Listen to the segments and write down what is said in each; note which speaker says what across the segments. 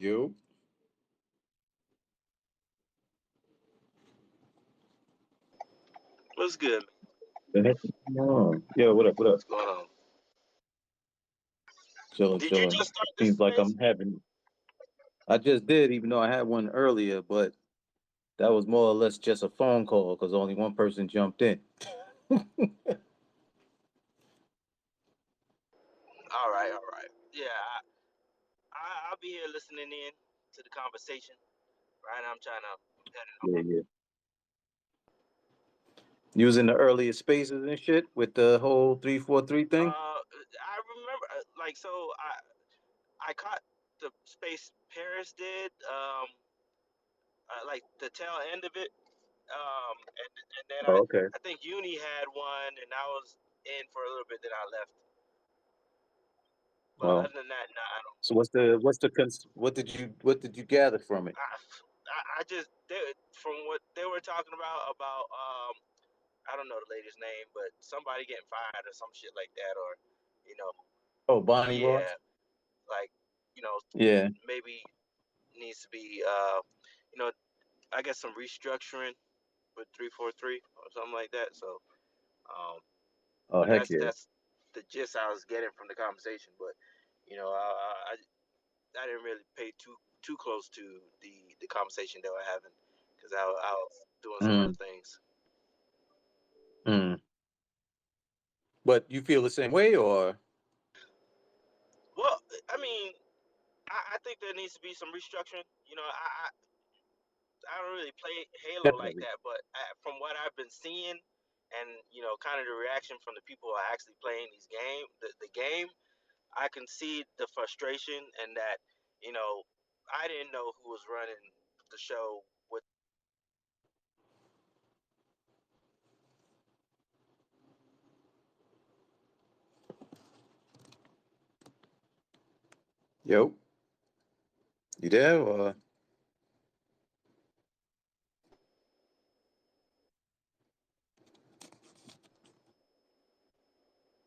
Speaker 1: You.
Speaker 2: What's good?
Speaker 1: The heck is going on? Yo, what up? What up?
Speaker 2: What's going on?
Speaker 1: Chilling,
Speaker 2: Did you
Speaker 1: chilling.
Speaker 2: just start this
Speaker 1: Seems like
Speaker 2: space?
Speaker 1: I'm having. I just did, even though I had one earlier, but that was more or less just a phone call because only one person jumped in.
Speaker 2: All right. Yeah, I'll be here listening in to the conversation. Right, I'm trying to head it
Speaker 1: Yeah,
Speaker 2: over.
Speaker 1: yeah. Using the earlier spaces and shit with the whole 343 thing.
Speaker 2: I remember, I caught the space Paris did, like the tail end of it, and then
Speaker 1: Oh, okay.
Speaker 2: I think Uni had one, and I was in for a little bit. Then I left. But
Speaker 1: Oh,
Speaker 2: other than that, nah, I don't.
Speaker 1: so what did you gather from it?
Speaker 2: I just from what they were talking about I don't know the lady's name, but somebody getting fired or some shit like that, or you know,
Speaker 1: Oh, Bonnie
Speaker 2: yeah,
Speaker 1: Ross.
Speaker 2: like you know,
Speaker 1: Yeah.
Speaker 2: maybe needs to be you know, I guess some restructuring with 343 or something like that. So, um,
Speaker 1: Oh,
Speaker 2: but
Speaker 1: heck yeah.
Speaker 2: that's the gist I was getting from the conversation. But I didn't really pay too close to the conversation they were having because I was doing some other
Speaker 1: Mm,
Speaker 2: things.
Speaker 1: mm. But you feel the same way, or
Speaker 2: Well, I mean, I think there needs to be some restructuring. I don't really play Halo like
Speaker 1: definitely?
Speaker 2: that, but from what I've been seeing, and kind of the reaction from the people who are actually playing the game, I can see the frustration and that you know I didn't know who was running the show with.
Speaker 1: Yo, you there? Or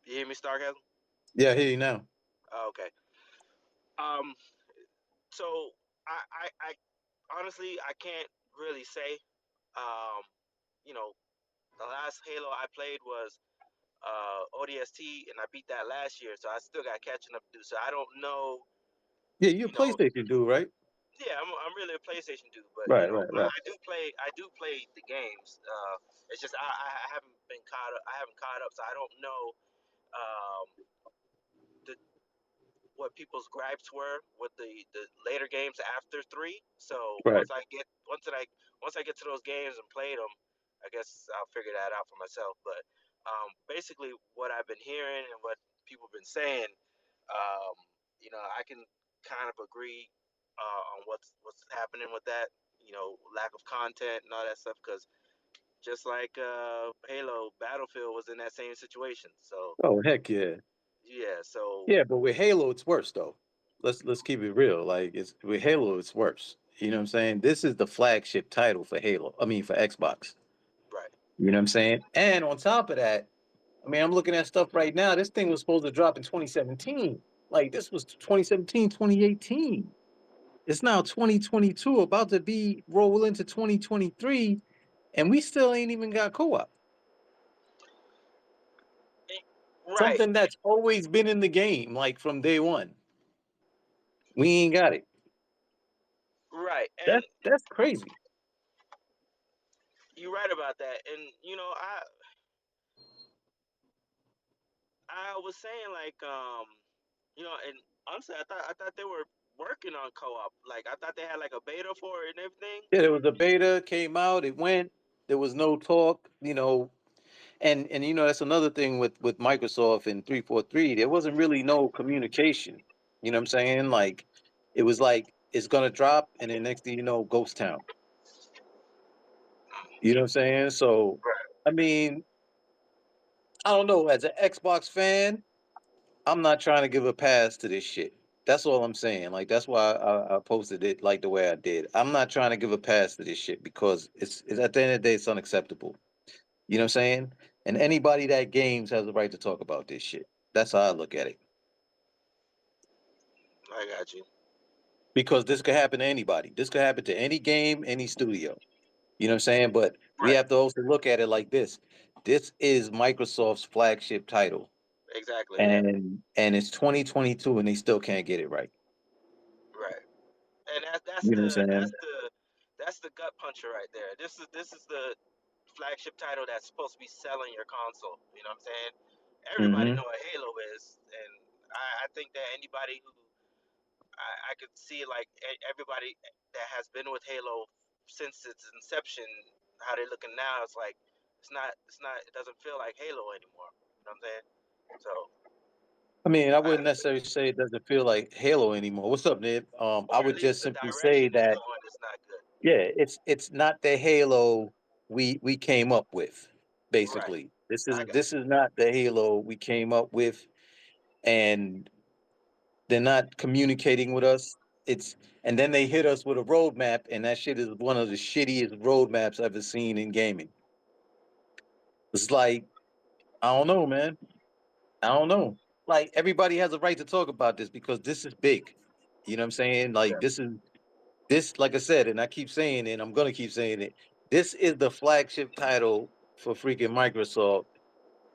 Speaker 2: You hear me, Starcasm?
Speaker 1: yeah, I hear you now.
Speaker 2: Oh, okay. Um. So I honestly I can't really say. Um. You know, the last Halo I played was ODST, and I beat that last year, so I still got catching up to do. So I don't know,
Speaker 1: Yeah, you're a
Speaker 2: you know.
Speaker 1: PlayStation dude, right?
Speaker 2: Yeah, I'm really a PlayStation dude, but
Speaker 1: Right, right, right.
Speaker 2: I do play the games. It's just I haven't been caught up. I haven't caught up, so I don't know um, the what people's gripes were with the later games after three. So
Speaker 1: Right.
Speaker 2: once I get to those games and play them, I guess I'll figure that out for myself. But basically, what I've been hearing and what people have been saying, um, I can kind of agree on what's happening with that. Lack of content and all that stuff. Because just like Halo, Battlefield was in that same situation. So
Speaker 1: Oh, heck yeah.
Speaker 2: yeah, so
Speaker 1: Yeah, but with Halo, it's worse though. Let's keep it real. Like it's with Halo, it's worse. You know what I'm saying? This is the flagship title for Halo. I mean, for Xbox.
Speaker 2: right.
Speaker 1: You know what I'm saying? And on top of that, I mean, I'm looking at stuff right now. This thing was supposed to drop in 2017. Like this was 2017, 2018. It's now 2022, about to be roll into 2023, and we still ain't even got co-op.
Speaker 2: Right,
Speaker 1: Something that's always been in the game, like from day one. We ain't got it.
Speaker 2: right, and
Speaker 1: That's crazy.
Speaker 2: you're right about that. And I was saying like and honestly, I thought they were working on co-op. Like I thought they had like a beta for it and everything.
Speaker 1: Yeah, there was a beta, came out, it went. There was no talk, and that's another thing with Microsoft and 343. There wasn't really no communication. You know what I'm saying? Like it was like it's gonna drop, and then next thing you know, Ghost Town. You know what I'm saying? So, I mean, I don't know. As an Xbox fan, I'm not trying to give a pass to this shit. That's all I'm saying. Like that's why I posted it like the way I did. I'm not trying to give a pass to this shit because it's at the end of the day it's unacceptable. You know what I'm saying? And anybody that games has the right to talk about this shit. That's how I look at it.
Speaker 2: I got you.
Speaker 1: because this could happen to anybody. This could happen to any game, any studio. You know what I'm saying? But we
Speaker 2: Right.
Speaker 1: have to also look at it like this. This is Microsoft's flagship title.
Speaker 2: Exactly. Yeah.
Speaker 1: And it's 2022 and they still can't get it right.
Speaker 2: Right. And that's
Speaker 1: You know
Speaker 2: the
Speaker 1: what I'm saying?
Speaker 2: that's the gut puncher right there. This is the flagship title that's supposed to be selling your console. You know what I'm saying? Everybody
Speaker 1: Mm-hmm.
Speaker 2: know what Halo is, and I think that anybody who I could see like everybody that has been with Halo since its inception, how they're looking now, it's not it doesn't feel like Halo anymore. You know what I'm saying? So
Speaker 1: I mean, I
Speaker 2: I,
Speaker 1: wouldn't necessarily say it doesn't feel like Halo anymore. What's up, Nib? I
Speaker 2: or at
Speaker 1: would
Speaker 2: least
Speaker 1: just
Speaker 2: the
Speaker 1: simply say
Speaker 2: direction it's
Speaker 1: that
Speaker 2: going is not good.
Speaker 1: yeah, it's not the Halo we came up with.
Speaker 2: Right.
Speaker 1: Basically,
Speaker 2: I got
Speaker 1: this is not the Halo we came up with, and they're not communicating with us. It's and then they hit us with a roadmap, and that shit is one of the shittiest roadmaps I've ever seen in gaming. It's like I don't know, man. I don't know. Like everybody has a right to talk about this because this is big. You know what I'm saying? Like
Speaker 2: yeah.
Speaker 1: this, like I said, and I keep saying it, and I'm gonna keep saying it. This is the flagship title for freaking Microsoft,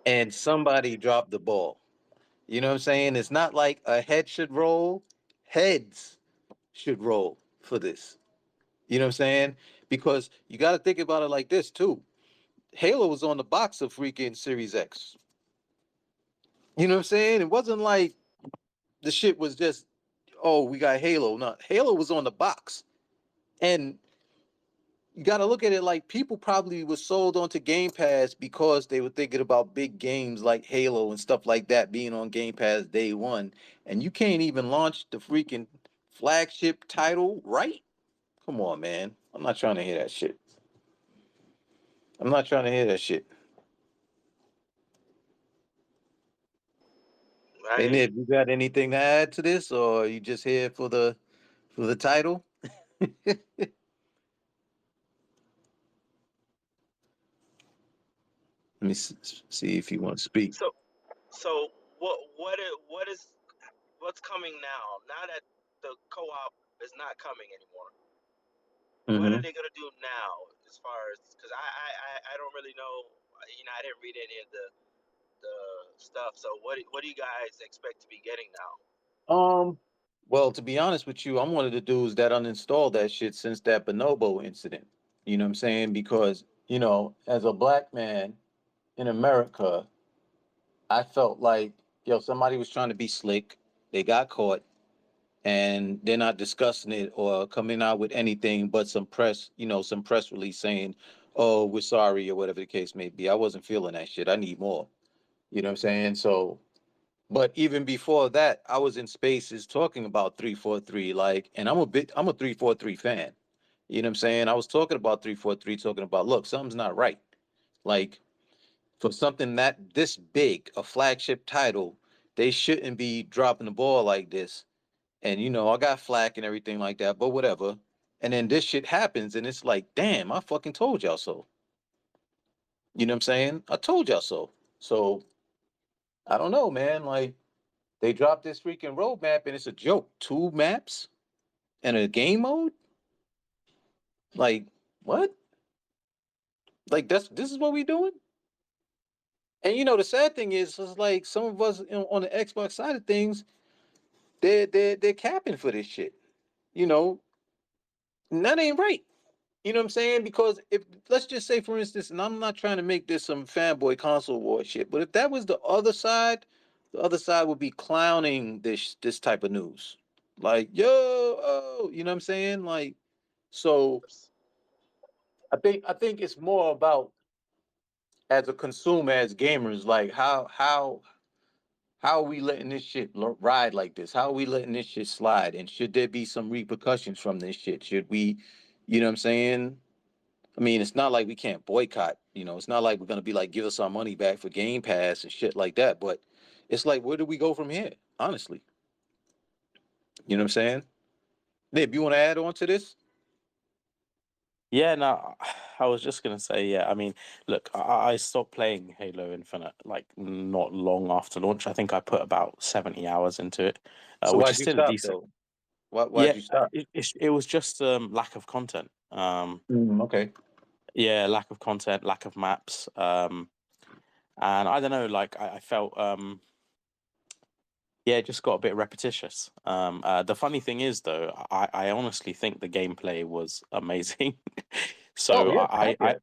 Speaker 1: and somebody dropped the ball. You know what I'm saying? It's not like a head should roll. Heads should roll for this. You know what I'm saying? Because you got to think about it like this too. Halo was on the box of freaking Series X. You know what I'm saying? It wasn't like the shit was just, oh, we got Halo. No, Halo was on the box. And you got to look at it like people probably were sold onto Game Pass because they were thinking about big games like Halo and stuff like that being on Game Pass day one. And you can't even launch the freaking flagship title, right? Come on, man. I'm not trying to hear that shit. I'm not trying to hear that shit.
Speaker 2: I
Speaker 1: Hey
Speaker 2: hear you.
Speaker 1: Nib, you got anything to add to this, or are you just here for the title? Let me see if you want to speak.
Speaker 2: So what is what's coming now? Now that the co-op is not coming anymore, what are
Speaker 1: Hmm.
Speaker 2: they gonna do now? As far as because I don't really know. I didn't read any of the stuff. So what do you guys expect to be getting now?
Speaker 1: Um, well, to be honest with you, I'm one of the dudes that uninstalled that shit since that Bonobo incident. You know what I'm saying? Because, as a black man in America, I felt like, somebody was trying to be slick. They got caught and they're not discussing it or coming out with anything but some press release saying, "Oh, we're sorry" or whatever the case may be. I wasn't feeling that shit. I need more. You know what I'm saying? So, but even before that, I was in spaces talking about 343 and I'm a 343 fan. You know what I'm saying? I was talking about 343 talking about, look, something's not right. Like for something that this big, a flagship title, they shouldn't be dropping the ball like this. And I got flack and everything like that, but whatever. And then this shit happens, and it's like, damn, I fucking told y'all so. You know what I'm saying? I told y'all so. So I don't know, man. Like they dropped this freaking roadmap, and it's a joke. Two maps and a game mode. Like what? Like this is what we doing? And the sad thing is like some of us on the Xbox side of things, they're capping for this shit. You know, and that ain't right. You know what I'm saying? Because if let's just say, for instance, and I'm not trying to make this some fanboy console war shit, but if that was the other side would be clowning this type of news. Like, yo, oh, you know what I'm saying? Like, so I think it's more about as a consumer, as gamers, like how are we letting this shit ride like this? How are we letting this shit slide? And should there be some repercussions from this shit? Should we, you know what I'm saying? I mean, it's not like we can't boycott. It's not like we're gonna be like, give us our money back for Game Pass and shit like that. But it's like, where do we go from here? Honestly, you know what I'm saying? Nib, you want to add on to this?
Speaker 3: Yeah, no, I was just gonna say, yeah. I mean, look, I stopped playing Halo Infinite like not long after launch. I think I put about 70 hours into it,
Speaker 1: So
Speaker 3: which
Speaker 1: why'd
Speaker 3: is
Speaker 1: you
Speaker 3: still a
Speaker 1: stop
Speaker 3: decent.
Speaker 1: though? Why'd
Speaker 3: Yeah,
Speaker 1: you stop?
Speaker 3: it was just lack of content.
Speaker 1: Okay.
Speaker 3: Yeah, lack of content, lack of maps. And I don't know, like I felt yeah, it just got a bit repetitious. The funny thing is, though, I honestly think the gameplay was amazing.
Speaker 1: Oh
Speaker 3: So
Speaker 1: yeah, heck yeah.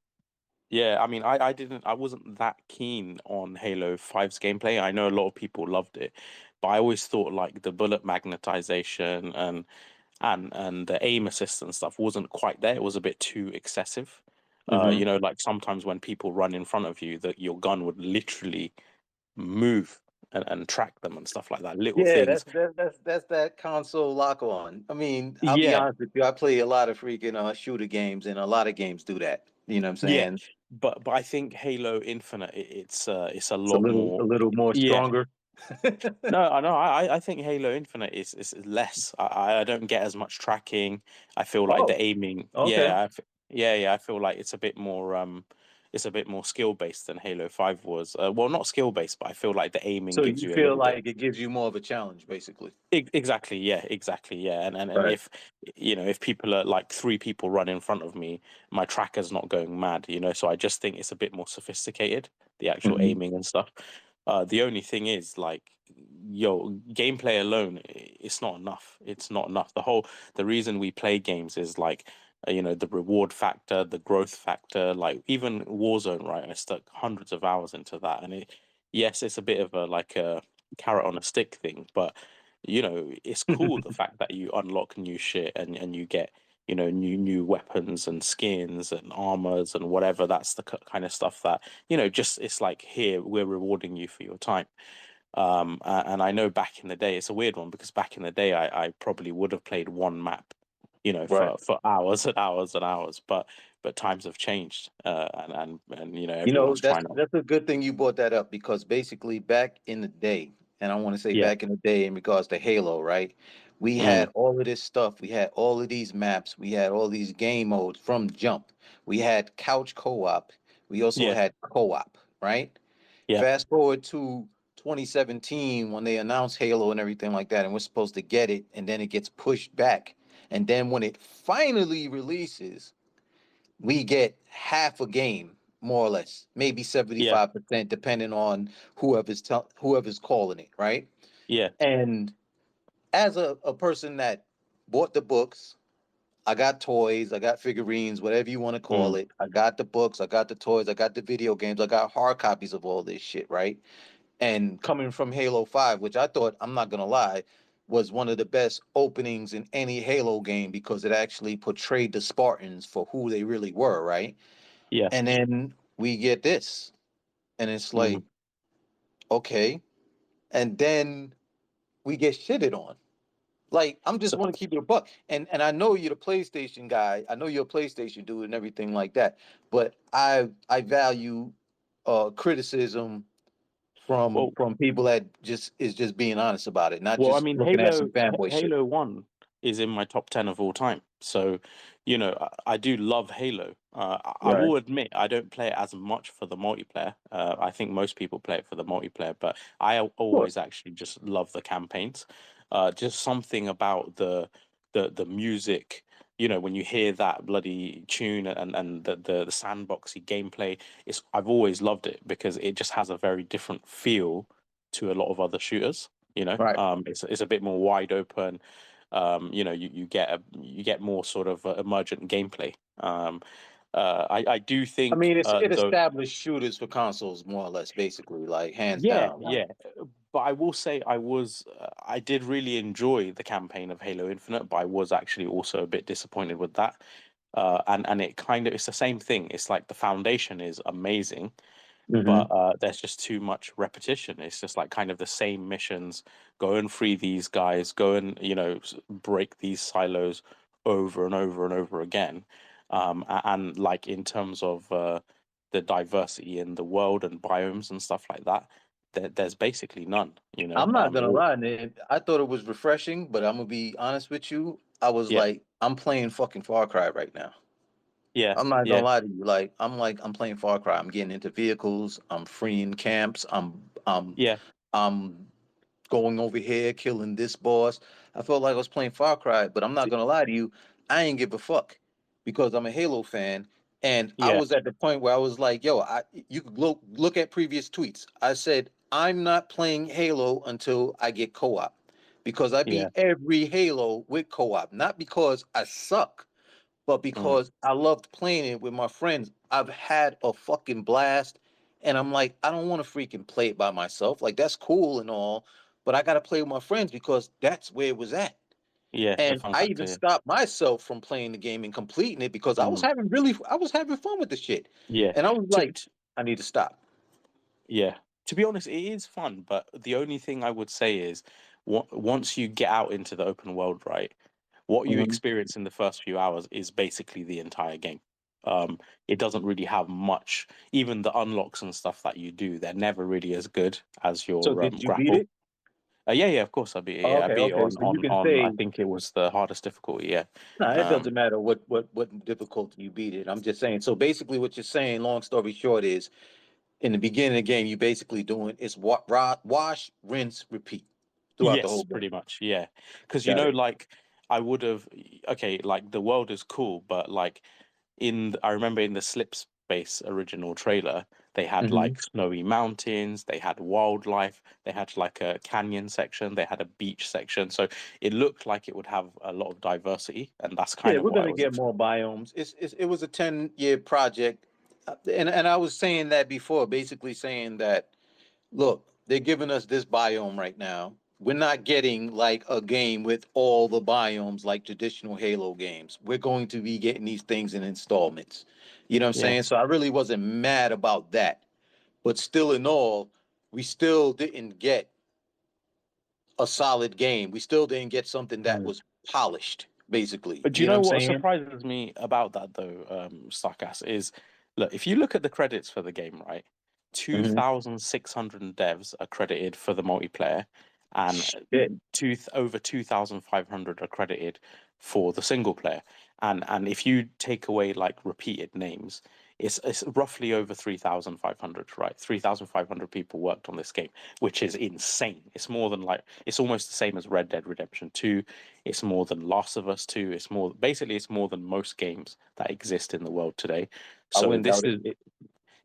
Speaker 3: yeah, I mean, I wasn't that keen on Halo 5's gameplay. I know a lot of people loved it, but I always thought like the bullet magnetization and the aim assist and stuff wasn't quite there. It was a bit too excessive.
Speaker 1: Hmm.
Speaker 3: You know, like sometimes when people run in front of you, that your gun would literally move and track them and stuff like that. Little
Speaker 1: Yeah,
Speaker 3: things.
Speaker 1: that's that console lock on. I mean, I'll be
Speaker 3: Yeah,
Speaker 1: honest with you. I play a lot of freaking shooter games, and a lot of games do that. You know what I'm
Speaker 3: yeah.
Speaker 1: saying?
Speaker 3: But I think Halo Infinite it's a
Speaker 1: It's a
Speaker 3: lot
Speaker 1: a
Speaker 3: more.
Speaker 1: little more
Speaker 3: Yeah.
Speaker 1: stronger.
Speaker 3: No, I know. I think Halo Infinite is less. I don't get as much tracking. I feel like the
Speaker 1: Oh,
Speaker 3: aiming.
Speaker 1: okay.
Speaker 3: Yeah. I feel like it's a bit more skill based than Halo 5 was. Well, not skill based, but I feel like the aiming
Speaker 1: So
Speaker 3: gives
Speaker 1: you
Speaker 3: you a
Speaker 1: feel
Speaker 3: little bit.
Speaker 1: like it gives you more of a challenge, basically.
Speaker 3: Exactly, yeah, exactly, yeah. And
Speaker 1: Right.
Speaker 3: if you know if people are like three people run in front of me, my tracker's not going mad, you know. So I just think it's a bit more sophisticated, the actual
Speaker 1: Hmm.
Speaker 3: aiming and stuff. The only thing is like, yo, gameplay alone, it's not enough. It's not enough. The reason we play games is like, you know, the reward factor, the growth factor. Like even Warzone, right? I stuck hundreds of hours into that, and yes, it's a bit of a like a carrot on a stick thing, but you know, it's cool the fact that you unlock new shit and you get, you know, new weapons and skins and armors and whatever. That's the kind of stuff that, you know, just it's like here we're rewarding you for your time. And I know back in the day, it's a weird one because back in the day, I probably would have played one map, you know,
Speaker 1: Right.
Speaker 3: for hours and hours and hours. But times have changed, and you know,
Speaker 1: You know,
Speaker 3: everyone's trying to.
Speaker 1: that's a good thing you brought that up because basically back in the day, and I want to say
Speaker 3: Yeah.
Speaker 1: back in the day in regards to Halo, right? We
Speaker 3: Mm,
Speaker 1: had all of this stuff. We had all of these maps. We had all these game modes from jump. We had couch co-op. We also
Speaker 3: yeah.
Speaker 1: had co-op, right?
Speaker 3: Yeah.
Speaker 1: Fast forward to 2017 when they announced Halo and everything like that, and we're supposed to get it, and then it gets pushed back. And then when it finally releases, we get half a game, more or less, maybe
Speaker 3: Yeah.
Speaker 1: 75%, depending on whoever's calling it, right?
Speaker 3: Yeah.
Speaker 1: And as a person that bought the books, I got toys, I got figurines, whatever you want to call
Speaker 3: Mm,
Speaker 1: it. I got the books, I got the toys, I got the video games, I got hard copies of all this shit, right? And coming from Halo 5, which I thought, I'm not gonna lie, was one of the best openings in any Halo game because it actually portrayed the Spartans for who they really were, right?
Speaker 3: yeah.
Speaker 1: And then we get this, and it's
Speaker 3: Mm.
Speaker 1: like, okay. And then we get shitted on. Like, I'm just
Speaker 3: So,
Speaker 1: want to keep it a buck. And I know you're the PlayStation guy. I know you're a PlayStation dude and everything like that. But I value criticism
Speaker 3: well,
Speaker 1: from people that just being honest about it, not
Speaker 3: Well, I
Speaker 1: just
Speaker 3: mean,
Speaker 1: looking at some fanboy shit.
Speaker 3: Halo 1 is in my top 10 of all time. So, you know, I do love Halo. I
Speaker 1: Right.
Speaker 3: will admit I don't play it as much for the multiplayer. I think most people play it for the multiplayer, but I
Speaker 1: Sure.
Speaker 3: always actually just love the campaigns. Just something about the music, you know, when you hear that bloody tune and the sandboxy gameplay, I've always loved it because it just has a very different feel to a lot of other shooters. You know,
Speaker 1: Right.
Speaker 3: it's a bit more wide open. You know, you get more sort of emergent gameplay. I do
Speaker 1: I
Speaker 3: think
Speaker 1: mean, it
Speaker 3: though.
Speaker 1: established shooters for consoles more or less, basically, like hands
Speaker 3: Yeah,
Speaker 1: down. Like,
Speaker 3: yeah. But I will say I did really enjoy the campaign of Halo Infinite, but I was actually also a bit disappointed with that. And it kind of it's the same thing. It's like the foundation is amazing, but
Speaker 1: hmm.
Speaker 3: there's just too much repetition. It's just like kind of the same missions. Go and free these guys. Go and you know break these silos over and over and over again. And like in terms of the diversity in the world and biomes and stuff like that, there's basically none. You know.
Speaker 1: I'm not gonna lie, man. I thought it was refreshing, but I'm gonna be honest with you. I was
Speaker 3: Yeah,
Speaker 1: like, I'm playing fucking Far Cry right now.
Speaker 3: yeah,
Speaker 1: I'm not gonna
Speaker 3: yeah,
Speaker 1: lie to you. Like I'm playing Far Cry. I'm getting into vehicles. I'm freeing camps.
Speaker 3: yeah,
Speaker 1: I'm going over here, killing this boss. I felt like I was playing Far Cry, but I'm not gonna lie to you, I ain't give a fuck because I'm a Halo fan. And I
Speaker 3: Yeah,
Speaker 1: was at the point where I was like, yo, you could look at previous tweets. I said, I'm not playing Halo until I get co-op because I
Speaker 3: yeah,
Speaker 1: beat every Halo with co-op, not because I suck, but
Speaker 3: mm,
Speaker 1: because I loved playing it with my friends. I've had a fucking blast. And I'm like, I don't want to freaking play it by myself. Like, that's cool and all, but I got to play with my friends because that's where it was at.
Speaker 3: yeah. The
Speaker 1: And
Speaker 3: fun
Speaker 1: I
Speaker 3: factor.
Speaker 1: even
Speaker 3: Yeah,
Speaker 1: stopped myself from playing the game and completing it because
Speaker 3: mm,
Speaker 1: I was having fun with the shit.
Speaker 3: yeah.
Speaker 1: And I was
Speaker 3: To,
Speaker 1: like, I need to stop.
Speaker 3: Yeah, to be honest, it is fun, but the only thing I would say is, once you get out into the open world, right, what you
Speaker 1: Mhm.
Speaker 3: experience in the first few hours is basically the entire game. It doesn't really have much. Even the unlocks and stuff that you do, they're never really as good as
Speaker 1: So
Speaker 3: your
Speaker 1: did you beat
Speaker 3: grapple.
Speaker 1: it?
Speaker 3: Yeah, yeah, of course I beat it.
Speaker 1: Oh,
Speaker 3: Yeah, I
Speaker 1: okay,
Speaker 3: beat it
Speaker 1: okay.
Speaker 3: on
Speaker 1: So you can
Speaker 3: I
Speaker 1: say,
Speaker 3: think it was the hardest difficulty. Yeah.
Speaker 1: no, it
Speaker 3: Um,
Speaker 1: doesn't matter what difficulty you beat it. I'm just saying. So basically, what you're saying, long story short, is in the beginning of the game, you basically doing is wash, rinse, repeat throughout the
Speaker 3: Yes,
Speaker 1: whole game.
Speaker 3: pretty much. Yeah, because
Speaker 1: Got it.
Speaker 3: like I would have. Okay, like the world is cool, but like I remember in the Slip Space original trailer, they had
Speaker 1: Hmm.
Speaker 3: like snowy mountains, they had wildlife, they had like a canyon section, they had a beach section. So it looked like it would have a lot of diversity, and that's
Speaker 1: Yeah,
Speaker 3: kind of
Speaker 1: we're
Speaker 3: what I
Speaker 1: gonna
Speaker 3: was.
Speaker 1: get more biomes. It was a 10-year project, and I was saying that before, basically saying that look, they're giving us this biome right now. We're not getting like a game with all the biomes like traditional Halo games. We're going to be getting these things in installments. You know what I'm
Speaker 3: Yeah.
Speaker 1: saying? So I really wasn't mad about that. But still, in all, we still didn't get a solid game. We still didn't get something that was polished, basically.
Speaker 3: But do you
Speaker 1: You know what
Speaker 3: know
Speaker 1: I'm
Speaker 3: what
Speaker 1: saying?
Speaker 3: surprises me about that though, Sarkas, is look, if you look at the credits for the game, right,
Speaker 1: Hmm.
Speaker 3: 2,600 devs are credited for the multiplayer, and
Speaker 1: Shit.
Speaker 3: over 2,500 are credited for the single player. And if you take away like repeated names, it's roughly over 3,500, right? 3,500 people worked on this game, which is insane. It's more than like it's almost the same as Red Dead Redemption 2. It's more than Last of Us 2. It's more than most games that exist in the world today.
Speaker 1: I
Speaker 3: So
Speaker 1: wouldn't
Speaker 3: this
Speaker 1: doubt
Speaker 3: is
Speaker 1: it.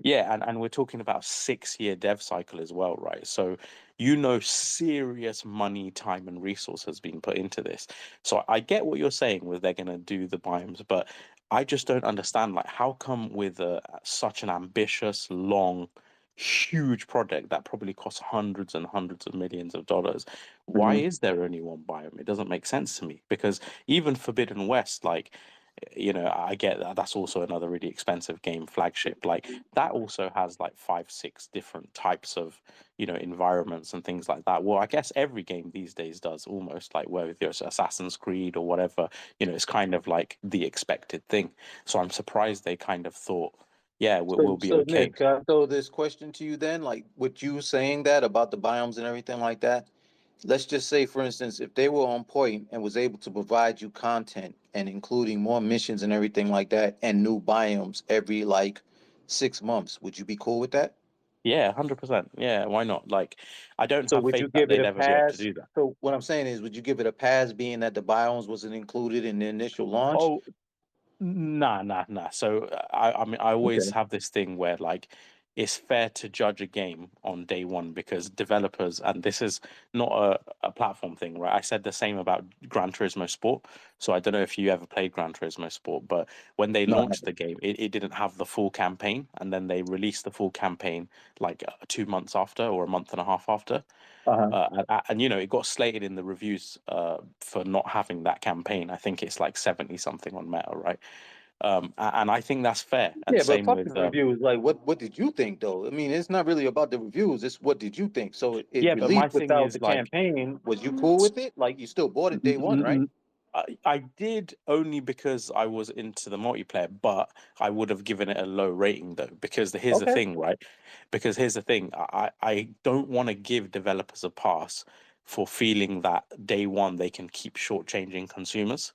Speaker 3: yeah, and we're talking about 6 year dev cycle as well, right? So serious money, time, and resource has been put into this. So I get what you're saying with they're gonna do the biomes, but I just don't understand like how come with such an ambitious, long, huge project that probably costs hundreds and hundreds of millions of dollars, why
Speaker 1: Mhm.
Speaker 3: is there only one biome? It doesn't make sense to me because even Forbidden West, like I get that that's also another really expensive game flagship. Like that also has like five, six different types of, environments and things like that. Well, I guess every game these days does almost like whether it's Assassin's Creed or whatever, it's kind of like the expected thing. So I'm surprised they kind of thought, yeah, we'll be
Speaker 1: So
Speaker 3: okay.
Speaker 1: Nick, can I throw this question to you then? Like, with you saying that about the biomes and everything like that, let's just say, for instance, if they were on point and was able to provide you content and including more missions and everything like that, and new biomes every like 6 months, would you be cool with that?
Speaker 3: Yeah, 100%. Yeah, why not? Like, I don't
Speaker 1: So
Speaker 3: have
Speaker 1: would you
Speaker 3: faith that
Speaker 1: give it
Speaker 3: they'd
Speaker 1: a
Speaker 3: ever be able to
Speaker 1: pass?
Speaker 3: do that.
Speaker 1: So what I'm saying is, would you give it a pass, being that the biomes wasn't included in the initial launch?
Speaker 3: Oh, nah, nah, nah. So I mean, I always
Speaker 1: Okay.
Speaker 3: have this thing where like it's fair to judge a game on day one because developers, and this is not a platform thing, right? I said the same about Gran Turismo Sport. So I don't know if you ever played Gran Turismo Sport, but when they
Speaker 1: No, I
Speaker 3: launched the
Speaker 1: haven't.
Speaker 3: game, it didn't have the full campaign, and then they released the full campaign like 2 months after or a month and a half after.
Speaker 1: Uh-huh.
Speaker 3: It got slated in the reviews for not having that campaign. I think it's like 70 something on Meta, right? And I think that's fair. And
Speaker 1: Yeah, but
Speaker 3: same
Speaker 1: fuck
Speaker 3: with
Speaker 1: the reviews. Like, what did you think though? I mean, it's not really about the reviews. It's what did you think? So it
Speaker 3: yeah, but my
Speaker 1: released
Speaker 3: thing
Speaker 1: without
Speaker 3: is
Speaker 1: the
Speaker 3: like
Speaker 1: campaign. Was you cool with it? Like, you still bought it day one, right?
Speaker 3: I did only because I was into the multiplayer, but I would have given it a low rating though, because here's the
Speaker 1: Okay.
Speaker 3: thing, right? Because here's the thing, I don't want to give developers a pass for feeling that day one they can keep shortchanging consumers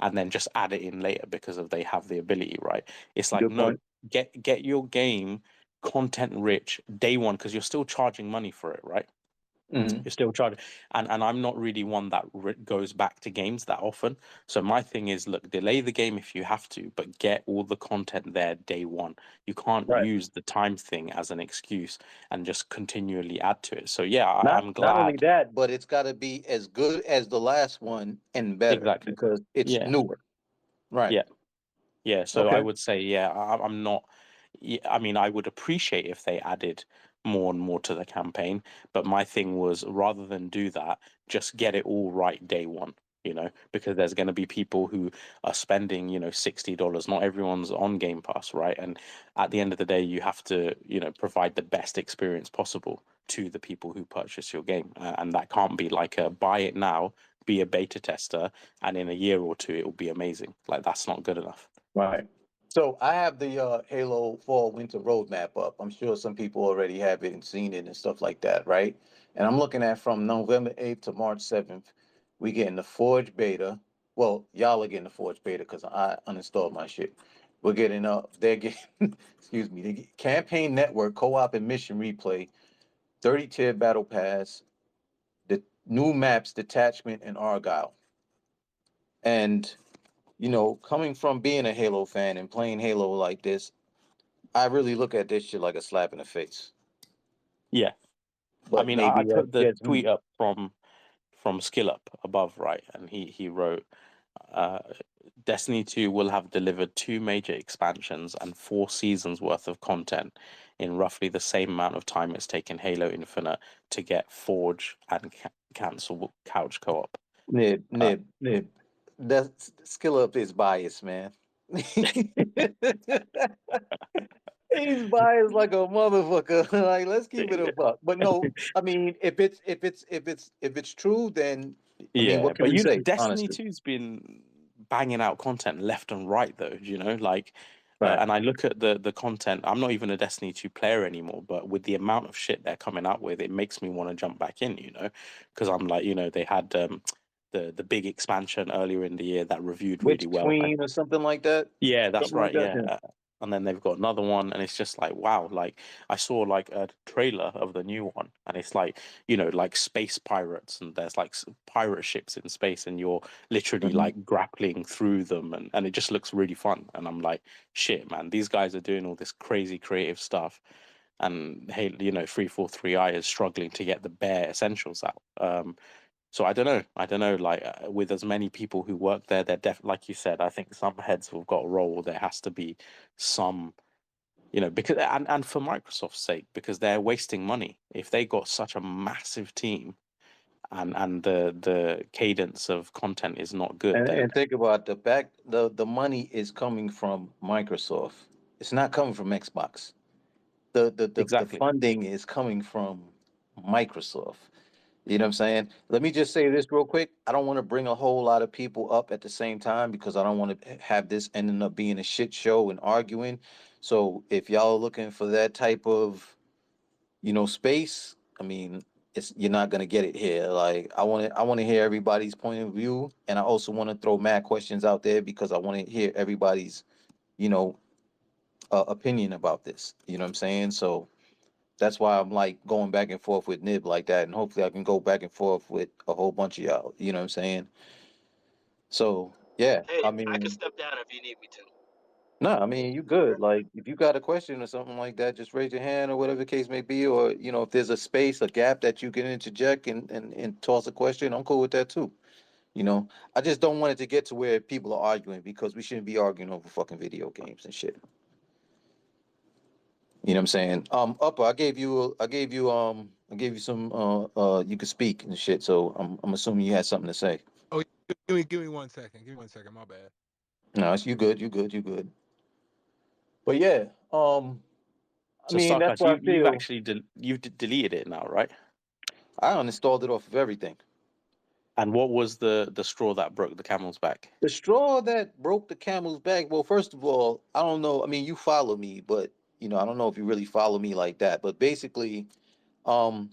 Speaker 3: and then just add it in later because of they have the ability, right? It's like
Speaker 1: Good
Speaker 3: no,
Speaker 1: point.
Speaker 3: get your game content rich day one because you're still charging money for it, right?
Speaker 1: Mhm.
Speaker 3: You're still charging, and I'm not really one that goes back to games that often. So my thing is, look, delay the game if you have to, but get all the content there day one. You can't
Speaker 1: Right.
Speaker 3: use the time thing as an excuse and just continually add to it. So yeah,
Speaker 1: Not
Speaker 3: I'm
Speaker 1: not only
Speaker 3: glad.
Speaker 1: that, but it's got to be as good as the last one and better
Speaker 3: Exactly.
Speaker 1: because it's
Speaker 3: Yeah,
Speaker 1: newer. Right.
Speaker 3: yeah. Yeah, so I
Speaker 1: Okay.
Speaker 3: would say, yeah, I'm not. I mean, I would appreciate if they added more and more to the campaign, but my thing was rather than do that, just get it all right day one, because there's going to be people who are spending, $60. Not everyone's on Game Pass, right? And at the end of the day, you have to, provide the best experience possible to the people who purchase your game, and that can't be like a buy it now, be a beta tester, and in a year or two it will be amazing. Like that's not good enough.
Speaker 1: Right. So I have the Halo Fall Winter roadmap up. I'm sure some people already have it and seen it and stuff like that, right? And I'm looking at from November 8th to March 7th, we getting the Forge beta. Well, y'all are getting the Forge beta because I uninstalled my shit. We're getting they're getting excuse me, campaign network, co-op and mission replay, 30 tier battle pass, the new maps, detachment and Argyle. And coming from being a Halo fan and playing Halo like this, I really look at this shit like a slap in the face.
Speaker 3: Yeah. I
Speaker 1: But
Speaker 3: mean, I
Speaker 1: maybe
Speaker 3: put
Speaker 1: that's
Speaker 3: the
Speaker 1: just
Speaker 3: tweet
Speaker 1: me.
Speaker 3: up from Skill Up above, right? And he wrote, uh, Destiny 2 will have delivered 2 major expansions and 4 seasons worth of content in roughly the same amount of time it's taken Halo Infinite to get Forge and cancel couch co-op. Uh,
Speaker 1: Nib. That skill up is biased, man. He's biased like a motherfucker. Like, let's keep it a buck. But no, I mean, if it's true, then I mean,
Speaker 3: Yeah,
Speaker 1: what can
Speaker 3: but
Speaker 1: we say?
Speaker 3: Destiny
Speaker 1: Honestly,
Speaker 3: 2's been banging out content left and right, though. Like,
Speaker 1: right.
Speaker 3: and I look at the content. I'm not even a Destiny 2 player anymore, but with the amount of shit they're coming out with, it makes me want to jump back in. Because I'm like, they had the big expansion earlier in the year that reviewed really
Speaker 1: Witch
Speaker 3: well.
Speaker 1: Queen or something like that.
Speaker 3: Yeah, that's
Speaker 1: Something like
Speaker 3: right.
Speaker 1: that.
Speaker 3: Yeah.
Speaker 1: Yeah.
Speaker 3: And then they've got another one, and it's just like, wow. Like, I saw like a trailer of the new one, and it's like, like space pirates, and there's like pirate ships in space, and you're literally
Speaker 1: Mhm.
Speaker 3: like grappling through them, and it just looks really fun. And I'm like, shit, man, these guys are doing all this crazy creative stuff, and hey, 343i is struggling to get the bare essentials out. So I don't know. I don't know. Like with as many people who work there, they're like you said. I think some heads have got a role. There has to be some, because and for Microsoft's sake, because they're wasting money. If they got such a massive team and the cadence of content is not good,
Speaker 1: And,
Speaker 3: then
Speaker 1: and think about the money is coming from Microsoft. It's not coming from Xbox. The
Speaker 3: exactly.
Speaker 1: funding is coming from Microsoft. You know what I'm saying? Let me just say this real quick. I don't want to bring a whole lot of people up at the same time because I don't want to have this ending up being a shit show and arguing. So if y'all are looking for that type of, space, I mean, it's you're not gonna get it here. Like I want to hear everybody's point of view, and I also want to throw mad questions out there because I want to hear everybody's, you know, opinion about this. You know what I'm saying? So that's why I'm like going back and forth with Nib like that, and hopefully I can go back and forth with a whole bunch of y'all. You know what I'm saying? So yeah,
Speaker 2: Hey,
Speaker 1: I
Speaker 2: I can
Speaker 1: mean,
Speaker 2: step down if you need me to.
Speaker 1: no, I mean you good. Like if you got a question or something like that, just raise your hand or whatever the case may be, or if there's a space, a gap that you can interject and toss a question, I'm cool with that too. I just don't want it to get to where people are arguing because we shouldn't be arguing over fucking video games and shit. You know what I'm saying? Upper, I gave you some you could speak and shit. So I'm assuming you had something to say.
Speaker 4: Oh, give me 1 second. Give me 1 second. My bad.
Speaker 1: No, it's you good, you good. But yeah, I
Speaker 3: So
Speaker 1: mean that's
Speaker 3: Sarkis,
Speaker 1: what I
Speaker 3: you've
Speaker 1: feel.
Speaker 3: actually deleted it now, right?
Speaker 1: I uninstalled it off of everything.
Speaker 3: And what was the straw that broke the camel's back?
Speaker 1: The straw that broke the camel's back. Well, first of all, I don't know. I mean, you follow me, but I don't know if you really follow me like that. But basically, um,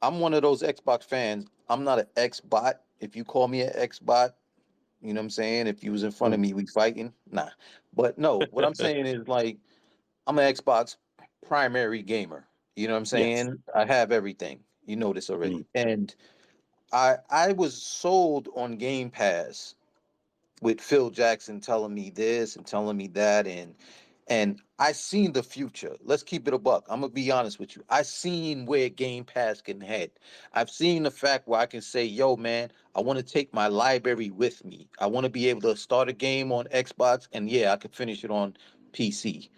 Speaker 1: I'm one of those Xbox fans. I'm not an X bot. If you call me an X bot, you know what I'm saying? If you was in front of
Speaker 3: Mm.
Speaker 1: me, we fighting. Nah. But no, what I'm saying is like I'm an Xbox primary gamer. You know what I'm
Speaker 3: Yes.
Speaker 1: saying? I have everything. You know this already.
Speaker 3: Mm.
Speaker 1: And I was sold on Game Pass with Phil Jackson telling me this and telling me that, and I seen the future. Let's keep it a buck. I'm gonna be honest with you. I seen where Game Pass can head. I've seen the fact where I can say, yo, man, I want to take my library with me. I want to be able to start a game on Xbox, and yeah, I could finish it on PC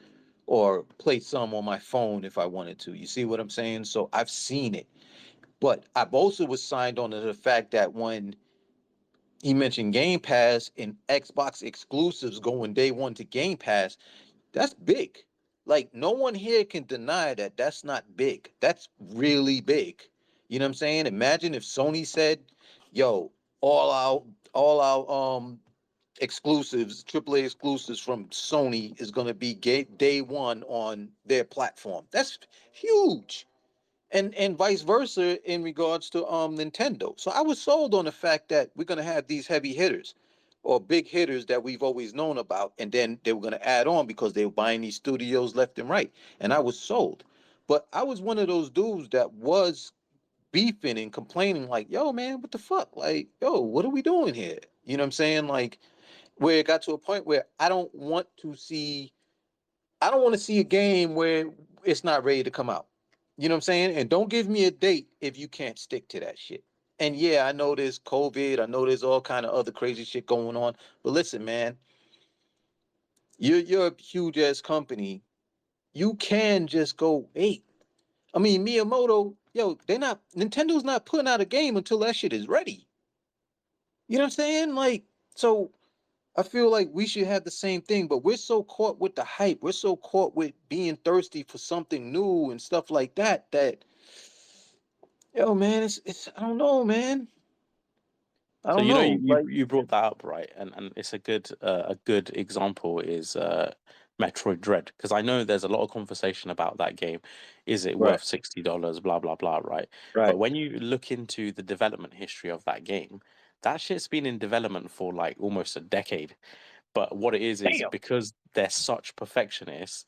Speaker 1: or play some on my phone if I wanted to. You see what I'm saying? So I've seen it. But I've also was signed on to the fact that when he mentioned Game Pass and Xbox exclusives going day one to Game Pass, that's big. Like no one here can deny that that's not big. That's really big. You know what I'm saying? Imagine if Sony said, "Yo, all our all our exclusives, AAA exclusives from Sony is going to be day one on their platform." That's huge. And vice versa in regards to Nintendo. So I was sold on the fact that we're going to have these heavy hitters or big hitters that we've always known about, and then they were going to add on because they were buying these studios left and right, and I was sold. But I was one of those dudes that was beefing and complaining like, yo, man, what the fuck? Like, yo, what are we doing here? You know what I'm saying? Like, where it got to a point where I don't want to see a game where it's not ready to come out. You know what I'm saying? And don't give me a date if you can't stick to that shit. And yeah, I know there's COVID. I know there's all kind of other crazy shit going on. But listen, man, you're a huge ass company. You can just go wait. I mean, Miyamoto, yo, they're not Nintendo's not putting out a game until that shit is ready. You know what I'm saying? Like, so I feel like we should have the same thing, but we're so caught with the hype. We're so caught with being thirsty for something new and stuff like that that yo, man, it's I don't know, man. I
Speaker 3: So
Speaker 1: don't
Speaker 3: you know
Speaker 1: know. Like
Speaker 3: you brought that up, right? And it's a good example is Metroid Dread, because I know there's a lot of conversation about that game. Is it
Speaker 1: right,
Speaker 3: worth $60? Blah blah blah, right? But
Speaker 1: right.
Speaker 3: when you look into the development history of that game, that shit's been in development for like almost a decade. But what it is
Speaker 1: Damn.
Speaker 3: because they're such perfectionists,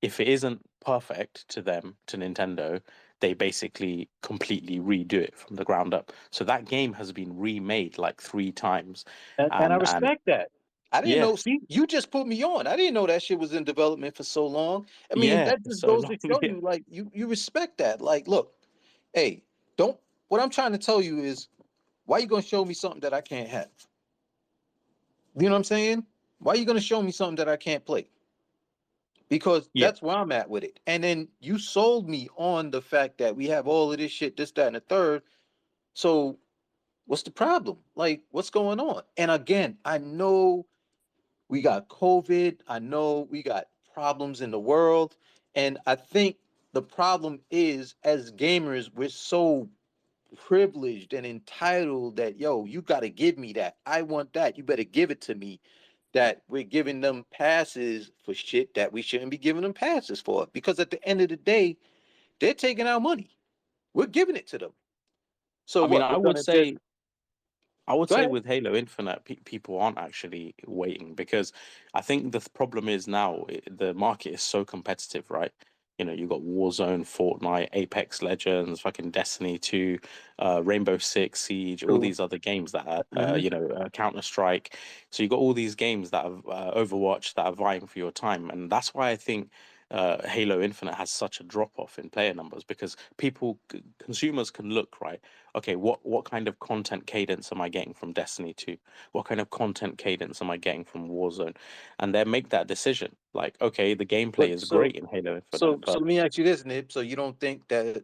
Speaker 3: if it isn't perfect to them, to Nintendo, they basically completely redo it from the ground up. So that game has been remade like 3 times,
Speaker 1: And I
Speaker 3: and
Speaker 1: respect that. I didn't
Speaker 3: yeah,
Speaker 1: know. See, you just put me on. I didn't know that shit was in development for so long. I mean,
Speaker 3: yeah,
Speaker 1: that just
Speaker 3: so
Speaker 1: goes
Speaker 3: long,
Speaker 1: to show
Speaker 3: yeah,
Speaker 1: you, like, you respect that. Like, look, hey, don't. What I'm trying to tell you is, why you gonna show me something that I can't have? You know what I'm saying? Why are you gonna show me something that I can't play? Because
Speaker 3: yeah.
Speaker 1: that's where I'm at with it. And then you sold me on the fact that we have all of this shit, this, that, and the third. So what's the problem? Like, what's going on? And again, I know we got COVID. I know we got problems in the world. And I think the problem is, as gamers, we're so privileged and entitled that, yo, you got to give me that. I want that. You better give it to me. That we're giving them passes for shit that we shouldn't be giving them passes for. Because at the end of the day, they're taking our money. We're giving it to them. So
Speaker 3: I mean,
Speaker 1: what? We're gonna just
Speaker 3: I would
Speaker 1: go
Speaker 3: say
Speaker 1: ahead.
Speaker 3: with Halo Infinite, people aren't actually waiting, because I think the problem is now the market is so competitive, right? You know, you got Warzone, Fortnite, Apex Legends, fucking Destiny 2, Rainbow Six Siege, all
Speaker 1: True.
Speaker 3: these other games that are,
Speaker 1: Hmm.
Speaker 3: Counter Strike. So you got all these games that have Overwatch that are vying for your time, and that's why I think Halo Infinite has such a drop off in player numbers, because consumers can look, right. Okay, what kind of content cadence am I getting from Destiny 2? What kind of content cadence am I getting from Warzone? And then make that decision. Like, okay, the gameplay
Speaker 1: But
Speaker 3: is great in Halo
Speaker 1: so
Speaker 3: Infinite,
Speaker 1: so
Speaker 3: but
Speaker 1: let me ask you this, Nip. So you don't think that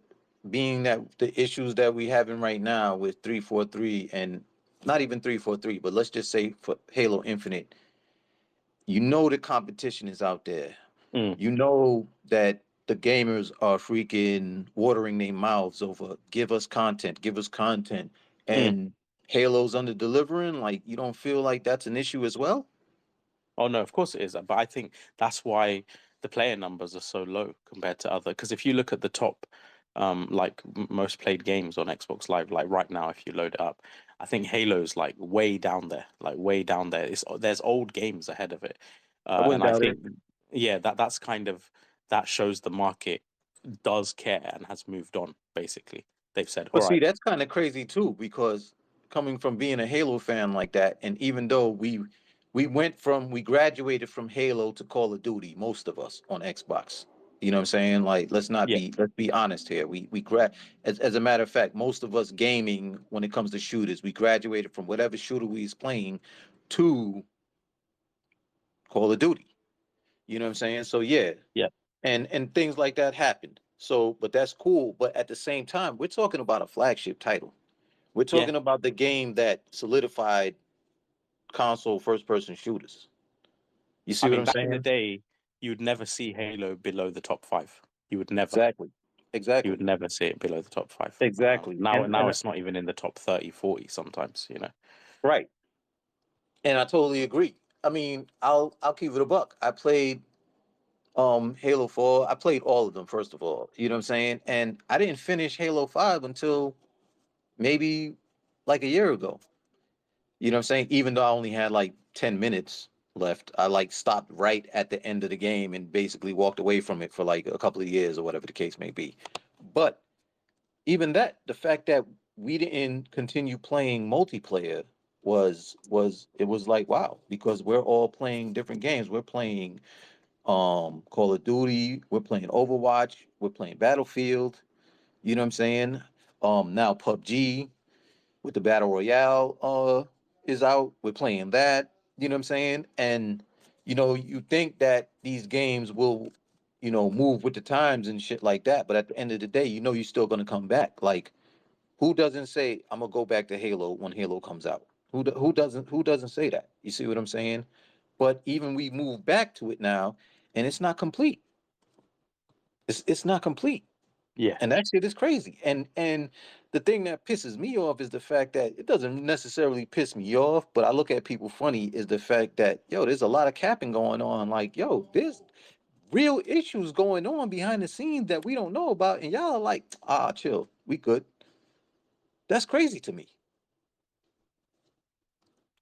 Speaker 1: being that the issues that we having right now with 343 and not even 343, but let's just say for Halo Infinite, you know the competition is out there.
Speaker 3: mm,
Speaker 1: You know that the gamers are freaking watering their mouths over give us content,
Speaker 3: mm.
Speaker 1: and Halo's under delivering. Like you don't feel like that's an issue as well?
Speaker 3: Oh no, of course it is. But I think that's why the player numbers are so low compared to other. Because if you look at the top, most played games on Xbox Live, like right now, if you load it up, I think Halo's like way down there, like way down there. There's old games ahead of it,
Speaker 1: I
Speaker 3: and
Speaker 1: wouldn't
Speaker 3: I
Speaker 1: doubt it.
Speaker 3: think yeah, that's kind of that shows the market does care and has moved on basically. They've said, all
Speaker 1: But see,
Speaker 3: right,
Speaker 1: that's kind of crazy too, because coming from being a Halo fan like that, and even though we graduated from Halo to Call of Duty, most of us on Xbox. You know what I'm saying? Like,
Speaker 3: yeah,
Speaker 1: let's be honest here. As a matter of fact, most of us gaming when it comes to shooters, we graduated from whatever shooter we was playing to Call of Duty. You know what I'm saying? So yeah,
Speaker 3: yeah,
Speaker 1: and things like that happened. So, but that's cool. But at the same time, we're talking about a flagship title. We're
Speaker 3: yeah,
Speaker 1: talking about the game that solidified console first person shooters. You see
Speaker 3: I
Speaker 1: what
Speaker 3: mean,
Speaker 1: I'm
Speaker 3: back in the
Speaker 1: saying?
Speaker 3: day, you'd never see Halo below the top 5. You would never.
Speaker 1: Exactly.
Speaker 3: You would
Speaker 1: Exactly.
Speaker 3: never see it below the top 5.
Speaker 1: Exactly.
Speaker 3: Now it's not even in the top 30, 40 sometimes, you know.
Speaker 1: Right. And I totally agree. I mean, I'll keep it a buck. I played Halo 4. I played all of them first of all. You know what I'm saying? And I didn't finish Halo 5 until maybe like a year ago. You know what I'm saying? Even though I only had like 10 minutes left, I like stopped right at the end of the game and basically walked away from it for like a couple of years or whatever the case may be. But even that, the fact that we didn't continue playing multiplayer was it was like wow, because we're all playing different games. We're playing Call of Duty, we're playing Overwatch, we're playing Battlefield, you know what I'm saying? Now PUBG with the battle royale is out. We're playing that. You know what I'm saying? And you think that these games will, move with the times and shit like that. But at the end of the day, you're still gonna come back. Like, who doesn't say I'm gonna go back to Halo when Halo comes out? Who doesn't say that? You see what I'm saying? But even we move back to it now, and it's not complete. It's not complete.
Speaker 3: Yeah,
Speaker 1: And that shit is crazy. And the thing that pisses me off is the fact that it doesn't necessarily piss me off, but I look at people funny is the fact that there's a lot of capping going on. Like, there's real issues going on behind the scenes that we don't know about, and y'all are like, chill, we good. That's crazy to me.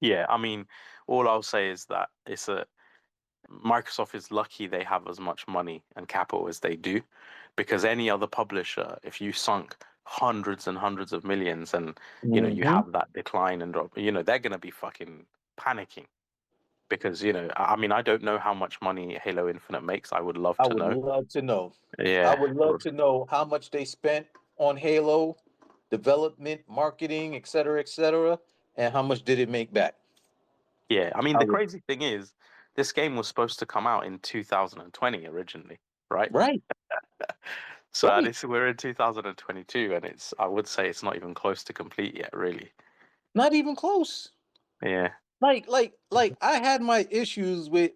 Speaker 3: yeah. I mean, all I'll say is that Microsoft is lucky they have as much money and capital as they do, because any other publisher, if you sunk hundreds and hundreds of millions and you
Speaker 1: Hmm.
Speaker 3: have that decline and drop, they're gonna be fucking panicking because I mean, I don't know how much money Halo Infinite makes. I would love
Speaker 1: I
Speaker 3: to
Speaker 1: would
Speaker 3: know.
Speaker 1: love to know. I
Speaker 3: Yeah,
Speaker 1: would love to know how much they spent on Halo development, marketing, et cetera, and how much did it make back?
Speaker 3: yeah. I mean,
Speaker 1: I
Speaker 3: the
Speaker 1: would.
Speaker 3: crazy thing is, this game was supposed to come out in 2020 originally, right?
Speaker 1: Right,
Speaker 3: So
Speaker 1: right.
Speaker 3: we're in 2022, and I would say it's not even close to complete yet, really.
Speaker 1: Not even close.
Speaker 3: Yeah,
Speaker 1: Like I had my issues with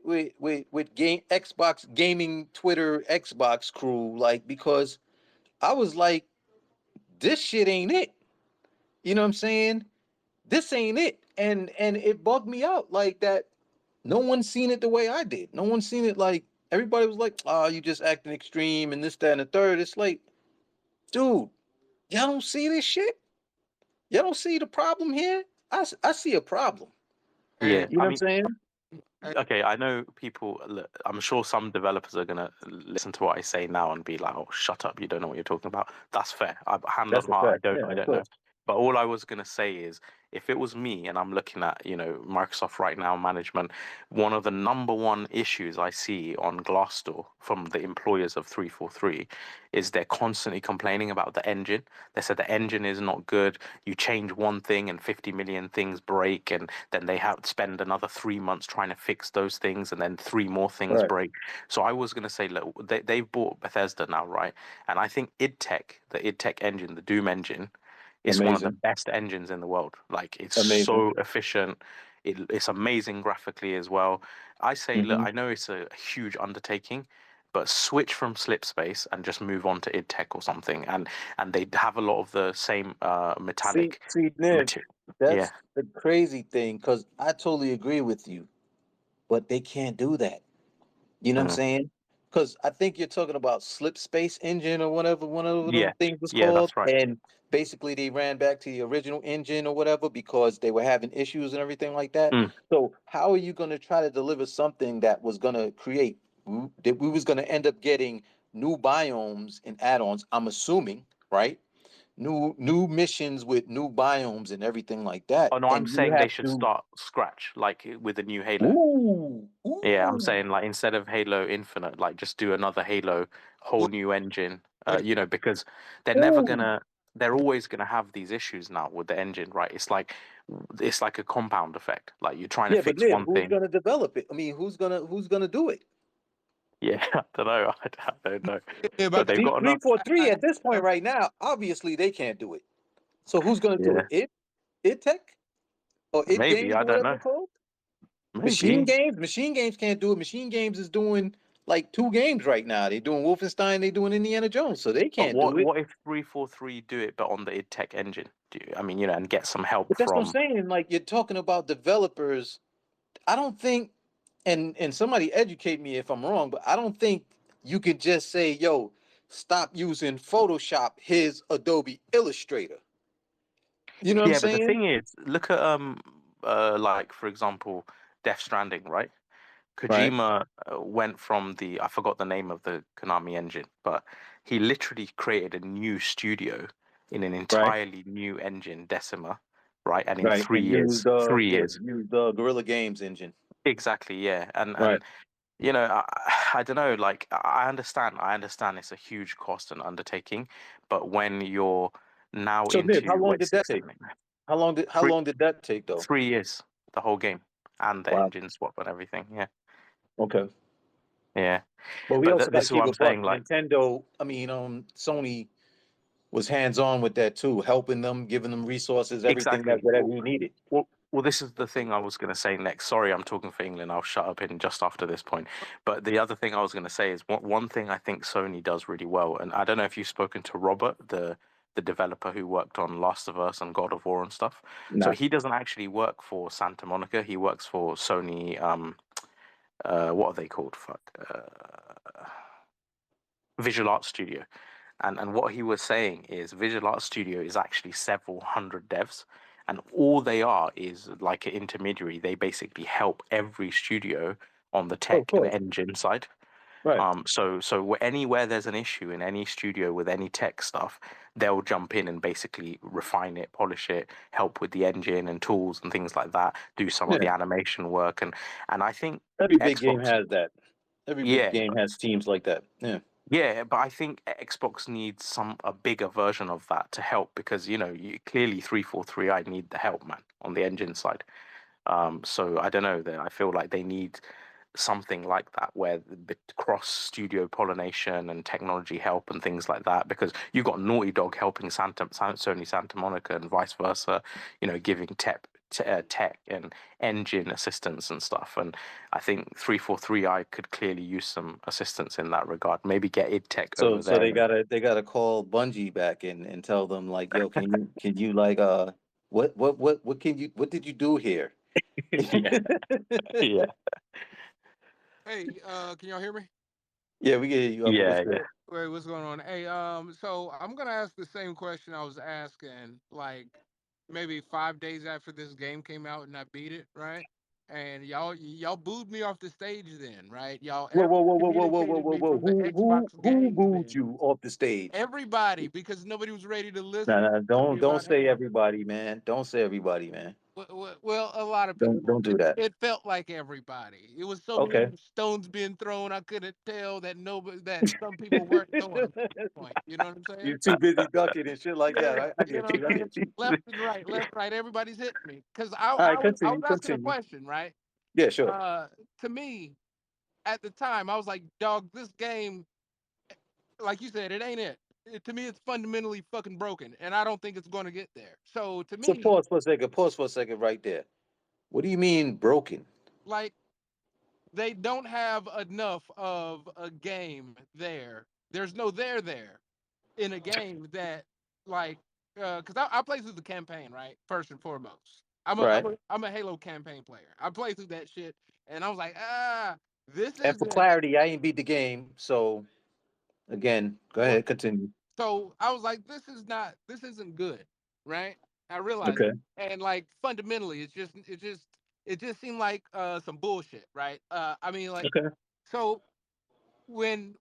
Speaker 1: game Xbox gaming Twitter Xbox crew, like because I was like, this shit ain't it. You know what I'm saying? This ain't it. And it bugged me out like that. No one's seen it the way I did. No one's seen it like everybody was like, oh, you just acting extreme and this, that, and the third. It's like, dude, y'all don't see this shit? Y'all don't see the problem here? I see a problem.
Speaker 3: yeah.
Speaker 4: Hey,
Speaker 1: You know
Speaker 3: I
Speaker 1: what I'm
Speaker 3: mean,
Speaker 1: saying?
Speaker 4: hey,
Speaker 3: okay, I know people. Look, I'm sure some developers are gonna listen to what I say now and be like, "Oh, shut up! You don't know what you're talking about." That's fair. Hand on
Speaker 1: That's a
Speaker 3: heart,
Speaker 1: fact. Yeah,
Speaker 3: I
Speaker 1: of
Speaker 3: don't know.
Speaker 1: course.
Speaker 3: But all I was gonna say is, if it was me and I'm looking at, Microsoft right now management, one of the number one issues I see on Glassdoor from the employers of 343 is they're constantly complaining about the engine. They said the engine is not good. You change one thing and 50 million things break, and then they have to spend another 3 months trying to fix those things, and then three more things
Speaker 1: Right.
Speaker 3: break. So I was going to say, look, they've bought Bethesda now, right? And I think the id Tech engine, the Doom engine, is one of the
Speaker 1: Amazing.
Speaker 3: best engines in the world. Like, it's
Speaker 1: Amazing.
Speaker 3: so efficient. It's amazing graphically as well. I say, look,
Speaker 1: Hmm.
Speaker 3: I know it's a huge undertaking, but switch from Slipspace and just move on to id Tech or something, and they have a lot of the same
Speaker 1: See,
Speaker 3: metallic
Speaker 1: see, Nib,
Speaker 3: material. Yeah,
Speaker 1: that's the crazy thing, because I totally agree with you, but they can't do that. You know what I'm
Speaker 3: mm.
Speaker 1: saying? Because I think you're talking about Slip Space Engine or whatever one of them
Speaker 3: Yeah,
Speaker 1: things was
Speaker 3: yeah,
Speaker 1: called.
Speaker 3: that's right.
Speaker 1: And basically they ran back to the original engine or whatever because they were having issues and everything like that.
Speaker 3: Mm.
Speaker 1: So how are you going to try to deliver something that was going to create that we was going to end up getting new biomes and add-ons, I'm assuming, right? new missions with new biomes and everything like that.
Speaker 3: Oh no, I'm
Speaker 1: And you
Speaker 3: saying they
Speaker 1: have
Speaker 3: should
Speaker 1: to.
Speaker 3: start scratch, like with a new Halo.
Speaker 1: Ooh,
Speaker 3: Yeah, I'm
Speaker 1: ooh.
Speaker 3: saying like instead of Halo Infinite, like just do another Halo, whole new engine.
Speaker 4: What-
Speaker 3: Because they're
Speaker 1: Ooh.
Speaker 3: they're always gonna have these issues now with the engine, right? It's like a compound effect. Like you're trying to
Speaker 1: Yeah, but
Speaker 3: fix
Speaker 1: Liv,
Speaker 3: one
Speaker 1: who's
Speaker 3: thing.
Speaker 1: gonna develop it? I mean, who's gonna do it?
Speaker 3: Yeah, I don't know. I don't know.
Speaker 4: Yeah,
Speaker 3: But
Speaker 4: but
Speaker 3: they've got
Speaker 1: Three
Speaker 3: enough.
Speaker 1: four three at this
Speaker 4: I-
Speaker 1: point right now, obviously they can't do it. So who's gonna do
Speaker 3: Yeah,
Speaker 1: it? It Tech or It
Speaker 3: maybe
Speaker 1: Games
Speaker 3: I
Speaker 1: or
Speaker 3: don't
Speaker 1: whatever
Speaker 3: know.
Speaker 1: it's called? Machine
Speaker 3: Maybe.
Speaker 1: Games? Machine Games can't do it. Machine Games is doing like 2 games right now. They're doing Wolfenstein, they're doing Indiana Jones, so they
Speaker 3: But
Speaker 1: can't do it.
Speaker 3: what if 343 do it, but on the id Tech engine? I mean, and get some help
Speaker 1: But that's what I'm
Speaker 3: from.
Speaker 1: saying. Like you're talking about developers. I don't think, and somebody educate me if I'm wrong, but I don't think you could just say, "Yo, stop using Photoshop. Here's Adobe Illustrator." You know what I'm
Speaker 3: Yeah, but the
Speaker 1: saying?
Speaker 3: thing is, look at like for example, Death Stranding, right?
Speaker 1: Right.
Speaker 3: Kojima went from I forgot the name of the Konami engine, but he literally created a new studio in an
Speaker 1: Right.
Speaker 3: entirely new engine, Decima, right? And in
Speaker 1: Right. And use
Speaker 3: 3 years,
Speaker 1: use the Guerrilla Games engine.
Speaker 3: exactly, yeah.
Speaker 1: Right.
Speaker 3: And I don't know, like I understand it's a huge cost and undertaking, but when you're now
Speaker 1: So, Nib, how
Speaker 3: into
Speaker 1: long
Speaker 3: what
Speaker 1: did that
Speaker 3: six,
Speaker 1: take?
Speaker 3: 7, 8,
Speaker 1: How long did that take though?
Speaker 3: 3 years, the whole game, and the
Speaker 1: Wow.
Speaker 3: engine swap and everything. Yeah,
Speaker 1: Okay.
Speaker 3: yeah.
Speaker 1: But we
Speaker 3: But
Speaker 1: also got
Speaker 3: this
Speaker 1: to
Speaker 3: is what
Speaker 1: keep
Speaker 3: I'm
Speaker 1: a buck.
Speaker 3: saying. Like,
Speaker 1: Nintendo, I mean, Sony was hands on with that too, helping them, giving them resources, everything that
Speaker 3: exactly.
Speaker 1: whatever you needed.
Speaker 3: Well, this is the thing I was going to say next. Sorry, I'm talking for England. I'll shut up in just after this point. But the other thing I was going to say is one thing I think Sony does really well, and I don't know if you've spoken to Robert, the developer who worked on Last of Us and God of War and stuff. So
Speaker 1: Nah.
Speaker 3: he doesn't actually work for Santa Monica. He works for Sony. What are they called? Fuck. Visual Arts Studio. And what he was saying is Visual Arts Studio is actually several hundred devs, and all they are is like an intermediary. They basically help every studio on the
Speaker 1: Oh, of
Speaker 3: tech and
Speaker 1: course.
Speaker 3: engine side.
Speaker 1: Right.
Speaker 3: So anywhere there's an issue in any studio with any tech stuff, they'll jump in and basically refine it, polish it, help with the engine and tools and things like that, do some of
Speaker 1: Yeah.
Speaker 3: the animation work, and I think
Speaker 1: Every big game
Speaker 3: Xbox,
Speaker 1: has that. Every big
Speaker 3: yeah,
Speaker 1: game has teams like that. Yeah.
Speaker 3: yeah, but I think Xbox needs a bigger version of that to help because clearly 343 I need the help, man, on the engine side. So I don't know that I feel like they need something like that where the cross studio pollination and technology help and things like that because you've got Naughty Dog helping Sony Santa Monica and vice versa, giving tech and engine assistance and stuff. And I think 343i could clearly use some assistance in that regard. Maybe get id Tech
Speaker 1: So
Speaker 3: over
Speaker 1: so
Speaker 3: there.
Speaker 1: they gotta call Bungie back and tell them like, yo, can you like what can you what did you do here?
Speaker 3: Yeah, yeah,
Speaker 4: Hey, can y'all hear me?
Speaker 1: Yeah, we get you up. What's
Speaker 3: yeah,
Speaker 1: good?
Speaker 3: yeah.
Speaker 4: Wait, what's going on? Hey, so I'm gonna ask the same question I was asking, like maybe 5 days after this game came out and I beat it, right? And y'all booed me off the stage then, right? Y'all
Speaker 1: Whoa, whoa, whoa, whoa, whoa, whoa, whoa,
Speaker 4: excommunicated
Speaker 1: whoa,
Speaker 4: me
Speaker 1: whoa.
Speaker 4: from the Xbox
Speaker 1: Who
Speaker 4: games
Speaker 1: booed
Speaker 4: then.
Speaker 1: you off the stage?
Speaker 4: Everybody, because nobody was ready to
Speaker 1: Nah,
Speaker 4: listen
Speaker 1: nah,
Speaker 4: to me
Speaker 1: don't
Speaker 4: about
Speaker 1: say
Speaker 4: Halo.
Speaker 1: everybody, man. Don't say everybody, man.
Speaker 4: Well, a lot of
Speaker 1: Don't
Speaker 4: people.
Speaker 1: do that.
Speaker 4: It felt like everybody. It was so
Speaker 1: Okay.
Speaker 4: many stones being thrown. I couldn't tell that some people weren't throwing them at this point. You know what I'm saying?
Speaker 1: You're too busy ducking and shit like that.
Speaker 4: Yeah,
Speaker 1: I
Speaker 4: you
Speaker 1: get
Speaker 4: know
Speaker 1: you.
Speaker 4: what
Speaker 1: I
Speaker 4: I'm saying?
Speaker 1: get you.
Speaker 4: Left, right. Everybody's hitting me because
Speaker 1: All right,
Speaker 4: I was
Speaker 1: continue,
Speaker 4: asking a
Speaker 1: continue.
Speaker 4: question, right?
Speaker 1: Yeah, sure.
Speaker 4: To me, at the time, I was like, dog, this game, like you said, it ain't it. To me, it's fundamentally fucking broken, and I don't think it's going to get there. So to
Speaker 1: So
Speaker 4: me,
Speaker 1: pause for a second. Pause for a second right there. What do you mean broken?
Speaker 4: like they don't have enough of a game there. There's no there in a game that like because I play through the campaign, right? First and foremost.
Speaker 1: Right.
Speaker 4: I'm a Halo campaign player. I play through that shit and I was like, this
Speaker 1: And for
Speaker 4: isn't
Speaker 1: clarity, I ain't beat the game. So again, go
Speaker 4: well,
Speaker 1: ahead, continue.
Speaker 4: so I was like, this isn't good, right? I realized
Speaker 1: Okay.
Speaker 4: and like fundamentally it just seemed like some bullshit, right? I mean like
Speaker 1: Okay.
Speaker 4: so when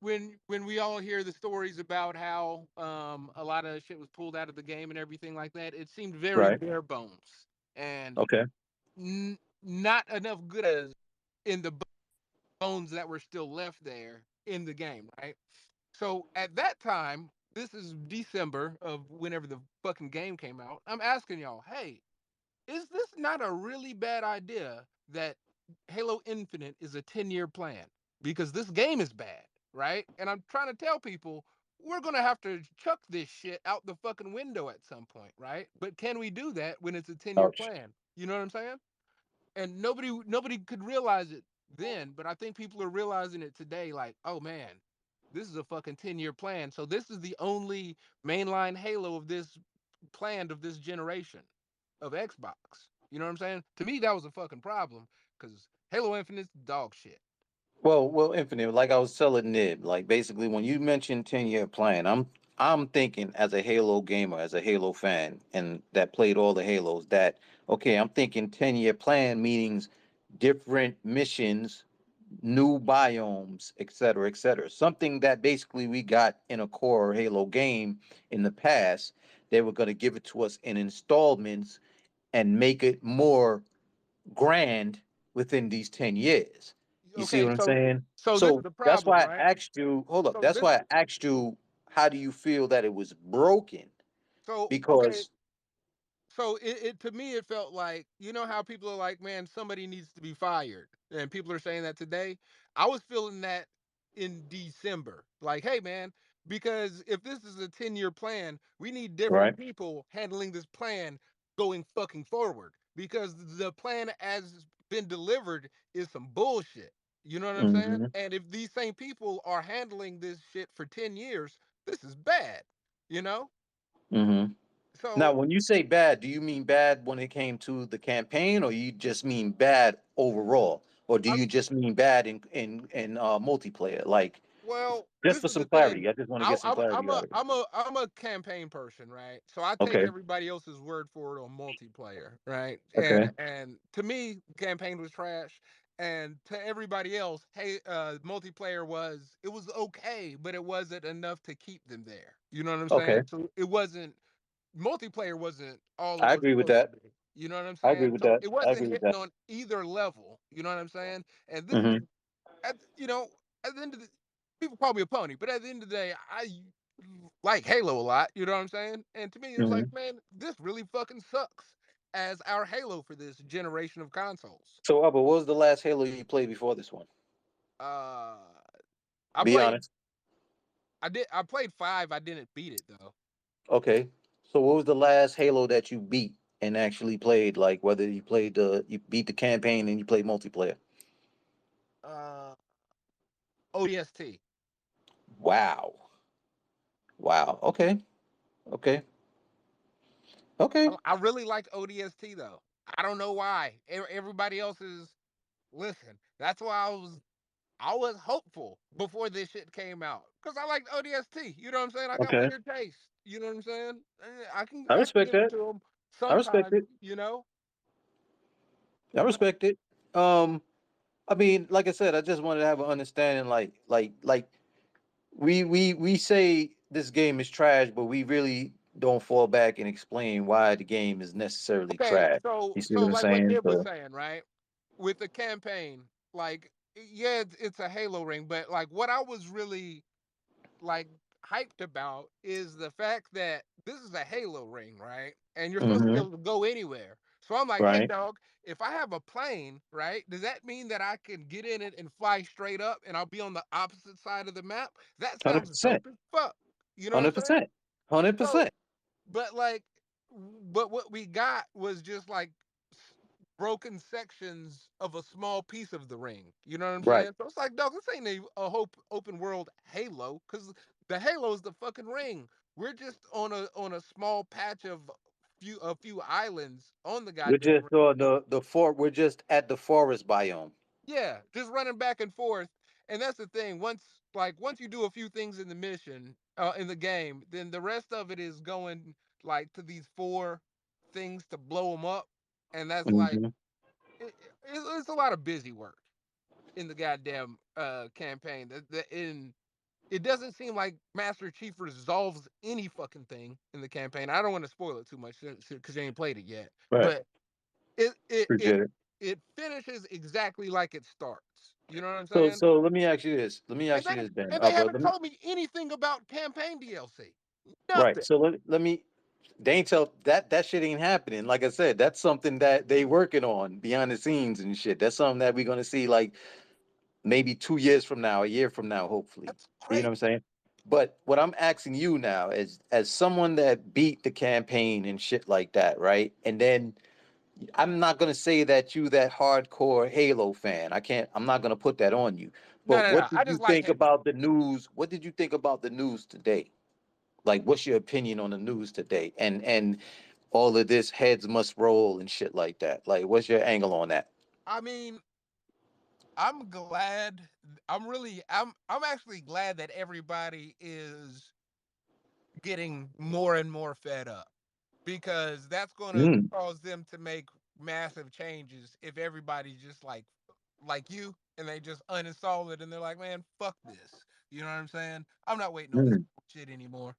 Speaker 4: we all hear the stories about how a lot of shit was pulled out of the game and everything like that, it seemed very
Speaker 1: Right.
Speaker 4: bare bones and
Speaker 1: Okay.
Speaker 4: not enough good as in the bones that were still left there in the game, right? So at that time, this is December of whenever the fucking game came out. I'm asking y'all, hey, is this not a really bad idea that Halo Infinite is a 10-year plan? Because this game is bad, right? And I'm trying to tell people we're going to have to chuck this shit out the fucking window at some point, right? But can we do that when it's a 10-year
Speaker 1: Ouch.
Speaker 4: plan? You know what I'm saying? And nobody could realize it then, but I think people are realizing it today like, "Oh man, this is a fucking 10-year plan." So this is the only mainline Halo of this planned of this generation of Xbox. You know what I'm saying? To me, that was a fucking problem because Halo Infinite's dog shit.
Speaker 1: Well, Infinite, like I was telling Nib, like basically when you mentioned 10-year plan, I'm thinking as a Halo gamer, as a Halo fan, and that played all the Halos, that okay, I'm thinking 10-year plan means different missions, new biomes, et cetera, et cetera. Something that basically we got in a core Halo game in the past. They were going to give it to us in installments and make it more grand within these 10 years. You see
Speaker 4: Okay,
Speaker 1: what I'm saying?
Speaker 4: so this is
Speaker 1: So
Speaker 4: the
Speaker 1: that's
Speaker 4: problem,
Speaker 1: why
Speaker 4: right?
Speaker 1: I asked you, hold up.
Speaker 4: So
Speaker 1: That's
Speaker 4: this
Speaker 1: why I asked you, how do you feel that it was broken?
Speaker 4: so okay,
Speaker 1: Because,
Speaker 4: so it to me it felt like you know how people are like, man, somebody needs to be fired, and people are saying that today. I was feeling that in December, like, hey, man, because if this is a 10-year plan, we need
Speaker 1: right?
Speaker 4: different people handling this plan going fucking forward because the plan as been delivered is some bullshit. You know what I'm saying?
Speaker 1: Mm-hmm.
Speaker 4: And if these same people are handling this shit for 10 years, this is bad. You know?
Speaker 1: Mm-hmm. Now,
Speaker 4: So
Speaker 1: when you say bad, do you mean bad when it came to the campaign, or you just mean bad overall, or do you just mean bad in multiplayer? Like,
Speaker 4: well,
Speaker 1: just
Speaker 4: this
Speaker 1: for
Speaker 4: is the
Speaker 1: some
Speaker 4: thing.
Speaker 1: clarity, I just want to
Speaker 4: I,
Speaker 1: get some clarity out of it.
Speaker 4: I'm a campaign person, right? So I take
Speaker 1: Okay.
Speaker 4: everybody else's word for it on multiplayer, right?
Speaker 1: Okay.
Speaker 4: And to me, campaign was trash, and to everybody else, hey, multiplayer was it was okay, but it wasn't enough to keep them there. You know what I'm
Speaker 1: Okay.
Speaker 4: saying? So it wasn't multiplayer wasn't all it
Speaker 1: I
Speaker 4: was
Speaker 1: agree with
Speaker 4: supposed to
Speaker 1: that.
Speaker 4: be. You know what I'm
Speaker 1: I agree
Speaker 4: saying?
Speaker 1: with
Speaker 4: So
Speaker 1: that.
Speaker 4: it
Speaker 1: I
Speaker 4: wasn't
Speaker 1: agree with
Speaker 4: hitting
Speaker 1: that.
Speaker 4: on either level. You know what I'm saying? And this is
Speaker 1: Mm-hmm.
Speaker 4: you know, at the end of the people call me a pony, but at the end of the day, I like Halo a lot. You know what I'm saying? And to me, it's like,
Speaker 1: Mm-hmm.
Speaker 4: man, this really fucking sucks as our Halo for this generation of consoles.
Speaker 1: So, Abba, what was the last Halo you played before this one?
Speaker 4: Uh, I
Speaker 1: Be
Speaker 4: played,
Speaker 1: honest.
Speaker 4: I played five. I didn't beat it though.
Speaker 1: Okay. So, what was the last Halo that you beat and actually played? Like, whether you beat the campaign and you played multiplayer.
Speaker 4: Uh, ODST.
Speaker 1: Wow. Wow. Okay. Okay. Okay.
Speaker 4: I really like ODST though. I don't know why. Everybody else is listen. That's why I was hopeful before this shit came out because I like ODST. You know what I'm saying? I got
Speaker 1: Okay.
Speaker 4: weird taste. You know what I'm saying?
Speaker 1: I
Speaker 4: I can
Speaker 1: respect
Speaker 4: give it
Speaker 1: that.
Speaker 4: to them
Speaker 1: I respect
Speaker 4: sometimes.
Speaker 1: it.
Speaker 4: You know,
Speaker 1: I
Speaker 4: but
Speaker 1: respect it. I mean, like I said, I just wanted to have an understanding. Like we say this game is trash, but we really don't fall back and explain why the game is necessarily
Speaker 4: okay.
Speaker 1: trash.
Speaker 4: So
Speaker 1: You see
Speaker 4: so
Speaker 1: what I'm
Speaker 4: like what
Speaker 1: saying?
Speaker 4: Nib was
Speaker 1: So,
Speaker 4: saying, right? With the campaign, like yeah, it's a Halo ring, but like what I was really like hyped about is the fact that this is a Halo ring, right? And you're supposed to be
Speaker 1: hmm,
Speaker 4: able to go anywhere. So I'm like, hey,
Speaker 1: right?
Speaker 4: dog, if I have a plane, right, does that mean that I can get in it and fly straight up and I'll be on the opposite side of the map? That
Speaker 1: Hundred
Speaker 4: sounds
Speaker 1: percent.
Speaker 4: dope as fuck. You know what I'm
Speaker 1: 100%.
Speaker 4: saying?
Speaker 1: 100%.
Speaker 4: So but like, but what we got was just like broken sections of a small piece of the ring. You know what I'm
Speaker 1: Right.
Speaker 4: saying? So it's like, dog, this ain't a hope open world Halo, because the Halo is the fucking ring. We're just on a small patch of a few islands on the
Speaker 1: We're
Speaker 4: goddamn
Speaker 1: just
Speaker 4: ring.
Speaker 1: on we're just at the forest biome.
Speaker 4: Yeah, just running back and forth. And that's the thing. Once you do a few things in the mission, in the game, then the rest of it is going like to these four things to blow them up, and that's like
Speaker 1: Hmm.
Speaker 4: it's a lot of busy work. in the goddamn campaign. It doesn't seem like Master Chief resolves any fucking thing in the campaign. I don't want to spoil it too much because you ain't played it yet.
Speaker 1: Right.
Speaker 4: But it it it
Speaker 1: Appreciate it.
Speaker 4: it finishes exactly like it starts. You know what I'm
Speaker 1: So,
Speaker 4: saying?
Speaker 1: so let me ask you this. Let me
Speaker 4: And
Speaker 1: ask you this, Ben.
Speaker 4: they
Speaker 1: But
Speaker 4: haven't told me anything about campaign DLC.
Speaker 1: right.
Speaker 4: Nothing.
Speaker 1: So let me. They ain't tell that shit ain't happening. Like I said, that's something that they working on behind the scenes and shit. That's something that we're gonna see like maybe 2 years from now, a year from now, hopefully.
Speaker 4: That's
Speaker 1: You know
Speaker 4: great.
Speaker 1: what I'm saying? But what I'm asking you now, as someone that beat the campaign and shit like that, right? And then I'm not gonna say that you that hardcore Halo fan. I'm not gonna put that on you.
Speaker 4: No,
Speaker 1: But
Speaker 4: no, no.
Speaker 1: what
Speaker 4: I
Speaker 1: did you
Speaker 4: just like
Speaker 1: think
Speaker 4: Halo.
Speaker 1: about the news? What did you think about the news today? Like, what's your opinion on the news today? And all of this heads must roll and shit like that. Like, what's your angle on that?
Speaker 4: I mean, I'm glad. I'm actually glad that everybody is getting more and more fed up because that's going to
Speaker 1: Mm,
Speaker 4: cause them to make massive changes if everybody's just like you and they just uninstall it and they're like, man, fuck this. You know what I'm saying? I'm not waiting on this
Speaker 1: mm.
Speaker 4: shit anymore.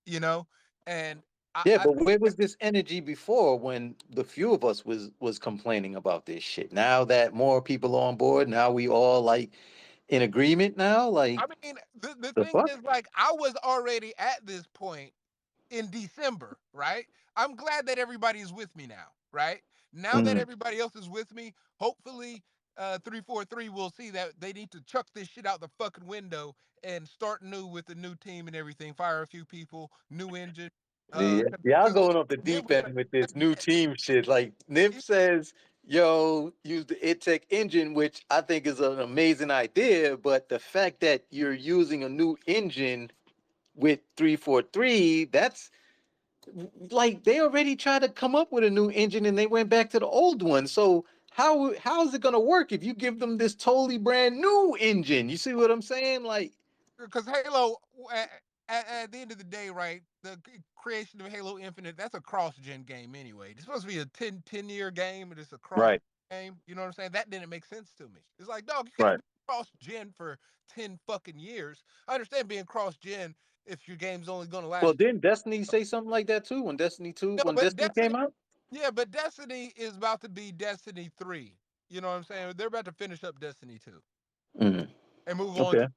Speaker 4: You know, and
Speaker 1: Yeah,
Speaker 4: I
Speaker 1: but where was this energy before when the few of us was complaining about this shit? Now that more people are on board, now we all like in agreement now. Like
Speaker 4: I mean, the
Speaker 1: the
Speaker 4: thing
Speaker 1: fuck?
Speaker 4: is, like, I was already at this point in December, right? I'm glad that everybody's with me now, right? Now that
Speaker 1: Mm.
Speaker 4: everybody else is with me, hopefully 343 will see that they need to chuck this shit out the fucking window and start new with the new team and everything, fire a few people, new engine.
Speaker 1: Yeah,
Speaker 4: 'Cause
Speaker 1: y'all
Speaker 4: Halo
Speaker 1: going off the
Speaker 4: did
Speaker 1: deep
Speaker 4: was
Speaker 1: end with this new team shit. Like Nip
Speaker 4: it-
Speaker 1: says, yo, use the ITech engine, which I think is an amazing idea. But the fact that you're using a new engine with 343, that's like they already tried to come up with a new engine and they went back to the old one. So how is it gonna work if you give them this totally brand new engine? You see what I'm saying? Like,
Speaker 4: because Halo, at the end of the day, right, the creation of Halo Infinite, that's a cross-gen game anyway. It's supposed to be a 10-year game, but it's a cross
Speaker 1: right,
Speaker 4: game. You know what I'm saying? That didn't make sense to me. It's like, dog, you can't
Speaker 1: right.
Speaker 4: be cross-gen for 10 fucking years. I understand being cross-gen if your game's only going to
Speaker 1: Well,
Speaker 4: last.
Speaker 1: didn't Destiny say something like that too when Destiny 2,
Speaker 4: No,
Speaker 1: when
Speaker 4: but
Speaker 1: Destiny
Speaker 4: Destiny,
Speaker 1: came out?
Speaker 4: yeah, but Destiny is about to be Destiny 3. You know what I'm saying? They're about to finish up Destiny 2
Speaker 1: Mm,
Speaker 4: and move on
Speaker 1: okay.
Speaker 4: to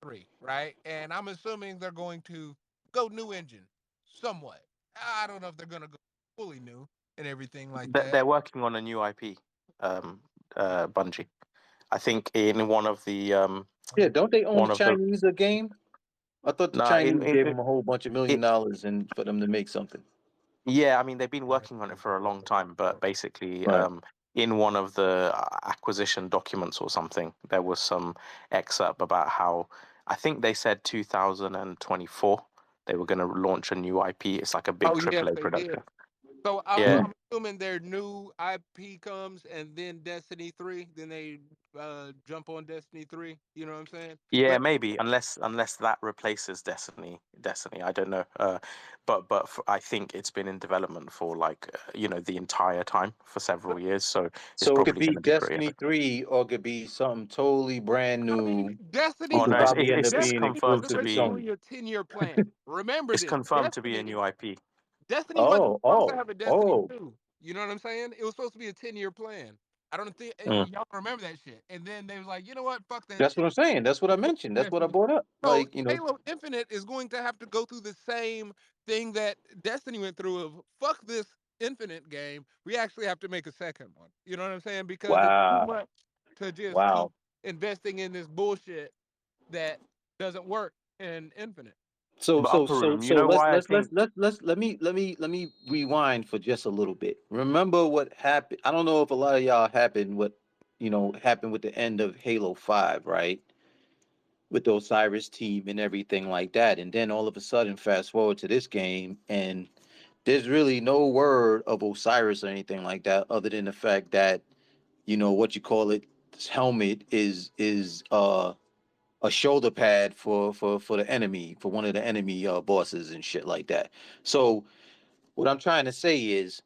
Speaker 4: 3, right? And I'm assuming they're going to go new engine somewhat. I don't know if they're going to go fully new and everything like that.
Speaker 3: They're working on a new IP, Bungie. I think in one of the
Speaker 1: Yeah, don't they own the
Speaker 3: one of the
Speaker 1: Chinese a game? I thought the
Speaker 3: no
Speaker 1: Chinese gave
Speaker 3: in
Speaker 1: them a whole bunch of $1
Speaker 3: it,
Speaker 1: million and for them to make something.
Speaker 3: yeah, I mean they've been working on it for a long time, but basically,
Speaker 1: Right.
Speaker 3: in one of the acquisition documents or something, there was some excerpt about how I think they said 2024 they were going to launch a new IP. It's like a big
Speaker 4: Oh, yes,
Speaker 3: AAA
Speaker 4: they did.
Speaker 3: production.
Speaker 4: So
Speaker 3: Yeah,
Speaker 1: Mm.
Speaker 4: I'm assuming their new IP comes and then Destiny 3, then they jump on Destiny 3. You know what I'm saying?
Speaker 3: yeah,
Speaker 4: But
Speaker 3: maybe unless that replaces Destiny. I don't know. But I think it's been in development for like the entire time for several years, so it's
Speaker 1: So it could
Speaker 3: probably
Speaker 1: be
Speaker 3: going to be great.
Speaker 1: Destiny 3 or it could be something totally brand
Speaker 4: I mean,
Speaker 1: new.
Speaker 3: Oh
Speaker 1: Could
Speaker 3: no,
Speaker 1: probably end up
Speaker 3: it's
Speaker 1: being
Speaker 4: Destiny was
Speaker 3: confirmed
Speaker 1: exclusive
Speaker 3: to
Speaker 1: to
Speaker 3: be
Speaker 1: Sony.
Speaker 4: originally a 10-year plan. Remember
Speaker 3: it's
Speaker 4: this.
Speaker 3: confirmed to be a new IP.
Speaker 4: Destiny wasn't
Speaker 1: Oh,
Speaker 4: supposed to
Speaker 1: oh,
Speaker 4: have a Destiny
Speaker 1: oh.
Speaker 4: 2. You know what I'm saying? It was supposed to be a 10-year plan. I don't think
Speaker 3: Mm.
Speaker 4: y'all remember that shit. And then they was like, you know what? Fuck that
Speaker 1: That's
Speaker 4: shit.
Speaker 1: what I'm saying. That's what I mentioned. That's what I
Speaker 4: Destiny.
Speaker 1: brought up.
Speaker 4: So
Speaker 1: Like,
Speaker 4: Halo Infinite is going to have to go through the same thing that Destiny went through of fuck this Infinite game. We actually have to make a second one. You know what I'm saying? Because it's too
Speaker 1: wow,
Speaker 4: much to just keep
Speaker 1: wow.
Speaker 4: investing in this bullshit that doesn't work in Infinite.
Speaker 1: So
Speaker 3: But
Speaker 1: so
Speaker 3: Upper
Speaker 1: so
Speaker 3: Room, you
Speaker 1: so
Speaker 3: know
Speaker 1: let's
Speaker 3: why I
Speaker 1: let's let's
Speaker 3: think
Speaker 1: let's let's let me rewind for just a little bit. Remember what happened? I don't know if a lot of y'all happened what happened with the end of Halo 5, right? With the Osiris team and everything like that. And then all of a sudden, fast forward to this game, and there's really no word of Osiris or anything like that, other than the fact that what you call it, this helmet is a shoulder pad for the enemy, for one of the enemy bosses and shit like that. So what I'm trying to say is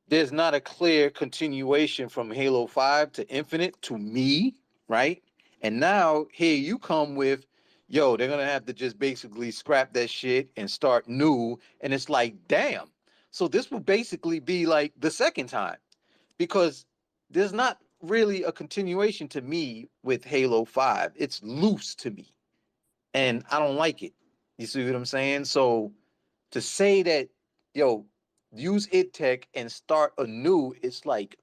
Speaker 1: there's not a clear continuation from Halo 5 to Infinite to me. right? And now here you come with, yo, they're gonna have to just basically scrap that shit and start new. And it's like, damn. So this will basically be like the second time because there's not really a continuation to me with Halo 5. It's loose to me. And I don't like it. You see what I'm saying? So to say that, yo, use id Tech and start anew, it's like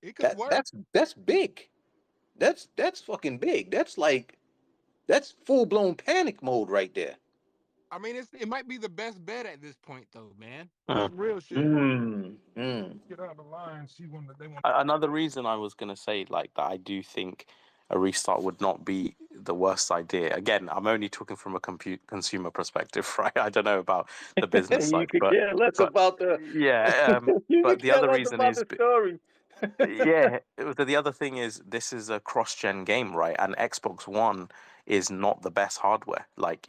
Speaker 4: It could work.
Speaker 1: that's big. That's fucking big. That's like that's full blown panic mode right there.
Speaker 4: I mean, it might be the best bet at this point, though, man.
Speaker 3: Mm.
Speaker 4: Some real shit.
Speaker 5: Get out of the line. See when they want.
Speaker 3: Another reason I was going to say like that, I do think a restart would not be the worst idea. Again, I'm only talking from a consumer perspective, right? I don't know about the business
Speaker 1: You
Speaker 3: side,
Speaker 1: could
Speaker 3: but
Speaker 1: care less about the
Speaker 3: yeah.
Speaker 1: you
Speaker 3: But
Speaker 1: could
Speaker 3: the
Speaker 1: care
Speaker 3: other
Speaker 1: less
Speaker 3: reason
Speaker 1: about
Speaker 3: is
Speaker 1: the story.
Speaker 3: yeah, the other thing is this is a cross-gen game, right? And Xbox One is not the best hardware. Like,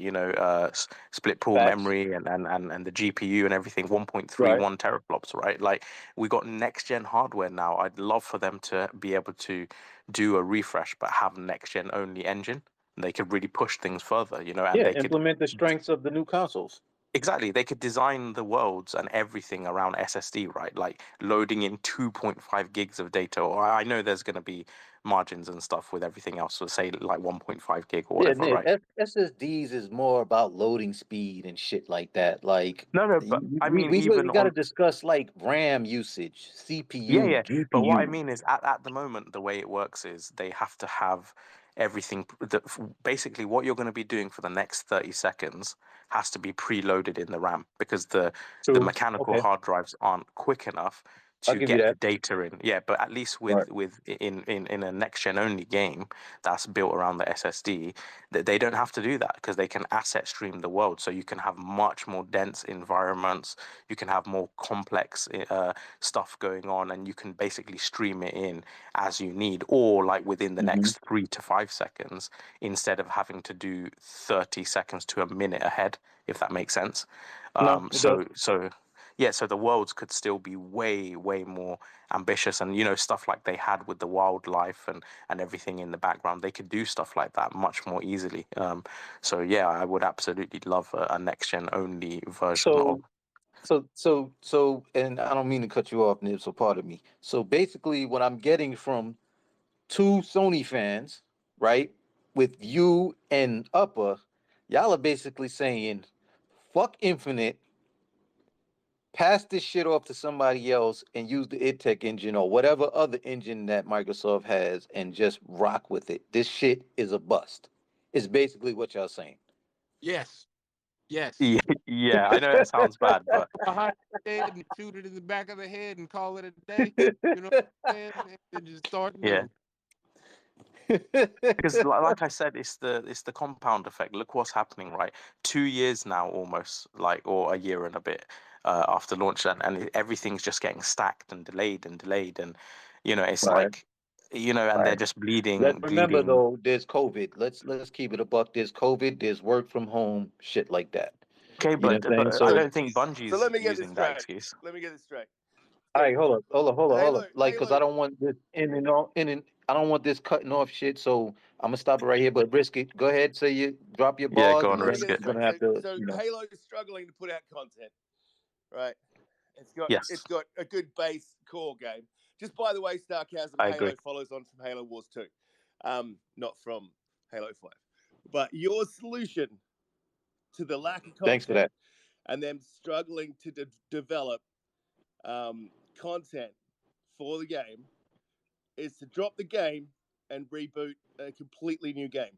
Speaker 3: split pool
Speaker 1: Facts.
Speaker 3: memory and the GPU and everything,
Speaker 1: Right.
Speaker 3: 1.31 teraflops, right? Like we got next-gen hardware now. I'd love for them to be able to do a refresh, but have next-gen only engine. They could really push things further, and
Speaker 1: Yeah,
Speaker 3: they could
Speaker 1: implement the strengths of the new consoles.
Speaker 3: exactly. They could design the worlds and everything around SSD, right? Like loading in 2.5 gigs of data. Or I know there's going to be margins and stuff with everything else. So say like 1.5 gig or
Speaker 1: Yeah,
Speaker 3: whatever,
Speaker 1: Nick,
Speaker 3: right?
Speaker 1: SSDs is more about loading speed and shit like that. Like
Speaker 3: No, no, but I mean,
Speaker 1: we
Speaker 3: even
Speaker 1: got to
Speaker 3: on
Speaker 1: discuss like RAM usage,
Speaker 3: yeah,
Speaker 1: CPU,
Speaker 3: yeah. But what I
Speaker 1: GPU.
Speaker 3: mean is, at the moment, the way it works is they have to have everything. Basically, what you're going to be doing for the next 30 seconds has to be preloaded in the RAM because the
Speaker 1: True.
Speaker 3: mechanical
Speaker 1: Okay,
Speaker 3: hard drives aren't quick enough
Speaker 1: I'll
Speaker 3: to
Speaker 1: give you
Speaker 3: get the
Speaker 1: that.
Speaker 3: data in. Yeah, but at least
Speaker 1: Right.
Speaker 3: with in a next gen only game that's built around the SSD, that they don't have to do that because they can asset stream the world, so you can have much more dense environments. You can have more complex stuff going on, and you can basically stream it in as you need, or like within the
Speaker 1: Hmm.
Speaker 3: next 3 to 5 seconds, instead of having to do 30 seconds to a minute ahead, if that makes sense.
Speaker 1: No, it does.
Speaker 3: So yeah, so the worlds could still be way, way more ambitious, and stuff like they had with the wildlife and everything in the background. They could do stuff like that much more easily. So yeah, I would absolutely love a next gen only version of.
Speaker 1: So, and I don't mean to cut you off, Nib. So, pardon me. So, basically, what I'm getting from two Sony fans, right, with you and Upper, y'all are basically saying, "Fuck Infinite, pass this shit off to somebody else, and use the id engine or whatever other engine that Microsoft has, and just rock with it. This shit is a bust." It's basically what y'all saying.
Speaker 4: Yes. Yes.
Speaker 3: Yeah, yeah, I know that sounds bad, but
Speaker 4: Behind the head and shoot it in the back of the head and call it a day. You know what I'm saying? And just start
Speaker 3: yeah.
Speaker 4: new.
Speaker 3: Because like I said, it's the compound effect. Look what's happening, right? 2 years now, almost like, or a year and a bit after launch, and everything's just getting stacked and delayed, and it's
Speaker 1: Right.
Speaker 3: like, and they're
Speaker 1: Right.
Speaker 3: just
Speaker 1: Let's
Speaker 3: bleeding,
Speaker 1: remember
Speaker 3: bleeding.
Speaker 1: though, there's COVID. Let's keep it a buck. There's COVID. There's work from home. Shit like that.
Speaker 3: Okay,
Speaker 1: You know
Speaker 3: but
Speaker 1: what I'm saying?
Speaker 3: I
Speaker 1: So,
Speaker 3: don't think
Speaker 5: So
Speaker 3: Bungie's
Speaker 5: let me get this
Speaker 3: using that
Speaker 5: straight.
Speaker 3: excuse.
Speaker 5: Let me get this straight.
Speaker 1: all
Speaker 5: So
Speaker 1: right, hold
Speaker 5: Halo,
Speaker 1: up. Like, cause
Speaker 5: Halo.
Speaker 1: I don't want this in and I don't want this cutting off shit. So I'm gonna stop it right here. But Brisket, go ahead. Say you drop your
Speaker 3: Yeah,
Speaker 1: bars,
Speaker 3: go
Speaker 5: So
Speaker 3: on,
Speaker 1: and
Speaker 5: let me
Speaker 1: then
Speaker 5: get
Speaker 3: risk
Speaker 5: this
Speaker 3: it.
Speaker 1: we're
Speaker 5: straight.
Speaker 1: gonna have to,
Speaker 5: So Halo is struggling to put out content, right? It's
Speaker 3: Yes,
Speaker 5: got a good base core game. Just by the way, Starchasm,
Speaker 3: I
Speaker 5: Halo
Speaker 3: agree.
Speaker 5: follows on from Halo Wars 2, not from Halo 5. But your solution to the lack of
Speaker 1: Thanks for
Speaker 5: content
Speaker 1: that.
Speaker 5: and them struggling to develop content for the game is to drop the game and reboot a completely new game.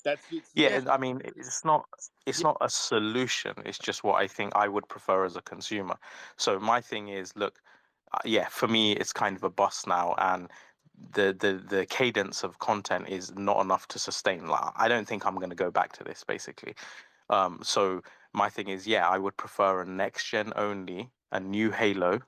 Speaker 5: That's your
Speaker 3: Yeah,
Speaker 5: solution.
Speaker 3: I mean, it's
Speaker 4: Yeah.
Speaker 3: not a solution. It's just what I think I would prefer as a consumer. So my thing is, look, yeah, for me, it's kind of a bust now, and the cadence of content is not enough to sustain. Like, I don't think I'm going to go back to this, basically. So my thing is, yeah, I would prefer a next gen only, a new Halo,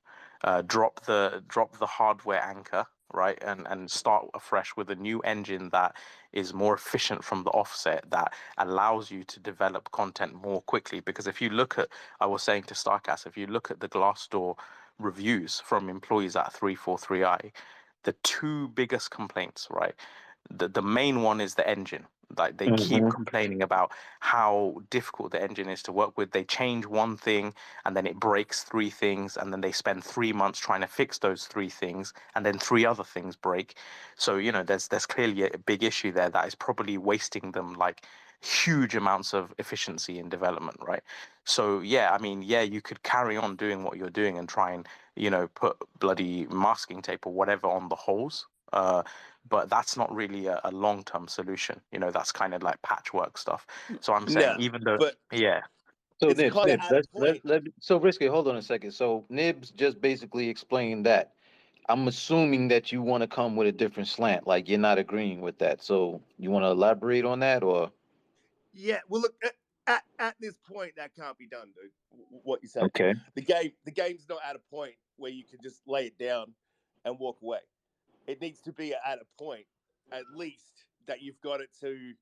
Speaker 3: drop the hardware anchor, right, and start afresh with a new engine that is more efficient from the offset, that allows you to develop content more quickly. Because if you look at, I was saying to Starcast, if you look at the Glassdoor reviews from employees at 343i, the two biggest complaints, right? The main one is the engine. Like they keep
Speaker 1: Mhm.
Speaker 3: complaining about how difficult the engine is to work with. They change one thing and then it breaks three things, and then they spend 3 months trying to fix those three things, and then three other things break. So, there's clearly a big issue there that is probably wasting them like huge amounts of efficiency in development, right? So yeah, I mean, yeah, you could carry on doing what you're doing and try and, put bloody masking tape or whatever on the holes. But that's not really a long-term solution. That's kind of like patchwork stuff. So I'm saying,
Speaker 5: No,
Speaker 3: even though,
Speaker 5: but
Speaker 3: yeah,
Speaker 1: So
Speaker 5: it's
Speaker 1: Nibs,
Speaker 5: kind of
Speaker 1: Nibs,
Speaker 5: at a point.
Speaker 1: so Risky, hold on a second. So Nibs just basically explained that. I'm assuming that you want to come with a different slant, like you're not agreeing with that. So you want to elaborate on that, or
Speaker 5: Yeah, well, look, at this point, that can't be done, dude. What you say?
Speaker 1: okay,
Speaker 5: The game's not at a point where you can just lay it down and walk away. It needs to be at a point, at least, that you've got it to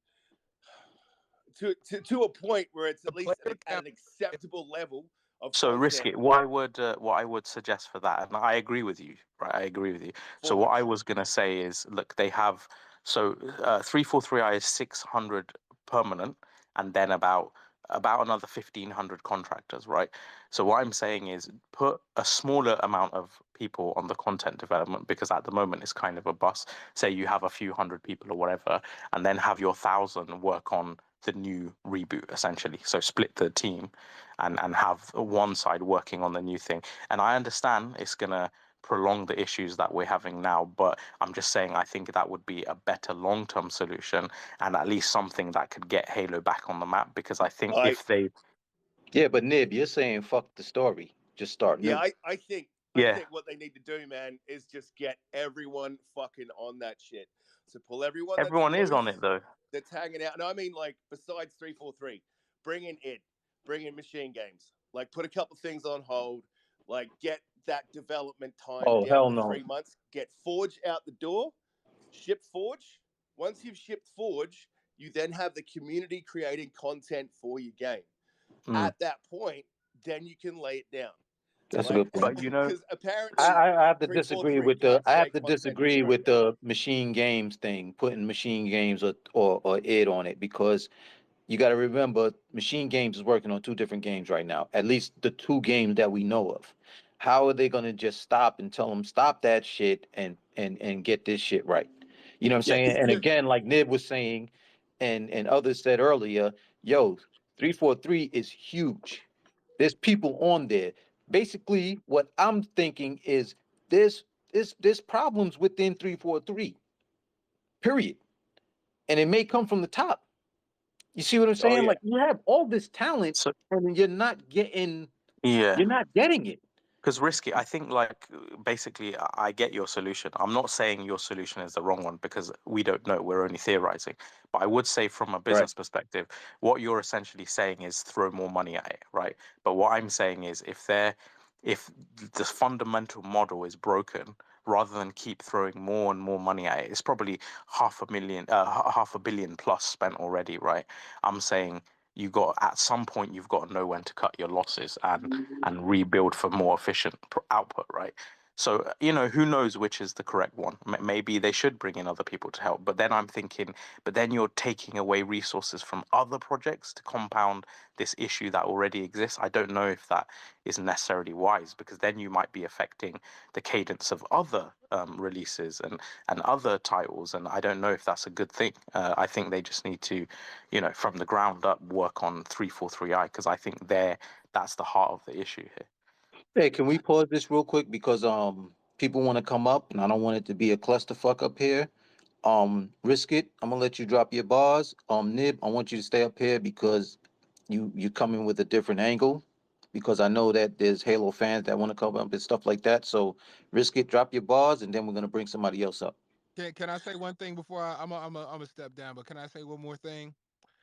Speaker 5: a point where it's
Speaker 4: The
Speaker 5: at least
Speaker 4: player
Speaker 5: at
Speaker 4: count.
Speaker 5: an acceptable level of
Speaker 3: so
Speaker 5: content.
Speaker 3: risky. What I would suggest for that, and I agree with you, right? I agree with you. So what I
Speaker 5: Forge.
Speaker 3: was gonna say is, look, they have, so 343i is 600 permanent, and then about another 1,500 contractors, right? So what I'm saying is, put a smaller amount of people on the content development, because at the moment it's kind of a bust. Say you have a few hundred people or whatever, and then have your 1,000 work on the new reboot essentially. So split the team and have one side working on the new thing. And I understand it's gonna prolong the issues that we're having now, but I'm just saying I think that would be a better long-term solution, and at least something that could get Halo back on the map, because I think
Speaker 5: I
Speaker 3: if they,
Speaker 1: yeah, but Nib, you're saying fuck the story, just start
Speaker 5: Yeah,
Speaker 1: new.
Speaker 5: I
Speaker 3: yeah,
Speaker 5: think what they need to do, man, is just get everyone fucking on that shit. So pull everyone that's
Speaker 3: everyone is
Speaker 5: loose,
Speaker 3: on it though.
Speaker 5: that's hanging out. And I mean, like, besides 343, bring in id, bring in Machine Games. Like, put a couple things on hold. Like, get that development time
Speaker 1: Oh
Speaker 5: down
Speaker 1: hell
Speaker 5: to
Speaker 1: no.
Speaker 5: 3 months. Get Forge out the door. Ship Forge. Once you've shipped Forge, you then have the community creating content for your game.
Speaker 3: Mm.
Speaker 5: At that point, then you can lay it down.
Speaker 1: That's a
Speaker 5: Like,
Speaker 1: good point.
Speaker 3: But
Speaker 5: because
Speaker 1: I,
Speaker 5: apparently
Speaker 1: I have to disagree
Speaker 5: 343
Speaker 1: with the
Speaker 5: can't
Speaker 1: I have
Speaker 5: create
Speaker 1: to
Speaker 5: content for
Speaker 1: disagree
Speaker 5: free.
Speaker 1: with the machine games thing, putting machine games or id on it, because you got to remember machine games is working on two different games right now, at least the two games that we know of. How are they going to just stop and tell them stop that shit and get this shit right? You know what I'm
Speaker 5: Yeah,
Speaker 1: saying? And again, like Nib was saying, and others said earlier, yo, 343 is huge. There's people on there. Basically, what I'm thinking is there's problems within 343. Period. And it may come from the top. You see what I'm
Speaker 5: oh
Speaker 1: saying?
Speaker 5: yeah,
Speaker 1: Like you have all this talent
Speaker 3: so
Speaker 1: and
Speaker 3: yeah,
Speaker 1: you're not getting it.
Speaker 3: because risky, I think, like, basically I get your solution. I'm not saying your solution is the wrong one, because we don't know, we're only theorizing. But I would say, from a
Speaker 1: Right.
Speaker 3: business perspective, what you're essentially saying is throw more money at it, right? But what I'm saying is, if the fundamental model is broken, rather than keep throwing more and more money at it, it's probably 500,000, 500,000,000 plus spent already, right? I'm saying, at some point you've got to know when to cut your losses and rebuild for more efficient output, right? So, who knows which is the correct one? Maybe they should bring in other people to help. But then I'm thinking, but then you're taking away resources from other projects to compound this issue that already exists. I don't know if that is necessarily wise, because then you might be affecting the cadence of other releases and other titles. And I don't know if that's a good thing. I think they just need to, from the ground up, work on 343i, because I think that's the heart of the issue here.
Speaker 1: Hey, can we pause this real quick because people want to come up and I don't want it to be a clusterfuck up here. Risk it. I'm gonna let you drop your bars. Nib, I want you to stay up here because you come in with a different angle. Because I know that there's Halo fans that want to come up and stuff like that. So risk it, drop your bars, and then we're gonna bring somebody else up.
Speaker 4: Can I say one thing before I'm a step down? But can I say one more thing?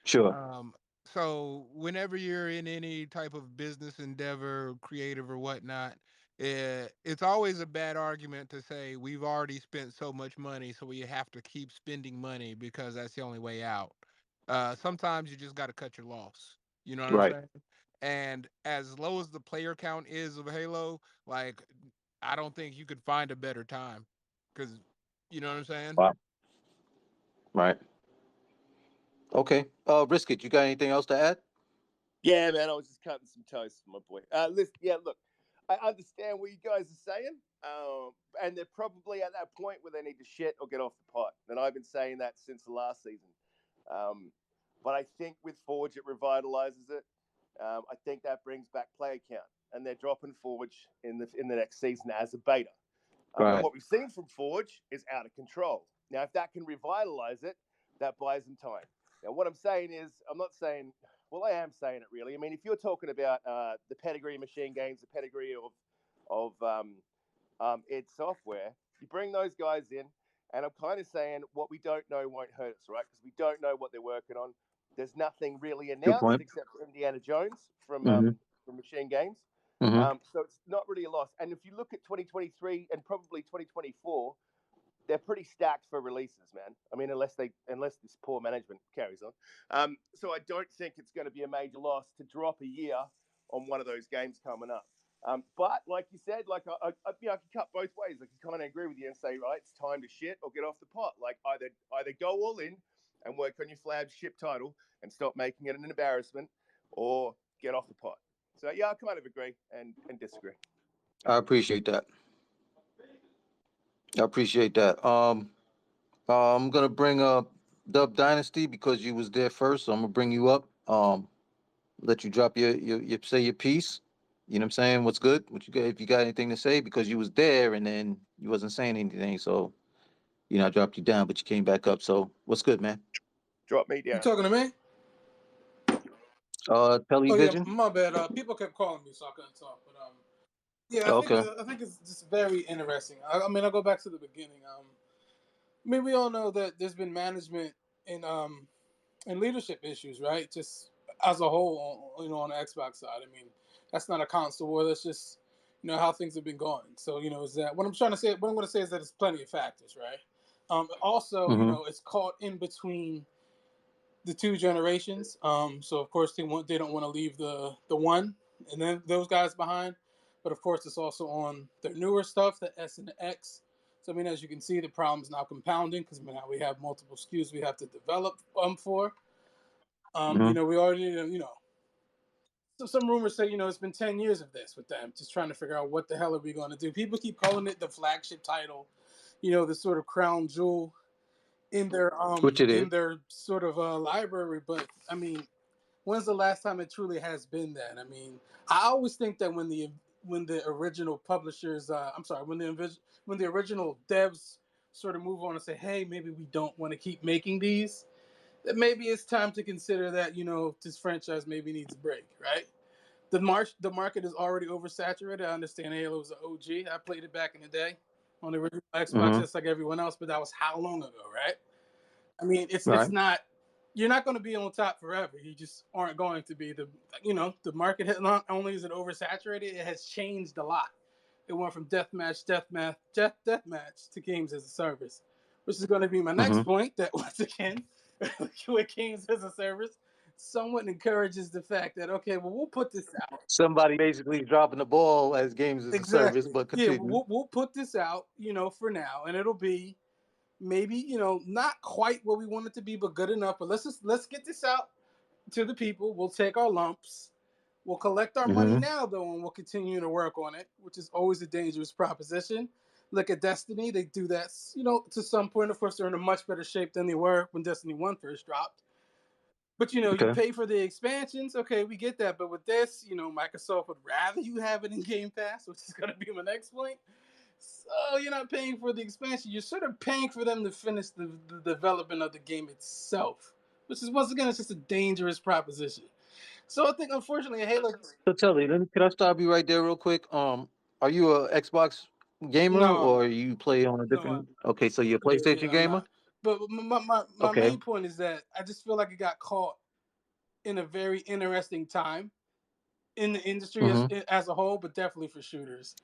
Speaker 1: Sure.
Speaker 4: Um, so whenever you're in any type of business endeavor, creative or whatnot, it's always a bad argument to say we've already spent so much money, so we have to keep spending money because that's the only way out. Sometimes you just got to cut your loss. You know what I'm
Speaker 1: Right.
Speaker 4: saying? And as low as the player count is of Halo, like I don't think you could find a better time. because you know what I'm saying.
Speaker 1: Wow. Right. Okay. Brisket, you got anything else to add?
Speaker 5: Yeah, man, I was just cutting some toast for my boy. Listen, yeah, look, I understand what you guys are saying, and they're probably at that point where they need to shit or get off the pot. And I've been saying that since the last season. But I think with Forge, it revitalizes it. I think that brings back player count, and they're dropping Forge in the next season as a beta.
Speaker 1: Right.
Speaker 5: And what we've seen from Forge is out of control. Now, if that can revitalize it, that buys them time. Now, what I'm saying is, I'm not saying, well, I am saying it really. I mean, if you're talking about the pedigree machine games, the pedigree of id Software, you bring those guys in, and I'm kind of saying what we don't know won't hurt us, right? Because we don't know what they're working on. There's nothing really
Speaker 1: Good
Speaker 5: announced
Speaker 1: point.
Speaker 5: except for Indiana Jones from Machine Games.
Speaker 1: Mm-hmm.
Speaker 5: So it's not really a loss. And if you look at 2023 and probably 2024, they're pretty stacked for releases, man. I mean, unless this poor management carries on. So I don't think it's going to be a major loss to drop a year on one of those games coming up. But like you said, like I can cut both ways. I can kind of agree with you and say, right, it's time to shit or get off the pot. Like either go all in and work on your flagship title and stop making it an embarrassment, or get off the pot. So yeah, I kind of agree and disagree.
Speaker 1: I appreciate that. I appreciate that. I'm gonna bring up Dub Dynasty because you was there first, so I'm gonna bring you up. Let you drop your say your piece. You know what I'm saying? What's good? What you got? If you got anything to say, because you was there and then you wasn't saying anything, so I dropped you down, but you came back up. So what's good, man?
Speaker 5: Drop me
Speaker 6: You
Speaker 5: down.
Speaker 6: talking to me?
Speaker 1: Television.
Speaker 6: Oh yeah, my bad. People kept calling me, so I couldn't talk. But yeah,
Speaker 1: Okay.
Speaker 6: I think it's just very interesting. I mean, I'll go back to the beginning. I mean, we all know that there's been management and leadership issues, right? Just as a whole, on the Xbox side. I mean, that's not a console war. That's just how things have been going. So is that what I'm trying to say? What I'm going to say is that it's plenty of factors, right? Also,
Speaker 1: Mhm.
Speaker 6: it's caught in between the two generations. So of course they don't want to leave the one and then those guys behind. But of course it's also on their newer stuff, the S and the X. So I mean, as you can see, the problem is now compounding because now we have multiple SKUs we have to develop for.
Speaker 1: Mhm.
Speaker 6: We already so some rumors say it's been 10 years of this with them, just trying to figure out what the hell are we going to do. People keep calling it the flagship title, the sort of crown jewel
Speaker 1: Which it is.
Speaker 6: in their sort of library. But I mean, when's the last time it truly has been that? I mean, I always think that when the original publishers, when the original devs sort of move on and say, hey, maybe we don't want to keep making these, that maybe it's time to consider that this franchise maybe needs a break, right? The market is already oversaturated. I understand Halo was an OG. I played it back in the day on the original Xbox,
Speaker 1: Mhm.
Speaker 6: just like everyone else, but that was how long ago, right? I mean, it's
Speaker 1: Right.
Speaker 6: not. You're not going to be on top forever. You just aren't going to be. The market has not only is it oversaturated, it has changed a lot. It went from deathmatch to games as a service, which is going to be my next
Speaker 1: Mhm.
Speaker 6: point. That once again, with games as a service, somewhat encourages the fact that okay, well, we'll put this out.
Speaker 1: Somebody basically dropping the ball as games as a service,
Speaker 6: Exactly.
Speaker 1: but
Speaker 6: Yeah,
Speaker 1: continue.
Speaker 6: we'll put this out, for now, and it'll be maybe not quite what we want it to be, but good enough. But let's get this out to the people. We'll take our lumps. We'll collect our money
Speaker 1: Mhm.
Speaker 6: now, though, and we'll continue to work on it, which is always a dangerous proposition. Look at Destiny; they do that, to some point. Of course, they're in a much better shape than they were when Destiny 1 first dropped. But you
Speaker 1: Okay.
Speaker 6: pay for the expansions. Okay, we get that. But with this, Microsoft would rather you have it in Game Pass, which is going to be my next point. So you're not paying for the expansion. You're sort of paying for them to finish the development of the game itself, which is once again it's just a dangerous proposition. So I think unfortunately Halo.
Speaker 1: So Telly, can I stop you right there real quick? Are you a Xbox gamer
Speaker 6: No, I'm
Speaker 1: or
Speaker 6: not.
Speaker 1: you play on a
Speaker 6: No,
Speaker 1: different? Okay, so you're a PlayStation
Speaker 6: yeah, I'm
Speaker 1: gamer.
Speaker 6: not. But my
Speaker 1: Okay.
Speaker 6: main point is that I just feel like it got caught in a very interesting time in the industry
Speaker 1: Mhm.
Speaker 6: as a whole, but definitely for shooters.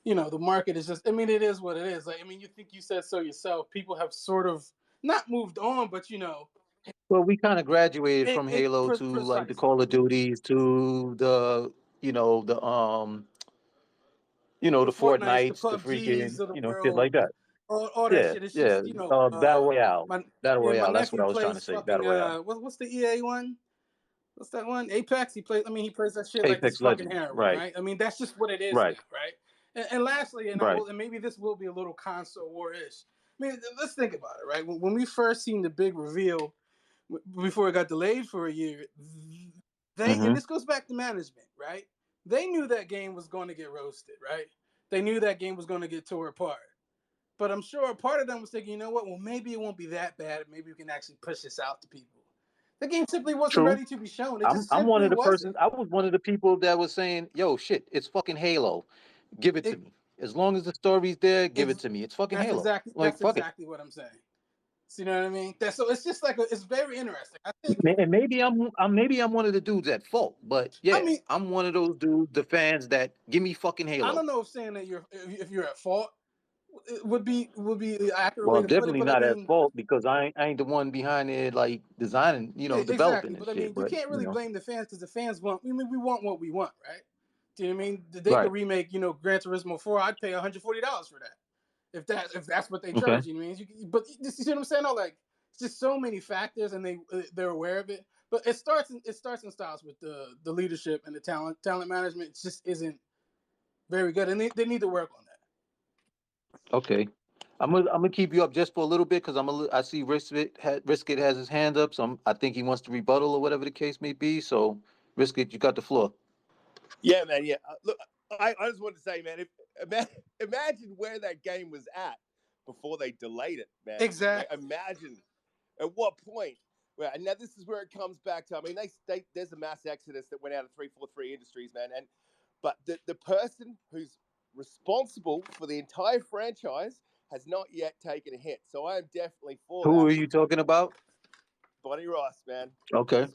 Speaker 6: The market is just, I mean, it is what it is. Like, I mean, you said so yourself. People have sort of not moved on, but
Speaker 1: Well, we kind of graduated from Halo to like the
Speaker 6: precisely.
Speaker 1: Call of Duties to the the
Speaker 6: The
Speaker 1: the
Speaker 6: Fortnites, the
Speaker 1: Fortnites, the
Speaker 6: PUBGs
Speaker 1: freaking
Speaker 6: of the
Speaker 1: shit like
Speaker 6: world,
Speaker 1: that.
Speaker 6: all that
Speaker 1: Yeah,
Speaker 6: shit. It's
Speaker 1: yeah.
Speaker 6: just
Speaker 1: Battle Royale.
Speaker 6: my
Speaker 1: Battle
Speaker 6: my
Speaker 1: Royale. That's what
Speaker 6: nephew
Speaker 1: I was trying to
Speaker 6: plays
Speaker 1: say.
Speaker 6: fucking
Speaker 1: Battle Royale.
Speaker 6: what's the EA one? What's that one? Apex. He plays that shit like it's
Speaker 1: Apex
Speaker 6: fucking
Speaker 1: Legends.
Speaker 6: heroin,
Speaker 1: Right.
Speaker 6: right? I mean, that's just what it is
Speaker 1: Right.
Speaker 6: now, right? And lastly,
Speaker 1: Right.
Speaker 6: and maybe this will be a little console war-ish. I mean, let's think about it, right? When we first seen the big reveal before it got delayed for a year,
Speaker 1: Mm-hmm.
Speaker 6: and this goes back to management, right? They knew that game was going to get roasted, right? They knew that game was going to get tore apart. But I'm sure a part of them was thinking, you know what? Well, maybe it won't be that bad. Maybe we can actually push this out to people. The game simply wasn't
Speaker 1: True.
Speaker 6: ready to be shown. It just
Speaker 1: I'm one
Speaker 6: simply
Speaker 1: of the
Speaker 6: wasn't.
Speaker 1: persons. I was one of the people that was saying, "Yo, shit, it's fucking Halo. Give it to
Speaker 6: It,
Speaker 1: me. As long as the story's there, give it
Speaker 6: ex-
Speaker 1: to me. It's fucking
Speaker 6: that's
Speaker 1: Halo.
Speaker 6: exactly
Speaker 1: Like fuck it."
Speaker 6: what I'm saying. So, you know what I mean? So it's just like it's very interesting. I think.
Speaker 1: And maybe I'm one of the dudes at fault, but
Speaker 6: I
Speaker 1: yeah,
Speaker 6: mean,
Speaker 1: I'm one of those dudes, the fans that give me fucking
Speaker 6: I
Speaker 1: Halo.
Speaker 6: don't know if saying that if you're at fault would be the accurate
Speaker 1: Well,
Speaker 6: way
Speaker 1: I'm
Speaker 6: to put it.
Speaker 1: definitely
Speaker 6: But I
Speaker 1: not at
Speaker 6: mean,
Speaker 1: fault because I ain't the one behind it, like designing,
Speaker 6: yeah,
Speaker 1: developing
Speaker 6: exactly.
Speaker 1: and
Speaker 6: But I
Speaker 1: shit.
Speaker 6: mean, you
Speaker 1: But
Speaker 6: can't really blame the fans because the fans want. I mean, we want what we want, right? Do you know what I mean? They
Speaker 1: right.
Speaker 6: could remake, Gran Turismo 4. I'd pay $140 for that. If that's what they
Speaker 1: Okay.
Speaker 6: charge, you know what I mean? But you see what I'm saying? No, like it's just so many factors, and they're aware of it. But it starts and stops with the leadership and the talent management. It just isn't very good, and they need to work on that.
Speaker 1: Okay. I'm gonna keep you up just for a little bit because I see Riskit has his hand up, so I think he wants to rebuttal or whatever the case may be. So Riskit, you got the floor.
Speaker 5: Yeah, man. Yeah. Look, I just want to say, man, imagine where that game was at before they delayed it, man.
Speaker 6: Exactly.
Speaker 5: Like, imagine at what point. Well, and now this is where it comes back to. I mean, there's a mass exodus that went out of 343 Industries, man. But the person who's responsible for the entire franchise has not yet taken a hit. So I am definitely for
Speaker 1: Who
Speaker 5: that.
Speaker 1: are you talking about?
Speaker 5: Bonnie Ross, man.
Speaker 1: Okay.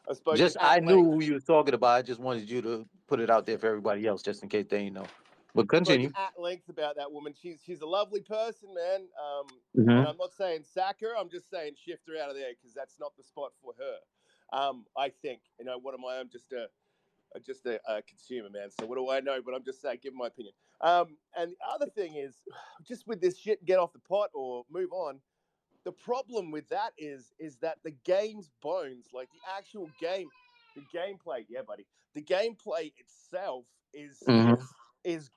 Speaker 5: I've spoken
Speaker 1: Just
Speaker 5: at
Speaker 1: I knew
Speaker 5: length.
Speaker 1: who you was talking about. I just wanted you to put it out there for everybody else, just in case they didn't know. But continue.
Speaker 5: Spoken at length about that woman. She's a lovely person, man.
Speaker 1: Mm-hmm.
Speaker 5: And I'm not saying sack her. I'm just saying shift her out of there because that's not the spot for her. I think. What am I? I'm just a consumer, man. So what do I know? But I'm just saying, give my opinion. And the other thing is, just with this shit, get off the pot or move on. The problem with that is that the game's bones, like the actual game, the gameplay, yeah, buddy, the gameplay itself is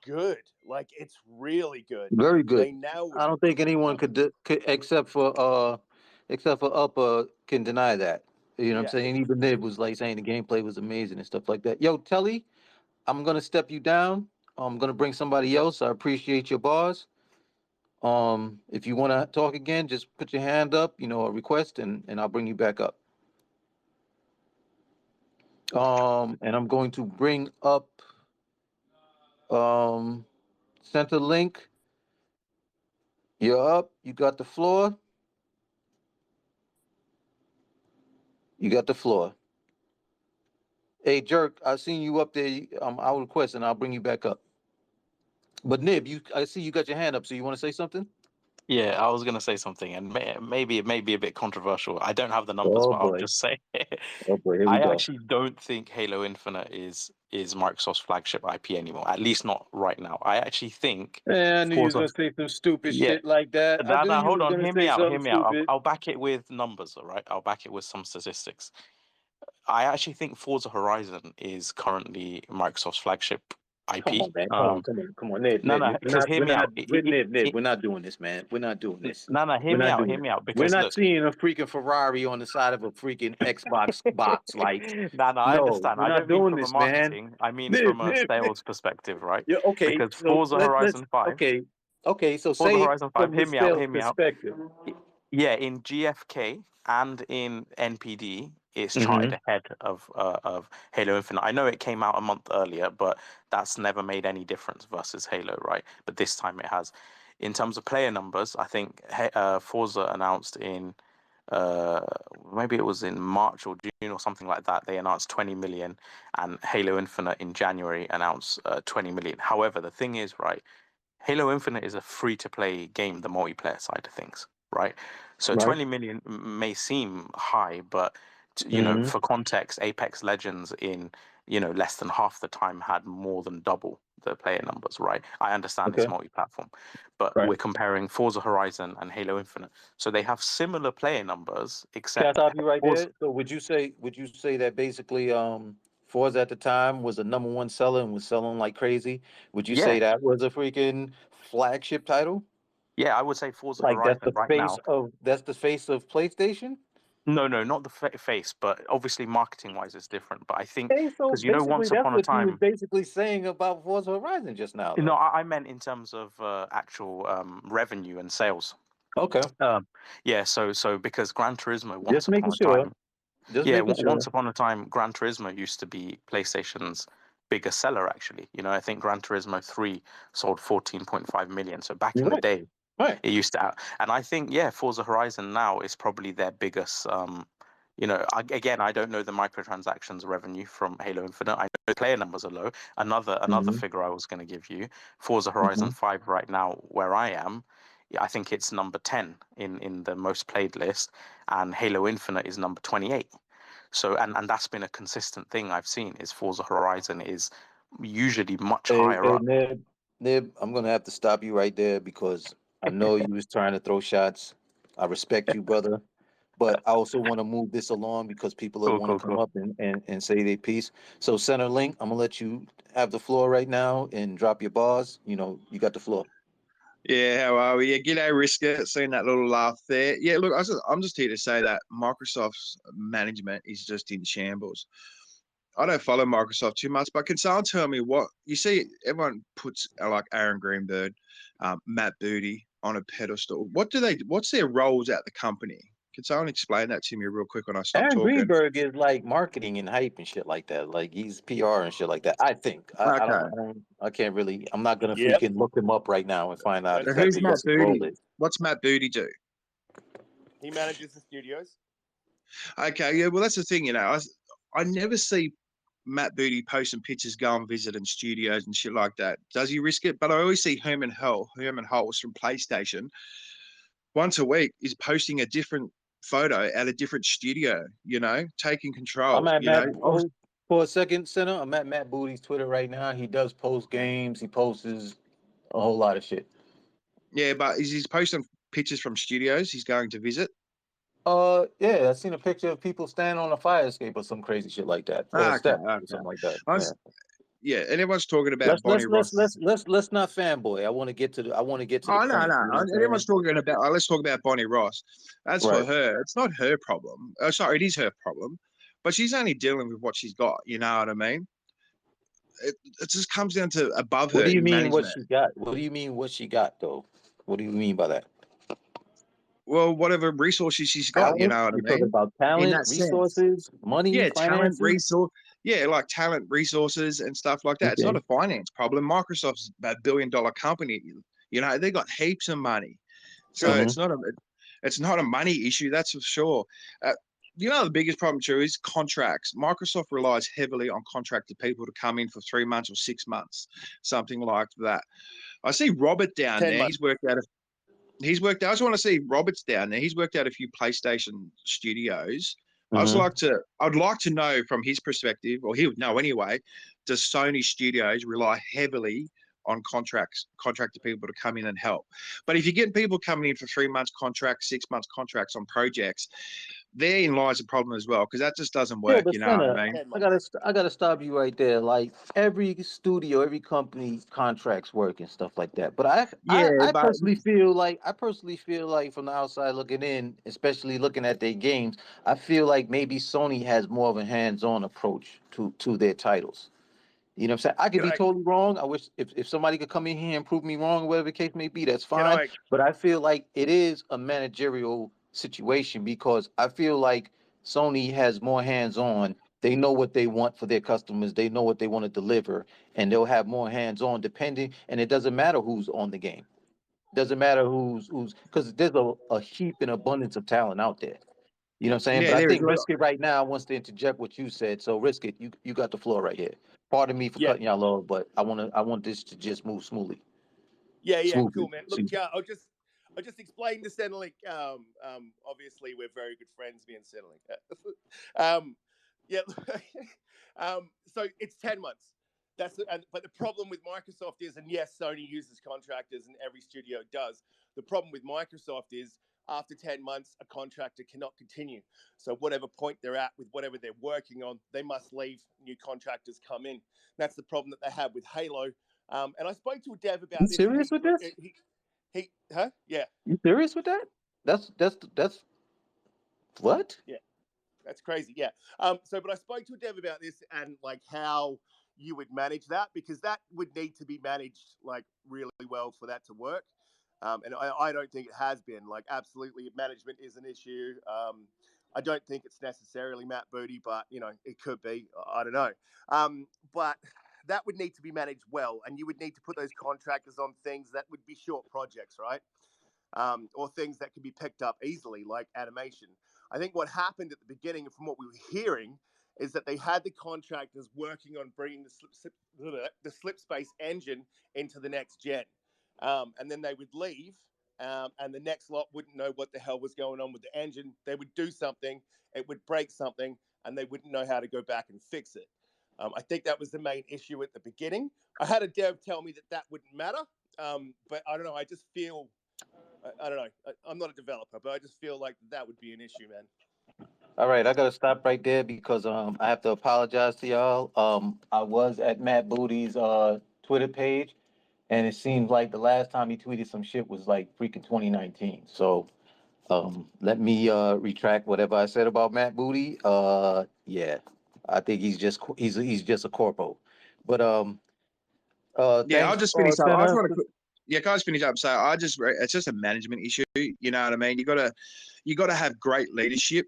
Speaker 5: good. Like it's really good.
Speaker 1: Very good.
Speaker 5: They nailed it.
Speaker 1: I don't think anyone could except for Upper can deny that. You know what I'm
Speaker 5: Yeah.
Speaker 1: saying? Even Nib was like saying the gameplay was amazing and stuff like that. Yo, Telly, I'm gonna step you down. I'm gonna bring somebody else. I appreciate your bars. If you want to talk again, just put your hand up, a request, and I'll bring you back up. And I'm going to bring up Center Link. You're up. You got the floor. You got the floor. Hey, Jerk, I seen you up there. I'll request and I'll bring you back up. But Nib, I see you got your hand up. So you want to say something?
Speaker 3: Yeah, I was going to say something, and maybe it may be a bit controversial. I don't have the numbers,
Speaker 1: Oh
Speaker 3: but I'll
Speaker 1: boy.
Speaker 3: just say
Speaker 1: Oh boy. Here we
Speaker 3: I
Speaker 1: go.
Speaker 3: actually don't think Halo Infinite is Microsoft's flagship IP anymore. At least not right now. I actually think
Speaker 1: Man, I knew you was
Speaker 3: Forza.
Speaker 1: gonna say some stupid
Speaker 3: Yeah,
Speaker 1: shit like that. I knew
Speaker 3: now
Speaker 1: you
Speaker 3: hold
Speaker 1: was
Speaker 3: on.
Speaker 1: gonna
Speaker 3: Hear me
Speaker 1: say
Speaker 3: out. Hear
Speaker 1: something
Speaker 3: me out.
Speaker 1: stupid.
Speaker 3: I'll back it with numbers. All right. I'll back it with some statistics. I actually think Forza Horizon is currently Microsoft's flagship
Speaker 1: Come
Speaker 3: IP.
Speaker 1: on, man. Come on, Nib,
Speaker 3: No,
Speaker 1: Nib.
Speaker 3: because hear me out.
Speaker 1: Nib. We're not doing this, man. We're not doing this.
Speaker 3: No, hear
Speaker 1: We're
Speaker 3: me
Speaker 1: not
Speaker 3: out.
Speaker 1: doing
Speaker 3: Hear
Speaker 1: it.
Speaker 3: me out.
Speaker 1: We're
Speaker 3: Because
Speaker 1: not
Speaker 3: look,
Speaker 1: seeing a freaking Ferrari on the side of a freaking Xbox box. Like,
Speaker 3: no, I
Speaker 1: no,
Speaker 3: understand.
Speaker 1: we're
Speaker 3: I
Speaker 1: not
Speaker 3: don't mean
Speaker 1: doing
Speaker 3: from a
Speaker 1: this, man.
Speaker 3: marketing. I mean
Speaker 1: Nib,
Speaker 3: from a
Speaker 1: Nib, Nib.
Speaker 3: sales perspective, right?
Speaker 1: Yeah, okay.
Speaker 3: Because
Speaker 1: So
Speaker 3: Forza Horizon 5,
Speaker 1: okay. So
Speaker 3: Forza
Speaker 1: say it
Speaker 3: Horizon 5.
Speaker 1: from the
Speaker 3: Hear me out.
Speaker 1: sales
Speaker 3: Hear me out.
Speaker 1: perspective.
Speaker 3: Yeah, in GFK and in NPD, it's
Speaker 1: Mm-hmm.
Speaker 3: charted ahead of Halo Infinite. I know it came out a month earlier, but that's never made any difference versus Halo, right? But this time it has. In terms of player numbers, I think Forza announced in uh maybe it was in March or June or something like that. They announced 20 million, and Halo Infinite in January announced 20 million. However, the thing is, right, Halo Infinite is a free-to-play game, the multiplayer side of things, right? So
Speaker 1: Right.
Speaker 3: 20 million may seem high, but
Speaker 1: Mm-hmm.
Speaker 3: for context, Apex Legends in less than half the time had more than double the player numbers, right? I understand it's
Speaker 1: Okay.
Speaker 3: multi-platform, but
Speaker 1: Right.
Speaker 3: we're comparing Forza Horizon and Halo Infinite. So they have similar player numbers,
Speaker 1: Can I
Speaker 3: except
Speaker 1: stop you right
Speaker 3: Forza,
Speaker 1: there? So would you say that basically Forza at the time was the number one seller and was selling like crazy? Would you say
Speaker 3: yeah,
Speaker 1: that was a freaking flagship title?
Speaker 3: yeah, I would say Forza
Speaker 1: Like
Speaker 3: Horizon right now.
Speaker 1: that's the face of PlayStation?
Speaker 3: No, no, not the face, but obviously marketing-wise it's different. But I think
Speaker 1: Okay, so
Speaker 3: because
Speaker 1: basically
Speaker 3: once
Speaker 1: that's
Speaker 3: upon a
Speaker 1: what you was
Speaker 3: time,
Speaker 1: basically saying about Forza Horizon just now
Speaker 3: no,
Speaker 1: though.
Speaker 3: I meant in terms of actual revenue and sales.
Speaker 1: Okay.
Speaker 3: Yeah, so because Gran Turismo
Speaker 1: Just
Speaker 3: once upon
Speaker 1: making
Speaker 3: a
Speaker 1: sure.
Speaker 3: time,
Speaker 1: Just
Speaker 3: yeah,
Speaker 1: making sure.
Speaker 3: once upon a time, Gran Turismo used to be PlayStation's biggest seller. Actually, I think Gran Turismo 3 sold 14.5 million. So back
Speaker 1: You're
Speaker 3: in the
Speaker 1: right.
Speaker 3: day,
Speaker 1: Right.
Speaker 3: it used to, and I think Forza Horizon now is probably their biggest. Again, I don't know the microtransactions revenue from Halo Infinite. I know the player numbers are low. Another
Speaker 1: Hmm.
Speaker 3: figure I was going to give you, Forza Horizon
Speaker 1: Hmm.
Speaker 3: 5 right now, where I am, I think it's number 10 in the most played list, and Halo Infinite is number 28. So and that's been a consistent thing I've seen is Forza Horizon is usually much higher
Speaker 1: Hey,
Speaker 3: up.
Speaker 1: Nib, I'm gonna have to stop you right there because I know you was trying to throw shots. I respect you, brother. But I also want to move this along because people will
Speaker 3: Cool,
Speaker 1: want to
Speaker 3: cool,
Speaker 1: come
Speaker 3: cool.
Speaker 1: up and say their piece. So Center Link, I'm gonna let you have the floor right now and drop your bars. You got the floor.
Speaker 7: Yeah, how are we? Yeah, g'day, Risker. Seen that little laugh there. Yeah, look, I'm just here to say that Microsoft's management is just in shambles. I don't follow Microsoft too much, but can someone tell me what you see? Everyone puts like Aaron Greenberg, Matt Booty on a pedestal. What's their roles at the company? Can someone explain that to me real quick when I stop
Speaker 1: Aaron
Speaker 7: talking?
Speaker 1: Greenberg is like marketing and hype and shit like that. Like he's PR and shit like that. I think.
Speaker 7: Okay.
Speaker 1: I can't really. I'm not gonna
Speaker 5: Yep.
Speaker 1: freaking look him up right now and find out
Speaker 5: That's
Speaker 7: So
Speaker 5: Matt
Speaker 7: who's
Speaker 1: exactly what
Speaker 7: Matt
Speaker 5: Booty.
Speaker 1: his role
Speaker 7: Booty?
Speaker 1: is.
Speaker 7: What's Matt Booty do?
Speaker 5: He manages the studios.
Speaker 7: Okay, yeah, well, that's the thing, I never see Matt Booty posting pictures, go and visit in studios and shit like that. Does he risk it? But I always see Herman Holtz from PlayStation, once a week is posting a different photo at a different studio, taking
Speaker 1: I'm
Speaker 7: control,
Speaker 1: at Matt. Oh, for a second, Center. I'm at Matt Booty's Twitter right now. He does post games. He posts a whole lot of shit.
Speaker 7: Yeah, but is he posting pictures from studios he's going to visit?
Speaker 1: Yeah, I seen a picture of people standing on a fire escape or some crazy shit like that, or a
Speaker 7: Okay,
Speaker 1: step or
Speaker 7: okay.
Speaker 1: something like that.
Speaker 7: I
Speaker 1: Yeah.
Speaker 7: was, yeah, and everyone's talking about
Speaker 1: Let's
Speaker 7: Bonnie
Speaker 1: let's let's
Speaker 7: Ross.
Speaker 1: let's not fanboy. I want to get to the. I want to get to the
Speaker 7: Oh, no,
Speaker 1: point.
Speaker 7: no.
Speaker 1: You know what
Speaker 7: And
Speaker 1: I'm
Speaker 7: everyone's
Speaker 1: saying?
Speaker 7: talking about, let's talk about Bonnie Ross. As for
Speaker 1: Right.
Speaker 7: her, it's not her problem. Sorry, it is her problem, but she's only dealing with what she's got. You know what I mean? It just comes down to above
Speaker 1: What
Speaker 7: her
Speaker 1: do you
Speaker 7: in
Speaker 1: mean what
Speaker 7: management.
Speaker 1: she got? What do you mean what she got though? What do you mean by that?
Speaker 7: Well, whatever resources she's got, you
Speaker 1: Talent?
Speaker 7: know what I
Speaker 1: You're talking
Speaker 7: mean?
Speaker 1: about
Speaker 7: In
Speaker 1: talent,
Speaker 7: that sense.
Speaker 1: resources, money,
Speaker 7: Yeah, talent,
Speaker 1: finances.
Speaker 7: resource. Yeah, like talent, resources, and stuff like that. It's not
Speaker 1: Okay.
Speaker 7: a finance problem. Microsoft's a billion-dollar company. They got heaps of money, so
Speaker 1: Mm-hmm.
Speaker 7: it's not a money issue. That's for sure. The biggest problem too is contracts. Microsoft relies heavily on contracted people to come in for 3 months or 6 months, something like that. I see Robert down
Speaker 5: 10
Speaker 7: there.
Speaker 5: months.
Speaker 7: I just want to see Robert's down there. He's worked out a few PlayStation studios.
Speaker 1: Mm-hmm.
Speaker 7: I'd like to know from his perspective, or he would know anyway, does Sony Studios rely heavily on contracted people to come in and help? But if you're getting people coming in for 3 months contracts, 6 months contracts on projects, therein lies a problem as well, because that just doesn't
Speaker 1: Yeah,
Speaker 7: work,
Speaker 1: but
Speaker 7: you know what
Speaker 1: Senna,
Speaker 7: I mean?
Speaker 5: 10
Speaker 1: I
Speaker 5: months.
Speaker 1: gotta stop you right there. Like every studio, every company contracts work and stuff like that. But
Speaker 7: Yeah,
Speaker 1: I
Speaker 7: but
Speaker 1: personally feel like from the outside looking in, especially looking at their games, I feel like maybe Sony has more of a hands-on approach to their titles. You know what I'm saying? I could
Speaker 5: Can
Speaker 1: be
Speaker 5: I
Speaker 1: totally wrong. I wish if somebody could come in here and prove me wrong, or whatever the case may be, that's
Speaker 5: can
Speaker 1: fine.
Speaker 5: I
Speaker 1: But I feel like it is a managerial situation because I feel like Sony has more hands-on. They know what they want for their customers. They know what they want to deliver, and they'll have more hands-on depending. And it doesn't matter who's on the game. Doesn't matter who's because there's a heap and abundance of talent out there. You know what I'm saying?
Speaker 7: yeah,
Speaker 1: But I
Speaker 7: there is.
Speaker 1: think Riskit right now wants to interject what you said. So Riskit, you got the floor right here. Pardon me for
Speaker 5: yeah,
Speaker 1: cutting y'all off, but I want this to just move smoothly.
Speaker 5: yeah,
Speaker 1: Smoothly.
Speaker 5: cool, man. Look,
Speaker 1: Excuse me.
Speaker 5: I'll just explain to Centrelink. Obviously we're very good friends, me and Centrelink. Yeah. So it's 10 months. But the problem with Microsoft is, and yes, Sony uses contractors, and every studio does. The problem with Microsoft is, after 10 months, a contractor cannot continue. So whatever point they're at with whatever they're working on, they must leave. New contractors come in. That's the problem that they have with Halo. And I spoke to a dev about
Speaker 1: You
Speaker 5: this.
Speaker 1: serious with this?
Speaker 5: Huh? Yeah.
Speaker 1: You serious with that? That's what?
Speaker 5: Yeah. That's crazy. Yeah. But I spoke to a dev about this and like how you would manage that, because that would need to be managed like really well for that to work. And I don't think it has been. Like, absolutely, management is an issue. I don't think it's necessarily Matt Booty, but it could be. I don't know. But that would need to be managed well, and you would need to put those contractors on things that would be short projects, right? Or things that could be picked up easily, like animation. I think what happened at the beginning, from what we were hearing, is that they had the contractors working on bringing the slip space engine into the next gen. And then they would leave, and the next lot wouldn't know what the hell was going on with the engine. They would do something, it would break something, and they wouldn't know how to go back and fix it. I think that was the main issue at the beginning. I had a dev tell me that wouldn't matter, but I don't know. I just feel, I don't know. I'm not a developer, but I just feel like that would be an issue, man.
Speaker 1: All right, I gotta stop right there because I have to apologize to y'all. I was at Matt Booty's Twitter page, and it seems like the last time he tweeted some shit was like freaking 2019. So let me retract whatever I said about Matt Booty. Yeah, I think he's just a corpo. But
Speaker 7: Yeah, I'll
Speaker 1: thanks,
Speaker 7: just finish up. I just
Speaker 1: Senna.
Speaker 7: want to. Yeah, can I just finish up? So it's just a management issue. You know what I mean? You gotta have great leadership.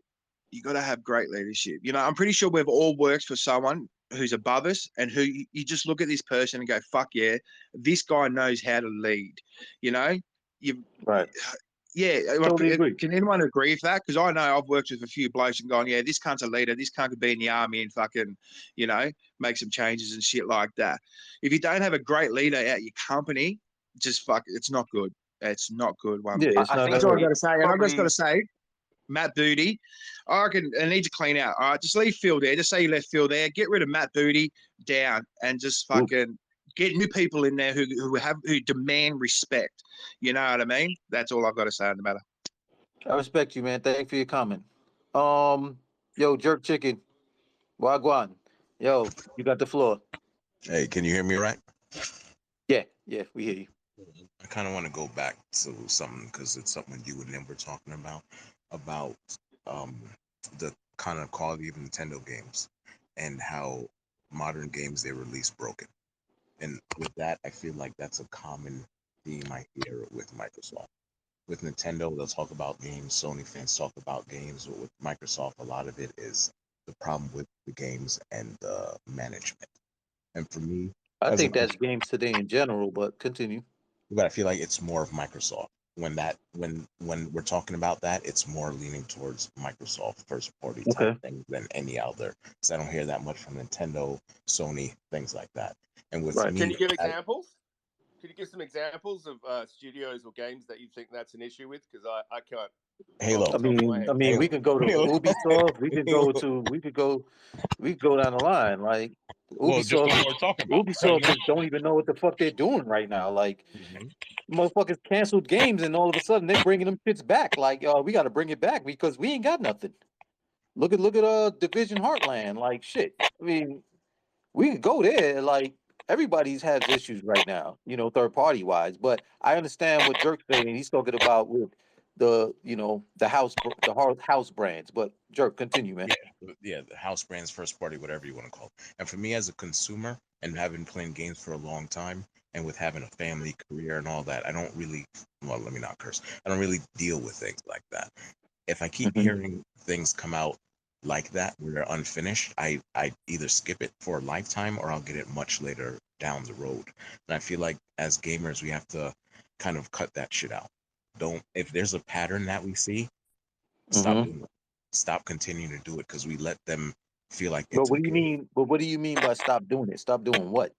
Speaker 7: You gotta have great leadership. I'm pretty sure we've all worked for someone who's above us, and who you just look at this person and go, "Fuck yeah, this guy knows how to lead." You
Speaker 1: Right.
Speaker 7: Yeah,
Speaker 1: Totally agree.
Speaker 7: can anyone agree with that? Because I know I've worked with a few blokes and gone, yeah, this cunt's a leader. This cunt could be in the army and fucking, make some changes and shit like that. If you don't have a great leader at your company, just fuck, it's not good. It's not good one
Speaker 1: Yeah,
Speaker 7: bit.
Speaker 1: it's not
Speaker 7: That's all I
Speaker 1: gonna
Speaker 7: got to say. And I've just got
Speaker 1: probably.
Speaker 7: to say, Matt Booty, I reckon I need to clean out. All right, just leave Phil there. Just say you left Phil there. Get rid of Matt Booty down and just fucking get new people in there who demand respect. You know what I mean? That's all I've got to say on the matter.
Speaker 1: I respect you, man. Thank you for your comment. Yo, Jerk Chicken, Wagwan. Yo, you got the floor.
Speaker 8: Hey, can you hear me right?
Speaker 1: Yeah, we hear you.
Speaker 8: I kind of want to go back to something because it's something you and them were talking about um, the kind of quality of Nintendo games and how modern games they release broken. And with that, I feel like that's a common theme I hear with Microsoft. With Nintendo, they'll talk about games. Sony fans talk about games. But with Microsoft, a lot of it is the problem with the games and the management. And for me,
Speaker 1: I
Speaker 8: as a
Speaker 1: think that's games today in general, but continue.
Speaker 8: but I feel like it's more of Microsoft. When we're talking about that, it's more leaning towards Microsoft first party type
Speaker 1: Okay.
Speaker 8: thing than any other. Because I don't hear that much from Nintendo, Sony, things like that. And with
Speaker 1: Right.
Speaker 5: Can
Speaker 8: me,
Speaker 5: you give examples? Can you give some examples of studios or games that you think that's an issue with? Because I can't.
Speaker 8: Halo,
Speaker 5: Off the top of my head.
Speaker 1: We
Speaker 8: Halo,
Speaker 1: can go to
Speaker 8: Halo.
Speaker 1: Ubisoft. We could go down the line. Like
Speaker 8: Well, just
Speaker 1: Ubisoft,
Speaker 8: what we're talking about.
Speaker 1: Ubisoft just don't even know what the fuck they're doing right now. Like
Speaker 8: Mhm.
Speaker 1: motherfuckers canceled games, and all of a sudden they're bringing them shits back. Like, we got to bring it back because we ain't got nothing. Look at Division Heartland. Like shit. I mean, we could go there. Like everybody's has issues right now, third party wise. But I understand what Jerk's saying. He's talking about with the house brands. But Jerk, continue, man.
Speaker 8: Yeah, the house brands, first party, whatever you want to call it. And for me as a consumer and having playing games for a long time and with having a family career and all that, I don't really, well, let me not curse. I don't really deal with things like that. If I keep
Speaker 1: Mhm.
Speaker 8: hearing things come out like that where they're unfinished, I either skip it for a lifetime or I'll get it much later down the road. And I feel like as gamers, we have to kind of cut that shit out. If there's a pattern that we see, stop
Speaker 1: Mhm.
Speaker 8: doing it. Stop continuing to do it because we let them feel like
Speaker 1: But
Speaker 8: it's
Speaker 1: what do you
Speaker 8: okay.
Speaker 1: mean? But what do you mean by stop doing it? Stop doing what?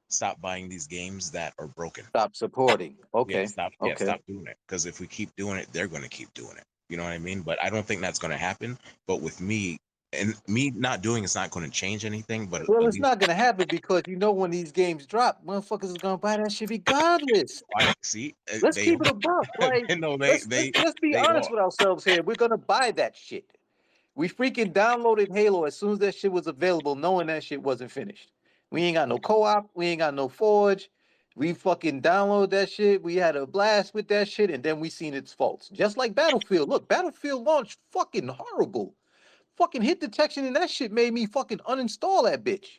Speaker 8: Stop buying these games that are broken.
Speaker 1: Stop supporting. Okay. Okay.
Speaker 8: Stop doing it. Because if we keep doing it, they're going to keep doing it. You know what I mean? But I don't think that's going to happen. But with me, and me not doing it's not going to change anything. But
Speaker 1: Well,
Speaker 8: at
Speaker 1: it's
Speaker 8: least
Speaker 1: not gonna happen because you know when these games drop, motherfuckers is gonna buy that shit regardless.
Speaker 8: I see
Speaker 1: Let's
Speaker 8: they
Speaker 1: keep it a buck. Like,
Speaker 8: no
Speaker 1: let's be
Speaker 8: they
Speaker 1: honest
Speaker 8: are.
Speaker 1: with ourselves here. We're gonna buy that shit. We freaking downloaded Halo as soon as that shit was available, knowing that shit wasn't finished. We ain't got no co-op. We ain't got no Forge. We fucking downloaded that shit. We had a blast with that shit, and then we seen its faults. Just like Battlefield. Look, Battlefield launched fucking horrible. Fucking hit detection and that shit made me fucking uninstall that bitch.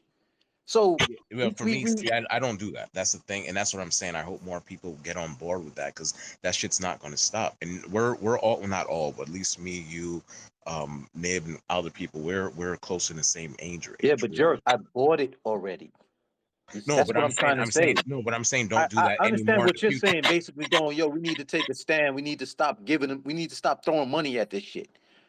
Speaker 1: So
Speaker 8: Well, for me,
Speaker 1: we
Speaker 8: see, I don't do that. That's the thing, and that's what I'm saying. I hope more people get on board with that because that shit's not going to stop. And we're all, well, not all, but at least me, you, Nib, and other people. We're close in the same age
Speaker 1: yeah,
Speaker 8: range.
Speaker 1: but Jerk, I bought it already.
Speaker 8: No,
Speaker 1: That's
Speaker 8: but
Speaker 1: what I'm trying to say.
Speaker 8: I'm saying
Speaker 1: I,
Speaker 8: don't do
Speaker 1: I
Speaker 8: that
Speaker 1: understand
Speaker 8: anymore in
Speaker 1: what
Speaker 8: the
Speaker 1: you're
Speaker 8: future.
Speaker 1: saying. Basically, going, yo, we need to take a stand. We need to stop giving them. We need to stop throwing money at this shit.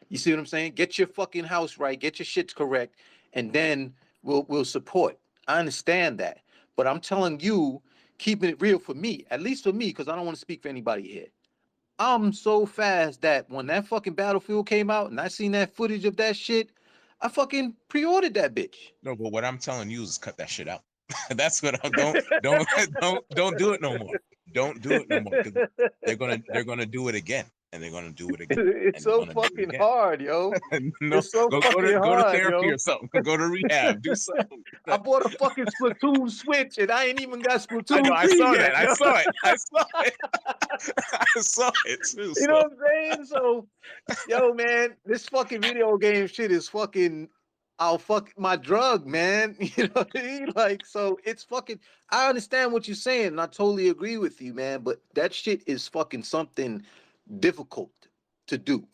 Speaker 1: You see what I'm saying? Get your fucking house right. Get your shit correct, and then we'll support. I understand that, but I'm telling you, keeping it real for me, at least for me, because I don't want to speak for anybody here. I'm so fast that when that fucking Battlefield came out and I seen that footage of that shit, I fucking pre-ordered that bitch.
Speaker 8: No, but what I'm telling you is cut that shit out. That's what I'm don't do it no more. Don't do it no more because they're gonna do it again and they're gonna do it again
Speaker 1: It's
Speaker 8: and they're
Speaker 1: so
Speaker 8: gonna do it
Speaker 1: fucking
Speaker 8: again.
Speaker 1: hard, yo.
Speaker 8: No,
Speaker 1: It's so fucking
Speaker 8: go to
Speaker 1: hard,
Speaker 8: therapy
Speaker 1: yo.
Speaker 8: or something. Go to rehab. Do something.
Speaker 1: I bought a fucking Splatoon Switch and I ain't even got
Speaker 8: I know.
Speaker 1: Splatoon
Speaker 8: I
Speaker 1: 3
Speaker 8: saw
Speaker 1: yet,
Speaker 8: that. I
Speaker 1: yo.
Speaker 8: saw it. I saw it. I saw it too.
Speaker 1: You know
Speaker 8: So
Speaker 1: what I'm saying? So, yo, man, this fucking video game shit is fucking. I'll fuck my drug, man. You know what I mean? Like, so it's fucking. I understand what you're saying, and I totally agree with you, man. But that shit is fucking something difficult to do.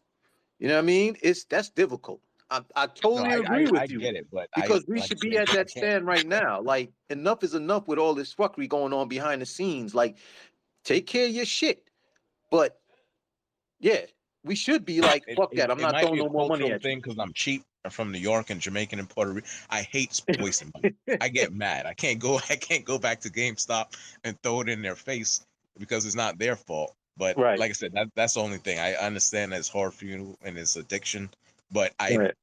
Speaker 1: You know what I mean? That's difficult. I
Speaker 8: no,
Speaker 1: totally agree
Speaker 8: I
Speaker 1: with you
Speaker 8: get it, but I
Speaker 1: because we
Speaker 8: like
Speaker 1: should
Speaker 8: I
Speaker 1: be
Speaker 8: said,
Speaker 1: at
Speaker 8: I
Speaker 1: that
Speaker 8: can't.
Speaker 1: stand right now. Like, enough is enough with all this fuckery going on behind the scenes. Like, take care of your shit. But yeah, we should be like, fuck that. I'm
Speaker 8: It
Speaker 1: not
Speaker 8: might
Speaker 1: throwing
Speaker 8: be a
Speaker 1: no more money
Speaker 8: cultural
Speaker 1: at you.
Speaker 8: thing because I'm cheap. I'm from New York and Jamaican and Puerto Rico. I hate wasting money. I get mad. I can't go. I can't go back to GameStop and throw it in their face because it's not their fault. But
Speaker 1: Right.
Speaker 8: like I said, that's the only thing. I understand that it's hard for you and it's addiction, but
Speaker 1: Right.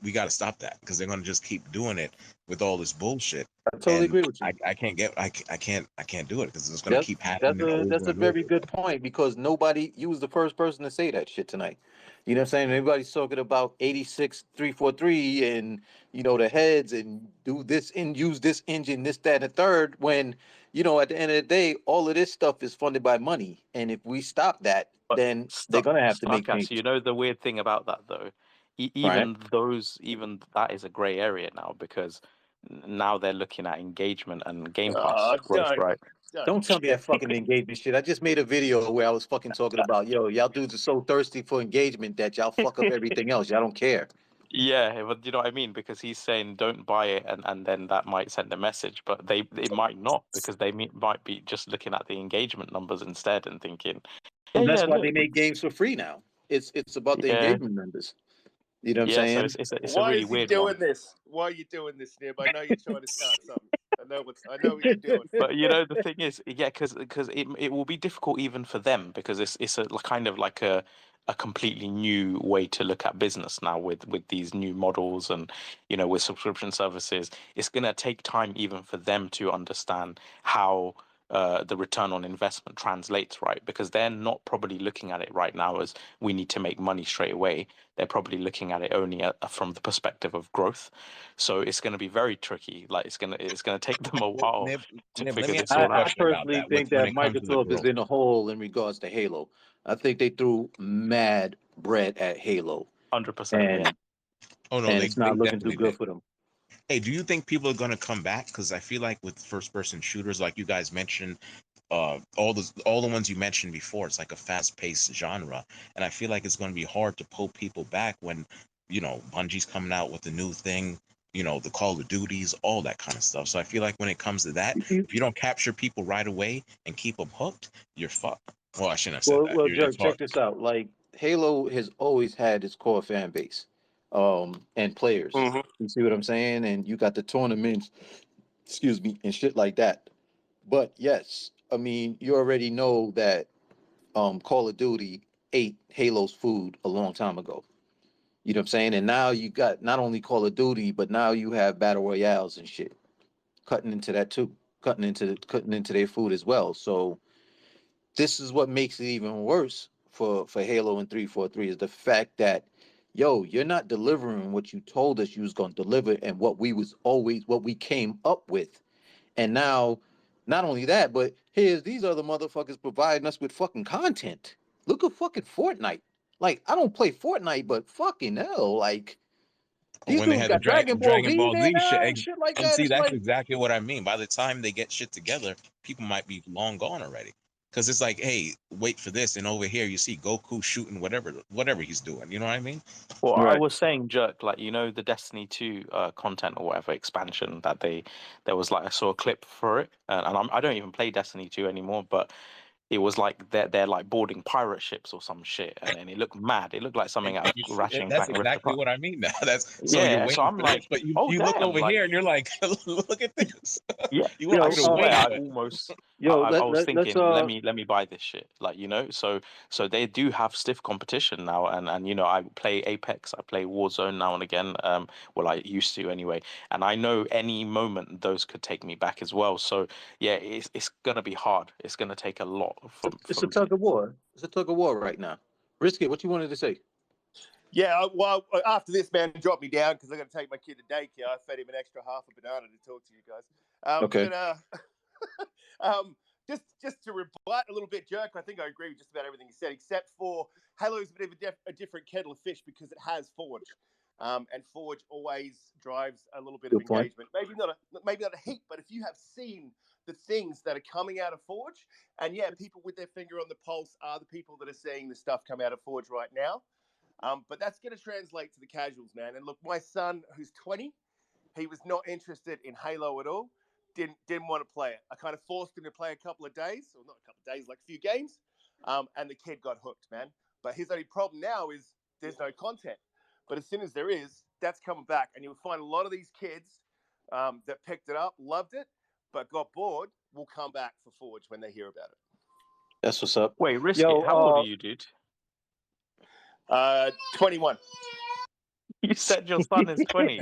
Speaker 8: we got to stop that because they're gonna just keep doing it with all this bullshit.
Speaker 1: I totally agree with you.
Speaker 8: I can't do it because it's gonna keep happening
Speaker 1: That's
Speaker 8: over
Speaker 1: a
Speaker 8: and over
Speaker 1: very good
Speaker 8: again.
Speaker 1: point because nobody, you was the first person to say that shit tonight. You know what I'm saying? Everybody's talking about 86-343 and you know the heads and do this and use this engine, this, that, and the third. When you know at the end of the day, all of this stuff is funded by money, and if we stop that,
Speaker 3: But
Speaker 1: then they're gonna have to make
Speaker 3: Starcast,
Speaker 1: changes,
Speaker 3: you know the weird thing about that though,
Speaker 1: right?
Speaker 3: even that is a grey area now because now they're looking at engagement and Game Pass
Speaker 5: Oh,
Speaker 3: growth, right?
Speaker 1: Don't tell me that fucking engagement shit. I just made a video where I was fucking talking about, yo, y'all dudes are so thirsty for engagement that y'all fuck up everything else. Y'all don't care.
Speaker 3: Yeah, but you know what I mean? Because he's saying don't buy it, and then that might send a message, but it might not because might be just looking at the engagement numbers instead and thinking,
Speaker 1: Well,
Speaker 3: yeah,
Speaker 1: that's why they
Speaker 3: look,
Speaker 1: make games for free now. It's about the
Speaker 3: yeah,
Speaker 1: engagement numbers. You know what I'm
Speaker 3: yeah. So
Speaker 1: saying?
Speaker 3: it's a
Speaker 5: Why
Speaker 3: really
Speaker 5: is he
Speaker 3: weird
Speaker 5: doing
Speaker 3: one.
Speaker 5: this? Why are you doing this, Nib? I know you're trying to start something. I know what you're doing.
Speaker 3: But you know the thing is, yeah, because it will be difficult even for them because it's a kind of like a completely new way to look at business now with these new models and you know with subscription services. It's gonna take time even for them to understand how the return on investment translates, right? Because they're not probably looking at it right now as we need to make money straight away. They're probably looking at it only from the perspective of growth. So it's going to be very tricky. Like it's gonna take them a while to
Speaker 8: Nib, let
Speaker 3: figure
Speaker 8: me
Speaker 3: this
Speaker 8: ask you a
Speaker 3: all
Speaker 1: I
Speaker 3: out.
Speaker 8: question about
Speaker 1: personally
Speaker 8: that. With
Speaker 1: think
Speaker 8: when
Speaker 1: that
Speaker 8: it comes to the
Speaker 1: Microsoft is
Speaker 8: growth.
Speaker 1: in a hole in regards to Halo. I think they threw mad bread at Halo,
Speaker 3: 100%, yeah.
Speaker 1: and
Speaker 8: Oh no,
Speaker 1: and
Speaker 8: they
Speaker 1: it's not looking too
Speaker 8: definitely
Speaker 1: good
Speaker 8: did.
Speaker 1: for them.
Speaker 8: Hey, do you think people are gonna come back? Because I feel like with first person shooters, like you guys mentioned, all the ones you mentioned before, it's like a fast paced genre, and I feel like it's gonna be hard to pull people back when Bungie's coming out with a new thing. The Call of Duties, all that kind of stuff. So I feel like when it comes to that, if you don't capture people right away and keep them hooked, you're fucked. Well, I shouldn't have said that.
Speaker 1: Jerk,
Speaker 8: It's hard.
Speaker 1: check this out. Like Halo has always had its core fan base, and players.
Speaker 5: Hmm.
Speaker 1: You see what I'm saying? And you got the tournaments, excuse me, and shit like that. But yes, I mean, you already know that Call of Duty ate Halo's food a long time ago. You know what I'm saying? And now you got not only Call of Duty, but now you have battle royales and shit cutting into that too, cutting into their food as well. So this is what makes it even worse for Halo and 343 is the fact that yo, you're not delivering what you told us you was gonna deliver and what we came up with. And now, not only that, but here's these other motherfuckers providing us with fucking content. Look at fucking Fortnite. Like, I don't play Fortnite, but fucking hell, like these
Speaker 8: When they
Speaker 1: dudes
Speaker 8: had the
Speaker 1: got Dragon Ball
Speaker 8: Dragon
Speaker 1: Z
Speaker 8: Ball
Speaker 1: there
Speaker 8: Z shit,
Speaker 1: now and shit like
Speaker 8: and
Speaker 1: that.
Speaker 8: see,
Speaker 1: It's
Speaker 8: that's
Speaker 1: like,
Speaker 8: exactly what I mean. By the time they get shit together, people might be long gone already. Because it's like, hey, wait for this, and over here you see Goku shooting whatever he's doing. You know what I mean?
Speaker 3: Well, I
Speaker 1: right.
Speaker 3: was saying, Jerk, like the Destiny 2 content or whatever expansion that there was like I saw a clip for it, and I don't even play Destiny 2 anymore, but it was like they're like boarding pirate ships or some shit, and it looked mad. It looked like something out of Ratchet and
Speaker 8: That's
Speaker 3: Clank Rift
Speaker 8: exactly
Speaker 3: Apart.
Speaker 8: what I mean. Now that's so you're
Speaker 3: Yeah, so
Speaker 8: waiting
Speaker 3: I'm
Speaker 8: for this,
Speaker 3: like,
Speaker 8: but you
Speaker 3: oh
Speaker 8: you look
Speaker 3: damn,
Speaker 8: over
Speaker 3: like
Speaker 8: here and you're like, look at this.
Speaker 3: yeah,
Speaker 8: You
Speaker 3: I
Speaker 8: wanted
Speaker 1: Yo,
Speaker 8: to
Speaker 3: swear
Speaker 8: wait,
Speaker 3: I
Speaker 8: but
Speaker 3: almost
Speaker 1: yo,
Speaker 3: I was
Speaker 1: let's
Speaker 3: thinking let me buy this shit, like so they do have stiff competition now, and I play Apex, I play Warzone now and again, well I used to anyway, and I know any moment those could take me back as well. So yeah, it's gonna be hard. It's gonna take a lot
Speaker 1: it's a
Speaker 3: from
Speaker 1: tug of war. It's a tug of war right now. Risk it. What you wanted to say?
Speaker 5: Yeah, well, after this, man, drop me down because I'm going to take my kid to daycare. I fed him an extra half a banana to talk to you guys.
Speaker 1: Okay.
Speaker 5: Just to rebut a little bit, Jerk, I think I agree with just about everything you said, except for Halo's a bit of a different kettle of fish because it has Forge. And Forge always drives a little bit of
Speaker 1: Good point.
Speaker 5: engagement. Maybe not a heap, but if you have seen the things that are coming out of Forge, and yeah, people with their finger on the pulse are the people that are seeing the stuff come out of Forge right now. But that's going to translate to the casuals, man. And look, my son, who's 20, he was not interested in Halo at all. Didn't want to play it. I kind of forced him to play a couple of days, or not a couple of days, like a few games. And the kid got hooked, man. But his only problem now is there's no content. But as soon as there is, that's coming back. And you'll find a lot of these kids that picked it up, loved it, but got bored, will come back for Forge when they hear about it.
Speaker 1: That's what's up.
Speaker 3: Wait, Risk It, how old are you, dude?
Speaker 5: 21.
Speaker 3: You said your son is 20.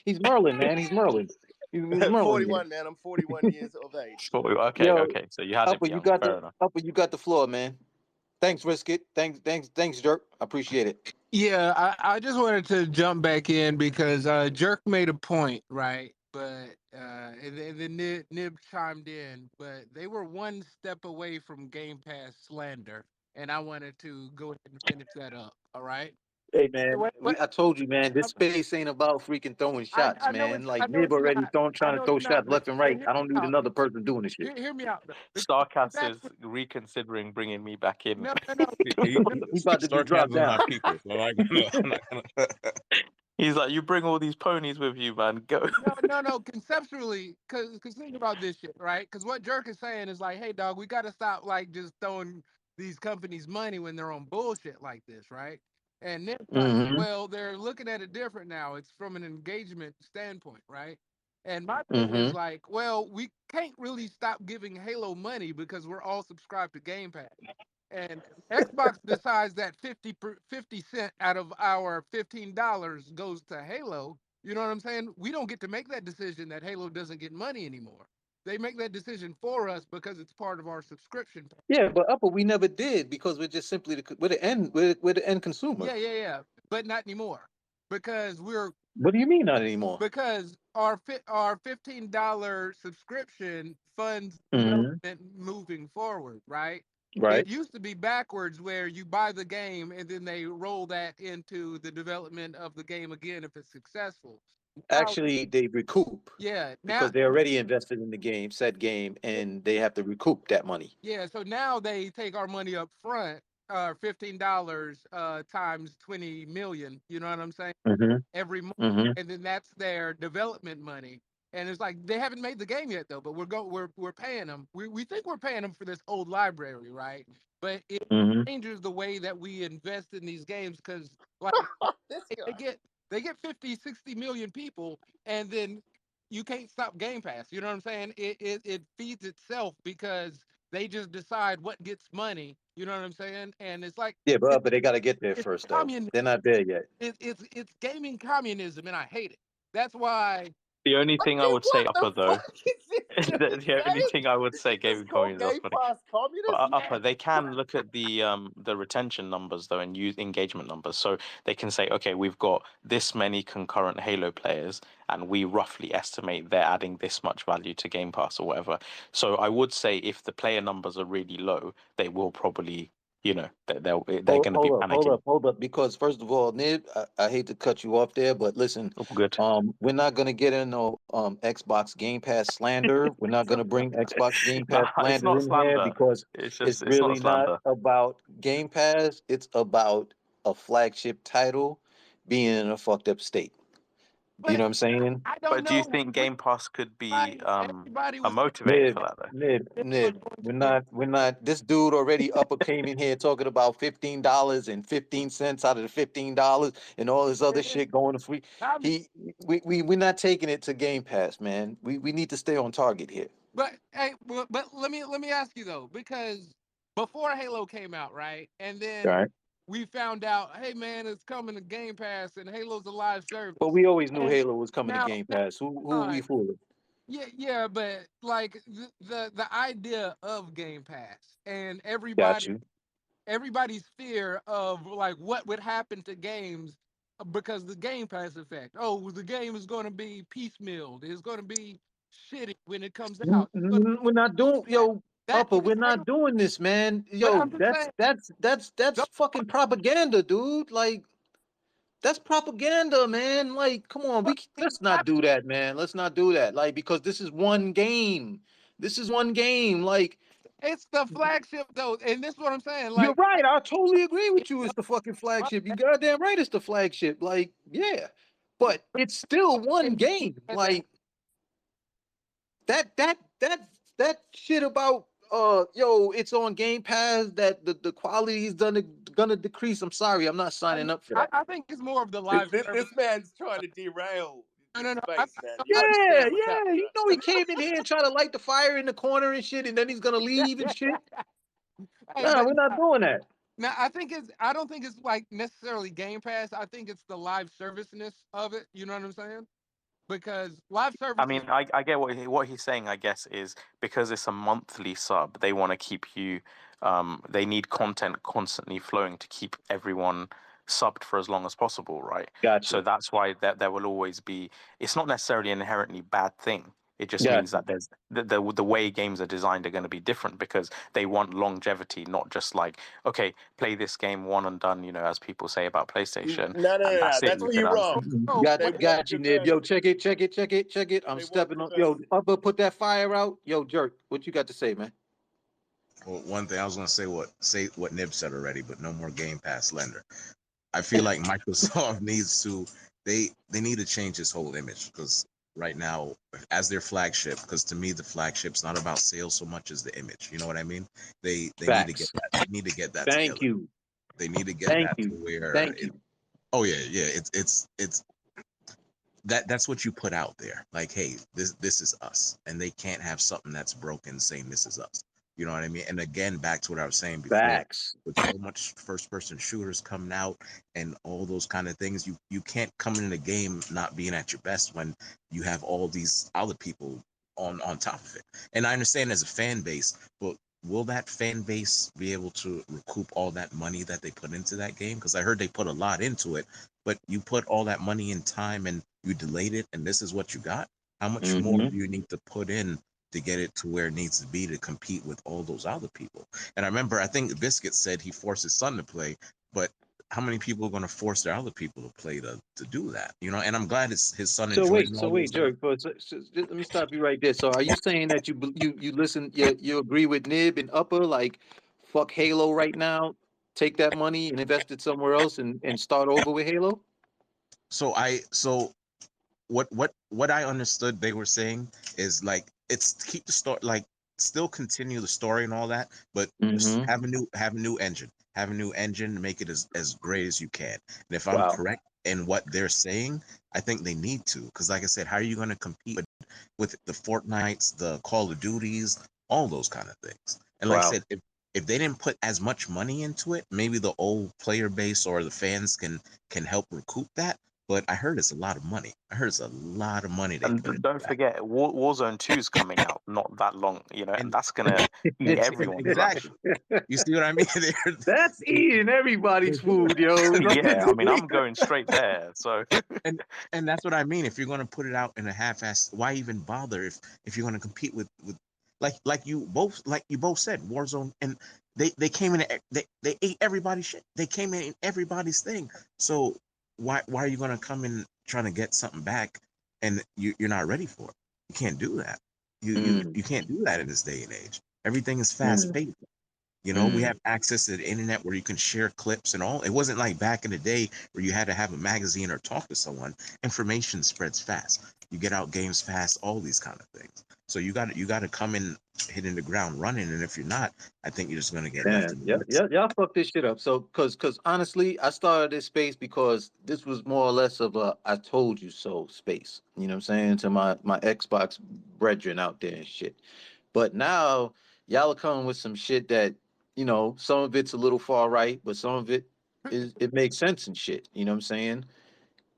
Speaker 1: He's Merlin, man. He's Merlin. He's Merlin.
Speaker 5: 41, man. I'm 41 years of age.
Speaker 3: Okay,
Speaker 1: Yo,
Speaker 3: okay. So you had him
Speaker 1: Upper,
Speaker 3: young.
Speaker 1: you
Speaker 3: Fair enough.
Speaker 1: got the floor, man. Thanks, Risk It. Thanks, Jerk. I appreciate it.
Speaker 4: Yeah, I just wanted to jump back in because Jerk made a point, right? But and then Nib chimed in, but they were one step away from Game Pass slander, and I wanted to go ahead and finish that up. All right.
Speaker 1: Hey, man.
Speaker 4: What?
Speaker 1: I told you, man. This space ain't about freaking throwing shots,
Speaker 4: I know
Speaker 1: man.
Speaker 4: it's
Speaker 1: Like
Speaker 4: I know
Speaker 1: Nib
Speaker 4: it's
Speaker 1: already
Speaker 4: not. I
Speaker 1: trying to
Speaker 4: know
Speaker 1: throw
Speaker 4: it's not.
Speaker 1: shots left and
Speaker 4: But
Speaker 1: right.
Speaker 4: hear
Speaker 1: I
Speaker 4: me
Speaker 1: don't need
Speaker 4: out.
Speaker 1: another person doing this shit.
Speaker 4: Hear me out. Though.
Speaker 3: Starcast
Speaker 4: That's
Speaker 3: is reconsidering bringing me back in.
Speaker 4: no.
Speaker 1: He about to be dropped
Speaker 8: Sarcasm
Speaker 1: down.
Speaker 8: my people. So I'm not gonna.
Speaker 3: He's like, you bring all these ponies with you, man. Go.
Speaker 4: No. Conceptually, cause think about this shit, right? Cause what Jerk is saying is like, hey, dog, we gotta stop like just throwing these companies money when they're on bullshit like this, right? And then,
Speaker 1: Mm-hmm.
Speaker 4: well, they're looking at it different now. It's from an engagement standpoint, right? And my thing is
Speaker 1: Mm-hmm.
Speaker 4: like, well, we can't really stop giving Halo money because we're all subscribed to Game Pass. And Xbox decides that 50 cent out of our $15 goes to Halo. You know what I'm saying? We don't get to make that decision that Halo doesn't get money anymore. They make that decision for us because it's part of our subscription.
Speaker 1: Yeah, but Upper, we never did because we're just simply we're the end consumer.
Speaker 4: Yeah. But not anymore. Because
Speaker 1: What do you mean not anymore?
Speaker 4: our $15 subscription funds
Speaker 1: Mm-hmm.
Speaker 4: development moving forward, right?
Speaker 1: Right.
Speaker 4: It used to be backwards where you buy the game and then they roll that into the development of the game again if it's successful. Now,
Speaker 1: Actually, they recoup
Speaker 4: yeah,
Speaker 1: because
Speaker 4: now
Speaker 1: they're already invested in the said game, and they have to recoup that money.
Speaker 4: yeah, so now they take our money up front, $15 times 20 million, you know what I'm saying?
Speaker 1: Mm-hmm.
Speaker 4: Every month,
Speaker 1: Mm-hmm.
Speaker 4: and then that's their development money. And it's like they haven't made the game yet though, but we're paying them. We think we're paying them for this old library, right? But it
Speaker 1: Mm-hmm.
Speaker 4: changes the way that we invest in these games because like
Speaker 5: This
Speaker 4: they
Speaker 5: guy.
Speaker 4: get 50, 60 million people, and then you can't stop Game Pass. You know what I'm saying? It feeds itself because they just decide what gets money, You know what I'm saying? And it's like
Speaker 1: Yeah,
Speaker 4: it's,
Speaker 1: but they got to get there
Speaker 4: it's
Speaker 1: first, though.
Speaker 4: communism.
Speaker 1: They're not there yet.
Speaker 4: It's gaming communism, and I hate it. That's why.
Speaker 3: The only thing I would say,
Speaker 5: What
Speaker 3: Upper,
Speaker 5: the
Speaker 3: though,
Speaker 5: fuck is this dude
Speaker 3: the only
Speaker 5: saying?
Speaker 3: thing I would
Speaker 5: Did
Speaker 3: say,
Speaker 5: you just
Speaker 3: gaming
Speaker 5: call
Speaker 3: community, that's
Speaker 5: Game
Speaker 3: funny.
Speaker 5: Pass
Speaker 3: But
Speaker 5: communist?
Speaker 3: Upper, they can look at the retention numbers though and use engagement numbers. So they can say, okay, we've got this many concurrent Halo players, and we roughly estimate they're adding this much value to Game Pass or whatever. So I would say if the player numbers are really low, they will probably, they're going to be panicking.
Speaker 1: Hold up. Because first of all, Nib, I hate to cut you off there, but listen,
Speaker 3: Oh, good.
Speaker 1: we're not gonna get in no Xbox Game Pass slander. We're not gonna bring Xbox Game
Speaker 3: Nah,
Speaker 1: Pass
Speaker 3: it's
Speaker 1: slander
Speaker 3: not
Speaker 1: in here
Speaker 3: slander.
Speaker 1: because it's
Speaker 3: It's not
Speaker 1: really not
Speaker 3: slander.
Speaker 1: about Game Pass. It's about a flagship title being in a fucked up state. You
Speaker 4: But
Speaker 1: know what I'm saying?
Speaker 4: I don't
Speaker 3: But do you
Speaker 4: know.
Speaker 3: think Game Pass could be
Speaker 4: Everybody
Speaker 3: a
Speaker 4: was saying
Speaker 3: motivator for
Speaker 1: Nib,
Speaker 3: that though?
Speaker 4: it was
Speaker 1: Nib.
Speaker 4: going
Speaker 1: We're
Speaker 4: to be.
Speaker 1: not, we're not. This dude already upper came in here talking about $15.15 out of the $15 and all this other shit going to free.
Speaker 4: I'm,
Speaker 1: We're not taking it to Game Pass, man. We need to stay on target here.
Speaker 4: but hey, but let me ask you though, because before Halo came out, right, and
Speaker 1: All
Speaker 4: then
Speaker 1: right.
Speaker 4: we found out, hey man, it's coming to Game Pass, and Halo's a live service,
Speaker 1: But we always knew
Speaker 4: and
Speaker 1: Halo was coming to Game
Speaker 4: now
Speaker 1: Pass. Who we
Speaker 4: fine.
Speaker 1: fooling?
Speaker 4: Yeah, but like the idea of Game Pass and
Speaker 1: Got you.
Speaker 4: everybody's fear of like what would happen to games because the Game Pass effect. Oh, the game is going to be piecemealed. It's going to be shitty when it comes out. But
Speaker 1: We're not doing,
Speaker 4: that
Speaker 1: yo,
Speaker 4: that
Speaker 1: Upper.
Speaker 4: is
Speaker 1: We're not
Speaker 4: Halo.
Speaker 1: doing this, man.
Speaker 4: But
Speaker 1: Yo,
Speaker 4: I'm just
Speaker 1: that's
Speaker 4: saying,
Speaker 1: that's that's that's
Speaker 4: those
Speaker 1: fucking propaganda, dude. Like that's propaganda, man. Like, come on,
Speaker 4: things
Speaker 1: let's not
Speaker 4: happen.
Speaker 1: do that, man. Let's not do that. Like, because this is one game. This is one game. Like,
Speaker 4: It's the flagship though, and this is what I'm saying.
Speaker 1: you're
Speaker 4: Like,
Speaker 1: right. I totally agree
Speaker 4: it
Speaker 1: with you. It's the fucking flagship. You goddamn right. It's the flagship. Like, yeah,
Speaker 4: was
Speaker 1: but it's still one
Speaker 4: and
Speaker 1: game.
Speaker 4: and the
Speaker 1: Like that shit about yo, it's on Game Pass that the quality is gonna decrease. I'm sorry, I'm not signing up for that.
Speaker 4: I think it's more of the
Speaker 5: This,
Speaker 4: live
Speaker 5: this,
Speaker 4: service.
Speaker 5: this man's trying to derail this
Speaker 4: No.
Speaker 5: space, man. You
Speaker 1: Yeah,
Speaker 5: understand what's
Speaker 1: yeah.
Speaker 5: happening,
Speaker 1: You know he came in here and tried to light the fire in the corner and shit, and then he's gonna leave and shit.
Speaker 4: Hey,
Speaker 1: Nah,
Speaker 4: but
Speaker 1: we're not doing that.
Speaker 4: now I don't think it's like necessarily Game Pass. I think it's the live serviceness of it. You know what I'm saying? Because live
Speaker 3: I
Speaker 4: services,
Speaker 3: mean, I get what he's saying. I guess is because it's a monthly sub, they want to keep you. They need content constantly flowing to keep everyone subbed for as long as possible, right?
Speaker 1: Got
Speaker 3: So
Speaker 1: you.
Speaker 3: that's why that there will always be. It's not necessarily an inherently bad thing. It just
Speaker 1: Got
Speaker 3: means
Speaker 1: you.
Speaker 3: that there's the way games are designed are going to be different because they want longevity, not just like, okay, play this game one and done. As people say about PlayStation, and
Speaker 5: No.
Speaker 3: that's it.
Speaker 5: That's
Speaker 3: You
Speaker 5: where
Speaker 3: can
Speaker 5: you're wrong.
Speaker 4: oh,
Speaker 5: They want
Speaker 1: Got you, Nib. Yo,
Speaker 5: diversity.
Speaker 1: check it. I'm
Speaker 5: They want
Speaker 1: stepping on. Yo,
Speaker 5: diversity.
Speaker 1: Upper, put that fire out. Yo, Jerk, what you got to say, man?
Speaker 8: Well, one thing I was gonna say what Nib said already, but no more Game Pass lender. I feel like Microsoft needs to they need to change this whole image because right now as their flagship, because to me the flagship's not about sales so much as the image. You know what I mean? They need to get
Speaker 1: Facts.
Speaker 8: that. They need to get that
Speaker 1: Thank
Speaker 8: together.
Speaker 1: you.
Speaker 8: They need to get
Speaker 1: Thank
Speaker 8: that to
Speaker 1: you.
Speaker 8: where
Speaker 1: Thank
Speaker 8: it.
Speaker 1: you.
Speaker 8: Oh yeah. It's that's what you put out there. Like, hey, this is us, and they can't have something that's broken saying this is us. You know what I mean? And again, back to what I was saying before,
Speaker 1: Facts.
Speaker 8: with so much first person shooters coming out and all those kind of things, you can't come in the game not being at your best when you have all these other people on top of it. And I understand as a fan base, but will that fan base be able to recoup all that money that they put into that game? Because I heard they put a lot into it, but you put all that money and time and you delayed it, and this is what you got. How much more
Speaker 1: Mm-hmm.
Speaker 8: do you need to put in to get it to where it needs to be to compete with all those other people? And I remember, I think Biscuit said he forced his son to play, but how many people are going to force their other people to play to do that? And I'm glad his son enjoying
Speaker 1: So
Speaker 8: all those
Speaker 1: wait,
Speaker 8: things.
Speaker 1: Jerk. But let me stop you right there. So, are you saying that you listen, you agree with Nib and Upper, like, fuck Halo right now, take that money and invest it somewhere else and start over with Halo?
Speaker 8: So what I understood they were saying is like it's keep the story, like still continue the story and all that, but just
Speaker 1: Mm-hmm.
Speaker 8: have a new engine. Have a new engine, make it as great as you can. And if I'm
Speaker 1: Wow.
Speaker 8: correct in what they're saying, I think they need to. Because like I said, how are you going to compete with the Fortnites, the Call of Duties, all those kind of things? And like I
Speaker 1: Wow.
Speaker 8: said, if they didn't put as much money into it, maybe the old player base or the fans can help recoup that. But I heard it's a lot of money. I heard it's a lot of money they
Speaker 3: And
Speaker 8: put into
Speaker 3: don't
Speaker 8: that.
Speaker 3: forget, Warzone 2 is coming out not that long, and
Speaker 8: And
Speaker 3: that's gonna eat everyone's lunch.
Speaker 8: exactly, you see what I mean?
Speaker 1: That's eating everybody's food, yo.
Speaker 3: Yeah, I mean, I'm going straight there. So
Speaker 8: and and that's what I mean. If you're going to put it out in a half-ass, why even bother if you're going to compete with like you both said, Warzone, and they came in, they ate everybody's shit. They came in everybody's thing. So why are you going to come in trying to get something back and you're not ready for it? You can't do that. You can't do that in this day and age. Everything is fast paced. You know, we have access to the internet where you can share clips and all. It wasn't like back in the day where you had to have a magazine or talk to someone. Information spreads fast. You get out games fast, all these kind of things. So you got to come in hitting the ground running, and if you're not, I think you're just going to get left in the
Speaker 1: Yeah,
Speaker 8: dust.
Speaker 1: y'all fucked this shit up. So, cause honestly, I started this space because this was more or less of a "I told you so" space. You know what I'm saying, to my Xbox brethren out there and shit. But now y'all are coming with some shit that, some of it's a little far right, but some of it makes sense and shit. You know what I'm saying?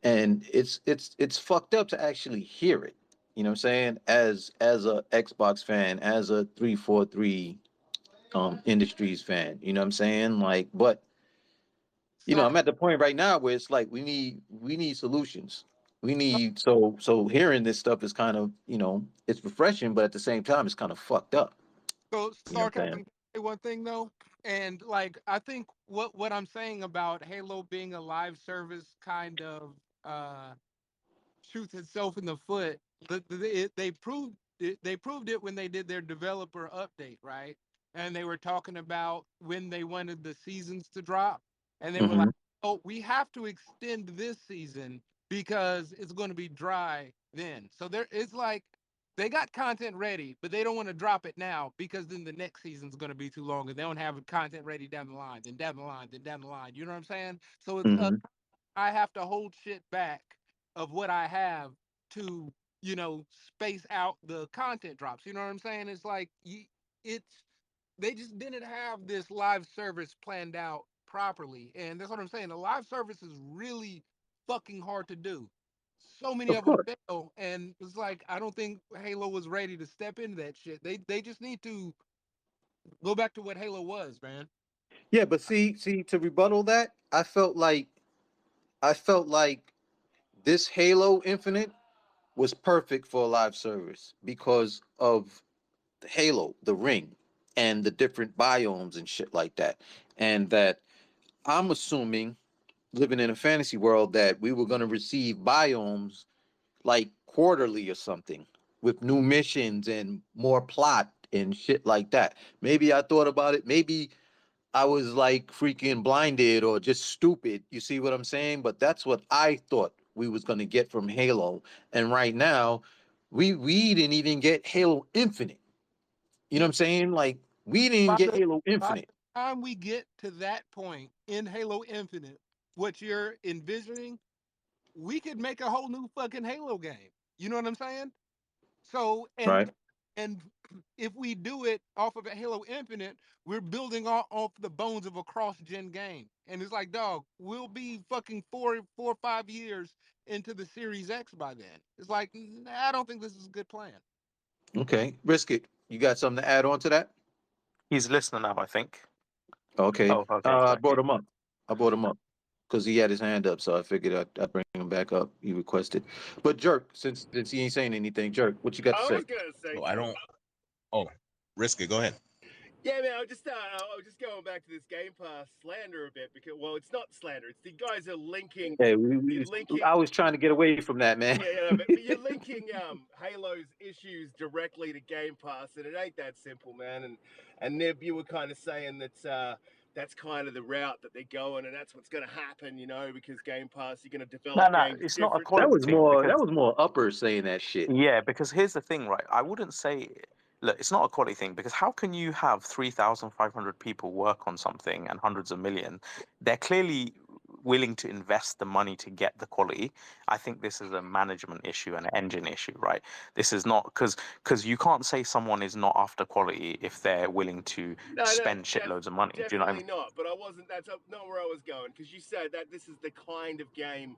Speaker 1: And it's fucked up to actually hear it. You know what I'm saying? As a Xbox fan, as a 343 industries fan. You know what I'm saying? Like, but
Speaker 4: So
Speaker 1: I'm at the point right now where it's like we need solutions. We need so hearing this stuff is kind of, it's refreshing, but at the same time it's kind of fucked up.
Speaker 4: So
Speaker 1: You know what I'm
Speaker 4: sarcasm, say one thing though, and like I think what I'm saying about Halo being a live service kind of uh shoots itself in the foot. They proved it when they did their developer update, right? And they were talking about when they wanted the seasons to drop, and they were
Speaker 1: saying?
Speaker 4: like, "Oh, we have to extend this season because it's going to be dry then." So it's like they got content ready, but they don't want to drop it now because then the next season's going to be too long, and they don't have content ready down the line, then down the line, then down the line. You know what I'm saying? So it's
Speaker 1: Hmm.
Speaker 4: I have to hold shit back of what I have to, space out the content drops. You know what I'm saying? It's like it's they just didn't have this live service planned out properly, and that's what I'm saying. The live service is really fucking hard to do. So many
Speaker 1: Of
Speaker 4: of them
Speaker 1: course.
Speaker 4: fail, and it's like I don't think Halo was ready to step into that shit. They just need to go back to what Halo was, man.
Speaker 1: Yeah, but see, to rebuttal that, I felt like this Halo Infinite was perfect for a live service because of Halo, the ring, and the different biomes and shit like that. And that I'm assuming, living in a fantasy world, that we were going to receive biomes like quarterly or something with new missions and more plot and shit like that. Maybe I thought about it. Maybe I was like freaking blinded or just stupid. You see what I'm saying? But that's what I thought we was going to get from Halo. And right now, we didn't even get Halo Infinite. You know what I'm saying? Like, we didn't
Speaker 4: By
Speaker 1: get
Speaker 4: the
Speaker 1: Halo
Speaker 4: by
Speaker 1: Infinite.
Speaker 4: the time we get to that point in Halo Infinite, what you're envisioning, we could make a whole new fucking Halo game. You know what I'm saying? So
Speaker 1: Right.
Speaker 4: and if we do it off of a Halo Infinite, we're building off the bones of a cross-gen game. And it's like, dog, we'll be fucking 4 or 5 years into the Series X by then. It's like, nah, I don't think this is a good plan.
Speaker 1: Okay. Risk it. You got something to add on to that?
Speaker 3: he's listening now, I think.
Speaker 1: Okay.
Speaker 3: Oh, okay,
Speaker 1: I
Speaker 3: sorry.
Speaker 1: brought him up. I brought him up because he had his hand up, so I figured I'd bring him back up. He requested. But Jerk, since he ain't saying anything, Jerk, what you got to
Speaker 5: I
Speaker 1: say?
Speaker 5: was gonna say
Speaker 8: So I
Speaker 5: something.
Speaker 8: don't. Oh, Risk it. Go ahead.
Speaker 5: Yeah, man, I was just going back to this Game Pass slander a bit because, well, it's not slander. It's the guys are linking,
Speaker 1: Hey,
Speaker 5: you're linking,
Speaker 1: I was trying to get away from that, man.
Speaker 5: yeah, but you're linking Halo's issues directly to Game Pass, and it ain't that simple, man. And Nib, you were kind of saying that that's kind of the route that they're going, and that's what's going to happen, because Game Pass, you're going to
Speaker 3: No,
Speaker 5: develop
Speaker 3: no,
Speaker 5: games
Speaker 3: it's not a
Speaker 5: different.
Speaker 1: That
Speaker 3: quality
Speaker 1: was
Speaker 3: thing
Speaker 1: more. That
Speaker 3: because
Speaker 1: was more uppers saying that shit.
Speaker 3: yeah, because here's the thing, right? I wouldn't say, look, it's not a quality thing because how can you have 3,500 people work on something and hundreds of million? They're clearly willing to invest the money to get the quality. I think this is a management issue and an engine issue, right? This is not because you can't say someone is not after quality if they're willing to
Speaker 5: No,
Speaker 3: spend shitloads of money. Do you know what I
Speaker 5: definitely
Speaker 3: mean?
Speaker 5: not. But I wasn't. That's not where I was going, because you said that this is the kind of game,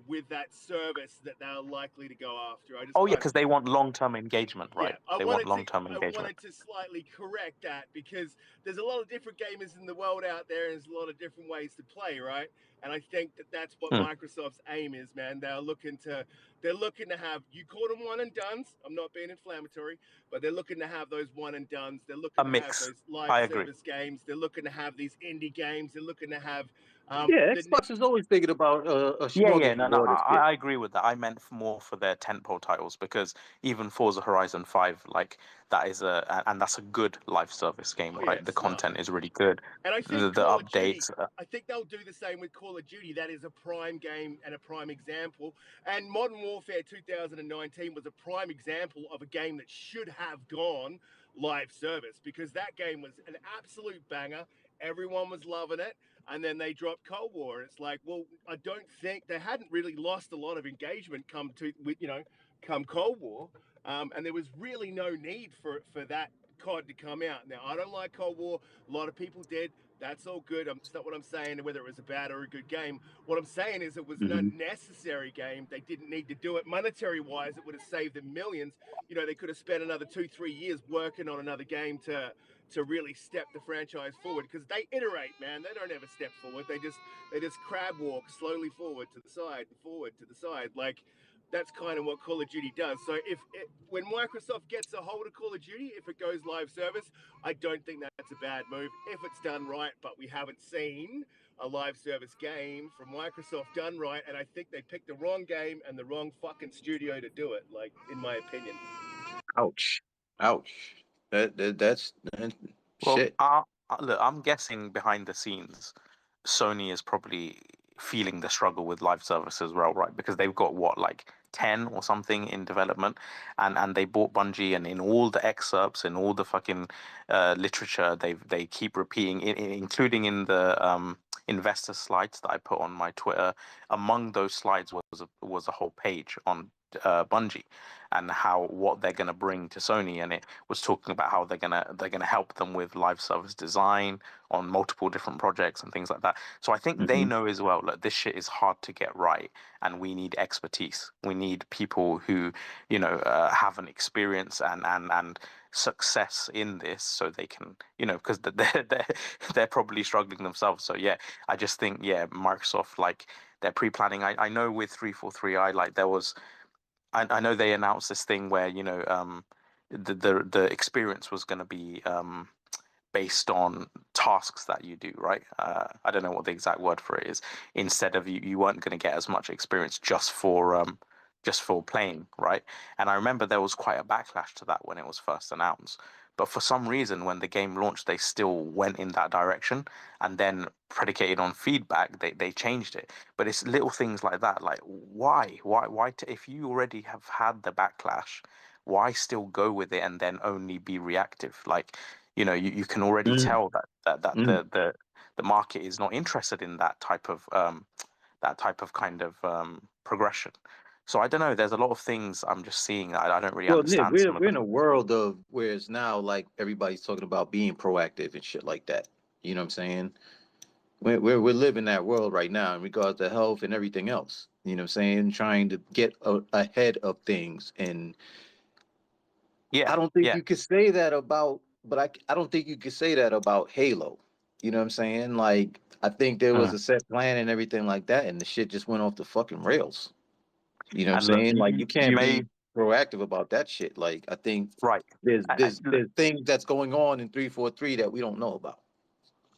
Speaker 5: with that service that they're likely to go after. I just
Speaker 3: Oh yeah,
Speaker 5: kind
Speaker 3: because they want long-term engagement,
Speaker 5: Yeah,
Speaker 3: right? They want long-term
Speaker 5: I
Speaker 3: engagement.
Speaker 5: wanted to slightly correct that, because there's a lot of different gamers in the world out there, and there's a lot of different ways to play, right? And I think that that's what
Speaker 3: Hmm.
Speaker 5: Microsoft's aim is, man. They're looking to have, you call them one and dones. I'm not being inflammatory, but they're looking to have those one and dones. They're looking
Speaker 3: A
Speaker 5: to have
Speaker 3: mix.
Speaker 5: those live
Speaker 3: I agree.
Speaker 5: service games. They're looking to have these indie games. They're looking to have
Speaker 1: Yeah,
Speaker 5: the
Speaker 1: Xbox is always thinking about a
Speaker 3: Yeah, no,
Speaker 1: smorgasbord of shit.
Speaker 3: I agree with that. I meant more for their tentpole titles because even Forza Horizon 5, like that is and that's a good live service game,
Speaker 5: Oh yeah,
Speaker 3: right?
Speaker 5: it's
Speaker 3: The
Speaker 5: smart.
Speaker 3: content is really good.
Speaker 5: And I think
Speaker 3: The
Speaker 5: Call of Duty,
Speaker 3: updates,
Speaker 5: I think they'll do the same with Call of Duty. That is a prime game and a prime example. And Modern Warfare 2019 was a prime example of a game that should have gone live service, because that game was an absolute banger. Everyone was loving it. And then they dropped Cold War. And it's like, well, I don't think they hadn't really lost a lot of engagement come Cold War. And there was really no need for that COD to come out. Now, I don't like Cold War. A lot of people did. That's all good. It's not what I'm saying, whether it was a bad or a good game. What I'm saying is it was an unnecessary game. They didn't need to do it. Monetary wise, it would have saved them millions. They could have spent another 2-3 years working on another game to really step the franchise forward, because they iterate, man. They don't ever step forward. They just crab walk slowly forward to the side, forward to the side. Like, that's kind of what Call of Duty does. So when Microsoft gets a hold of Call of Duty, if it goes live service, I don't think that's a bad move if it's done right. But we haven't seen a live service game from Microsoft done right, and I think they picked the wrong game and the wrong fucking studio to do it, like, in my opinion.
Speaker 1: Ouch. That's
Speaker 3: well,
Speaker 1: shit.
Speaker 3: look, I'm guessing behind the scenes, Sony is probably feeling the struggle with live service as well, right? Because they've got what, like 10 or something in development, and they bought Bungie, and in all the excerpts, in all the fucking literature, they keep repeating, including in the investor slides that I put on my Twitter. Among those slides was a whole page on Bungie and what they're gonna bring to Sony, and it was talking about how they're gonna help them with live service design on multiple different projects and things like that. So I think they know as well, look, this shit is hard to get right, and we need expertise. We need people who, have an experience and success in this, so they can, because they're probably struggling themselves. So yeah, I just think, yeah, Microsoft, like, they're pre-planning. I know with 343i, like, there was, I know they announced this thing where, the experience was going to be based on tasks that you do, right? I don't know what the exact word for it is. Instead of you weren't going to get as much experience just for playing, right? And I remember there was quite a backlash to that when it was first announced. But for some reason, when the game launched, they still went in that direction, and then predicated on feedback, they changed it. But it's little things like that. Like, why? If you already have had the backlash, why still go with it and then only be reactive? Like, you can already tell that the market is not interested in that type of kind of progression. So I don't know. There's a lot of things I'm just seeing. I don't really
Speaker 1: Well, Nick,
Speaker 3: understand some of
Speaker 1: we're
Speaker 3: them.
Speaker 1: in a world of where it's now like everybody's talking about being proactive and shit like that. You know what I'm saying? We're living that world right now in regards to health and everything else. You know what I'm saying? Trying to get ahead of things, and
Speaker 3: Yeah,
Speaker 1: I don't think
Speaker 3: yeah.
Speaker 1: you could say that about, but I don't think you could say that about Halo. You know what I'm saying? Like, I think there was
Speaker 3: Mm.
Speaker 1: a set plan and everything like that, and the shit just went off the fucking rails. You know what I'm
Speaker 3: And look,
Speaker 1: saying? Like, you
Speaker 3: you
Speaker 1: can't
Speaker 3: may
Speaker 1: be proactive about that shit. Like, I think
Speaker 3: right. Look,
Speaker 1: there's things that's going on in 343 that we don't know about.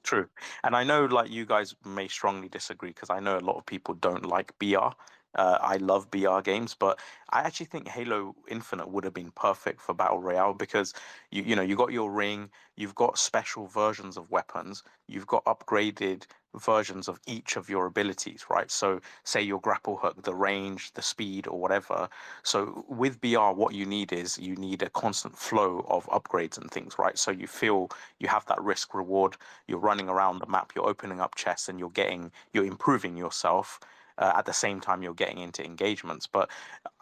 Speaker 3: true. And I know, like, you guys may strongly disagree, because I know a lot of people don't like BR. I love BR games, but I actually think Halo Infinite would have been perfect for Battle Royale because you know you got your ring, you've got special versions of weapons, you've got upgraded versions of each of your abilities, right? So say your grapple hook, the range, the speed, or whatever. So with BR, what you need is you need a constant flow of upgrades and things, right? So you feel you have that risk reward. You're running around the map, you're opening up chests, and you're improving yourself at the same time you're getting into engagements. But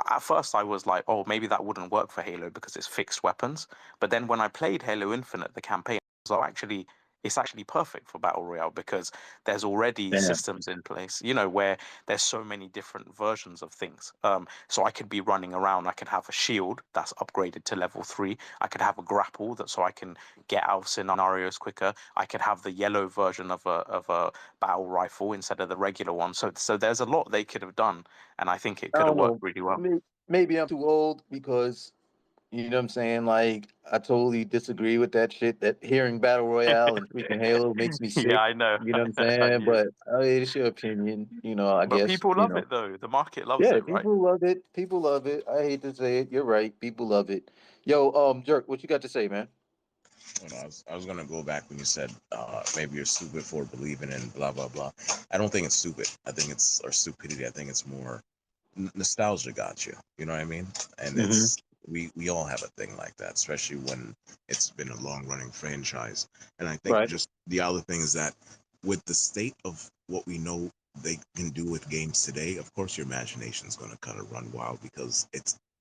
Speaker 3: at first I was like, oh, maybe that wouldn't work for Halo because it's fixed weapons. But then when I played Halo Infinite, the campaign, I was like, actually, it's actually perfect for Battle Royale because there's already
Speaker 1: Damn.
Speaker 3: systems in place, you know, where there's so many different versions of things. So I could be running around. I could have a shield that's upgraded to level 3. I could have a grapple that so I can get out of scenarios quicker. I could have the yellow version of a battle rifle instead of the regular one. So there's a lot they could have done, and I think it
Speaker 1: I
Speaker 3: could have
Speaker 1: don't
Speaker 3: worked
Speaker 1: know.
Speaker 3: really well.
Speaker 1: Maybe I'm too old because you know what I'm saying. Like I totally disagree with that shit. That hearing battle royale and freaking Halo makes me
Speaker 3: Yeah,
Speaker 1: sick.
Speaker 3: I know.
Speaker 1: You know what I'm
Speaker 3: I
Speaker 1: saying?
Speaker 3: knew it.
Speaker 1: But it's your opinion. You know, I
Speaker 3: But
Speaker 1: guess.
Speaker 3: people
Speaker 1: You
Speaker 3: love
Speaker 1: know.
Speaker 3: it though. The market loves
Speaker 1: Yeah,
Speaker 3: it, right?
Speaker 1: people love it. People love it. I hate to say it. You're right. People love it. Yo, Jerk, what you got to say, man?
Speaker 8: You know, I was gonna go back when you said maybe you're stupid for believing in blah blah blah. I don't think it's stupid. I think it's or stupidity. I think it's more nostalgia got you. You know what I mean? And
Speaker 1: Mm-hmm.
Speaker 8: it's we all have a thing like that, especially when it's been a long running franchise. And I think
Speaker 1: Right.
Speaker 8: just the other thing is that with the state of what we know they can do with games today, of course your imagination is going to kind of run wild because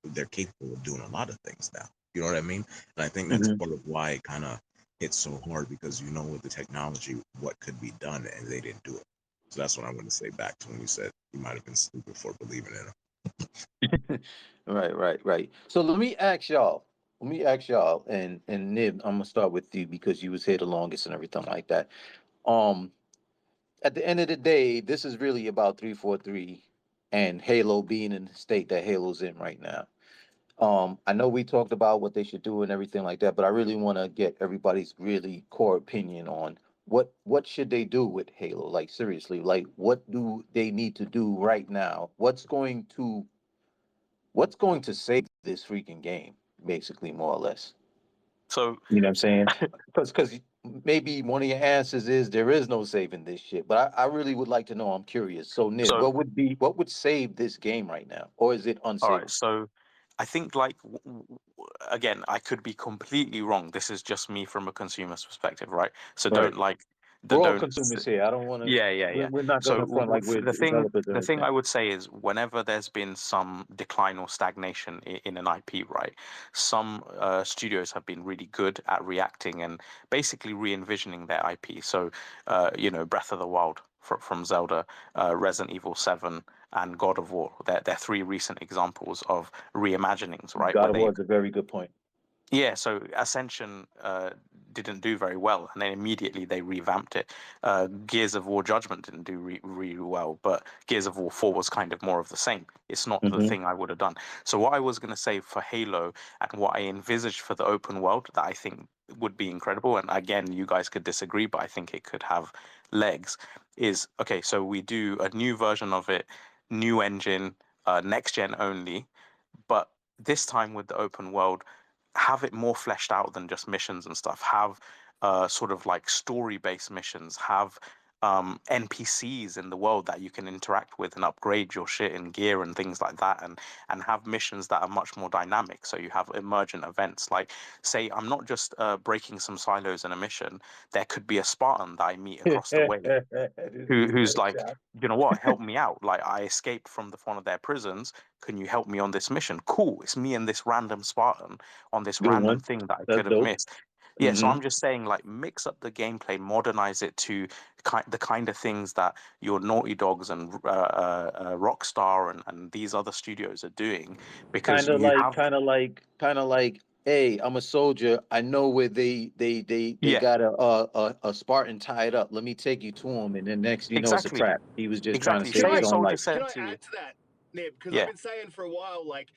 Speaker 8: they're capable of doing a lot of things now. You know what I mean? And I think that's
Speaker 1: Mm-hmm.
Speaker 8: part of why it kind of hits so hard because you know with the technology what could be done and they didn't do it. So that's what I want to say back to when you said you might have been stupid for believing in it.
Speaker 1: Right. So let me ask y'all. And Nib, I'm gonna start with you because you was here the longest and everything like that. Um, at the end of the day, this is really about 343 and Halo being in the state that Halo's in right now. I know we talked about what they should do and everything like that, but I really want to get everybody's really core opinion on what should they do with Halo? Like seriously, like what do they need to do right now? What's going to save this freaking game, basically, more or less?
Speaker 3: So
Speaker 1: You know what I'm saying? Because maybe one of your answers is there is no saving this shit. But I really would like to know. I'm curious. So Nib,
Speaker 3: so
Speaker 1: what would save this game right now, or is it
Speaker 3: all right.
Speaker 1: unsavable?
Speaker 3: So I think like again, I could be completely wrong. This is just me from a consumer's perspective, right? So
Speaker 1: Right.
Speaker 3: don't like
Speaker 1: We're all
Speaker 3: don't
Speaker 1: consumers here. I don't want to.
Speaker 3: yeah.
Speaker 1: We're not
Speaker 3: So
Speaker 1: gonna front like we're developers or
Speaker 3: the thing
Speaker 1: anything.
Speaker 3: I would say is whenever there's been some decline or stagnation in an IP, right? Some studios have been really good at reacting and basically re-envisioning their IP. So, you know, Breath of the Wild from Zelda, Resident Evil 7, and God of War. They're three recent examples of reimaginings, right? Where
Speaker 1: God of
Speaker 3: they
Speaker 1: War is a very good point.
Speaker 3: yeah, so Ascension didn't do very well, and then immediately they revamped it. Gears of War Judgment didn't do really well, but Gears of War 4 was kind of more of the same. It's not the
Speaker 1: Hmm.
Speaker 3: thing I would have done. So what I was going to say for Halo and what I envisaged for the open world that I think would be incredible, and again, you guys could disagree, but I think it could have legs, is okay, so we do a new version of it, new engine, next gen only, but this time with the open world have it more fleshed out than just missions and stuff. Have sort of like story based missions. Have NPCs in the world that you can interact with and upgrade your shit and gear and things like that, and have missions that are much more dynamic. So you have emergent events. Like, say, I'm not just breaking some silos in a mission. There could be a Spartan that I meet across the way
Speaker 1: This dude
Speaker 3: who's
Speaker 1: got
Speaker 3: like,
Speaker 1: shot.
Speaker 3: you know what, help me out. Like I escaped from one of their prisons. Can you help me on this mission? Cool. It's me and this random Spartan on this
Speaker 1: Good
Speaker 3: random
Speaker 1: one.
Speaker 3: thing that I
Speaker 1: That's
Speaker 3: could have
Speaker 1: dope.
Speaker 3: missed. Yeah, so
Speaker 1: Hmm.
Speaker 3: I'm just saying, like, mix up the gameplay, modernize it to the kind of things that your Naughty Dogs and Rockstar and these other studios are doing, because
Speaker 1: Kind of
Speaker 3: you
Speaker 1: like,
Speaker 3: have,
Speaker 1: kind of like, kind of like. Hey, I'm a soldier. I know where they
Speaker 3: yeah,
Speaker 1: got a Spartan tied up. Let me take you to him, and then next you know it's a
Speaker 3: exactly,
Speaker 1: trap. He was just trying to
Speaker 3: exactly.
Speaker 1: save
Speaker 3: Say
Speaker 1: his
Speaker 3: a
Speaker 5: Can
Speaker 1: own
Speaker 3: soldier
Speaker 1: life.
Speaker 5: can
Speaker 3: said
Speaker 5: I
Speaker 3: to you,
Speaker 5: add to that? Yeah, because
Speaker 3: Yeah.
Speaker 5: I've been saying for a while, like,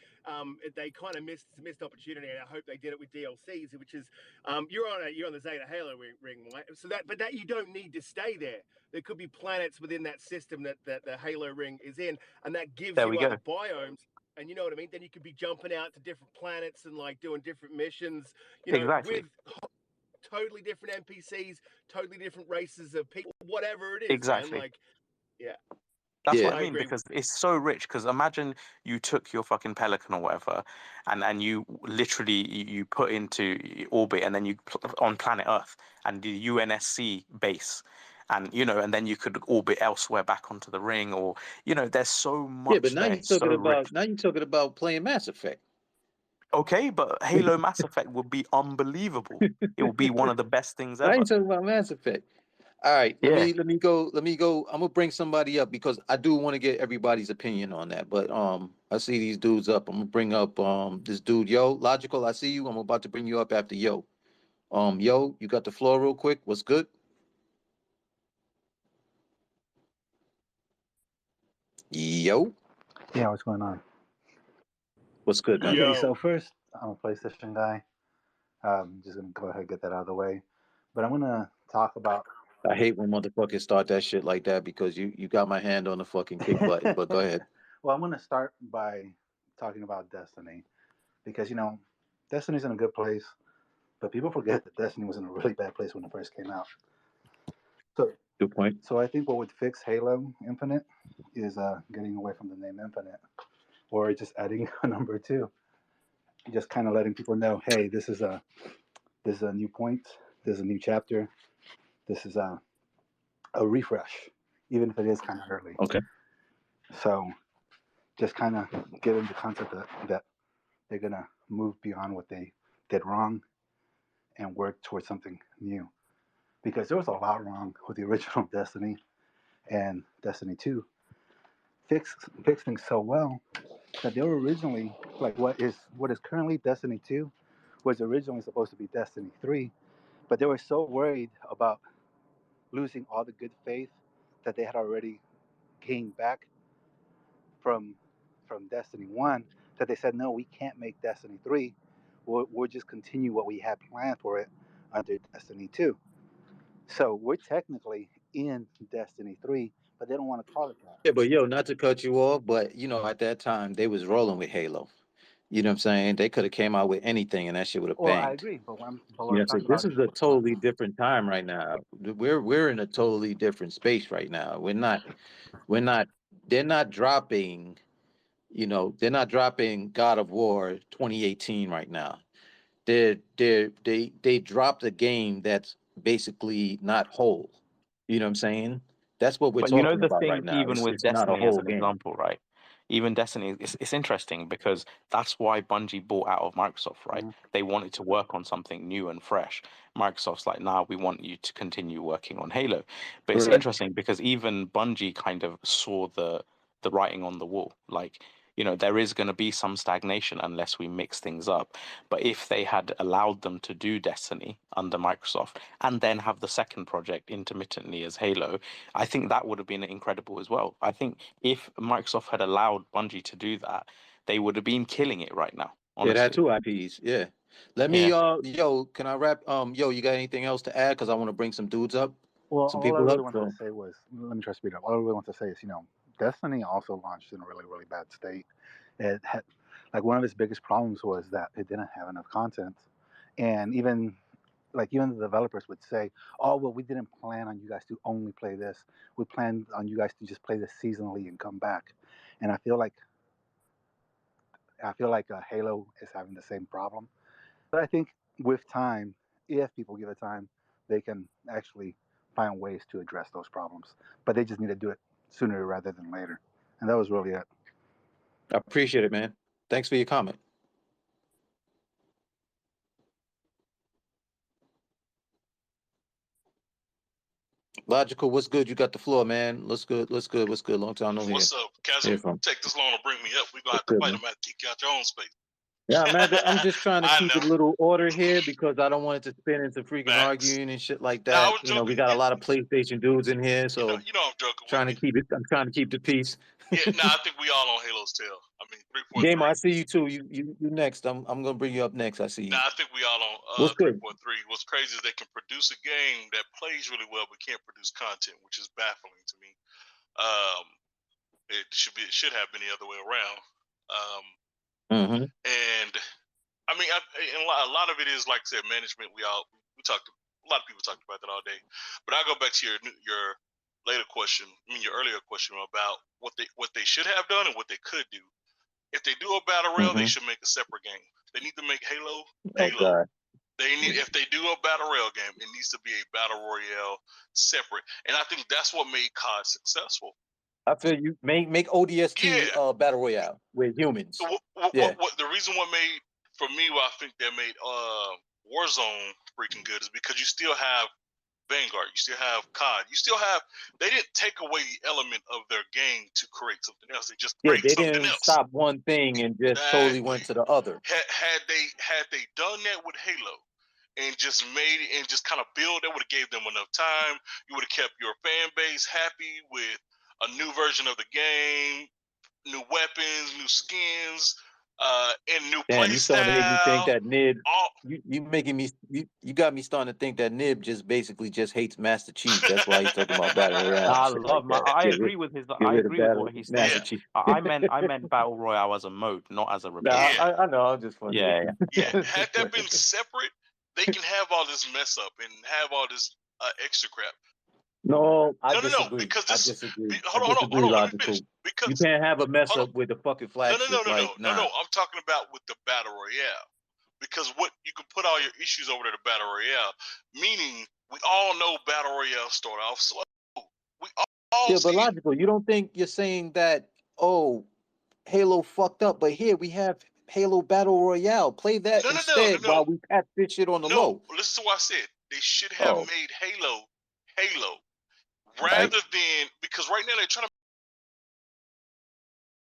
Speaker 5: they kind of missed opportunity, and I hope they did it with DLCs, which is, you're on the Zeta Halo ring, right? So that you don't need to stay there. There could be planets within that system that the Halo ring is in, and that gives
Speaker 3: There
Speaker 5: you
Speaker 3: we go.
Speaker 5: other biomes. And you know what I mean? Then you could be jumping out to different planets and like doing different missions,
Speaker 3: Exactly.
Speaker 5: with totally different NPCs, totally different races of people, whatever it is,
Speaker 3: Exactly.
Speaker 5: man. Like, yeah.
Speaker 3: That's
Speaker 1: Yeah.
Speaker 3: what I
Speaker 5: I
Speaker 3: mean,
Speaker 5: agree.
Speaker 3: because it's so rich. Because imagine you took your fucking Pelican or whatever, and you literally you put into orbit, and then you on planet Earth and the UNSC base, and and then you could orbit elsewhere back onto the ring, or there's so much
Speaker 1: Yeah, but now
Speaker 3: there.
Speaker 1: you're
Speaker 3: It's so rich.
Speaker 1: talking about playing Mass Effect.
Speaker 3: Okay, but Halo Mass Effect would be unbelievable. It would be one of the best things
Speaker 1: I
Speaker 3: ever.
Speaker 1: ain't talking about Mass Effect. All right, let
Speaker 3: Yeah.
Speaker 1: me go. I'm gonna bring somebody up because I do want to get everybody's opinion on that. But I see these dudes up. I'm gonna bring up this dude, Yo. Logical, I see you. I'm about to bring you up after Yo. Yo, you got the floor real quick. What's good? Yo,
Speaker 9: Yeah, what's going on?
Speaker 1: what's good, man?
Speaker 5: Yo.
Speaker 9: Okay, so first, I'm a PlayStation guy. Just gonna go ahead and get that out of the way. But I'm gonna talk about.
Speaker 1: I hate when motherfuckers start that shit like that because you got my hand on the fucking kick button. But go ahead.
Speaker 9: Well, I'm gonna start by talking about Destiny because Destiny's in a good place, but people forget that Destiny was in a really bad place when it first came out. So,
Speaker 1: Good point.
Speaker 9: so I think what would fix Halo Infinite is getting away from the name Infinite, or just adding a number 2. Just kind of letting people know, hey, this is a new point, this is a new chapter, this is a refresh, even if it is kind of early.
Speaker 1: Okay.
Speaker 9: So just kind of get into the concept that they're going to move beyond what they did wrong and work towards something new. Because there was a lot wrong with the original Destiny, and Destiny 2 fixed things so well that they were originally, like what is currently Destiny 2 was originally supposed to be Destiny 3, but they were so worried about losing all the good faith that they had already gained back from Destiny 1 that they said, no, we can't make Destiny 3. We'll just continue what we had planned for it under Destiny 2. So we're technically in Destiny 3, but they don't want to call it that.
Speaker 1: Yeah, but yo, not to cut you off, but at that time they was rolling with Halo. You know what I'm saying? They could have came out with anything and that shit would have
Speaker 9: Well, I
Speaker 1: banged.
Speaker 9: agree, but what
Speaker 1: You know,
Speaker 9: I'm
Speaker 1: so
Speaker 9: talking
Speaker 1: this
Speaker 9: about
Speaker 1: is a
Speaker 9: is
Speaker 1: totally different time right now. We're in a totally different space right now. We're not they're not dropping, they're not dropping God of War 2018 right now. They dropped a game that's basically not whole. You know what I'm saying? That's what we're
Speaker 3: But
Speaker 1: talking
Speaker 3: the
Speaker 1: about right
Speaker 3: thing,
Speaker 1: now.
Speaker 3: even with
Speaker 1: It's not a
Speaker 3: Destiny as
Speaker 1: whole
Speaker 3: an
Speaker 1: game.
Speaker 3: example, right? Even Destiny, it's interesting because that's why Bungie bought out of Microsoft, right?
Speaker 9: Mhm.
Speaker 3: They wanted to work on something new and fresh. Microsoft's like, nah, we want you to continue working on Halo. But it's
Speaker 1: Correct.
Speaker 3: interesting because even Bungie kind of saw the writing on the wall. Like, there is going to be some stagnation unless we mix things up. But if they had allowed them to do Destiny under Microsoft and then have the second project intermittently as Halo, I think that would have been incredible as well. I think if Microsoft had allowed Bungie to do that, they would have been killing it right now.
Speaker 1: Yeah, that
Speaker 3: Honestly.
Speaker 1: 2 IPs. Yeah. Let me yo, can I wrap yo, you got anything else to add? Because I want to bring some dudes up,
Speaker 9: Well,
Speaker 1: some
Speaker 9: all I
Speaker 1: people
Speaker 9: really
Speaker 1: up.
Speaker 9: wanted
Speaker 1: So
Speaker 9: to say was, let me try to speed up. All I really want to say is, Destiny also launched in a really, really bad state. It had, like, one of its biggest problems was that it didn't have enough content, and even the developers would say, "Oh, well, we didn't plan on you guys to only play this. We planned on you guys to just play this seasonally and come back." And I feel like Halo is having the same problem. But I think with time, if people give it time, they can actually find ways to address those problems. But they just need to do it sooner rather than later. And that was really it.
Speaker 1: I appreciate it, man. Thanks for your comment. Logical, what's good? You got the floor, man. What's good? What's good? Long time no hear.
Speaker 10: What's up, Kazim?
Speaker 1: Hear from.
Speaker 10: Take this long to bring me up. We gonna
Speaker 1: What's
Speaker 10: have to
Speaker 1: good,
Speaker 10: fight
Speaker 1: man?
Speaker 10: him. Have to kick you out your own space.
Speaker 1: Yeah, man, I'm just trying to
Speaker 10: I
Speaker 1: keep it a
Speaker 10: know.
Speaker 1: little order here because I don't want it to spin into freaking
Speaker 10: Facts.
Speaker 1: arguing and shit like
Speaker 10: Nah, I
Speaker 1: that.
Speaker 10: was
Speaker 1: You know, we
Speaker 10: joking.
Speaker 1: got a lot of PlayStation dudes in here, so
Speaker 10: I'm joking with
Speaker 1: trying to
Speaker 10: you.
Speaker 1: keep it. I'm trying to keep the peace.
Speaker 10: Yeah, nah, I think we all on Halo's tail. I mean, 3.3.
Speaker 1: Gamer, I see you too. You next. I'm gonna bring you up next. I see you.
Speaker 10: Nah, I think we all on
Speaker 1: What's good?
Speaker 10: 3.3. What's crazy is they can produce a game that plays really well but can't produce content, which is baffling to me. It should have been the other way around.
Speaker 1: Mm-hmm.
Speaker 10: And I mean, and a lot of it is, like I said, management. We talked. A lot of people talked about that all day. But I go back to your later question. I mean, your earlier question about what they should have done and what they could do. If they do a battle royale, they should make a separate game. They need to make Halo.
Speaker 1: Oh God.
Speaker 10: If they do a battle royale game, it needs to be a battle royale separate. And I think that's what made COD successful.
Speaker 1: I feel you. Make ODST battle royale with humans.
Speaker 10: The reason what made for me, what I think that made Warzone freaking good is because you still have Vanguard, you still have COD, they didn't take away the element of their game to create something else. They just created
Speaker 1: they
Speaker 10: something
Speaker 1: didn't
Speaker 10: else.
Speaker 1: stop one thing and just totally went to the other.
Speaker 10: Had they done that with Halo and just made it and just kind of build, that would have gave them enough time. You would have kept your fan base happy with a new version of the game, new weapons, new skins, and new play
Speaker 1: You starting to make me think that Nib. You making me. You got me starting to think that Nib just basically just hates Master Chief. That's why he's talking about battle royale.
Speaker 3: I agree with his. I agree with what he's saying.
Speaker 1: Chief.
Speaker 3: I meant battle royale as a mode, not as a repeat.
Speaker 1: I know. I'm just funny.
Speaker 10: Yeah. Had that been separate, they can have all this mess up and have all this extra crap.
Speaker 1: No, I disagree.
Speaker 10: Because
Speaker 1: I disagree.
Speaker 10: Hold on. Let me finish.
Speaker 1: Because you can't have a mess up with the fucking flagship.
Speaker 10: No. I'm talking about with the battle royale. Because you can put all your issues over to the battle royale, meaning we all know battle royale start off slow. We all
Speaker 1: but logical. You don't think you're saying that? Oh, Halo fucked up, but here we have Halo Battle Royale. Play that instead while we patch this shit on the low.
Speaker 10: Listen to what I said. They should have made Halo rather than, because right now they're trying to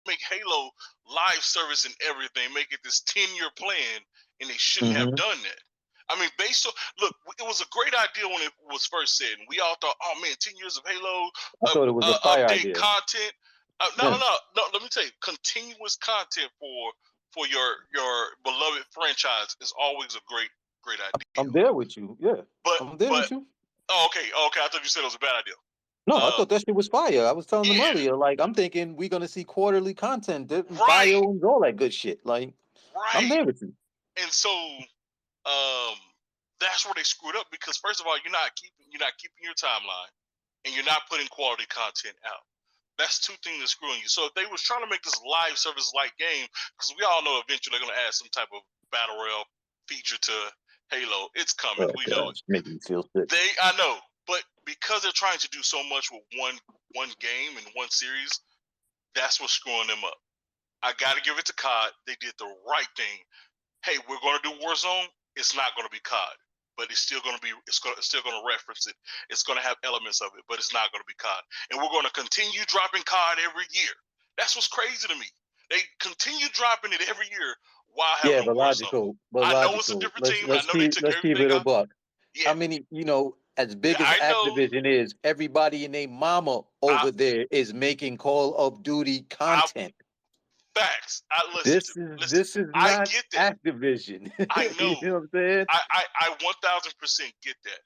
Speaker 10: make Halo live service and everything, make it this 10-year plan, and they shouldn't have done that. I mean, it was a great idea when it was first said, and we all thought, oh man, 10 years of Halo,
Speaker 1: I thought it was a fire idea.
Speaker 10: Content. No, let me tell you, continuous content for your beloved franchise is always a great idea.
Speaker 1: I'm there with you, I'm there with you.
Speaker 10: Oh, okay, I thought you said it was a bad idea.
Speaker 1: No, I thought that shit was fire. I was telling them earlier, like, I'm thinking we're gonna see quarterly content, biomes, all that good shit. Like, I'm there with you.
Speaker 10: And so, that's where they screwed up, because first of all, you're not keeping your timeline, and you're not putting quality content out. That's two things that's screwing you. So if they was trying to make this live service like game, because we all know eventually they're gonna add some type of battle royale feature to Halo. It's coming. We know it.
Speaker 1: Making me feel sick.
Speaker 10: I know, but because they're trying to do so much with one game and one series, that's what's screwing them up. I got to give it to COD. They did the right thing. Hey, we're going to do Warzone. It's not going to be COD, but it's still going to be. It's still going to reference it. It's going to have elements of it, but it's not going to be COD. And we're going to continue dropping COD every year. That's what's crazy to me. They continue dropping it every year while having
Speaker 1: but logical.
Speaker 10: I know it's a different team.
Speaker 1: Let's keep it a buck. How many? As big as Activision is, everybody and their mama over there is making Call of Duty content.
Speaker 10: Facts.
Speaker 1: This is not Activision.
Speaker 10: I know.
Speaker 1: You know what I'm saying?
Speaker 10: I 1000% get that.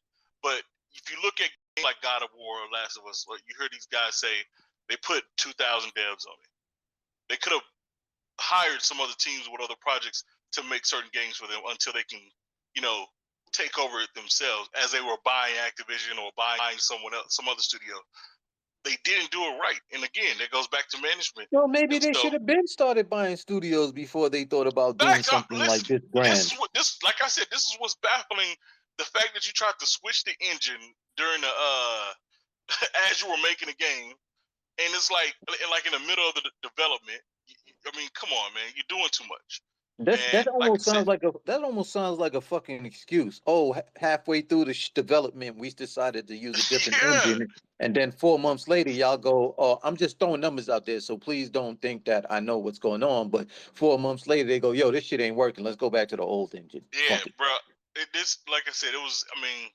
Speaker 10: But if you look at games like God of War or Last of Us, like you hear these guys say they put 2,000 devs on it. They could have hired some other teams with other projects to make certain games for them until they can, take over it themselves, as they were buying Activision or buying someone else, some other studio. They didn't do it right. And again, that goes back to management.
Speaker 1: Well, maybe they should have been started buying studios before they thought about doing something like this brand.
Speaker 10: Like I said, this is what's baffling. The fact that you tried to switch the engine during the as you were making the game, and it's like in the middle of the development. I mean, come on, man, you're doing too much. And like I said,
Speaker 1: that almost sounds like a fucking excuse. Oh, halfway through the development, we decided to use a different
Speaker 10: yeah,
Speaker 1: engine, and then 4 months later, y'all go, "Oh, I'm just throwing numbers out there, so please don't think that I know what's going on." But 4 months later, they go, "Yo, this shit ain't working. Let's go back to the old engine."
Speaker 10: yeah,
Speaker 1: Fuck it.
Speaker 10: bro. This, like I said, it was. I mean,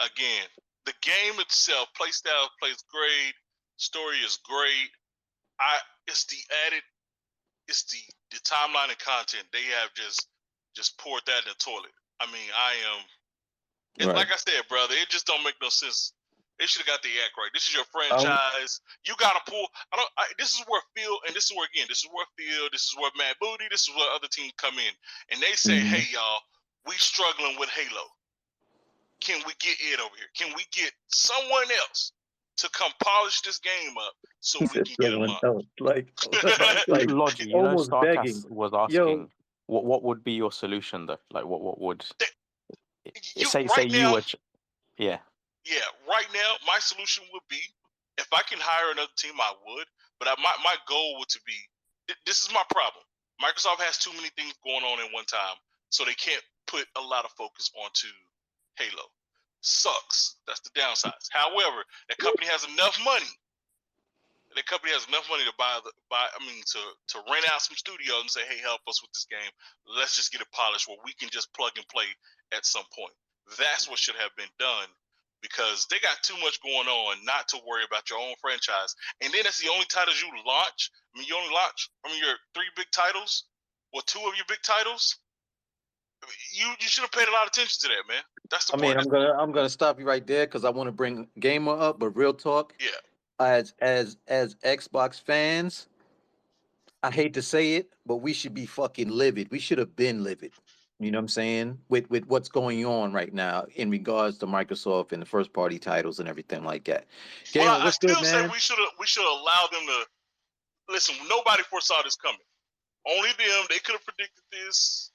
Speaker 10: again, the game itself, play style plays great, story is great. It's the added, it's the timeline and content they have just poured that in the toilet. I mean, it's
Speaker 1: Right.
Speaker 10: like I said, brother, it just don't make no sense. They should have got the act right. This is your
Speaker 1: Um,
Speaker 10: franchise. You gotta pull. This is where Phil, and this is where again, this is where Phil, this is where Matt Booty, this is where other teams come in, and they say,
Speaker 1: mhm.
Speaker 10: "Hey, y'all, we struggling with Halo. Can we get it over here? Can we get someone else to come polish this game up so
Speaker 1: He
Speaker 10: we
Speaker 1: said
Speaker 10: can get a
Speaker 1: someone
Speaker 10: month?"
Speaker 1: else, like
Speaker 3: Logi,
Speaker 1: almost begging.
Speaker 3: Starcast was
Speaker 1: Yo,
Speaker 3: asking what would be your solution though? Like what would
Speaker 10: You
Speaker 3: say
Speaker 10: right
Speaker 3: you
Speaker 10: now,
Speaker 3: were yeah.
Speaker 10: yeah, right now, my solution would be if I can hire another team, I would. But my goal would to be this is my problem. Microsoft has too many things going on at one time, so they can't put a lot of focus onto Halo. Sucks. That's the downsides. However, that company has enough money. The company has enough money to to rent out some studios and say, "Hey, help us with this game. Let's just get it polished where we can just plug and play at some point." That's what should have been done because they got too much going on not to worry about your own franchise. And then that's the only titles you launch. I mean, you only launch your 3 big titles or 2 of your big titles. You should have paid a lot of attention to that, man. That's the
Speaker 1: I mean,
Speaker 10: part.
Speaker 1: I'm gonna stop you right there because I want to bring Gamer up. But real talk,
Speaker 10: Yeah.
Speaker 1: as Xbox fans, I hate to say it, but we should be fucking livid. We should have been livid. You know what I'm saying? With what's going on right now in regards to Microsoft and the first party titles and everything like that.
Speaker 10: Well,
Speaker 1: Gamer,
Speaker 10: I
Speaker 1: what's good,
Speaker 10: still say
Speaker 1: man?
Speaker 10: we should allow them to listen. Nobody foresaw this coming. Only them. They could have predicted this,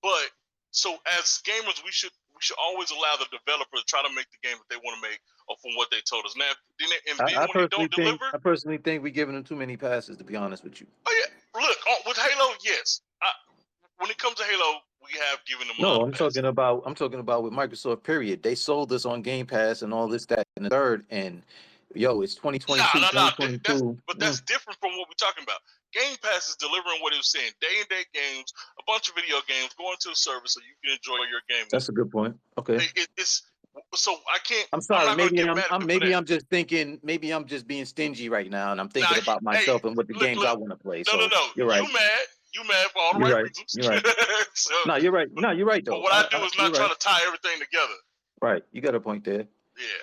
Speaker 10: but so as gamers, we should always allow the developer to try to make the game that they want to make, or from what they told us. Now, then when they don't deliver,
Speaker 1: I personally think we're giving them too many passes. To be honest with you.
Speaker 10: oh yeah, look with Halo, yes. When it comes to Halo, we have given them a lot
Speaker 1: No,
Speaker 10: of passes.
Speaker 1: I'm talking about with Microsoft. Period. They sold us on Game Pass and all this, that, and the third. And yo, it's 2022,
Speaker 10: No.
Speaker 1: 2022.
Speaker 10: That's different from what we're talking about. Game Pass is delivering what it was saying: day and date games, a bunch of video games, going to a service so you can enjoy your game.
Speaker 1: That's a good point. Okay.
Speaker 10: It's so I can't.
Speaker 1: I'm sorry.
Speaker 10: not going to
Speaker 1: Maybe
Speaker 10: get mad at them for that.
Speaker 1: I'm just thinking. Maybe I'm just being stingy right now, and I'm thinking
Speaker 10: Nah,
Speaker 1: about myself and what the games I want to play.
Speaker 10: No.
Speaker 1: So you're right.
Speaker 10: You mad for all the
Speaker 1: You're
Speaker 10: right
Speaker 1: right.
Speaker 10: reasons.
Speaker 1: You're right.
Speaker 10: So,
Speaker 1: No, you're right. No, you're right
Speaker 10: but
Speaker 1: though.
Speaker 10: what I do is
Speaker 1: You're
Speaker 10: not try
Speaker 1: right.
Speaker 10: to tie everything together.
Speaker 1: Right. You got a point there.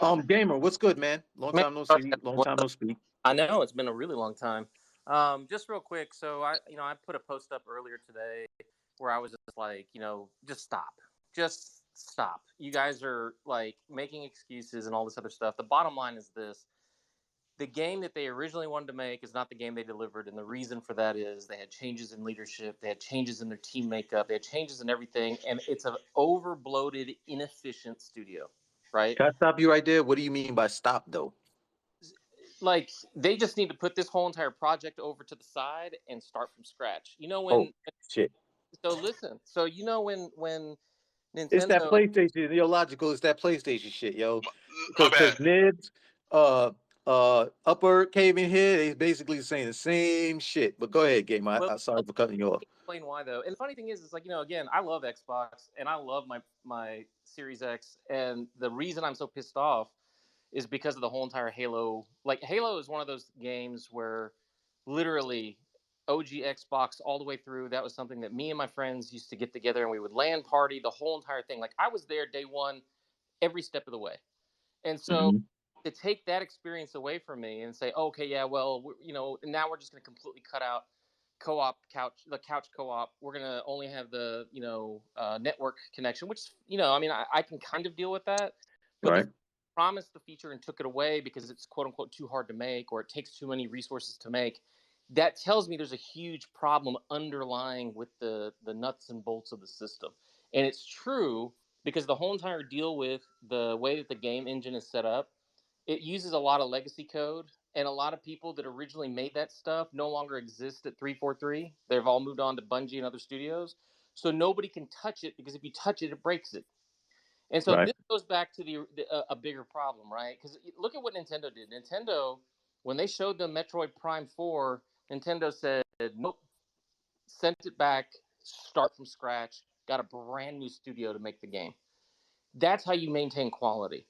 Speaker 10: Yeah.
Speaker 1: Gamer, what's good, man? Long
Speaker 11: Man,
Speaker 1: time no see. Long time no speak.
Speaker 11: I know it's been a really long time. Just real quick, so I put a post up earlier today where I was just like, just stop. You guys are like making excuses and all this other stuff. The bottom line is this: the game that they originally wanted to make is not the game they delivered, and the reason for that is they had changes in leadership, they had changes in their team makeup, they had changes in everything, and it's an over-bloated, inefficient studio, right?
Speaker 1: Can I stop you right there? What do you mean by stop though?
Speaker 11: Like they just need to put this whole entire project over to the side and start from scratch.
Speaker 1: Shit.
Speaker 11: So listen. So when
Speaker 1: It's that
Speaker 11: Nintendo.
Speaker 1: PlayStation. Logical. It's that PlayStation shit, yo.
Speaker 10: My bad.
Speaker 1: Because Nibs, Upper Caving Head is basically saying the same shit. But go ahead, Game. I'm sorry for cutting you off.
Speaker 11: Explain why though. And the funny thing is like again, I love Xbox and I love my Series X, and the reason I'm so pissed off is because of the whole entire Halo. Like Halo is one of those games where literally OG Xbox all the way through, that was something that me and my friends used to get together and we would LAN party, the whole entire thing. Like I was there day one, every step of the way. And so to take that experience away from me and say, okay, yeah, well, now we're just going to completely cut out the couch co-op. We're going to only have the, network connection, which, I can kind of deal with that. But
Speaker 1: right.
Speaker 11: Promised the feature and took it away because it's quote unquote too hard to make or it takes too many resources to make. That tells me there's a huge problem underlying with the nuts and bolts of the system. And it's true because the whole entire deal with the way that the game engine is set up, it uses a lot of legacy code and a lot of people that originally made that stuff no longer exist at 343. They've all moved on to Bungie and other studios. So nobody can touch it, because if you touch it, it breaks it. And so
Speaker 1: Right.
Speaker 11: this goes back to a bigger problem, right? Because look at what Nintendo did. Nintendo, when they showed the Metroid Prime 4, Nintendo said, nope, sent it back, start from scratch, got a brand new studio to make the game. That's how you maintain quality.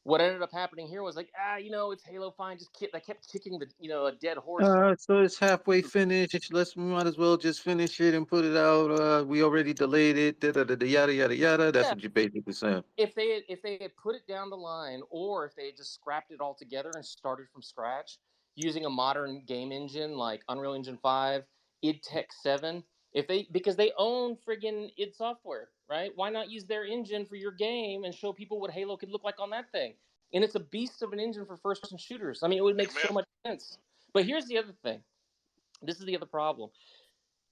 Speaker 11: What ended up happening here was like, it's Halo, fine. They kept kicking a dead horse.
Speaker 1: So it's halfway finished. We might as well just finish it and put it out. We already delayed it. Yada yada yada. That's
Speaker 11: Yeah.
Speaker 1: what you're basically saying.
Speaker 11: If they had put it down the line, or if they had just scrapped it all together and started from scratch using a modern game engine like Unreal Engine 5, id Tech 7, because they own friggin' id Software, right? Why not use their engine for your game and show people what Halo could look like on that thing? And it's a beast of an engine for first-person shooters. I mean, it would make so much sense. But here's the other thing. This is the other problem.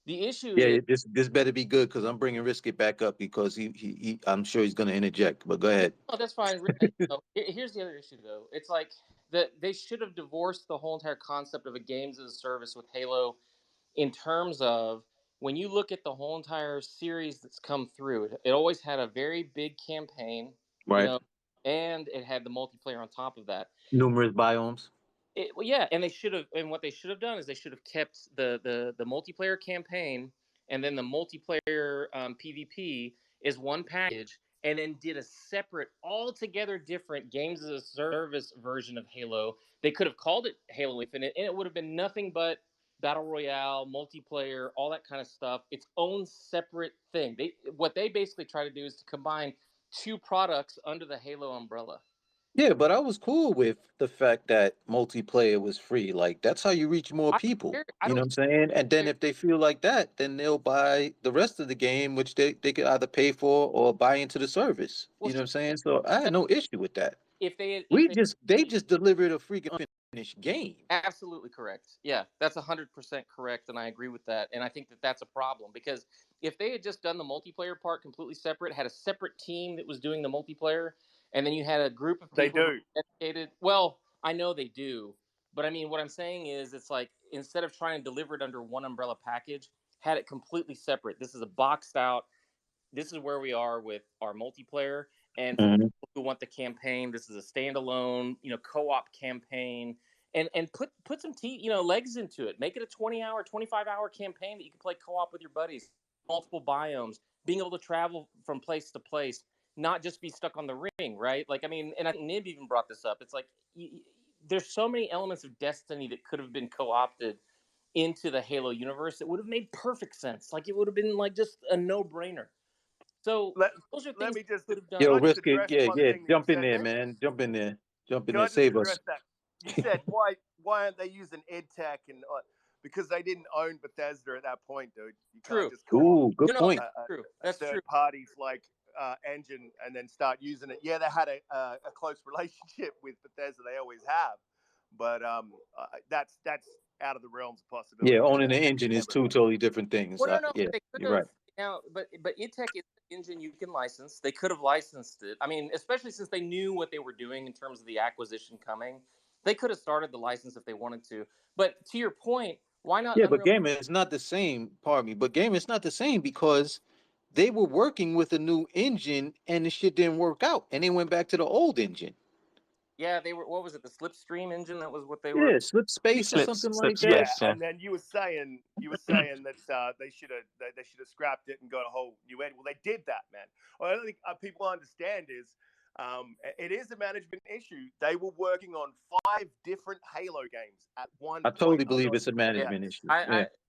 Speaker 11: The issue is
Speaker 1: this better be good, because I'm bringing Risket back up, because he I'm sure he's going to interject. But go ahead.
Speaker 11: Oh, that's fine. Here's the other issue, though. It's like they should have divorced the whole entire concept of a games as a service with Halo, in terms of when you look at the whole entire series that's come through. It always had a very big campaign,
Speaker 1: Right.
Speaker 11: and it had the multiplayer on top of that.
Speaker 1: Numerous biomes.
Speaker 11: And they should have. And what they should have done is they should have kept the multiplayer campaign, and then the multiplayer PvP is one package, and then did a separate, altogether different games as a service version of Halo. They could have called it Halo Infinite, and it would have been nothing but battle royale, multiplayer, all that kind of stuff. Its own separate thing. What they basically try to do is to combine two products under the Halo umbrella.
Speaker 1: Yeah, but I was cool with the fact that multiplayer was free. Like, that's how you reach more people. You know what I'm saying? And then if they feel like that, then they'll buy the rest of the game, which they could either pay for or buy into the service. You know what I'm saying? So I had no issue with that. They just delivered a freaking unfinished game.
Speaker 11: Absolutely correct. Yeah, that's 100% correct, and I agree with that. And I think that that's a problem, because if they had just done the multiplayer part completely separate, had a separate team that was doing the multiplayer, and then you had a group of people who were dedicated. Well, I know they do, but I mean, what I'm saying is, it's like, instead of trying to deliver it under one umbrella package, had it completely separate. This is a boxed out. This is where we are with our multiplayer, and for people who want the campaign, this is a standalone, co-op campaign, and put some legs into it. Make it a 20-hour, 25-hour campaign that you can play co-op with your buddies, multiple biomes, being able to travel from place to place, not just be stuck on the ring, right? Like, I mean, and I think Nib even brought this up. It's like, there's so many elements of Destiny that could have been co-opted into the Halo universe. It would have made perfect sense. Like, it would have been like just a no-brainer. So those are things
Speaker 5: let me just
Speaker 11: could have done.
Speaker 1: Yo, Risket, yeah, jump in there, man. Jump in there. Save us.
Speaker 5: That? You said why aren't they using EdTech and because they didn't own Bethesda at that point, dude. You can't just
Speaker 1: call good point.
Speaker 11: That's
Speaker 5: third
Speaker 11: true.
Speaker 5: Parties like engine and then start using it. Yeah, they had a close relationship with Bethesda. They always have, but that's out of the realms of possibility.
Speaker 1: Yeah, owning the engine is two totally different things.
Speaker 11: Well, no,
Speaker 1: yeah, you're right.
Speaker 11: Now, but EdTech is an engine you can license. They could have licensed it. I mean, especially since they knew what they were doing in terms of the acquisition coming. They could have started the license if they wanted to. But to your point, why not?
Speaker 1: Yeah, but Gamer is not the same. Pardon me, but Gamer is not the same, because they were working with a new engine and the shit didn't work out, and they went back to the old engine.
Speaker 11: Yeah, they were. What was it? The Slipstream engine? That was what they were.
Speaker 1: Yeah, Slip Space or something like that.
Speaker 5: Yeah, and then you were saying that they should have scrapped it and got a whole new engine. Well, they did that, man. What I don't think people understand is it is a management issue. They were working on 5 different Halo games at one point.
Speaker 1: I totally believe it's a management issue.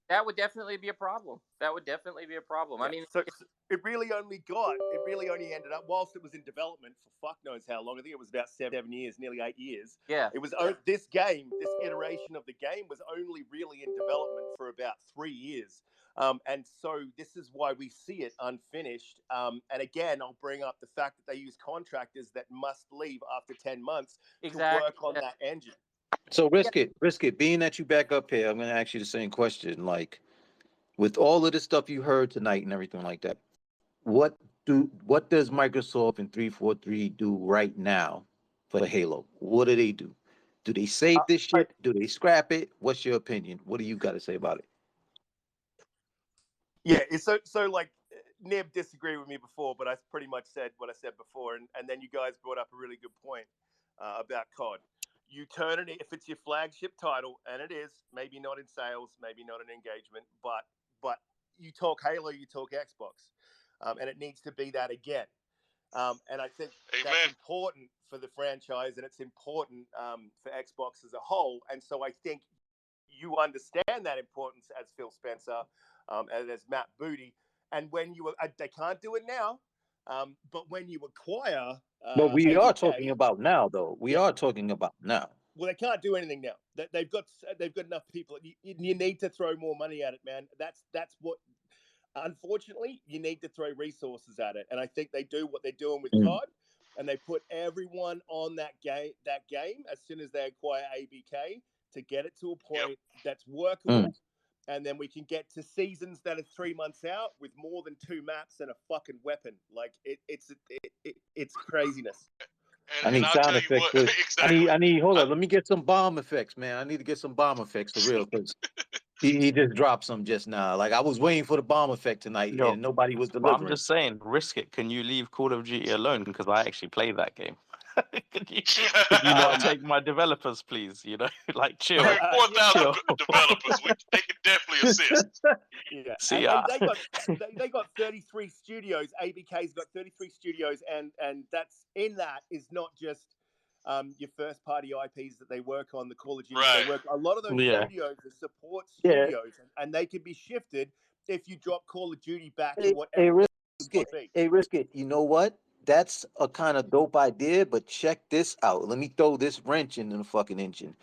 Speaker 11: That would definitely be a problem. I mean,
Speaker 5: so it really only ended up, whilst it was in development for fuck knows how long. I think it was about 7 years, nearly 8 years.
Speaker 11: Yeah.
Speaker 5: It was this iteration of the game was only really in development for about 3 years. And so this is why we see it unfinished. And again, I'll bring up the fact that they use contractors that must leave after 10 months to work on that engine.
Speaker 1: So Risk it. Being that you back up here, I'm going to ask you the same question. Like, with all of the stuff you heard tonight and everything like that, what does Microsoft and 343 do right now for Halo? What do they do? Do they save this shit? Do they scrap it? What's your opinion? What do you got to say about it?
Speaker 5: Yeah, so like Neb disagreed with me before, but I pretty much said what I said before, and then you guys brought up a really good point about COD. You turn it if it's your flagship title, and it is maybe not in sales, maybe not in engagement, but you talk Halo, you talk Xbox, and it needs to be that again. And I think that's important for the franchise, and it's important for Xbox as a whole. And so I think you understand that importance as Phil Spencer and as Matt Booty. And when they can't do it now, but when you acquire,
Speaker 1: But we
Speaker 5: ABK,
Speaker 1: are talking about now, though. We are talking about now.
Speaker 5: Well, they can't do anything now. They've got enough people. You need to throw more money at it, man. That's what. Unfortunately, you need to throw resources at it, and I think they do what they're doing with COD, and they put everyone on that game as soon as they acquire ABK to get it to a point that's workable, and then we can get to seasons that are 3 months out with more than 2 maps and a fucking weapon. Like it's craziness.
Speaker 1: I need sound effects.
Speaker 10: Exactly.
Speaker 1: I need. Hold on. Let me get some bomb effects, man. I need to get some bomb effects for real, because he just dropped some just now. Like I was waiting for the bomb effect tonight, and nobody was
Speaker 3: But
Speaker 1: delivering.
Speaker 3: I'm just saying, risk it. Can you leave Call of Duty alone? Because I actually play that game. Could you not take my developers, please? You know, like chill.
Speaker 10: 4,000 developers, they can definitely assist.
Speaker 5: Yeah,
Speaker 3: See,
Speaker 5: and they got 33 studios. ABK's got 33 studios, and that's in that is not just your first party IPs that they work on, the Call of Duty. They work a lot of those studios are support studios, and they can be shifted if you drop Call of Duty back to whatever.
Speaker 1: Hey, Risk It. You know what? That's a kind of dope idea, but check this out. Let me throw this wrench in the fucking engine.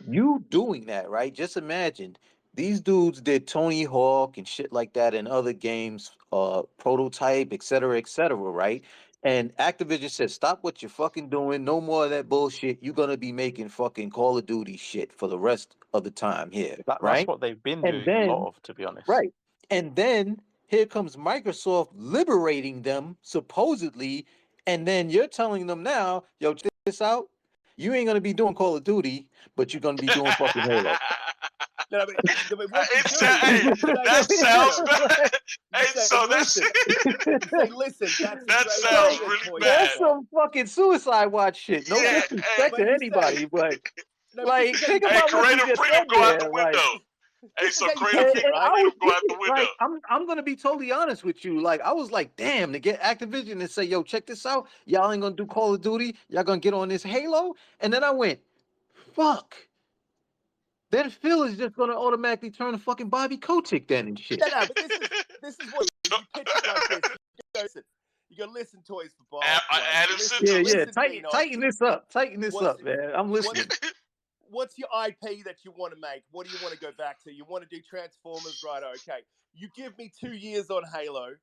Speaker 1: You doing that, right? Just imagine these dudes did Tony Hawk and shit like that in other games, Prototype, et cetera, right? And Activision said, stop what you're fucking doing. No more of that bullshit. You're going to be making fucking Call of Duty shit for the rest of the time here, right?
Speaker 3: That's what they've been doing a lot of, to be honest.
Speaker 1: Right. And then here comes Microsoft liberating them, supposedly, and then you're telling them now, yo, check this out. You ain't going to be doing Call of Duty, but you're going to be doing fucking Halo.
Speaker 10: That sounds bad. Hey, so that's
Speaker 5: that
Speaker 10: sounds really bad.
Speaker 1: That's some fucking Suicide Watch shit. No disrespect to anybody, but like, think about what you just said
Speaker 10: go out the
Speaker 1: there.
Speaker 10: window. Hey, so Creative Freedom go out the window.
Speaker 1: Like, I'm gonna be totally honest with you. Like, I was like, damn, to get Activision and say, yo, check this out. Y'all ain't gonna do Call of Duty. Y'all gonna get on this Halo. And then I went, fuck. Then Phil is just gonna automatically turn to fucking Bobby Kotick then and shit.
Speaker 5: No, but this is what you pitch it like this. You gotta listen, Toys for Bob.
Speaker 1: Tighten this up. Tighten this up, man. I'm listening.
Speaker 5: What's your IP that you want to make? What do you want to go back to? You want to do Transformers, right? Okay. You give me 2 years on Halo,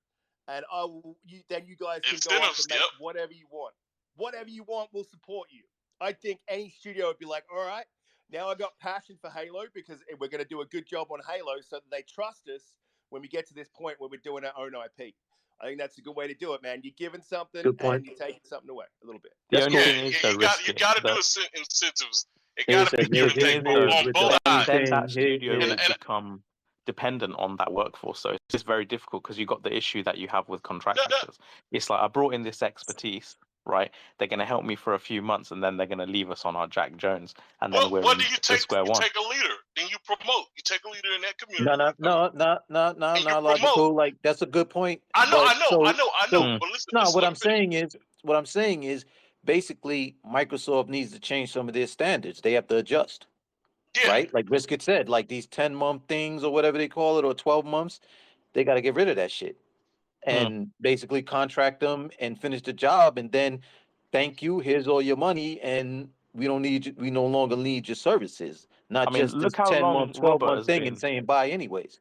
Speaker 5: and I will. Then you guys can go off and make whatever you want. Whatever you want, we'll support you. I think any studio would be like, all right, now I got passion for Halo because we're going to do a good job on Halo, so that they trust us when we get to this point where we're doing our own IP. I think that's a good way to do it, man. You're giving something and you're taking something away a little bit.
Speaker 3: The only thing is
Speaker 10: you got to do incentives. It got to be give and take on both sides.
Speaker 3: Then that studio will become dependent on that workforce. So it's just very difficult because you got the issue that you have with contractors. It's like, I brought in this expertise, right? They're going to help me for a few months, and then they're going to leave us on our Jack Jones, and then we're in square one.
Speaker 10: You take a leader, then you promote. You take a leader in that community.
Speaker 1: No, logical. Like, that's a good point.
Speaker 10: I know. But listen,
Speaker 1: what I'm saying is, basically, Microsoft needs to change some of their standards. They have to adjust, right? Like Biscuit said, like these 10-month things or whatever they call it, or 12 months, they got to get rid of that shit and basically contract them and finish the job. And then, thank you, here's all your money, and we no longer need your services. Not just this 10-month, 12-month thing and saying bye anyways.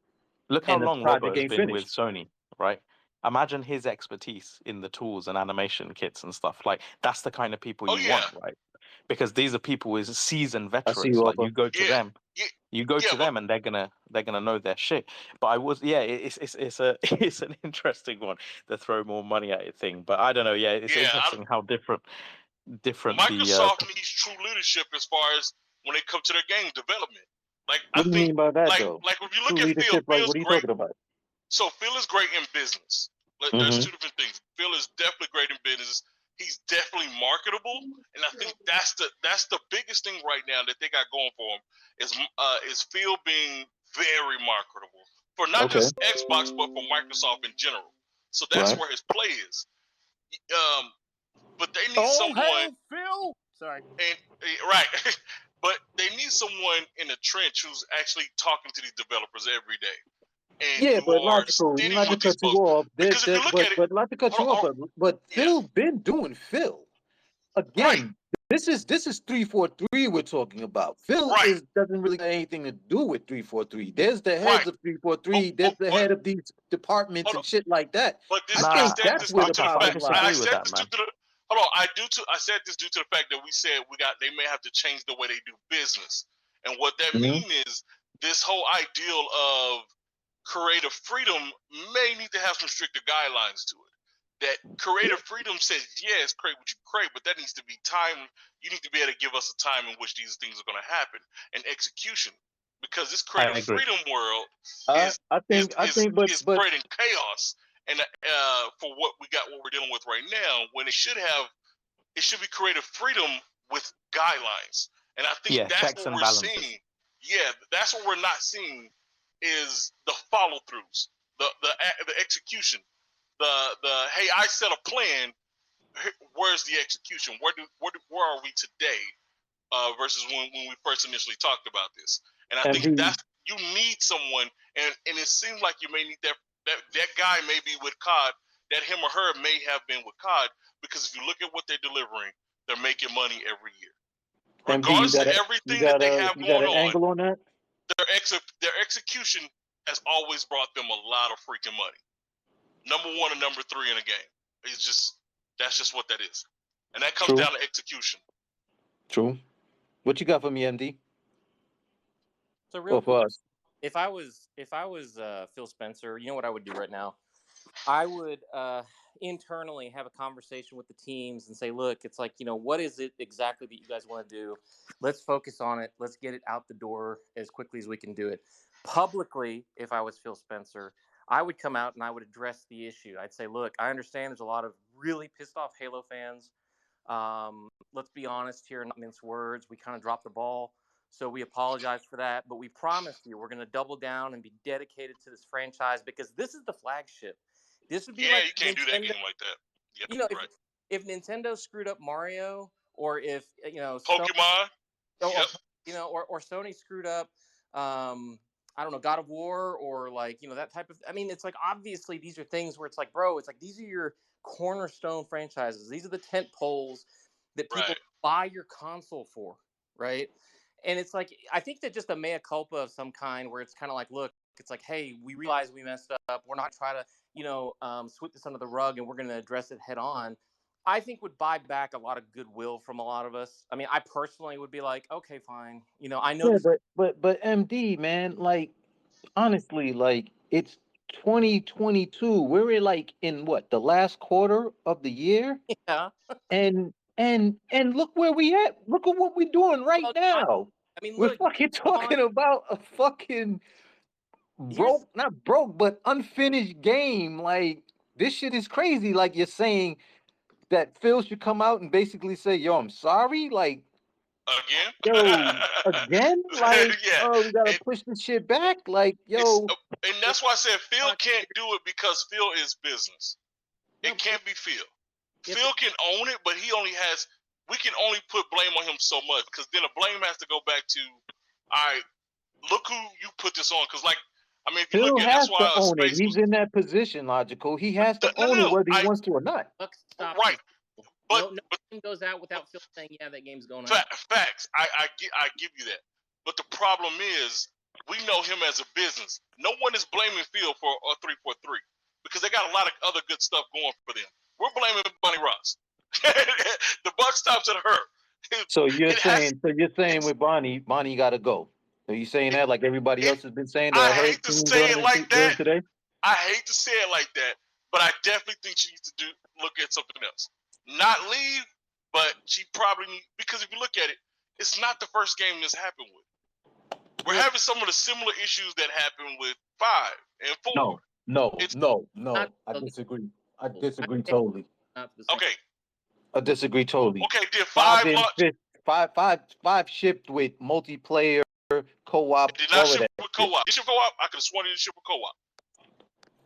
Speaker 3: Look how long Robert has been with Sony, right? Imagine his expertise in the tools and animation kits and stuff. Like, that's the kind of people you want, right? Because these are people with seasoned veterans. Like, you go to them, and they're gonna know their shit. But it's an interesting one, to throw more money at it thing. But I don't know. Yeah, it's interesting how different different.
Speaker 10: Microsoft needs true leadership as far as when they come to their game development. Like
Speaker 1: What
Speaker 10: I
Speaker 1: do you
Speaker 10: think,
Speaker 1: mean by that,
Speaker 10: like
Speaker 1: though?
Speaker 10: like if you
Speaker 1: True
Speaker 10: look at Phil,
Speaker 1: leadership, like,
Speaker 10: Phil's
Speaker 1: what are you
Speaker 10: great.
Speaker 1: talking about?
Speaker 10: So Phil is great in business. There's
Speaker 1: Mm-hmm.
Speaker 10: two different things. Phil is definitely great in business. He's definitely marketable, and I think that's the biggest thing right now that they got going for him is Phil being very marketable for not
Speaker 1: Okay.
Speaker 10: just Xbox but for Microsoft in general. So that's
Speaker 1: Right.
Speaker 10: where his play is. But they need
Speaker 5: Oh,
Speaker 10: someone,
Speaker 5: hell, Phil! Sorry.
Speaker 10: and right, but they need someone in the trench who's actually talking to these developers every day. And
Speaker 1: Yeah,
Speaker 10: who
Speaker 1: but
Speaker 10: are
Speaker 1: logical.
Speaker 10: steady
Speaker 1: Not to
Speaker 10: with these
Speaker 1: cut you
Speaker 10: folks.
Speaker 1: off.
Speaker 10: Because if you look at it,
Speaker 1: But not to cut you off. But
Speaker 10: yeah,
Speaker 1: Phil been doing Phil.
Speaker 10: right,
Speaker 1: Again, this is 343 we're talking about. Phil
Speaker 10: right,
Speaker 1: doesn't really have anything to do with 343. There's the
Speaker 10: right.
Speaker 1: heads of 343. There's the head of these departments
Speaker 10: Hold
Speaker 1: and
Speaker 10: on.
Speaker 1: shit like that.
Speaker 10: But this,
Speaker 1: I
Speaker 10: I
Speaker 1: think
Speaker 10: said
Speaker 1: that's
Speaker 10: this
Speaker 1: where
Speaker 10: due
Speaker 1: the
Speaker 10: to the
Speaker 3: I
Speaker 10: fact.
Speaker 1: problem lies.
Speaker 10: I
Speaker 3: disagree with
Speaker 10: said
Speaker 3: that,
Speaker 10: this
Speaker 3: man.
Speaker 10: due to the. Hold on. I said this due to the fact that we said they may have to change the way they do business, and what that
Speaker 1: Mhm.
Speaker 10: means is this whole ideal of creative freedom may need to have some stricter guidelines to it. That creative freedom says, yes, create what you create, but that needs to be time. You need to be able to give us a time in which these things are going to happen and execution, because this
Speaker 3: I
Speaker 10: creative
Speaker 3: agree.
Speaker 10: freedom world
Speaker 1: I
Speaker 10: is
Speaker 1: think, but
Speaker 10: spreading chaos. And for what we're dealing with right now, when it should be creative freedom with guidelines. And I think
Speaker 3: Yeah,
Speaker 10: that's
Speaker 3: checks
Speaker 10: what
Speaker 3: and
Speaker 10: we're
Speaker 3: balances.
Speaker 10: seeing. Yeah, that's what we're not seeing is the follow throughs, the execution, the hey, I set a plan. Where's the execution? Where are we today? Versus when we first initially talked about this. And I think
Speaker 1: MD,
Speaker 10: you need someone, and it seems like you may need that guy may be with COD, that him or her may have been with COD, because if you look at what they're delivering, they're making money every year.
Speaker 1: MD,
Speaker 10: Regardless of everything that they have
Speaker 1: you got
Speaker 10: going
Speaker 1: an
Speaker 10: on,
Speaker 1: angle on that?
Speaker 10: their execution has always brought them a lot of freaking money. Number 1 and number 3 in a game. That's just what that is. And that comes
Speaker 1: True.
Speaker 10: down to execution.
Speaker 1: True. What you got for me, MD?
Speaker 11: So real
Speaker 1: Or for
Speaker 11: quick,
Speaker 1: us?
Speaker 11: if I was Phil Spencer, you know what I would do right now? I would internally have a conversation with the teams and say, look, it's like, what is it exactly that you guys want to do? Let's focus on it. Let's get it out the door as quickly as we can do it. Publicly, if I was Phil Spencer, I would come out and I would address the issue. I'd say, look, I understand there's a lot of really pissed off Halo fans. Let's be honest here, not mince words. We kind of dropped the ball. So we apologize for that. But we promise you we're going to double down and be dedicated to this franchise because this is the flagship. This would be
Speaker 10: Yeah,
Speaker 11: like
Speaker 10: you can't do that
Speaker 11: Nintendo.
Speaker 10: game like that. Yeah, right.
Speaker 11: If Nintendo screwed up Mario, or if
Speaker 10: Pokemon,
Speaker 11: or Sony screwed up, I don't know, God of War, or like that type of. I mean, it's like obviously these are things where it's like, bro, it's like these are your cornerstone franchises. These are the tent poles that people buy your console for, right? And it's like I think that just a mea culpa of some kind, where it's kind of like, look, it's like, hey, we realize we messed up. We're not trying to sweep this under the rug, and we're going to address it head on. I think would buy back a lot of goodwill from a lot of us. I mean, I personally would be like, okay, fine. I know.
Speaker 1: Yeah, but MD, man, like honestly, like it's 2022. We're like in what, the last quarter of the year?
Speaker 11: Yeah.
Speaker 1: And look where we at. Look at what we're doing right now.
Speaker 11: I mean,
Speaker 1: we're
Speaker 11: look,
Speaker 1: fucking talking about a fucking not broke, but unfinished game. Like this shit is crazy. Like you're saying that Phil should come out and basically say, "Yo, I'm sorry." Like
Speaker 10: again,
Speaker 1: again. Like,
Speaker 10: yeah.
Speaker 1: oh, we gotta push this shit back. Like, yo,
Speaker 10: and that's why I said Phil can't do it because Phil is business. It can't be Phil. Phil can own it, but we can only put blame on him so much, because then the blame has to go back to, all right, look who you put this on. Because, like, I mean, if you
Speaker 1: Phil
Speaker 10: look at it,
Speaker 1: has
Speaker 10: that's
Speaker 1: to
Speaker 10: why
Speaker 1: own it. He's in that position, Logical. He has to own it whether he wants to or not.
Speaker 11: Stop.
Speaker 10: Right. But
Speaker 11: no game goes out without Phil saying, yeah, that game's going out.
Speaker 10: Facts. I give you that. But the problem is, we know him as a business. No one is blaming Phil for a 343 because they got a lot of other good stuff going for them. We're blaming Bunny Ross. The buck stops at her.
Speaker 1: So you're saying with Bonnie got to go. Are you saying that like everybody else has been saying?
Speaker 10: I hate to say it like that. I hate to say it like that, but I definitely think she needs to look at something else. Not leave, but she probably, because if you look at it, it's not the first game this happened with. We're having some of the similar issues that happened with 5 and 4.
Speaker 1: No.
Speaker 11: Not
Speaker 1: I
Speaker 11: the-
Speaker 1: disagree. I
Speaker 11: I
Speaker 1: disagree
Speaker 11: think
Speaker 1: totally.
Speaker 11: not the same.
Speaker 10: Okay,
Speaker 1: I disagree totally.
Speaker 10: okay, did
Speaker 1: 5
Speaker 10: 5
Speaker 1: and
Speaker 10: launch?
Speaker 1: 5 shipped with multiplayer, co-op,
Speaker 10: It did
Speaker 1: all
Speaker 10: not
Speaker 1: of
Speaker 10: ship
Speaker 1: that.
Speaker 10: with
Speaker 1: shit.
Speaker 10: co-op. It shipped co-op. I could have sworn it didn't ship with co-op.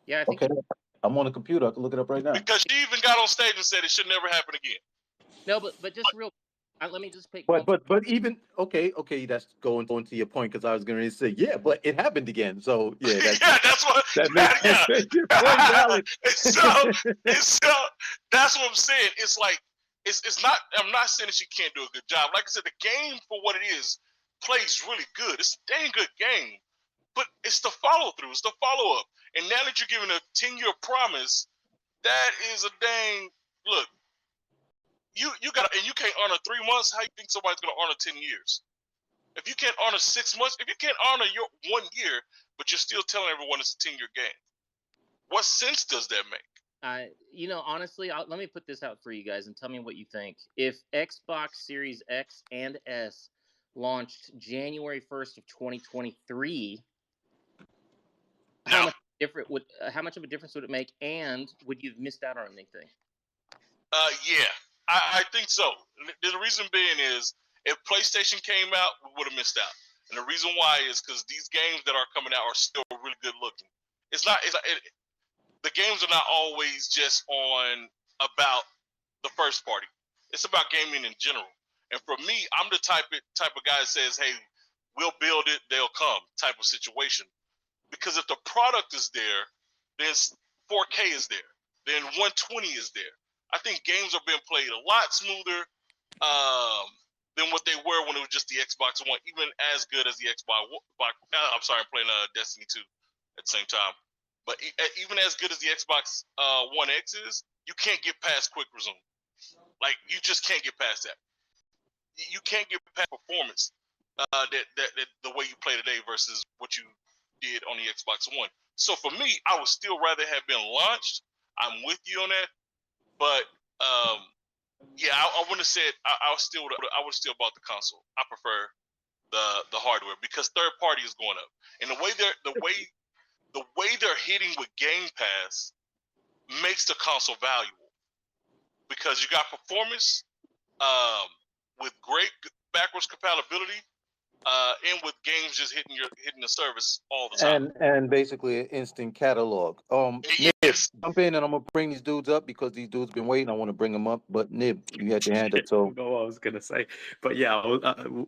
Speaker 11: Yeah, I think
Speaker 1: Okay, I'm on the computer. I can look it up right now.
Speaker 10: Because she even got on stage and said it should never happen again.
Speaker 11: no, but just real. Let me just pick.
Speaker 1: But even okay, that's going to your point because I was going to say but it happened again. So yeah,
Speaker 10: Yeah, that's what.
Speaker 1: that makes your point valid.
Speaker 10: And so that's what I'm saying. It's like it's not. I'm not saying that she can't do a good job. Like I said, the game for what it is plays really good. It's a dang good game, but it's the follow through. It's the follow up. And now that you're giving a 10-year promise, that is a dang look. You got, and you can't honor 3 months. How you think somebody's gonna honor 10 years? If you can't honor 6 months, if you can't honor your 1 year, but you're still telling everyone it's a 10-year game, what sense does that make?
Speaker 11: Honestly, let me put this out for you guys and tell me what you think. If Xbox Series X and S launched January 1st of 2023, how much of a difference would it make, and would you have missed out on anything?
Speaker 10: Yeah, I think so. The reason being is if PlayStation came out, we would have missed out. And the reason why is because these games that are coming out are still really good looking. The games are not always just on about the first party. It's about gaming in general. And for me, I'm the type of guy that says, hey, we'll build it, they'll come type of situation. Because if the product is there, then 4K is there. Then 120 is there. I think games are being played a lot smoother than what they were when it was just the Xbox One, even as good as the Xbox. I'm sorry, I'm playing Destiny 2 at the same time. But even as good as the Xbox One X is, you can't get past quick resume. Like, you just can't get past that. You can't get past performance that the way you play today versus what you did on the Xbox One. So for me, I would still rather have been launched. I'm with you on that. But yeah, I wouldn't have said I would still bought the console. I prefer the hardware because third party is going up, and the way they're hitting with Game Pass makes the console valuable because you got performance with great backwards compatibility, and with games just hitting the service all the time.
Speaker 1: And basically an instant catalog. Nib,
Speaker 10: Yes.
Speaker 1: jump in and I'm gonna bring these dudes up because these dudes been waiting. I want to bring them up, but Nib, you had your hand up. So
Speaker 3: know what I was gonna say, but yeah,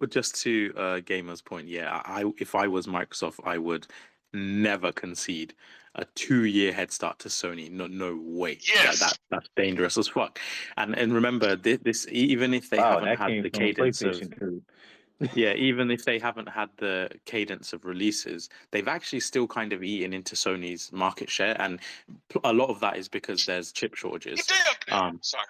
Speaker 3: just to Gamer's point, yeah, if I was Microsoft, I would never concede a 2-year head start to Sony. No way.
Speaker 10: Yes.
Speaker 3: That's dangerous as fuck. And remember, this even if they haven't had the cadence of yeah, even if they haven't had the cadence of releases, they've actually still kind of eaten into Sony's market share, and a lot of that is because there's chip shortages.
Speaker 10: Sorry.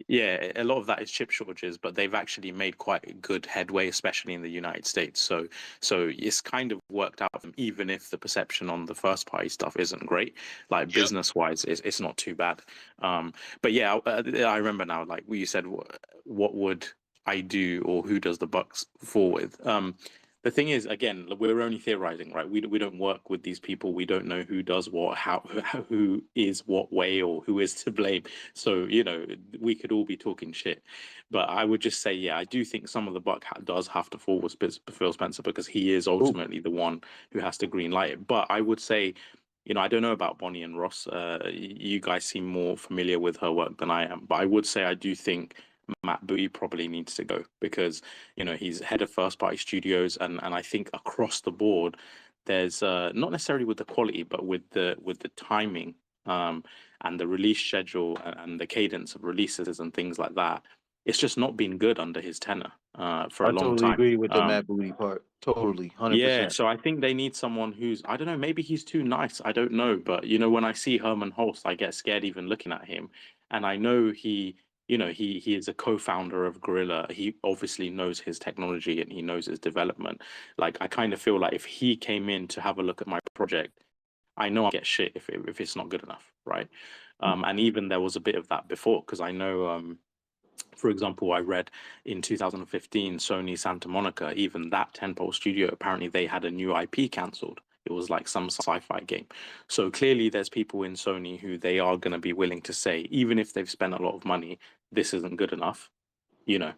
Speaker 3: Yeah, a lot of that is chip shortages, but they've actually made quite good headway, especially in the United States. So it's kind of worked out for them, even if the perception on the first party stuff isn't great. Like business wise, it's not too bad. But yeah, I remember now. Like you said, what would I do, or who does the Bucks fall with? The thing is, again, we're only theorizing, right? We don't work with these people. We don't know who does what, who is what way, or who is to blame. So, we could all be talking shit. But I would just say, yeah, I do think some of the buck does have to fall with Phil Spencer because he is ultimately the one who has to green light it. But I would say, I don't know about Bonnie and Ross. You guys seem more familiar with her work than I am. But I would say I do think Matt Booty probably needs to go because he's head of first party studios, and I think across the board there's not necessarily with the quality but with the timing and the release schedule and the cadence of releases and things like that. It's just not been good under his tenure for a long time. I
Speaker 1: totally agree with the Matt Booty part. Totally, 100%.
Speaker 3: Yeah, so I think they need someone who's, I don't know, maybe he's too nice. I don't know. But, when I see Herman Hulst, I get scared even looking at him. And I know he is a co-founder of Guerrilla. He obviously knows his technology and he knows his development. Like, I kind of feel like if he came in to have a look at my project, I know I'll get shit if it's not good enough, right? And even there was a bit of that before because I know For example, I read in 2015, Sony Santa Monica, even that tentpole studio, apparently they had a new IP cancelled. It was like some sci-fi game. So clearly there's people in Sony who they are going to be willing to say, even if they've spent a lot of money, this isn't good enough, you know,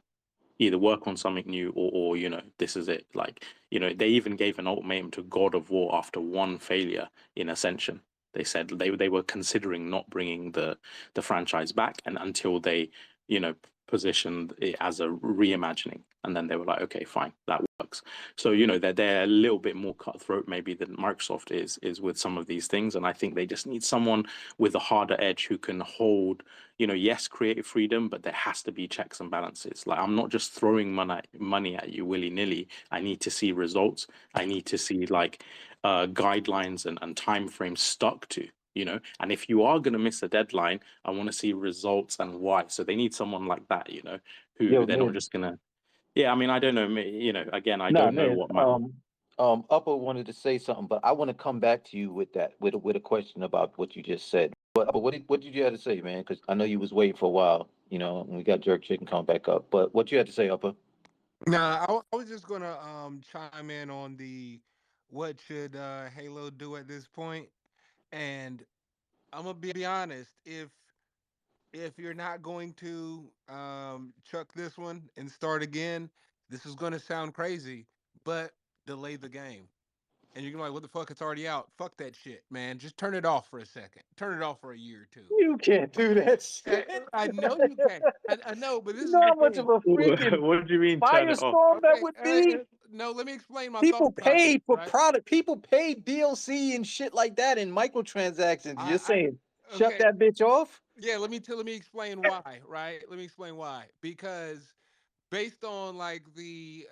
Speaker 3: either work on something new or you know, this is it. Like, you know, they even gave an ultimatum to God of War after one failure in Ascension. They said they were considering not bringing the franchise back and until they, you know, positioned it as a reimagining, and then they were like, okay, fine, that works. So you know, they're a little bit more cutthroat maybe than Microsoft is with some of these things, and I think they just need someone with a harder edge who can hold, you know, yes, creative freedom, but there has to be checks and balances. Like, I'm not just throwing money at you willy-nilly. I need to see results. I need to see like guidelines and time frames stuck to, you know. And if you are going to miss a deadline, I want to see results and why. So they need someone like that, you know, who
Speaker 1: Yo,
Speaker 3: they're not
Speaker 1: man.
Speaker 3: just gonna. Yeah, I mean, I don't know. You know, again, I
Speaker 1: Nah,
Speaker 3: don't know
Speaker 1: man.
Speaker 3: what my.
Speaker 1: Upper wanted to say something, but I want to come back to you with that, with a question about what you just said. But what did you have to say, man? Because I know you was waiting for a while, you know, and we got Jerk Chicken come back up. But what you had to say, Upper?
Speaker 4: Nah, I was just gonna chime in on the what should Halo do at this point, and I'm gonna be honest. If you're not going to chuck this one and start again, this is gonna sound crazy, but delay the game. And you're gonna be like, what the fuck? It's already out. Fuck that shit, man. Just turn it off for a second. Turn it off for a year or two.
Speaker 1: You can't do that shit.
Speaker 4: I know you can. I know, but this
Speaker 1: You
Speaker 4: is
Speaker 1: know
Speaker 4: the
Speaker 1: how much
Speaker 4: thing.
Speaker 1: of a freaking
Speaker 3: What do you mean turn it off?
Speaker 1: firestorm that
Speaker 4: Okay,
Speaker 1: would be?
Speaker 4: no, let me explain my
Speaker 1: People
Speaker 4: thought process,
Speaker 1: pay for
Speaker 4: right?
Speaker 1: product. People pay DLC and shit like that in microtransactions. You're
Speaker 4: I
Speaker 1: saying shut
Speaker 4: okay.
Speaker 1: that bitch off?
Speaker 4: Yeah, let me explain why, right? Let me explain why. Because based on like the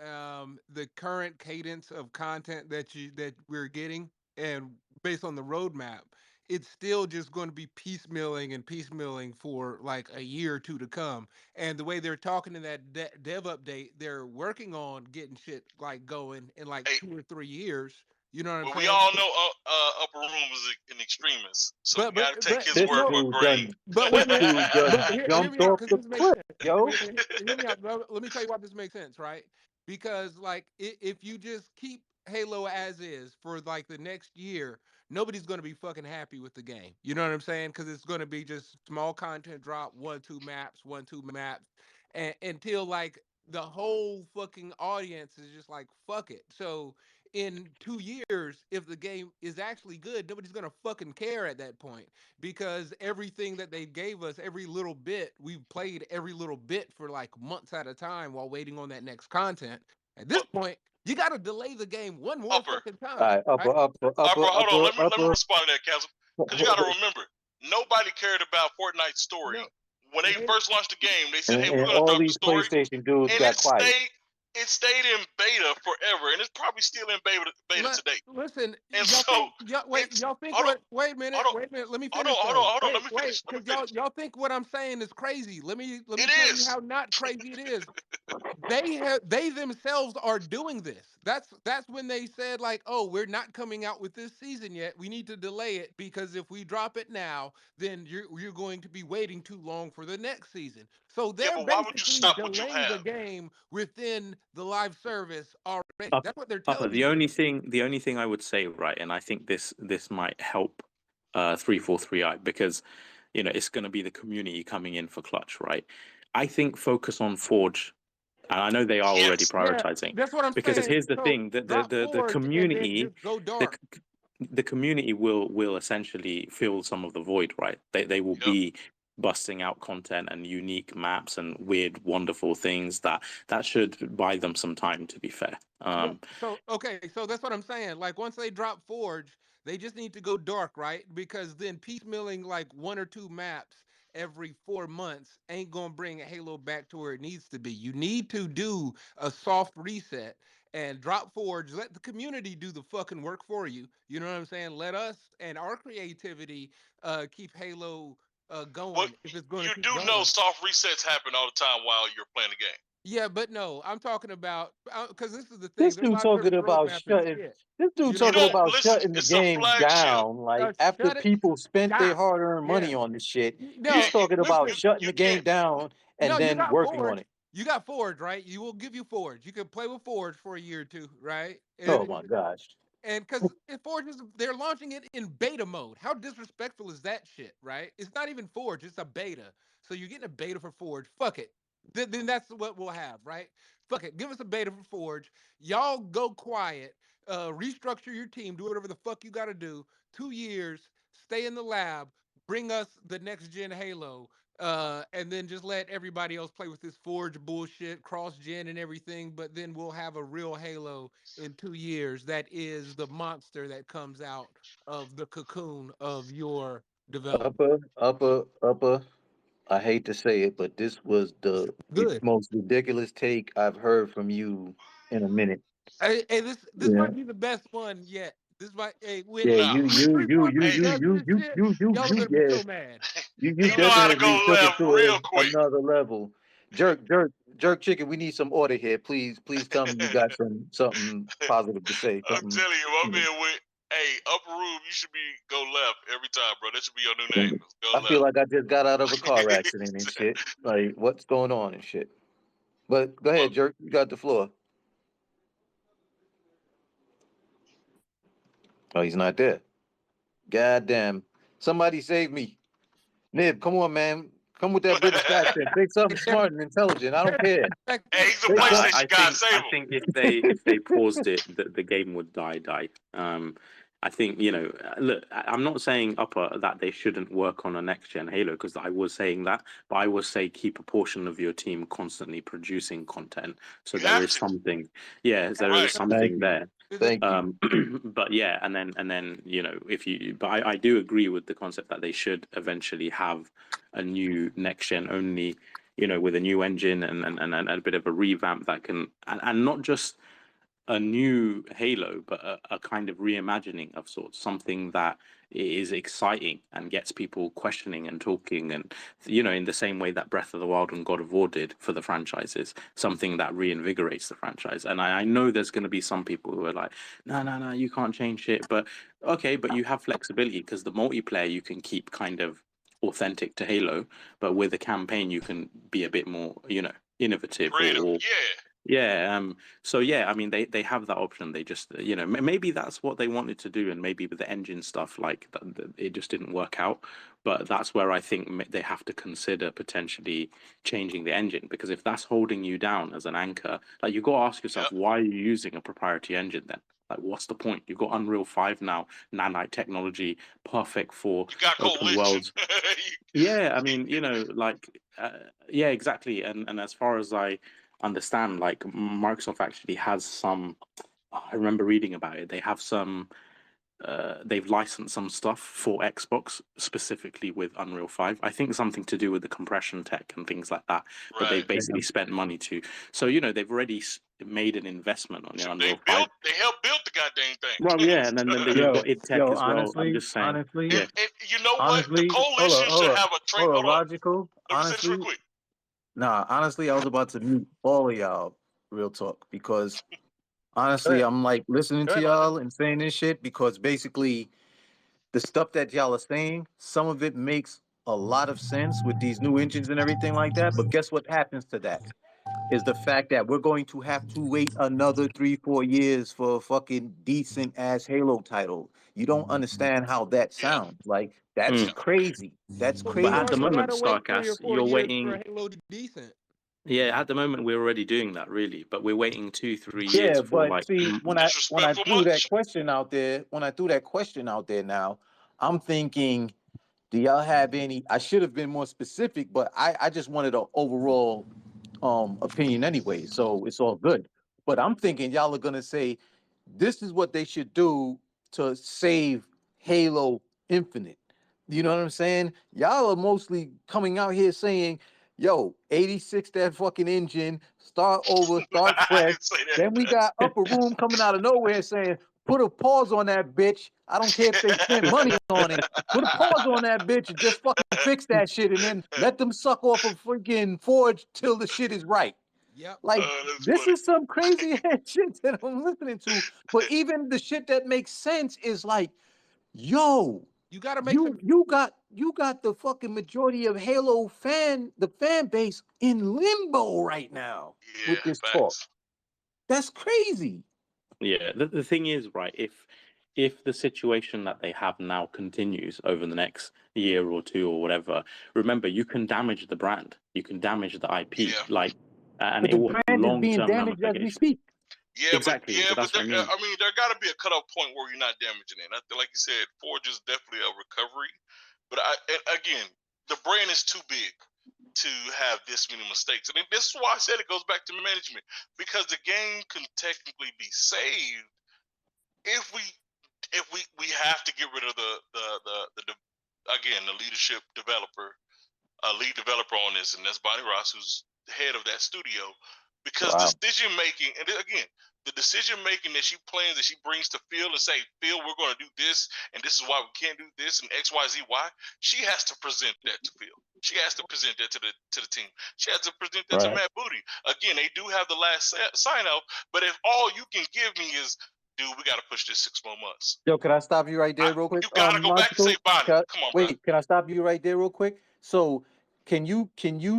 Speaker 4: current cadence of content that we're getting, and based on the roadmap, it's still just going to be piecemealing for like a year or two to come. And the way they're talking in that dev update, they're working on getting shit like going in like
Speaker 10: Hey,
Speaker 4: 2 or 3 years. You know what I'm
Speaker 10: well, we
Speaker 4: saying?
Speaker 10: all know Upper Room is an extremist, so we got to take his
Speaker 1: This
Speaker 10: word
Speaker 4: no,
Speaker 10: for
Speaker 1: dude
Speaker 10: grain.
Speaker 1: done.
Speaker 4: but
Speaker 1: This
Speaker 4: wait a minute.
Speaker 1: dude
Speaker 4: But
Speaker 1: done
Speaker 4: hear
Speaker 1: jumped
Speaker 4: me out
Speaker 1: off
Speaker 4: because
Speaker 1: the
Speaker 4: this makes
Speaker 1: cliff,
Speaker 4: sense.
Speaker 1: yo.
Speaker 4: Hear me out. Let me tell you why this makes sense, right? Because like if you just keep Halo as is for like the next year, nobody's going to be fucking happy with the game. You know what I'm saying? Because it's going to be just small content drop, 1-2 maps, and until like the whole fucking audience is just like fuck it. So in 2 years, if the game is actually good, nobody's gonna fucking care at that point because everything that they gave us, every little bit, we've played every little bit for like months at a time while waiting on that next content. At this
Speaker 10: But
Speaker 4: point, you gotta delay the game one more
Speaker 10: Upper,
Speaker 4: fucking
Speaker 1: All
Speaker 4: time,
Speaker 1: right,
Speaker 4: right?
Speaker 10: hold on. Let me
Speaker 1: upper.
Speaker 10: respond to that, Castle. Because you got to remember, nobody cared about Fortnite's story
Speaker 4: No,
Speaker 10: when they
Speaker 4: wait,
Speaker 10: first launched the game. They said, "Hey, we're
Speaker 1: And
Speaker 10: going to
Speaker 1: all
Speaker 10: drop the
Speaker 1: these
Speaker 10: story,"
Speaker 1: PlayStation dudes
Speaker 10: and
Speaker 1: got quiet.
Speaker 10: it stayed in beta forever, and it's probably still in beta today.
Speaker 4: listen,
Speaker 10: And
Speaker 4: y'all
Speaker 10: so
Speaker 4: think
Speaker 10: it's
Speaker 4: y'all think
Speaker 10: hold on,
Speaker 4: what? Wait a minute,
Speaker 10: hold on,
Speaker 4: wait a minute. Let me
Speaker 10: hold
Speaker 4: finish
Speaker 10: on, hold on,
Speaker 4: though.
Speaker 10: hold on. Let me
Speaker 4: Wait,
Speaker 10: finish. Let me
Speaker 4: because
Speaker 10: finish.
Speaker 4: y'all think what I'm saying is crazy. Let me
Speaker 10: It
Speaker 4: tell you
Speaker 10: is.
Speaker 4: how not crazy it is. They themselves are doing this. That's when they said like, oh, we're not coming out with this season yet. We need to delay it because if we drop it now, then you're going to be waiting too long for the next season. So
Speaker 10: Yeah,
Speaker 4: they're
Speaker 10: but why would you
Speaker 4: basically
Speaker 10: stop what you
Speaker 4: delaying the
Speaker 10: have?
Speaker 4: game within the live service already.
Speaker 3: Upper,
Speaker 4: That's what they're
Speaker 3: upper.
Speaker 4: telling you.
Speaker 3: The only thing I would say, right, and I think this might help 343i because you know it's going to be the community coming in for Clutch, right? I think focus on Forge, and I know they are already
Speaker 10: Yes.
Speaker 4: Yeah,
Speaker 3: prioritizing
Speaker 4: that's what I'm
Speaker 3: because
Speaker 4: saying.
Speaker 3: here's the
Speaker 4: So
Speaker 3: thing: that
Speaker 4: drop
Speaker 3: the
Speaker 4: Forge and then
Speaker 3: community,
Speaker 4: just go
Speaker 3: the
Speaker 4: dark.
Speaker 3: the community will essentially fill some of the void, right? They will
Speaker 10: Yep.
Speaker 3: be busting out content and unique maps and weird, wonderful things that should buy them some time. To be fair,
Speaker 4: Yeah. So okay, so that's what I'm saying. Like once they drop Forge, they just need to go dark, right? Because then piecemealing like 1 or 2 maps every 4 months ain't gonna bring Halo back to where it needs to be. You need to do a soft reset and drop Forge. Let the community do the fucking work for you. You know what I'm saying? Let us and our creativity keep Halo
Speaker 10: Well,
Speaker 4: going if it's going
Speaker 10: you
Speaker 4: to keep
Speaker 10: do know
Speaker 4: going.
Speaker 10: soft resets happen all the time while you're playing the game.
Speaker 4: Yeah, but no, I'm talking about because this is the thing.
Speaker 1: This
Speaker 4: Their
Speaker 1: dude
Speaker 4: live service
Speaker 1: talking about
Speaker 4: roadmap is
Speaker 1: shutting.
Speaker 4: shit.
Speaker 1: This dude
Speaker 4: You know
Speaker 10: You
Speaker 4: what
Speaker 1: talking
Speaker 4: I'm
Speaker 10: don't
Speaker 4: saying?
Speaker 1: about
Speaker 10: listen.
Speaker 1: shutting the
Speaker 10: It's a
Speaker 1: game
Speaker 10: flagship.
Speaker 1: down. Like after
Speaker 4: Shut it.
Speaker 1: people spent their
Speaker 4: Stop.
Speaker 1: hard-earned money
Speaker 4: Yeah.
Speaker 1: on this shit,
Speaker 4: No,
Speaker 1: he's talking about
Speaker 10: Listen,
Speaker 1: shutting
Speaker 10: you
Speaker 1: the game
Speaker 10: can't.
Speaker 1: down and
Speaker 4: you
Speaker 1: then
Speaker 4: got
Speaker 1: working on
Speaker 4: Forge.
Speaker 1: it.
Speaker 4: You got Forge, right? You will give you Forge. You can play with Forge for a year or two, right?
Speaker 1: Oh my gosh.
Speaker 4: And because Forge they're launching it in beta mode. How disrespectful is that shit, right? It's not even Forge, it's a beta. So you're getting a beta for Forge. Fuck it. Then that's what we'll have, right? Fuck it. Give us a beta for Forge. Y'all go quiet. Restructure your team. Do whatever the fuck you got to do. 2 years. Stay in the lab. Bring us the next gen Halo. And then just let everybody else play with this Forge bullshit, cross gen and everything. But then we'll have a real Halo in 2 years that is the monster that comes out of the cocoon of your development.
Speaker 1: Upper. I hate to say it, but this was the
Speaker 4: Good.
Speaker 1: most ridiculous take I've heard from you in a minute.
Speaker 4: Hey, this
Speaker 1: Yeah.
Speaker 4: might be the best one yet. This might when
Speaker 1: Yeah,
Speaker 10: Nah.
Speaker 4: when Freeport
Speaker 10: Hey,
Speaker 4: does this shit, y'all are gonna be
Speaker 1: yeah.
Speaker 4: so mad.
Speaker 1: You
Speaker 10: he know how to
Speaker 1: definitely
Speaker 10: go
Speaker 1: took it
Speaker 10: left
Speaker 1: to
Speaker 10: real quick.
Speaker 1: another level. Jerk chicken, we need some order here. Please tell me you got something positive to say.
Speaker 10: I'm
Speaker 1: Something,
Speaker 10: telling you, my
Speaker 1: you know.
Speaker 10: man went. Hey, upper room, you should be go left every time, bro. That should be your new name. Go
Speaker 1: I
Speaker 10: left.
Speaker 1: feel like I just got out of a car accident and shit. Like, what's going on and shit? But go ahead, Jerk. You got the floor. Oh, he's not there. God damn. Somebody save me. Nib, come on, man. Come with that British accent. Say something smart and intelligent. I don't care.
Speaker 10: Hey, he's a
Speaker 1: Say
Speaker 3: I,
Speaker 1: something.
Speaker 10: PlayStation guy. Save
Speaker 3: I
Speaker 10: him.
Speaker 3: think if they paused it, the game would die. I think look, I'm not saying upper that they shouldn't work on a next gen Halo because I was saying that, but I would say keep a portion of your team constantly producing content so
Speaker 10: You
Speaker 3: there
Speaker 10: have
Speaker 3: is
Speaker 10: to.
Speaker 3: something. Yeah, there
Speaker 10: Right.
Speaker 3: is
Speaker 1: Thank
Speaker 3: something
Speaker 1: you.
Speaker 3: there.
Speaker 1: Thank you.
Speaker 3: But yeah, and then if you, but I do agree with the concept that they should eventually have a new next gen only, with a new engine and a bit of a revamp that can and not just a new Halo, but a kind of reimagining of sorts, something that is exciting and gets people questioning and talking, and in the same way that Breath of the Wild and God of War did for the franchises, something that reinvigorates the franchise. And I know there's going to be some people who are like, no, you can't change shit, but okay, but you have flexibility because the multiplayer you can keep kind of authentic to Halo, but with a campaign you can be a bit more, innovative
Speaker 10: Creative.
Speaker 3: or
Speaker 10: Yeah.
Speaker 3: yeah. So yeah, I mean, they have that option. They just, maybe that's what they wanted to do, and maybe with the engine stuff, like it just didn't work out. But that's where I think they have to consider potentially changing the engine, because if that's holding you down as an anchor, like you got to ask yourself,
Speaker 10: Yep.
Speaker 3: why are you using a proprietary engine then? Like, what's the point? You've got Unreal 5 now, nanite technology, perfect for
Speaker 10: You got
Speaker 3: open
Speaker 10: Coalition.
Speaker 3: worlds. Yeah, I mean, yeah, exactly. And as far as I understand, like Microsoft actually has some. I remember reading about it. They have some. They've licensed some stuff for Xbox specifically with Unreal 5. I think something to do with the compression tech and things like that. But they've
Speaker 10: Right.
Speaker 3: basically spent money to. So they've already made an investment on the
Speaker 10: Shoot,
Speaker 3: Unreal 5.
Speaker 10: They helped build the goddamn thing.
Speaker 3: Well, yeah, and then you've
Speaker 12: Yo,
Speaker 3: got id Tech as well. I'm
Speaker 12: honestly,
Speaker 3: just saying.
Speaker 12: honestly,
Speaker 3: Yeah.
Speaker 10: And you know what? The
Speaker 12: honestly,
Speaker 10: Coalition should have a trade.
Speaker 12: hold
Speaker 10: Hold
Speaker 12: on,
Speaker 10: on.
Speaker 12: logical.
Speaker 10: Let me finish real
Speaker 12: Honestly,
Speaker 10: quick.
Speaker 1: Nah, honestly, I was about to mute all of y'all, real talk, because honestly,
Speaker 12: ahead.
Speaker 1: I'm like listening
Speaker 12: Go
Speaker 1: to
Speaker 12: ahead,
Speaker 1: y'all
Speaker 12: logical.
Speaker 1: and saying this shit because basically the stuff that y'all are saying, some of it makes a lot of sense with these new engines and everything like that. But guess what happens to that? Is the fact that we're going to have to wait another 3-4 years for a fucking decent ass Halo title. You don't understand how that
Speaker 10: Yeah.
Speaker 1: sounds. Like, that's
Speaker 10: Yeah.
Speaker 1: crazy. That's
Speaker 4: You
Speaker 3: But at the
Speaker 1: crazy.
Speaker 3: moment,
Speaker 4: gotta wait 3 or
Speaker 3: Starcast,
Speaker 4: 4
Speaker 3: you're
Speaker 4: years for
Speaker 3: waiting.
Speaker 4: Halo to be decent.
Speaker 3: Yeah, at the moment we're already doing that, really, but we're waiting 2-3
Speaker 1: Yeah,
Speaker 3: years for
Speaker 1: but
Speaker 3: like.
Speaker 1: see, when I
Speaker 10: Disrespectful
Speaker 1: threw that
Speaker 10: much.
Speaker 1: question out there, now, I'm thinking, do y'all have any? I should have been more specific, but I just wanted an overall opinion anyway, so it's all good. But I'm thinking y'all are gonna say this is what they should do to save Halo Infinite. You know what I'm saying? Y'all are mostly coming out here saying, yo, 86 that fucking engine, start over, start
Speaker 10: I
Speaker 1: fresh.
Speaker 10: didn't say that.
Speaker 1: Then we got Upper Room coming out of nowhere saying, put a pause on that bitch. I don't care if they spent money on it. Put a pause on that bitch and just fucking fix that shit and then let them suck off a freaking Forge till the shit is right.
Speaker 4: Yep.
Speaker 1: Like,
Speaker 10: That's
Speaker 1: this
Speaker 10: funny.
Speaker 1: is some crazy ass shit that I'm listening to. But even the shit that makes sense is like, yo,
Speaker 4: You got to make some.
Speaker 1: You got the fucking majority of Halo the fan base in limbo right now
Speaker 10: Yeah,
Speaker 1: with this talk.
Speaker 10: facts.
Speaker 1: That's crazy.
Speaker 3: Yeah, the thing is, right, if the situation that they have now continues over the next year or two or whatever, remember, you can damage the brand, you can damage the IP,
Speaker 10: Yeah.
Speaker 3: like, and
Speaker 1: But
Speaker 3: it
Speaker 1: the
Speaker 3: will have
Speaker 1: brand is being
Speaker 3: long-term
Speaker 1: damaged as we
Speaker 3: ramifications.
Speaker 1: speak.
Speaker 10: Yeah,
Speaker 3: Exactly, but
Speaker 10: but
Speaker 3: that's what I mean.
Speaker 10: I mean, there got to be a cutoff point where you're not damaging it. Like you said, Forge is definitely a recovery, but again, the brand is too big to have this many mistakes. I mean, this is why I said it goes back to management, because the game can technically be saved if we have to get rid of the again, the leadership developer, lead developer on this, and that's Bonnie Ross, who's the head of that studio. Because
Speaker 1: Wow.
Speaker 10: decision making, and again, the decision making that she plans, that she brings to Phil and say, Phil, we're going to do this, and this is why we can't do this, and X, Y, Z, Y. She has to present that to Phil. She has to present that to the team. She has to present that to
Speaker 1: Right.
Speaker 10: Matt Booty. Again, they do have the last sign off, but if all you can give me is, dude, we got to push this 6 more months.
Speaker 1: Yo, can I stop you right there real quick?
Speaker 10: You got to go back and say, Bonnie, come on, bro.
Speaker 1: Wait, can I stop you right there real quick? So, can you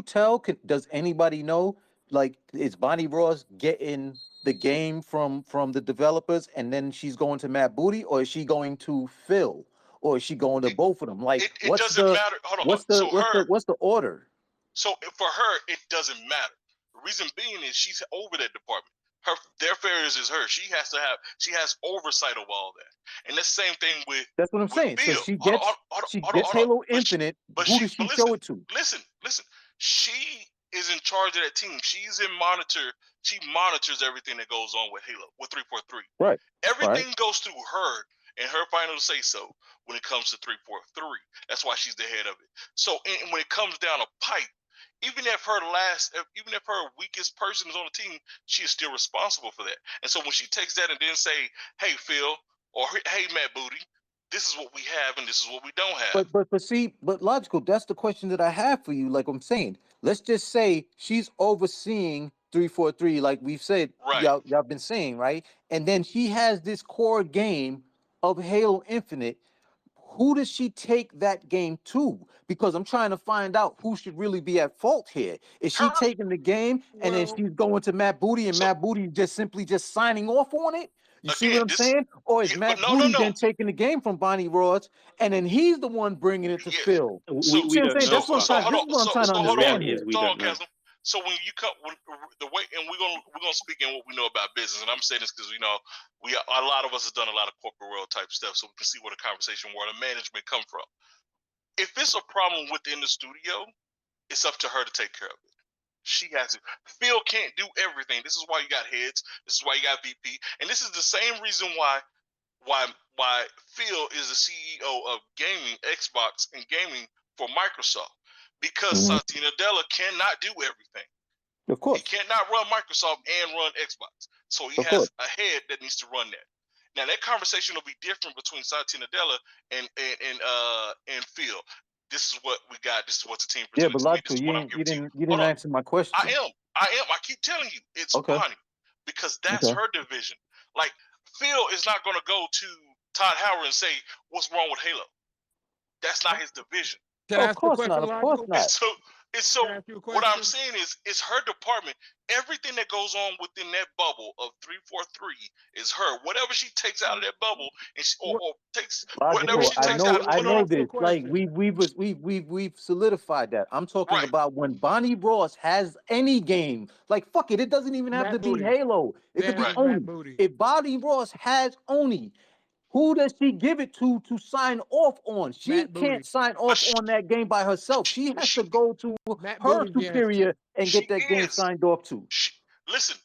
Speaker 1: tell? Does anybody know? Like, is Bonnie Ross getting the game from the developers, and then she's going to Matt Booty, or is she going to Phil, or is she going to both of them? Like,
Speaker 10: It doesn't matter. Hold on.
Speaker 1: what's the order?
Speaker 10: So for her, it doesn't matter. The reason being is she's over that department. Their affairs is her. She has oversight of all that. And the same thing with
Speaker 1: That's what I'm saying.
Speaker 10: Phil.
Speaker 1: So she gets Halo Infinite. Who does she show it to?
Speaker 10: Listen. She is in charge of that team. She's in monitor. She monitors everything that goes on with Halo, with 343.
Speaker 1: Right.
Speaker 10: Everything goes through her and her final say so when it comes to 343. That's why she's the head of it. So when it comes down a pipe, even if her weakest person is on the team, she is still responsible for that. And so when she takes that and then say, "Hey Phil," or "Hey Matt Booty, this is what we have and this is what we don't have."
Speaker 1: But logical. That's the question that I have for you. Like I'm saying, let's just say she's overseeing 343, like we've said,
Speaker 10: right.
Speaker 1: y'all been saying, right? And then she has this core game of Halo Infinite. Who does she take that game to? Because I'm trying to find out who should really be at fault here. Is she taking the game and then she's going to Matt Booty, and Matt Booty just signing off on it? You see what I'm saying? Or is Matt Booty then taking the game from Bonnie Ross, and then he's the one bringing it to Phil?
Speaker 3: We don't know.
Speaker 1: That's what I'm trying to understand.
Speaker 3: The reality is we don't know.
Speaker 10: So when you come, the way, and we're gonna speak in what we know about business, and I'm saying this because a lot of us have done a lot of corporate world type stuff, so we can see where the conversation, where the management come from. If it's a problem within the studio, it's up to her to take care of it. She has it. Phil can't do everything. This is why you got heads. This is why you got VP, and this is the same reason why Phil is the CEO of gaming, Xbox, and gaming for Microsoft. Because Satya Nadella cannot do everything.
Speaker 1: Of course.
Speaker 10: He cannot run Microsoft and run Xbox. So he has a head that needs to run that. Now that conversation will be different between Satya Nadella and Phil. This is what we got. This is what the team presented.
Speaker 1: Yeah, but Logical, you didn't answer my question.
Speaker 10: I am. I keep telling you, it's Bonnie, because that's her division. Like, Phil is not going to go to Todd Howard and say, "What's wrong with Halo?" That's not his division.
Speaker 1: Of course not.
Speaker 10: So what I'm saying is, it's her department. Everything that goes on within that bubble of 343 is her. Whatever she takes out of that bubble, and or takes whatever she takes out.
Speaker 1: I know this. Like we've solidified that. I'm talking about when Bonnie Ross has any game. Like fuck it, it doesn't even have to be Halo. It could be Oni. If Bonnie Ross has Oni, who does she give it to sign off on? She can't sign off on that game by herself. She has to go to her superior and get that game signed off to.
Speaker 10: Listen.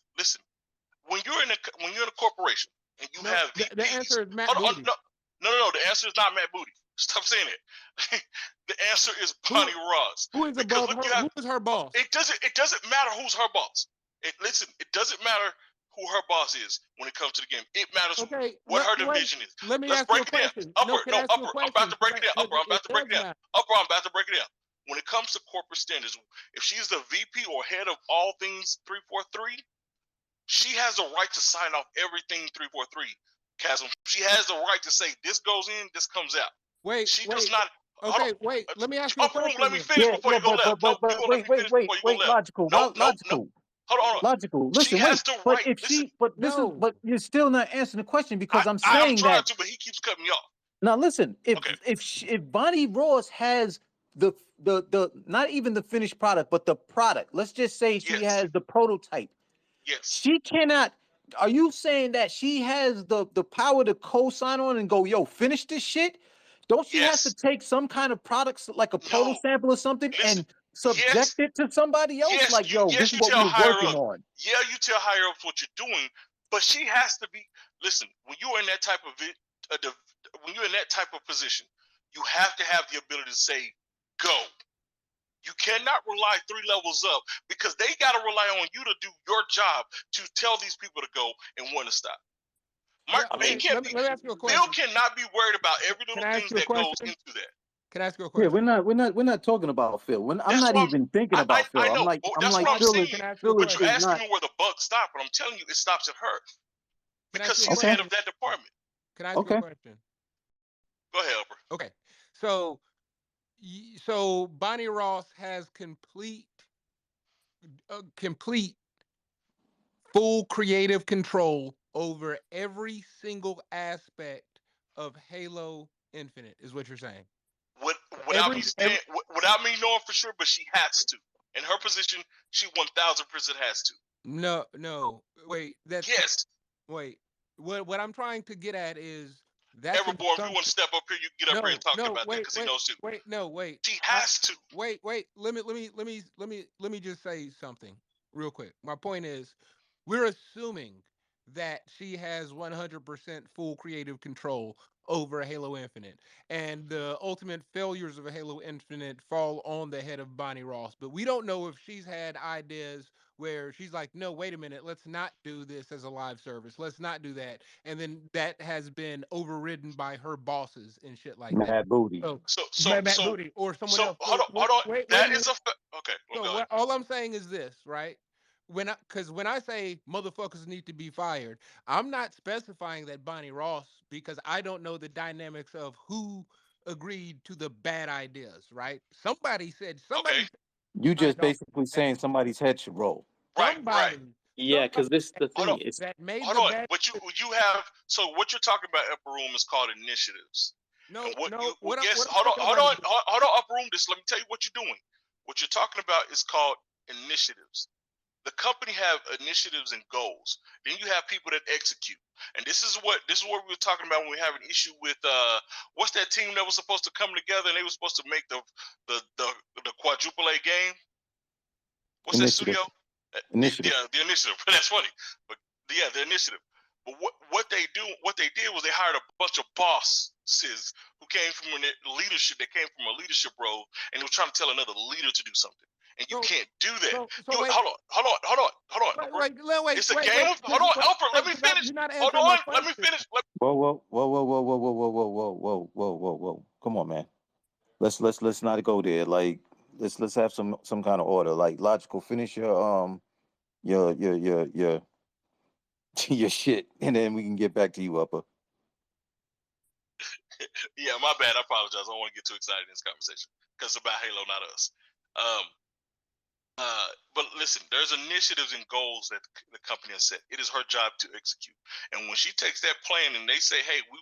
Speaker 10: When you're in a corporation and you have VPs,
Speaker 4: the answer is Matt Booty.
Speaker 10: No. The answer is not Matt Booty. Stop saying it. The answer is Bonnie Ross.
Speaker 4: Who is above her? Who is her boss?
Speaker 10: It doesn't matter who's her boss. It doesn't matter who her boss is when it comes to the game. It matters what her division is.
Speaker 4: Let me ask you a question.
Speaker 10: Upper. I'm about to break it down. I'm about to break it down. When it comes to corporate standards, if she's the VP or head of all things 343, she has the right to sign off everything 343. Chasm. She has the right to say this goes in, this comes out.
Speaker 4: Wait,
Speaker 10: She
Speaker 4: wait.
Speaker 10: does not. Hold
Speaker 4: Okay,
Speaker 10: on.
Speaker 4: wait. Let me ask you a
Speaker 10: Upper room,
Speaker 4: question.
Speaker 10: let me
Speaker 4: then.
Speaker 10: finish
Speaker 1: Yeah,
Speaker 10: before
Speaker 1: yeah,
Speaker 10: you go left. No, you gonna let me finish before you go left.
Speaker 1: logical.
Speaker 10: No, no, no.
Speaker 1: Logical.
Speaker 10: Hold on.
Speaker 1: Logical.
Speaker 10: She
Speaker 1: Listen,
Speaker 10: has
Speaker 1: wait.
Speaker 10: the
Speaker 1: But
Speaker 10: right.
Speaker 1: if
Speaker 10: Listen,
Speaker 1: she, but this is,
Speaker 4: No.
Speaker 1: but you're still not answering the question because I'm
Speaker 10: I'm
Speaker 1: saying
Speaker 10: trying
Speaker 1: that.
Speaker 10: to, but he keeps cutting me off.
Speaker 1: Now listen,
Speaker 10: Okay.
Speaker 1: if Bonnie Ross has the not even the finished product, but the product. Let's just say she
Speaker 10: Yes.
Speaker 1: has the prototype.
Speaker 10: Yes.
Speaker 1: She cannot. Are you saying that she has the power to co-sign on and go, yo, finish this shit? Don't she have to
Speaker 10: Yes.
Speaker 1: take some kind of products like a proto
Speaker 10: No.
Speaker 1: sample or something
Speaker 10: Listen.
Speaker 1: and subject
Speaker 10: Yes.
Speaker 1: it to somebody else?
Speaker 10: Yes.
Speaker 1: Like, yo, this
Speaker 10: Yes.
Speaker 1: is
Speaker 10: You
Speaker 1: what
Speaker 10: tell
Speaker 1: we're
Speaker 10: higher
Speaker 1: working
Speaker 10: up.
Speaker 1: on.
Speaker 10: Yeah, you tell higher ups what you're doing, but she has to be. Listen, when you're in that type of when you're in that type of position, you have to have the ability to say go. You cannot rely 3 levels up because they got to rely on you to do your job to tell these people to go and when to stop. Mark,
Speaker 4: Well,
Speaker 10: they
Speaker 4: okay,
Speaker 10: can't
Speaker 4: let
Speaker 10: be.
Speaker 4: me ask you a
Speaker 10: Bill
Speaker 4: question.
Speaker 10: cannot be worried about every
Speaker 4: Can
Speaker 10: little
Speaker 4: I ask
Speaker 10: thing
Speaker 4: you a
Speaker 10: that goes
Speaker 4: question?
Speaker 10: into that.
Speaker 4: Can I ask you a
Speaker 1: Yeah,
Speaker 4: question?
Speaker 1: we're not talking about Phil. I'm
Speaker 10: That's
Speaker 1: not
Speaker 10: what
Speaker 1: even thinking about Phil.
Speaker 10: I know. But that's what I'm
Speaker 1: Phil
Speaker 10: saying.
Speaker 1: is
Speaker 4: Can I ask you a
Speaker 10: But you're
Speaker 4: question?
Speaker 10: asking
Speaker 1: not
Speaker 10: me where the buck stops, but I'm telling you it stops at her
Speaker 4: Can I ask
Speaker 10: because
Speaker 4: you a
Speaker 10: she's
Speaker 1: okay.
Speaker 10: head
Speaker 4: question?
Speaker 10: of that department.
Speaker 4: Can I ask you
Speaker 1: Okay.
Speaker 4: a question?
Speaker 10: Go ahead, Upper.
Speaker 4: Okay, so so Bonnie Ross has complete full creative control over every single aspect of Halo Infinite, is what you're saying.
Speaker 10: Without me knowing for sure, but she has to. In her position, she 1000% has to.
Speaker 4: No, wait,
Speaker 10: Yes.
Speaker 4: wait. What I'm trying to get at is that's an
Speaker 10: Everborn, if you
Speaker 4: assumption.
Speaker 10: want to step up here, you can get up here and talk about that because he knows too.
Speaker 4: Wait.
Speaker 10: She has to.
Speaker 4: Wait. Let me just say something real quick. My point is, we're assuming that she has 100% full creative control over Halo Infinite, and the ultimate failures of Halo Infinite fall on the head of Bonnie Ross. But we don't know if she's had ideas where she's like, no, wait a minute, let's not do this as a live service. Let's not do that. And then that has been overridden by her bosses and shit like that.
Speaker 1: Mad Booty.
Speaker 4: Matt Booty or someone else.
Speaker 10: Hold on.
Speaker 4: Wait
Speaker 10: That
Speaker 4: a
Speaker 10: is
Speaker 4: minute.
Speaker 10: okay. Well,
Speaker 4: So all I'm saying is this, right? Because when I say motherfuckers need to be fired, I'm not specifying that Bonnie Ross because I don't know the dynamics of who agreed to the bad ideas, right? Somebody said somebody.
Speaker 10: Okay.
Speaker 1: You just
Speaker 4: signed off
Speaker 1: basically
Speaker 4: that.
Speaker 1: saying somebody's head should roll.
Speaker 10: Right.
Speaker 3: Yeah, because this the thing is
Speaker 4: that made
Speaker 10: Hold
Speaker 4: the
Speaker 10: on.
Speaker 4: bad.
Speaker 10: But you have so what you're talking about upper room is called initiatives.
Speaker 4: No,
Speaker 10: and what
Speaker 4: no.
Speaker 10: you
Speaker 4: What
Speaker 10: yes,
Speaker 4: I'm
Speaker 10: hold on,
Speaker 4: talking
Speaker 10: hold
Speaker 4: about
Speaker 10: on, hold on, upper room. This let me tell you what you're doing. What you're talking about is called initiatives. The company have initiatives and goals. Then you have people that execute. And this is what we were talking about when we have an issue with what's that team that was supposed to come together and they were supposed to make the quadruple A game? What's
Speaker 1: Initiative.
Speaker 10: that studio?
Speaker 1: Initiative.
Speaker 10: Yeah, the initiative. That's funny. But yeah, the initiative. But what they did was they hired a bunch of bosses who came from leadership. They came from a leadership role and they were trying to tell another leader to do something. And you can't do that.
Speaker 4: wait.
Speaker 10: Hold on.
Speaker 4: Wait,
Speaker 10: it's a game. Hold on, Alfred. Let me finish.
Speaker 4: You're not
Speaker 10: Hold
Speaker 4: answering
Speaker 10: on.
Speaker 4: my
Speaker 10: Let me
Speaker 4: question.
Speaker 10: finish.
Speaker 1: Whoa. Come on, man. Let's not go there. Like let's have some kind of order. Like logical. Finish your your shit, and then we can get back to you, Upper.
Speaker 10: Yeah, my bad. I apologize. I don't want to get too excited in this conversation because it's about Halo, not us. But listen, there's initiatives and goals that the company has set. It is her job to execute. And when she takes that plan and they say, "Hey, we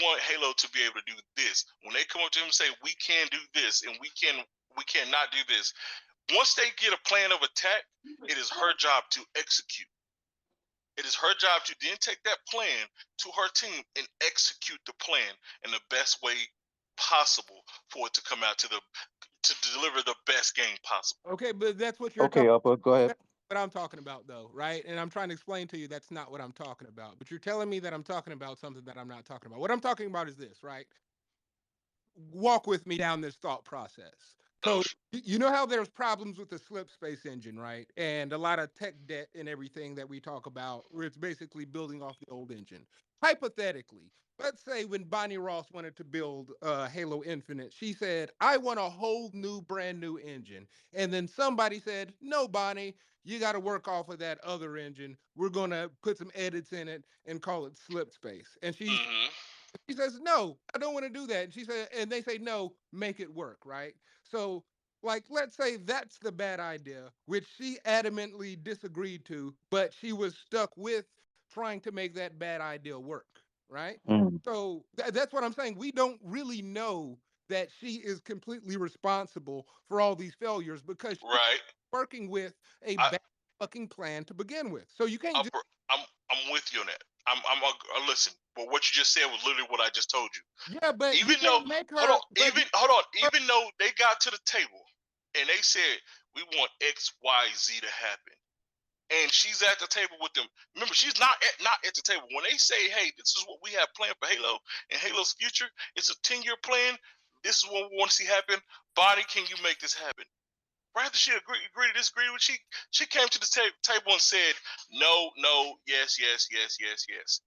Speaker 10: want Halo to be able to do this," when they come up to him and say, "We can do this," and we cannot do this. Once they get a plan of attack, it is her job to execute. It is her job to then take that plan to her team and execute the plan in the best way possible for it to come out to deliver the best game possible.
Speaker 4: Okay, but that's what you're
Speaker 1: Okay,
Speaker 4: talking
Speaker 1: Upper, go ahead.
Speaker 4: That's what I'm talking about, though, right? And I'm trying to explain to you that's not what I'm talking about. But you're telling me that I'm talking about something that I'm not talking about. What I'm talking about is this, right? Walk with me down this thought process. So you know how there's problems with the slip space engine, right? And a lot of tech debt and everything that we talk about, where it's basically building off the old engine. Hypothetically, let's say when Bonnie Ross wanted to build Halo Infinite, she said, "I want a whole new, brand new engine." And then somebody said, "No, Bonnie, you got to work off of that other engine. We're going to put some edits in it and call it slip space." And she's She says, "No, I don't want to do that." And she said, and they say, "No, make it work." Right. So, like, let's say that's the bad idea, which she adamantly disagreed to, but she was stuck with trying to make that bad idea work. Right.
Speaker 1: Mm.
Speaker 4: So that's what I'm saying. We don't really know that she is completely responsible for all these failures because she's
Speaker 10: Right.
Speaker 4: working with a
Speaker 10: I,
Speaker 4: bad fucking plan to begin with. So you can't
Speaker 10: I
Speaker 4: just
Speaker 10: I'm with you on that. Listen. But what you just said was literally what I just told you.
Speaker 4: yeah, but you
Speaker 10: Even though,
Speaker 4: can't make
Speaker 10: hold on,
Speaker 4: her. But
Speaker 10: even though they got to the table and they said we want X, Y, Z to happen, and she's at the table with them. Remember, she's not at the table when they say, "Hey, this is what we have planned for Halo and Halo's future. It's a 10-year plan. This is what we want to see happen. Bonnie, can you make this happen?" Rather she agree to disagree with, she came to the table and said, "No, no, yes, yes, yes, yes, yes.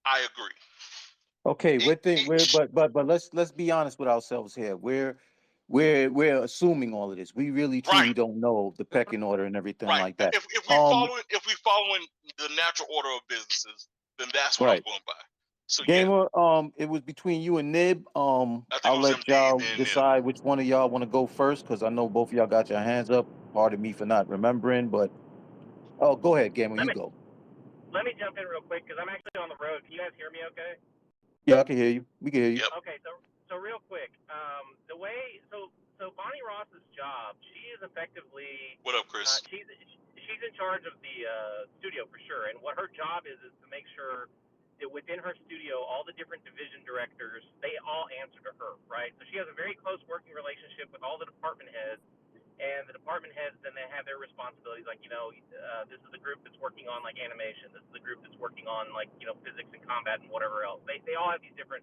Speaker 10: I agree."
Speaker 1: Okay,
Speaker 10: It,
Speaker 1: but let's be honest with ourselves here. We're assuming all of this. We really
Speaker 10: right,
Speaker 1: truly don't know the pecking order and everything
Speaker 10: right.
Speaker 1: like that.
Speaker 10: If we following the natural order of businesses, then that's what I'm
Speaker 1: Right.
Speaker 10: going by. So yeah,
Speaker 1: Gamer, it was between you and Nib.
Speaker 10: I think it
Speaker 1: I'll
Speaker 10: was
Speaker 1: let
Speaker 10: MD
Speaker 1: y'all
Speaker 10: then.
Speaker 1: decide which one of y'all want to go first, because I know both of y'all got your hands up. Pardon me for not remembering, but go ahead, Gamer, you go.
Speaker 12: Let me jump in real quick because I'm actually on the road. Can you guys hear me okay?
Speaker 1: Yeah, I can hear you. We can hear you.
Speaker 10: Yep.
Speaker 12: Okay, so real quick, the way so Bonnie Ross's job, she is effectively
Speaker 10: What up, Chris?
Speaker 12: she's in charge of the studio for sure, and what her job is to make sure that within her studio, all the different division directors, they all answer to her, right? So she has a very close working relationship with all the department heads, and the department heads then they have their responsibilities, like this is the group that's working on like animation, this is the group that's working on like physics and combat and whatever else. They all have these different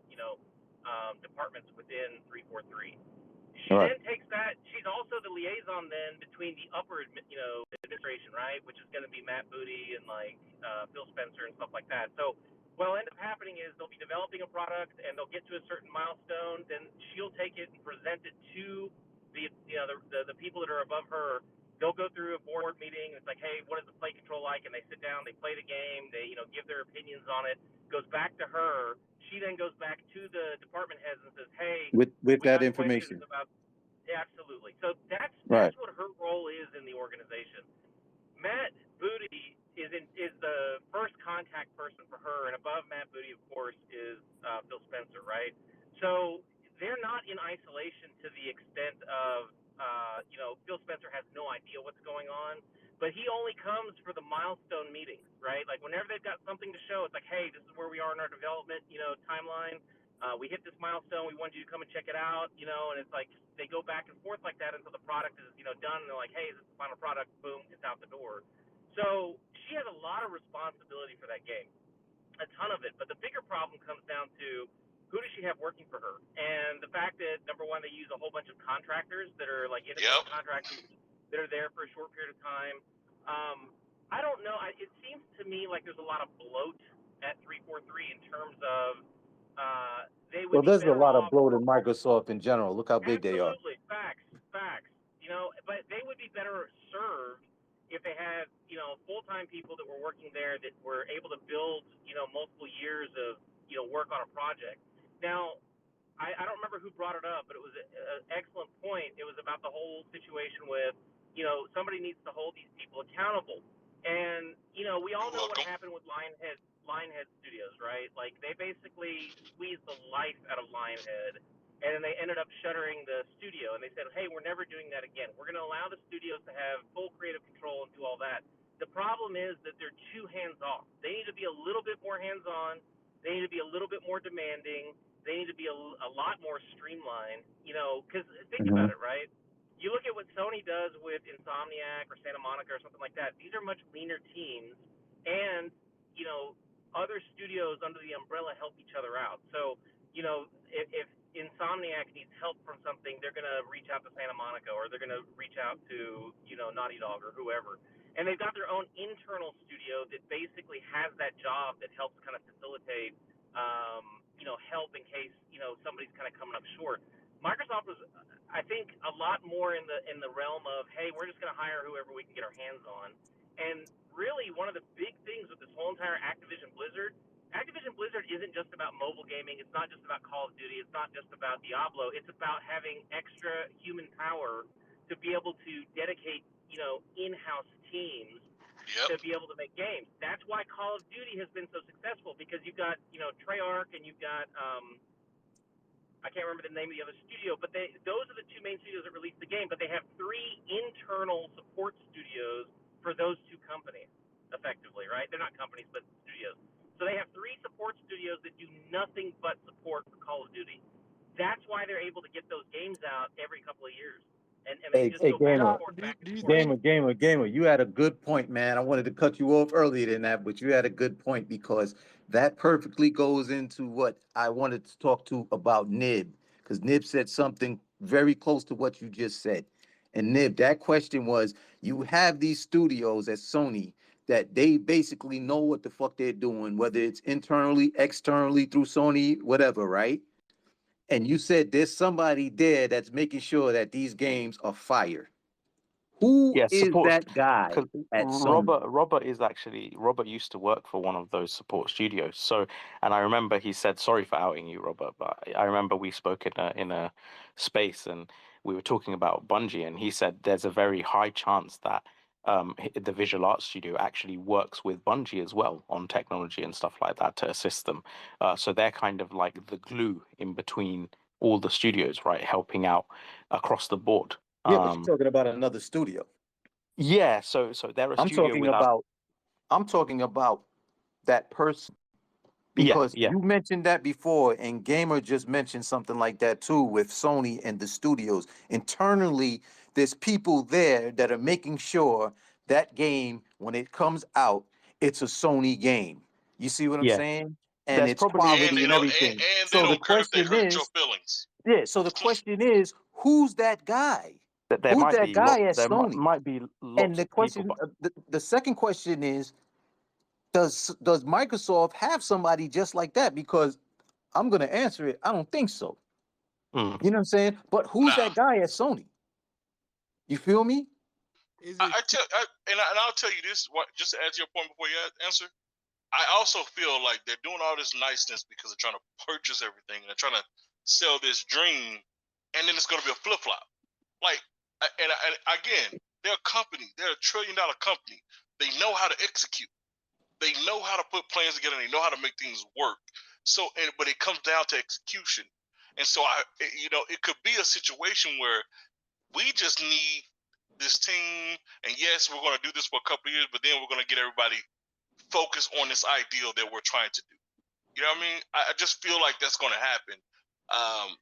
Speaker 12: departments within 343. She
Speaker 1: All right.
Speaker 12: then takes that. She's also the liaison then between the upper administration, right, which is going to be Matt Booty and like Phil Spencer and stuff like that. So what'll end up happening is they'll be developing a product and they'll get to a certain milestone. Then she'll take it and present it to the people that are above her. They'll go through a board meeting. It's like, hey, what is the play control like? And they sit down, they play the game, they give their opinions on it. Goes back to her. She then goes back to the department heads and says, hey,
Speaker 1: With
Speaker 12: we
Speaker 1: that
Speaker 12: got
Speaker 1: information.
Speaker 12: questions about. Yeah, absolutely. So that's
Speaker 1: Right.
Speaker 12: what her role is in the organization. Matt Booty is the first contact person for her, and above Matt Booty, of course, is Phil Spencer, right? So they're not in isolation to the extent of Phil Spencer has no idea what's going on, but he only comes for the milestone meetings, right? Like whenever they've got something to show, it's like, hey, this is where we are in our development, timeline. We hit this milestone. We want you to come and check it out, and it's like they go back and forth like that until the product is, done. And they're like, hey, this is the final product. Boom, it's out the door. So she has a lot of responsibility for that game, a ton of it. But the bigger problem comes down to who does she have working for her? And the fact that, number one, they use a whole bunch of contractors that are like independent contractors that are there for a short period of time. I don't know. It seems to me like there's a lot of bloat at 343 in terms of they would
Speaker 1: Well,
Speaker 12: be
Speaker 1: there's a
Speaker 12: better
Speaker 1: lot of
Speaker 12: off.
Speaker 1: bloat in Microsoft in general. Look how big they are.
Speaker 12: Absolutely, facts. But they would be better served if they had, full-time people that were working there that were able to build, multiple years of, work on a project. Now, I don't remember who brought it up, but it was an excellent point. It was about the whole situation with, somebody needs to hold these people accountable. And, we all know what happened with Lionhead Studios, right? Like, they basically squeezed the life out of Lionhead, and then they ended up shuttering the studio. And they said, hey, we're never doing that again. We're going to allow the studios to have full creative control and do all that. The problem is that they're too hands-off. They need to be a little bit more hands-on. They need to be a little bit more demanding. They need to be a lot more streamlined, because think about it, right? You look at what Sony does with Insomniac or Santa Monica or something like that. These are much leaner teams, and, other studios under the umbrella help each other out. So, if Insomniac needs help from something, they're going to reach out to Santa Monica, or they're going to reach out to, Naughty Dog or whoever. And they've got their own internal studio that basically has that job that helps kind of facilitate help in case, somebody's kind of coming up short. Microsoft was, I think, a lot more in the realm of, hey, we're just going to hire whoever we can get our hands on. And really, one of the big things with this whole entire Activision Blizzard, Activision Blizzard isn't just about mobile gaming. It's not just about Call of Duty. It's not just about Diablo. It's about having extra human power to be able to dedicate, in-house teams to
Speaker 10: Yep.
Speaker 12: be able to make games. That's why Call of Duty has been so successful, because you've got, Treyarch, and you've got I can't remember the name of the other studio, but those are the two main studios that release the game. But they have 3 internal support studios for those 2 companies, effectively, right? They're not companies, but studios. So they have 3 support studios that do nothing but support for Call of Duty. That's why they're able to get those games out every couple of years. And they just go back and
Speaker 4: Doc,
Speaker 12: forth,
Speaker 4: do
Speaker 12: back and
Speaker 4: you
Speaker 12: forth.
Speaker 4: think
Speaker 1: Gamer, you had a good point, man. I wanted to cut you off earlier than that, but you had a good point because that perfectly goes into what I wanted to talk to about Nib, because Nib said something very close to what you just said. And Nib, that question was, you have these studios at Sony that they basically know what the fuck they're doing, whether it's internally, externally, through Sony, whatever, right? And you said there's somebody there that's making sure that these games are fire. Who
Speaker 3: Yeah,
Speaker 1: is
Speaker 3: support
Speaker 1: that guy
Speaker 3: because
Speaker 1: at Sony?
Speaker 3: Robert used to work for one of those support studios. So, and I remember he said, "Sorry for outing you, Robert," but I remember we spoke in a space and we were talking about Bungie, and he said there's a very high chance that the visual arts studio actually works with Bungie as well on technology and stuff like that to assist them. So they're kind of like the glue in between all the studios, right, helping out across the board.
Speaker 1: Yeah, but you're talking about another studio.
Speaker 3: Yeah, so they're a
Speaker 1: I'm
Speaker 3: studio
Speaker 1: talking
Speaker 3: without.
Speaker 1: about I'm talking about that person,
Speaker 3: Yeah,
Speaker 1: because
Speaker 3: yeah,
Speaker 1: you mentioned that before, and Gamer just mentioned something like that too with Sony and the studios. Internally, there's people there that are making sure that game, when it comes out, it's a Sony game. You see what I'm
Speaker 3: yeah.
Speaker 1: saying? And
Speaker 3: There's
Speaker 1: it's
Speaker 3: probably
Speaker 10: And
Speaker 1: quality
Speaker 10: they
Speaker 1: and
Speaker 10: don't
Speaker 1: everything.
Speaker 10: and they
Speaker 1: So the
Speaker 10: don't care if they
Speaker 1: question
Speaker 10: hurt your
Speaker 1: is,
Speaker 10: feelings.
Speaker 1: yeah, so the question is, who's that guy?
Speaker 3: that there
Speaker 1: Who's
Speaker 3: might
Speaker 1: that
Speaker 3: be lot.
Speaker 1: guy at
Speaker 3: There
Speaker 1: Sony?
Speaker 3: might be
Speaker 1: And
Speaker 3: lots
Speaker 1: the
Speaker 3: of people,
Speaker 1: question,
Speaker 3: but
Speaker 1: the second question is, does Microsoft have somebody just like that? Because I'm gonna answer it. I don't think so.
Speaker 3: mm,
Speaker 1: You know what I'm saying? But who's
Speaker 10: Nah,
Speaker 1: that guy at Sony? You feel me?
Speaker 4: is it
Speaker 10: I'll tell you this. What, just to add to your point before you answer, I also feel like they're doing all this niceness because they're trying to purchase everything and they're trying to sell this dream, and then it's going to be a flip flop. Like, and again, they're a company. They're $1 trillion company. They know how to execute. They know how to put plans together. And they know how to make things work. So, but it comes down to execution. And so, it could be a situation where we just need this team. And yes, we're going to do this for a couple of years, but then we're going to get everybody focused on this ideal that we're trying to do. You know what I mean? I just feel like that's going to happen.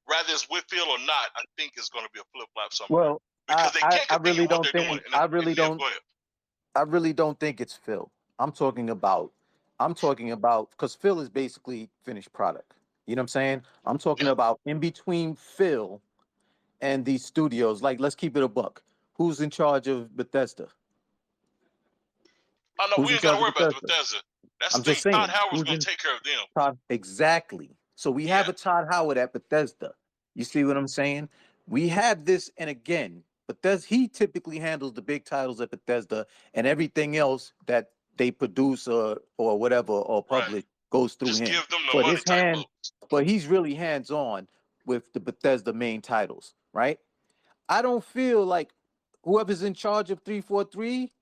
Speaker 10: Rather it's with Phil or not, I think it's going to be a flip flop somewhere.
Speaker 1: Well,
Speaker 10: Because they can't
Speaker 1: I
Speaker 10: continue
Speaker 1: really
Speaker 10: what
Speaker 1: don't
Speaker 10: they're doing.
Speaker 1: think
Speaker 10: And go ahead.
Speaker 1: I really don't think it's Phil. I'm talking about because Phil is basically finished product. You know what I'm saying? I'm talking
Speaker 10: Yeah.
Speaker 1: about in between Phil and these studios. Like, let's keep it a buck. Who's in charge of Bethesda?
Speaker 10: Oh, no,
Speaker 1: Who's
Speaker 10: we
Speaker 1: in
Speaker 10: ain't got to
Speaker 1: charge of
Speaker 10: worry about
Speaker 1: Bethesda?
Speaker 10: Bethesda. That's
Speaker 1: I'm
Speaker 10: the thing.
Speaker 1: just
Speaker 10: Todd
Speaker 1: saying.
Speaker 10: Howard's
Speaker 1: Who's
Speaker 10: going
Speaker 1: in
Speaker 10: to take care of them.
Speaker 1: Todd? Exactly. So we have
Speaker 10: Yeah.
Speaker 1: a Todd Howard at Bethesda. You see what I'm saying? We have this, and again, Bethesda, he typically handles the big titles at Bethesda, and everything else that they produce or whatever or
Speaker 10: Right.
Speaker 1: publish goes through
Speaker 10: Just
Speaker 1: him.
Speaker 10: give them the
Speaker 1: But
Speaker 10: money
Speaker 1: his
Speaker 10: type
Speaker 1: hand,
Speaker 10: folks.
Speaker 1: but he's really hands-on with the Bethesda main titles, right? I don't feel like whoever's in charge of 343,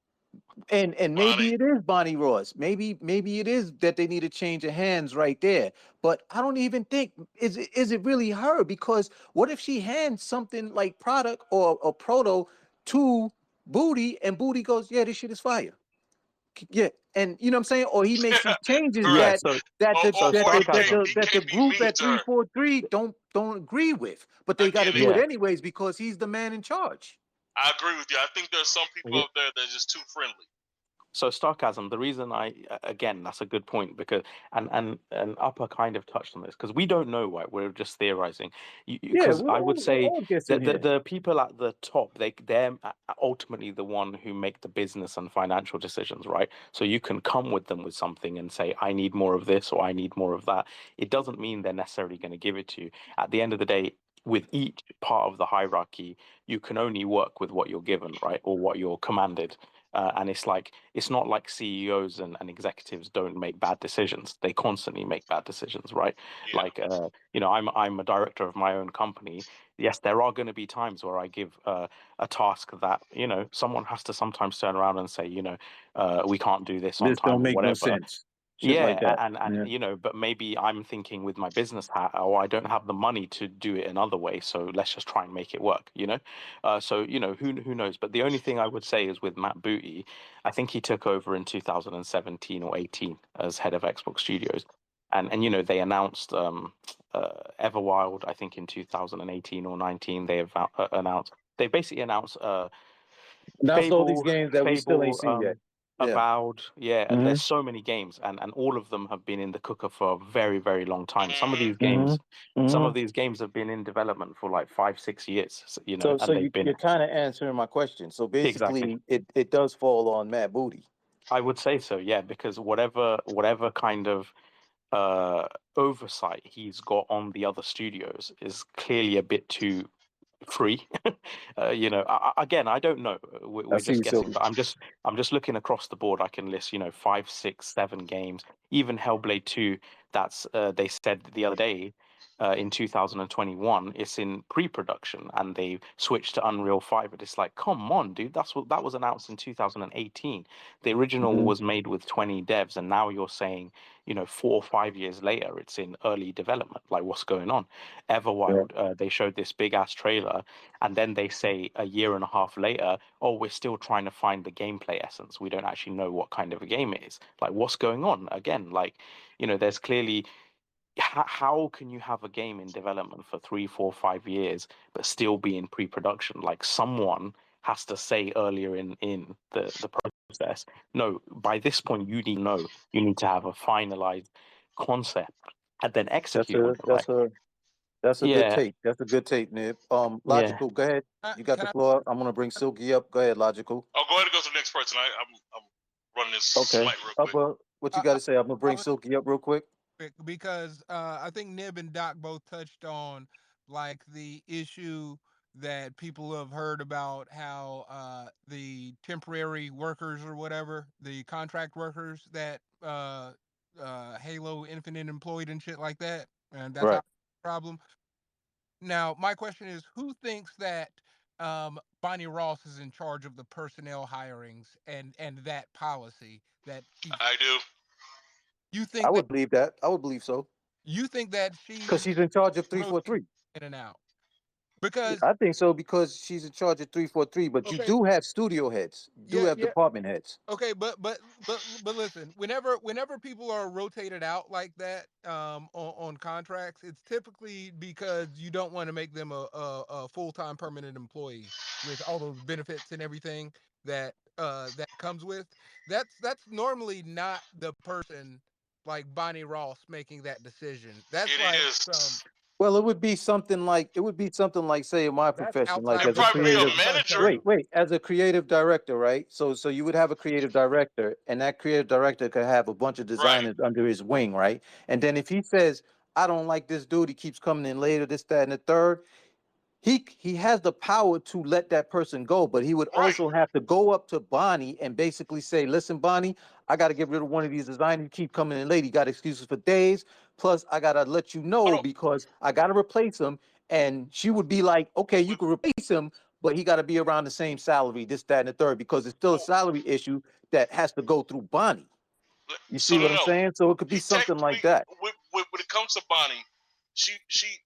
Speaker 1: and maybe
Speaker 10: Bonnie.
Speaker 1: it is Bonnie Ross. Maybe it is that they need a change of hands right there. But I don't even think is it really her? Because what if she hands something like product or proto to Booty, and Booty goes, "Yeah, this shit is fire." Yeah, and you know what I'm saying? Or he makes these changes
Speaker 3: yeah.
Speaker 10: Right.
Speaker 1: that
Speaker 3: So
Speaker 10: Or
Speaker 3: sarcasm.
Speaker 10: he
Speaker 1: the
Speaker 10: can't be
Speaker 1: group
Speaker 10: mean
Speaker 1: at
Speaker 10: to her.
Speaker 1: 343 don't agree with, but
Speaker 10: I
Speaker 1: they got to
Speaker 10: get it.
Speaker 1: do it
Speaker 3: Yeah,
Speaker 1: anyways because he's the man in charge.
Speaker 10: I agree with you. I think there's some people
Speaker 3: yeah.
Speaker 10: out there that are just too friendly.
Speaker 3: So sarcasm. The reason again, that's a good point because and Upper kind of touched on this because we don't know, right? We're just theorizing.
Speaker 1: Yeah,
Speaker 3: Because I would
Speaker 1: we're
Speaker 3: say
Speaker 1: all guessing
Speaker 3: that
Speaker 1: here.
Speaker 3: the people at the top, they're ultimately the one who make the business and financial decisions, right? So you can come with them with something and say, I need more of this or I need more of that. It doesn't mean they're necessarily going to give it to you. At the end of the day, with each part of the hierarchy, you can only work with what you're given, right, or what you're commanded. And it's like, it's not like CEOs and executives don't make bad decisions. They constantly make bad decisions, right?
Speaker 10: Yeah.
Speaker 3: Like, you know, I'm a director of my own company. Yes, there are going to be times where I give a task that, you know, someone has to sometimes turn around and say, you know, we can't do this on
Speaker 1: This
Speaker 3: time
Speaker 1: don't
Speaker 3: or
Speaker 1: make no
Speaker 3: whatever.
Speaker 1: sense. Shit
Speaker 3: Yeah,
Speaker 1: like that.
Speaker 3: and
Speaker 1: Yeah.
Speaker 3: you know, but maybe I'm thinking with my business hat, oh, I don't have the money to do it another way, so let's just try and make it work, you know. So you know, who knows? But the only thing I would say is with Matt Booty, I think he took over in 2017 or 18 as head of Xbox Studios, and you know they announced Everwild, I think in 2018 or 19 they have announced. They basically announced
Speaker 1: Announced all these games that we still ain't
Speaker 3: Fable,
Speaker 1: seen yet. Yeah.
Speaker 3: Avowed, yeah, and
Speaker 1: Mm-hmm.
Speaker 3: there's so many games, and all of them have been in the cooker for a very, very long time. Some of
Speaker 10: Mhm.
Speaker 3: these games, some of
Speaker 1: Mm-hmm.
Speaker 3: these games have been in development for like 5, 6 years, you know,
Speaker 1: So
Speaker 3: and
Speaker 1: you,
Speaker 3: they've been
Speaker 1: you're kind of answering my question. So
Speaker 3: exactly.
Speaker 1: basically, it does fall on Matt Booty.
Speaker 3: I would say so, yeah, because whatever kind of oversight he's got on the other studios is clearly a bit too free. You know, again, I don't know. We're
Speaker 1: I see
Speaker 3: just
Speaker 1: you,
Speaker 3: guessing,
Speaker 1: Silky.
Speaker 3: but I'm just looking across the board. I can list, you know, 5, 6, 7 games. Even Hellblade 2. That's they said the other day. In 2021, it's in pre-production, and they switched to Unreal 5. But it's like, come on, dude, that was announced in 2018. The original
Speaker 1: Mm-hmm.
Speaker 3: was made with 20 devs, and now you're saying, you know, 4 or 5 years later, it's in early development. Like, what's going on?
Speaker 1: Yeah.
Speaker 3: Everwild, they showed this big ass trailer, and then they say a year and a half later, oh, we're still trying to find the gameplay essence. We don't actually know what kind of a game it is. Like, what's going on? Again, like, you know, there's clearly how can you have a game in development for 3, 4, 5 years but still be in pre-production? Like, someone has to say earlier in the process, no, by this point you need to know, you need to have a finalized concept and then
Speaker 1: That's
Speaker 3: execute on
Speaker 1: a
Speaker 3: it. Like,
Speaker 1: that's a good
Speaker 3: yeah,
Speaker 1: take. That's a good take, Nib.
Speaker 3: yeah.
Speaker 1: Logical, go ahead. You got
Speaker 4: Can
Speaker 1: the
Speaker 4: I?
Speaker 1: floor. I'm gonna bring Silky up. Go ahead, Logical.
Speaker 10: Oh, go ahead and go to the next person. I'm running this
Speaker 1: Okay.
Speaker 10: smite real quick.
Speaker 1: What you
Speaker 4: I,
Speaker 1: got to say? I'm gonna
Speaker 4: I
Speaker 1: bring
Speaker 4: was
Speaker 1: Silky up real quick.
Speaker 4: because I think Nib and Doc both touched on like the issue that people have heard about how the temporary workers or whatever, the contract workers that Halo Infinite employed and shit like that, and that's how
Speaker 1: Right.
Speaker 4: the problem. Now, my question is, who thinks that Bonnie Ross is in charge of the personnel hirings and that policy that keeps?
Speaker 10: I do.
Speaker 4: You
Speaker 1: I
Speaker 4: think that
Speaker 1: would believe that. I would believe so. Because
Speaker 4: she's
Speaker 1: she's in charge of
Speaker 4: rotating
Speaker 1: 343.
Speaker 4: in and out? Because
Speaker 1: I think so because she's in charge of 343. But you
Speaker 4: okay,
Speaker 1: do have studio heads. You do
Speaker 4: yeah,
Speaker 1: have
Speaker 4: yeah,
Speaker 1: department heads.
Speaker 4: okay, but listen, whenever people are rotated out like that on contracts, it's typically because you don't want to make them a full-time permanent employee with all those benefits and everything that that comes with. That's normally not the person like Bonnie Ross making that decision. That's
Speaker 10: It
Speaker 4: like
Speaker 10: is.
Speaker 1: Well, it would be something like say in my
Speaker 4: that's
Speaker 1: profession, like
Speaker 4: outside
Speaker 10: It'd
Speaker 1: as
Speaker 4: of
Speaker 1: a
Speaker 4: the
Speaker 10: probably be
Speaker 4: scope of
Speaker 1: creative.
Speaker 10: a
Speaker 4: the
Speaker 10: manager.
Speaker 4: contract.
Speaker 1: Wait, as a creative director, right? So you would have a creative director, and that creative director could have a bunch of
Speaker 10: Right.
Speaker 1: designers under his wing, right? And then if he says, "I don't like this dude, he keeps coming in later, this, that, and the third," he has the power to let that person go, but he would
Speaker 10: Right.
Speaker 1: also have to go up to Bonnie and basically say, "Listen, Bonnie, I got to get rid of one of these designers. You keep coming in late. He got excuses for days. Plus, I got to let you
Speaker 10: Hold
Speaker 1: know
Speaker 10: on.
Speaker 1: because I got to replace him." And she would be like, "Okay, you
Speaker 10: Wait,
Speaker 1: can replace him, but he got to be around the same salary, this, that, and the third, because it's still a
Speaker 10: oh,
Speaker 1: salary issue that has to go through Bonnie." You
Speaker 10: so
Speaker 1: see what I'm
Speaker 10: no.
Speaker 1: saying? So it could be
Speaker 10: He
Speaker 1: something like
Speaker 10: technically,
Speaker 1: that.
Speaker 10: when it comes to Bonnie,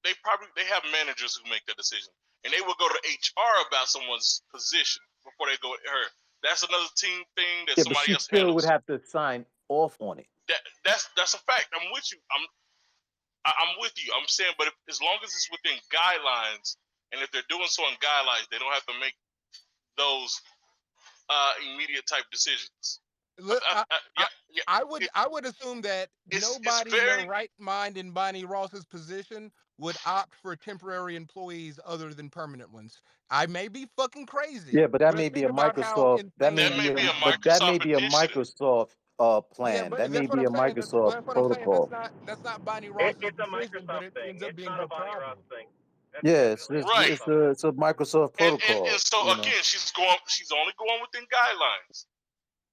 Speaker 10: they have managers who make that decision, and they will go to HR about someone's position before they go to her. That's another team thing that
Speaker 1: Yeah, but
Speaker 10: somebody
Speaker 1: she
Speaker 10: else
Speaker 1: still would
Speaker 10: handles.
Speaker 1: have to sign off on it.
Speaker 10: That's a fact. I'm with you. I'm with you. I'm saying, but as long as it's within guidelines, and if they're doing so in guidelines, they don't have to make those immediate type decisions.
Speaker 4: Look,
Speaker 10: Yeah.
Speaker 4: I would assume that
Speaker 10: It's
Speaker 4: nobody in their
Speaker 10: very
Speaker 4: right mind in Bonnie Ross's position would opt for temporary employees other than permanent ones. I may be fucking crazy,
Speaker 1: Yeah, but that
Speaker 4: but
Speaker 1: may be
Speaker 4: think
Speaker 1: a
Speaker 4: about how
Speaker 1: Microsoft. That
Speaker 4: insane
Speaker 1: may
Speaker 10: that
Speaker 4: that
Speaker 10: may
Speaker 1: be a,
Speaker 10: be a
Speaker 4: sounds.
Speaker 1: but that may
Speaker 10: Microsoft
Speaker 1: be a
Speaker 10: initiative.
Speaker 1: Microsoft
Speaker 4: Yeah,
Speaker 1: plan.
Speaker 4: but
Speaker 1: That may
Speaker 4: that's what
Speaker 1: be
Speaker 4: I'm
Speaker 1: a
Speaker 4: saying.
Speaker 1: Microsoft
Speaker 4: That's what I'm saying.
Speaker 1: protocol.
Speaker 4: That's not Bonnie Ross's
Speaker 12: It's a
Speaker 4: decision, but
Speaker 12: Microsoft
Speaker 4: it
Speaker 12: thing.
Speaker 4: ends up
Speaker 12: It's
Speaker 4: being
Speaker 12: not a
Speaker 4: her
Speaker 12: Bonnie Ross
Speaker 4: problem.
Speaker 12: thing. That's
Speaker 1: Yes,
Speaker 12: definitely a
Speaker 10: Right.
Speaker 12: Microsoft thing.
Speaker 1: it's a Microsoft
Speaker 10: And
Speaker 1: protocol.
Speaker 10: so
Speaker 1: You know.
Speaker 10: again, she's only going within guidelines.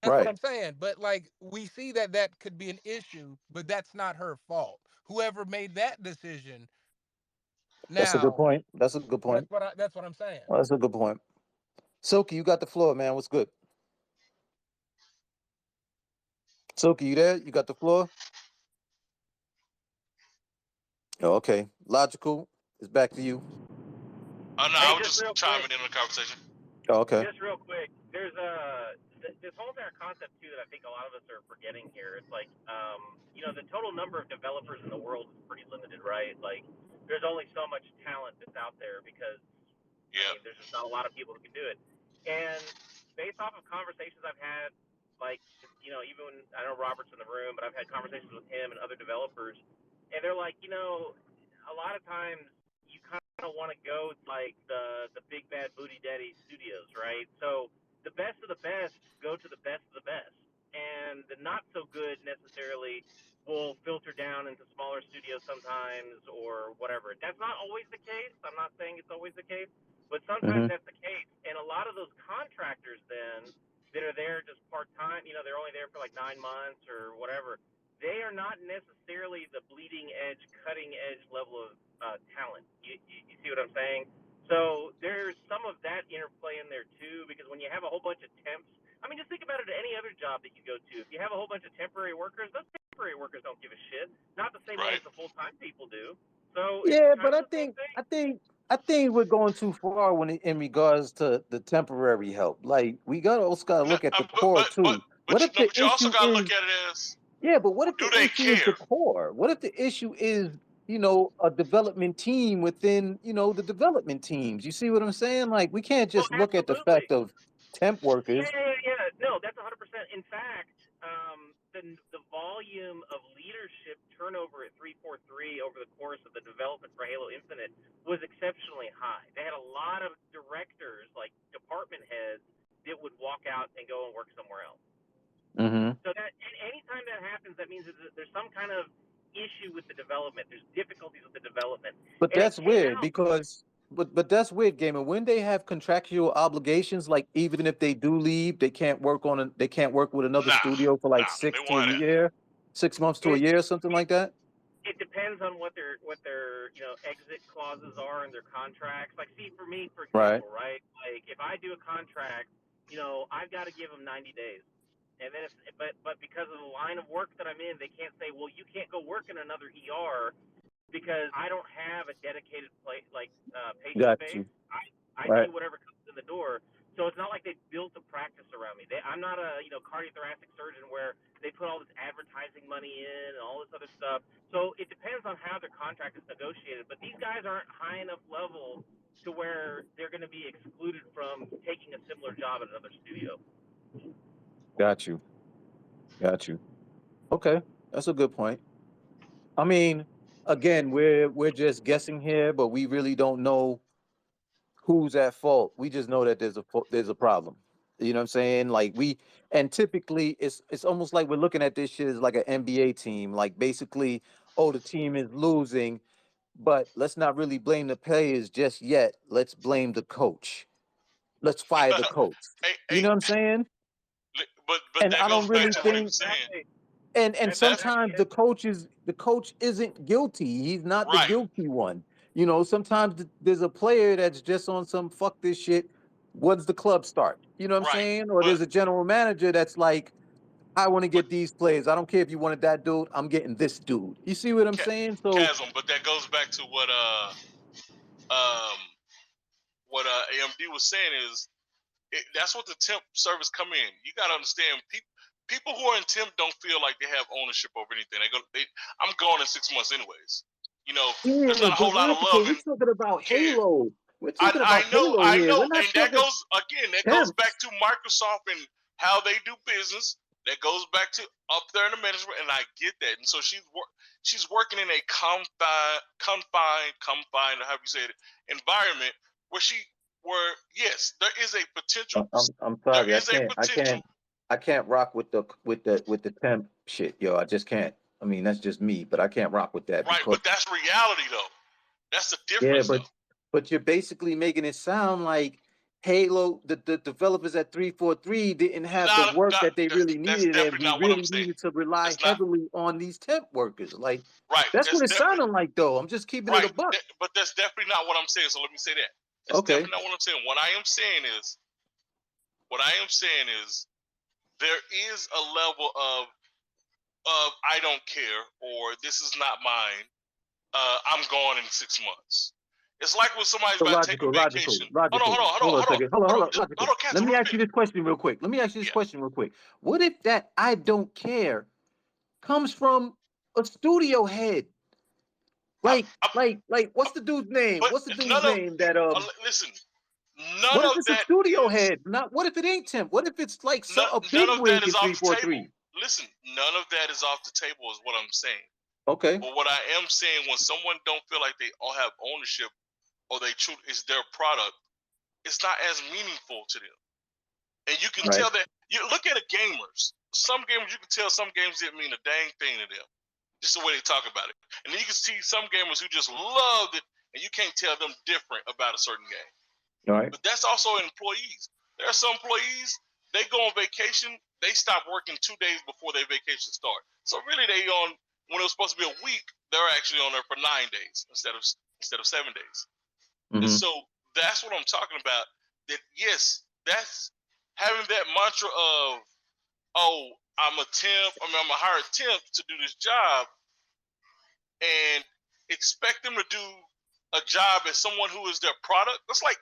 Speaker 4: That's what
Speaker 1: Right.
Speaker 4: I'm saying. But like we see that that could be an issue, but that's not her fault. Whoever made that decision.
Speaker 1: That's a good
Speaker 4: Now,
Speaker 1: point. That's a good point.
Speaker 4: that's what I'm saying.
Speaker 1: Well, that's a good point. Silky, you got the floor, man. What's good? Silky, you there? You got the floor? Oh, okay. Logical. It's back to you.
Speaker 10: Oh no,
Speaker 12: Hey,
Speaker 10: I was
Speaker 12: just
Speaker 10: just
Speaker 12: real
Speaker 10: chiming
Speaker 12: quick.
Speaker 10: in on the conversation.
Speaker 1: Oh, okay.
Speaker 12: Just real quick, there's this whole entire concept too that I think a lot of us are forgetting here. It's like, the total number of developers in the world is pretty limited, right? Like, there's only so much talent that's out there because
Speaker 10: Yeah.
Speaker 12: there's just not a lot of people who can do it. And based off of conversations I've had, like, even when I know Robert's in the room, but I've had conversations with him and other developers, and they're like, a lot of times you kind of want to go like the big bad booty daddy studios, right? So the best of the best go to the best of the best, and the not so good necessarily will filter down into smaller studios sometimes or whatever. That's not always the case. I'm not saying it's always the case, but sometimes
Speaker 1: Mm-hmm.
Speaker 12: that's the case. And a lot of those contractors then that are there just part time, they're only there for like 9 months or whatever. They are not necessarily the bleeding edge, cutting edge level of talent. You see what I'm saying? So there's some of that interplay in there too, because when you have a whole bunch of temps, just think about it at any other job that you go to. If you have a whole bunch of temporary workers, those temporary workers don't give a shit. Not the same way
Speaker 10: Right.
Speaker 12: as the full time people do. So
Speaker 1: Yeah,
Speaker 12: it's
Speaker 1: but
Speaker 12: kind
Speaker 1: I
Speaker 12: of the same
Speaker 1: think
Speaker 12: thing.
Speaker 1: I think we're going too far in regards to the temporary help. Like we also got to
Speaker 10: No,
Speaker 1: look at the
Speaker 10: but
Speaker 1: core
Speaker 10: but but
Speaker 1: too. What if the
Speaker 10: but you also
Speaker 1: issue
Speaker 10: gotta
Speaker 1: is?
Speaker 10: look at it as,
Speaker 1: Yeah, but what if
Speaker 10: do
Speaker 1: the
Speaker 10: they
Speaker 1: issue is
Speaker 10: care?
Speaker 1: the core? What if the issue is, a development team within, the development teams? You see what I'm saying? Like we can't
Speaker 12: Well,
Speaker 1: just look at the
Speaker 12: absolutely.
Speaker 1: fact of temp workers.
Speaker 12: Yeah. No, that's 100%. In fact, the volume of leadership turnover at 343 over the course of the development for Halo Infinite was exceptionally high. They had a lot of directors, like department heads, that would walk out and go and work somewhere else.
Speaker 1: Mm-hmm.
Speaker 12: So that anytime that happens, that means that there's some kind of issue with the development. There's difficulties with the development,
Speaker 1: But
Speaker 12: and it
Speaker 1: that's
Speaker 12: came
Speaker 1: weird
Speaker 12: out.
Speaker 1: because but that's weird, Gamer. When they have contractual obligations, like even if they do leave, they can't work with another studio for like
Speaker 10: They
Speaker 1: 6
Speaker 10: won't have that.
Speaker 1: 6 months to a
Speaker 12: It,
Speaker 1: year, something like that.
Speaker 12: it depends on what their exit clauses are in their contracts. Like, see, for me, for
Speaker 1: Right.
Speaker 12: example, right? Like, if I do a contract, I've got to give them 90 days, and then but because of the line of work that I'm in, they can't say, well, you can't go work in another ER because I don't have a dedicated patient
Speaker 1: Got
Speaker 12: base.
Speaker 1: you.
Speaker 12: I
Speaker 1: Right.
Speaker 12: do whatever comes in the door. So it's not like they built a practice around me. I'm not a cardiothoracic surgeon where they put all this advertising money in and all this other stuff. So it depends on how their contract is negotiated. But these guys aren't high enough level to where they're going to be excluded from taking a similar job at another studio.
Speaker 1: Got you. Okay, that's a good point. I mean, again, we're just guessing here, but we really don't know who's at fault. We just know that there's a problem. You know what I'm saying? Like and typically it's almost like we're looking at this shit as like an NBA team. Like basically, oh, the team is losing, but let's not really blame the players just yet. Let's blame the coach. Let's fire the coach. You know what I'm saying?
Speaker 10: But
Speaker 1: And
Speaker 10: that
Speaker 1: I
Speaker 10: goes
Speaker 1: don't
Speaker 10: back
Speaker 1: really
Speaker 10: to what he
Speaker 1: think
Speaker 10: was saying.
Speaker 1: and
Speaker 10: That's
Speaker 1: sometimes the coach isn't guilty. He's not the
Speaker 10: right.
Speaker 1: guilty one. Sometimes there's a player that's just on some fuck this shit. When's the club start? You know what I'm
Speaker 10: Right.
Speaker 1: saying? Or there's a general manager that's like, I want to get these players. I don't care if you wanted that dude. I'm getting this dude. You see what I'm saying? So
Speaker 10: Chasm, but that goes back to what AMD was saying is that's what the temp service come in. You got to understand people who are in temp don't feel like they have ownership over anything. I'm going in 6 months anyways. There's not a whole lot of love.
Speaker 1: we're talking about Halo. We're
Speaker 10: I
Speaker 1: talking about Halo here. We're not
Speaker 10: and that
Speaker 1: talking
Speaker 10: goes back to Microsoft and how they do business. That goes back to up there in the management, and I get that. And so she's working in a confined, or however you say it, environment where yes, there is a potential.
Speaker 1: I'm sorry.
Speaker 10: There is a potential.
Speaker 1: I can't rock with the temp shit, yo. I just can't. I mean, that's just me, but I can't rock with that.
Speaker 10: Right,
Speaker 1: because,
Speaker 10: but that's reality, though. That's the difference,
Speaker 1: but you're basically making it sound like Halo, the developers at 343 didn't have the work that they really
Speaker 10: That's
Speaker 1: needed, and
Speaker 10: definitely
Speaker 1: we
Speaker 10: not what I'm
Speaker 1: really
Speaker 10: saying.
Speaker 1: needed to rely
Speaker 10: That's not
Speaker 1: heavily on these temp workers. Like
Speaker 10: right.
Speaker 1: that's what
Speaker 10: That's
Speaker 1: it
Speaker 10: definitely
Speaker 1: sounded like, though. I'm just keeping it
Speaker 10: right.
Speaker 1: a buck.
Speaker 10: But that's definitely not what I'm saying. So let me say that. That's
Speaker 1: Okay.
Speaker 10: definitely not what I'm saying. What I am saying is there is a level of I don't care, or this is not mine. I'm gone in 6 months. It's like when somebody's
Speaker 1: So
Speaker 10: about to take a
Speaker 1: logical.
Speaker 10: vacation. Hold on.
Speaker 1: Hold on a second. Hold on. Logical.
Speaker 10: Cass,
Speaker 1: Let me
Speaker 10: real
Speaker 1: ask you
Speaker 10: quick.
Speaker 1: this question real quick. What if that I don't care comes from a studio head? Like, what's the dude's name?
Speaker 10: But
Speaker 1: What's the dude's
Speaker 10: none of
Speaker 1: name that
Speaker 10: listen,
Speaker 1: What
Speaker 10: none
Speaker 1: if
Speaker 10: of
Speaker 1: it's a
Speaker 10: that
Speaker 1: studio
Speaker 10: is
Speaker 1: head? Not what if it ain't temp? What if it's like
Speaker 10: none,
Speaker 1: a
Speaker 10: none
Speaker 1: big
Speaker 10: of that
Speaker 1: wig
Speaker 10: is
Speaker 1: in
Speaker 10: off the
Speaker 1: 343?
Speaker 10: table. Listen, none of that is off the table is what I'm saying.
Speaker 1: Okay.
Speaker 10: But what I am saying, when someone don't feel like they all have ownership or they it's their product, it's not as meaningful to them. And you can
Speaker 1: Right.
Speaker 10: tell that. You look at the gamers. Some gamers, you can tell some games didn't mean a dang thing to them. Just the way they talk about it. And then you can see some gamers who just loved it, and you can't tell them different about a certain game.
Speaker 1: All right.
Speaker 10: But that's also employees. There are some employees, they go on vacation, they stop working 2 days before their vacation starts. So really they on, when it was supposed to be a week, they're actually on there for 9 days instead of 7 days.
Speaker 1: Mm-hmm.
Speaker 10: And so that's what I'm talking about. That yes, that's having that mantra of, oh, I'm a hired temp to do this job, and expect them to do a job as someone who is their product. That's like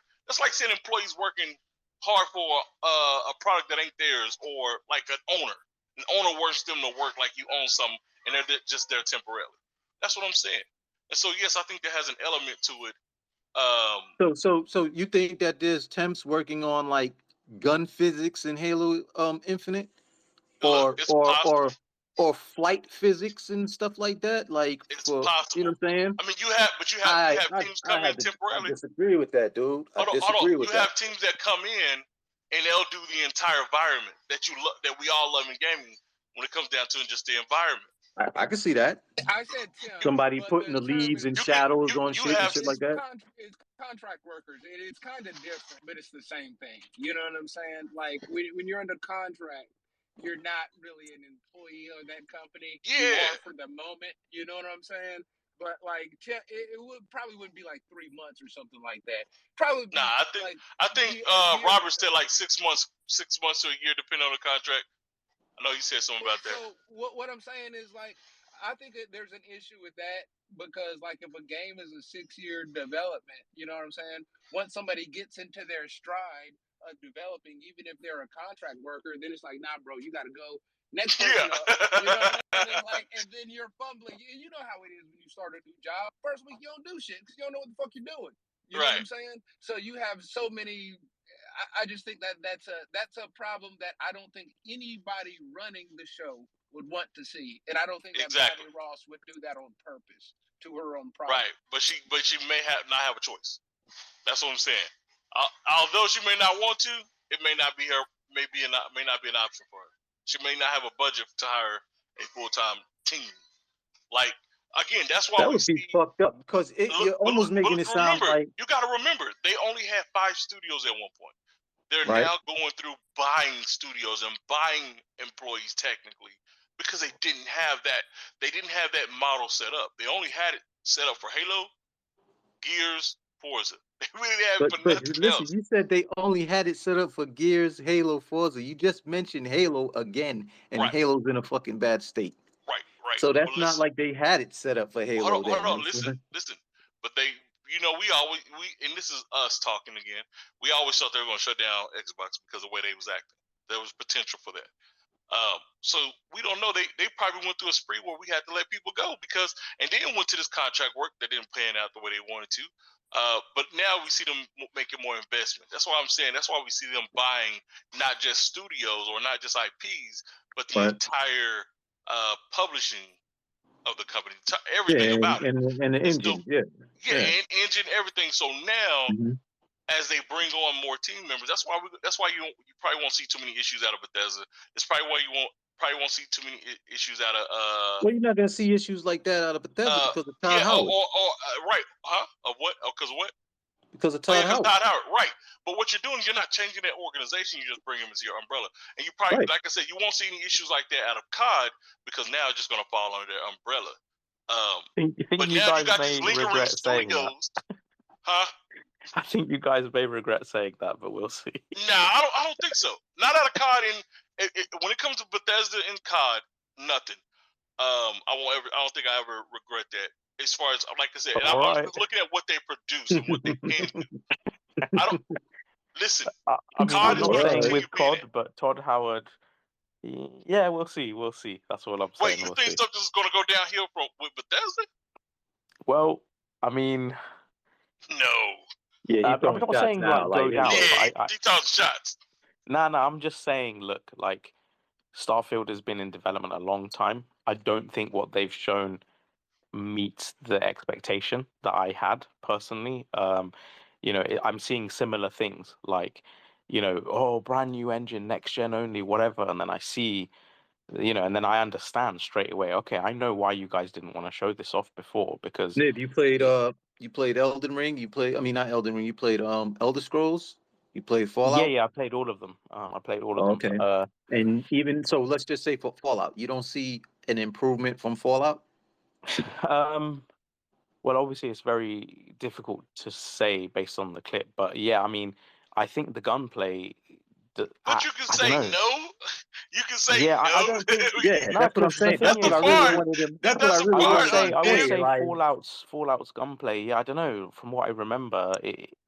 Speaker 10: saying employees working hard for a product that ain't theirs, or like an owner. An owner wants them to work like you own something, and they're just there temporarily. That's what I'm saying. And so yes, I think there has an element to it.
Speaker 1: So you think that there's temps working on like gun physics in Halo Infinite, or
Speaker 10: Look, it's possible.
Speaker 1: or flight physics and stuff like that? Like
Speaker 10: It's
Speaker 1: for
Speaker 10: possible.
Speaker 1: you know what I'm saying?
Speaker 10: I mean, you have teams come in
Speaker 1: I
Speaker 10: temporarily.
Speaker 1: disagree with that, dude. I
Speaker 10: Hold
Speaker 1: disagree
Speaker 10: on.
Speaker 1: with
Speaker 10: You
Speaker 1: that.
Speaker 10: have teams that come in and they'll do the entire environment that we all love in gaming. When it comes down to just the environment,
Speaker 1: I can see that.
Speaker 4: I said temp.
Speaker 1: Somebody
Speaker 4: but
Speaker 1: putting the
Speaker 4: term
Speaker 1: leaves
Speaker 4: is-
Speaker 1: and
Speaker 10: You
Speaker 1: shadows on
Speaker 10: you
Speaker 1: shit and
Speaker 10: have
Speaker 1: shit like that.
Speaker 4: It's contract workers. It's kind of different, but it's the same thing. You know what I'm saying? Like when you're under contract, you're not really an employee of that company. You
Speaker 10: Yeah.
Speaker 4: are for the moment. You know what I'm saying? But like, it wouldn't be like 3 months or something like that. Probably. Be
Speaker 10: Nah, I think
Speaker 4: a year or
Speaker 10: Robert
Speaker 4: so.
Speaker 10: said like 6 months to a year, depending on the contract. I know you said something about that.
Speaker 4: So what I'm saying is, like, I think that there's an issue with that, because like if a game is a 6-year development, you know what I'm saying? Once somebody gets into their stride of developing, even if they're a contract worker, then it's like, nah, bro, you got to go. Next person
Speaker 10: Yeah.
Speaker 4: up, you know what I mean? And then you're fumbling. You know how it is when you start a new job. First week you don't do shit because you don't know what the fuck you're doing. You know what I'm saying? So you have so many. I just think that that's a problem that I don't think anybody running the show would want to see, and I don't think that
Speaker 10: Exactly.
Speaker 4: Bonnie Ross would do that on purpose to her own product.
Speaker 10: Right, but she may not have a choice. That's what I'm saying. Although she may not want to, it may not be her. May not be an option for her. She may not have a budget to hire a full-time team. Like, again, that's why
Speaker 1: That would be fucked up, because you're almost making it sound like.
Speaker 10: You got to remember, they only had 5 studios at one point. They're
Speaker 1: Right.
Speaker 10: now going through buying studios and buying employees technically, because they didn't have that. They didn't have that model set up. They only had it set up for Halo, Gears, Forza. They really didn't have it for
Speaker 1: But
Speaker 10: nothing
Speaker 1: listen,
Speaker 10: else.
Speaker 1: you said they only had it set up for Gears, Halo, Forza. You just mentioned Halo again, and
Speaker 10: Right.
Speaker 1: Halo's in a fucking bad state.
Speaker 10: Right.
Speaker 1: So that's
Speaker 10: But
Speaker 1: not
Speaker 10: listen,
Speaker 1: like they had it set up for Halo.
Speaker 10: hold on. Listen. But they, and this is us talking again. We always thought they were going to shut down Xbox because of the way they was acting. There was potential for that. So we don't know. They probably went through a spree where we had to let people go and then went to this contract work that didn't pan out the way they wanted to. But now we see them making more investment. That's why I'm saying. That's why we see them buying not just studios or not just IPs, but the entire publishing of the company, everything about it,
Speaker 1: and the engine,
Speaker 10: and engine, everything. So now,
Speaker 1: Mhm.
Speaker 10: as they bring on more team members, that's why you probably won't see too many issues out of Bethesda. It's probably why you won't see too many issues out of
Speaker 1: Well, you're not gonna see issues like that out of Bethesda because of Todd Howard.
Speaker 10: right, huh? Of what? Because of what?
Speaker 1: Because of
Speaker 10: Oh, yeah,
Speaker 1: Todd
Speaker 10: because
Speaker 1: Howard.
Speaker 10: Todd Howard, right? But what you're doing, you're not changing that organization. You just bring him into your umbrella, and you probably,
Speaker 1: Right.
Speaker 10: like I said, you won't see any issues like that out of COD because now it's just going to fall under their umbrella.
Speaker 3: You think
Speaker 10: But
Speaker 3: you
Speaker 10: now you
Speaker 3: guys
Speaker 10: got
Speaker 3: may
Speaker 10: these lingering
Speaker 3: regret saying that.
Speaker 10: studios, huh?
Speaker 3: I think you guys may regret saying that, but we'll see.
Speaker 10: Nah, I don't think so. Not out of COD. When it comes to Bethesda and COD, nothing. I don't think I ever regret that. As far as, like I said, and
Speaker 3: All
Speaker 10: I'm
Speaker 3: right.
Speaker 10: just looking at what they produce and what they can do. I don't listen.
Speaker 3: I mean,
Speaker 10: COD
Speaker 3: I'm
Speaker 10: is
Speaker 3: not
Speaker 10: going to
Speaker 3: saying
Speaker 10: continue
Speaker 3: with
Speaker 10: being
Speaker 3: COD,
Speaker 10: it.
Speaker 3: but Todd Howard. Yeah, we'll see. We'll see. That's all I'm
Speaker 10: Wait,
Speaker 3: saying.
Speaker 10: you
Speaker 3: We'll
Speaker 10: think
Speaker 3: see.
Speaker 10: stuff is going to go downhill with Bethesda?
Speaker 3: Well, I mean,
Speaker 10: No.
Speaker 1: Yeah,
Speaker 3: I'm
Speaker 1: he's throwing
Speaker 3: not
Speaker 1: shots
Speaker 3: saying
Speaker 1: now.
Speaker 3: like go down,
Speaker 10: Yeah,
Speaker 3: but
Speaker 10: he talking shots.
Speaker 3: Nah, I'm just saying, look, like Starfield has been in development a long time. I don't think what they've shown meets the expectation that I had personally. I'm seeing similar things like, oh, brand new engine, next gen only, whatever, and then I see, and then I understand straight away. Okay, I know why you guys didn't want to show this off before because
Speaker 1: Nib, you played Elden Ring. I mean, not Elden Ring. You played Elder Scrolls. You played Fallout.
Speaker 3: yeah, I played all of them. I played all
Speaker 1: Oh,
Speaker 3: of them.
Speaker 1: okay. And even so, let's just say for Fallout, you don't see an improvement from Fallout.
Speaker 3: Well, obviously, it's very difficult to say based on the clip, but yeah, I mean, I think the gunplay.
Speaker 10: But you can
Speaker 3: I
Speaker 10: say
Speaker 3: don't know.
Speaker 10: no. You can say
Speaker 3: Yeah,
Speaker 10: no.
Speaker 3: I don't think.
Speaker 1: Yeah,
Speaker 3: No,
Speaker 1: that's what I'm
Speaker 3: because the
Speaker 1: saying. That's
Speaker 3: thing
Speaker 1: what
Speaker 3: is,
Speaker 1: I really
Speaker 10: part.
Speaker 1: wanted him. That's what
Speaker 10: That's
Speaker 1: I
Speaker 10: a
Speaker 1: really
Speaker 3: I would
Speaker 10: part.
Speaker 1: wanted him to
Speaker 3: say
Speaker 1: say. Like,
Speaker 3: Fallout's gunplay. Yeah, I don't know. From what I remember,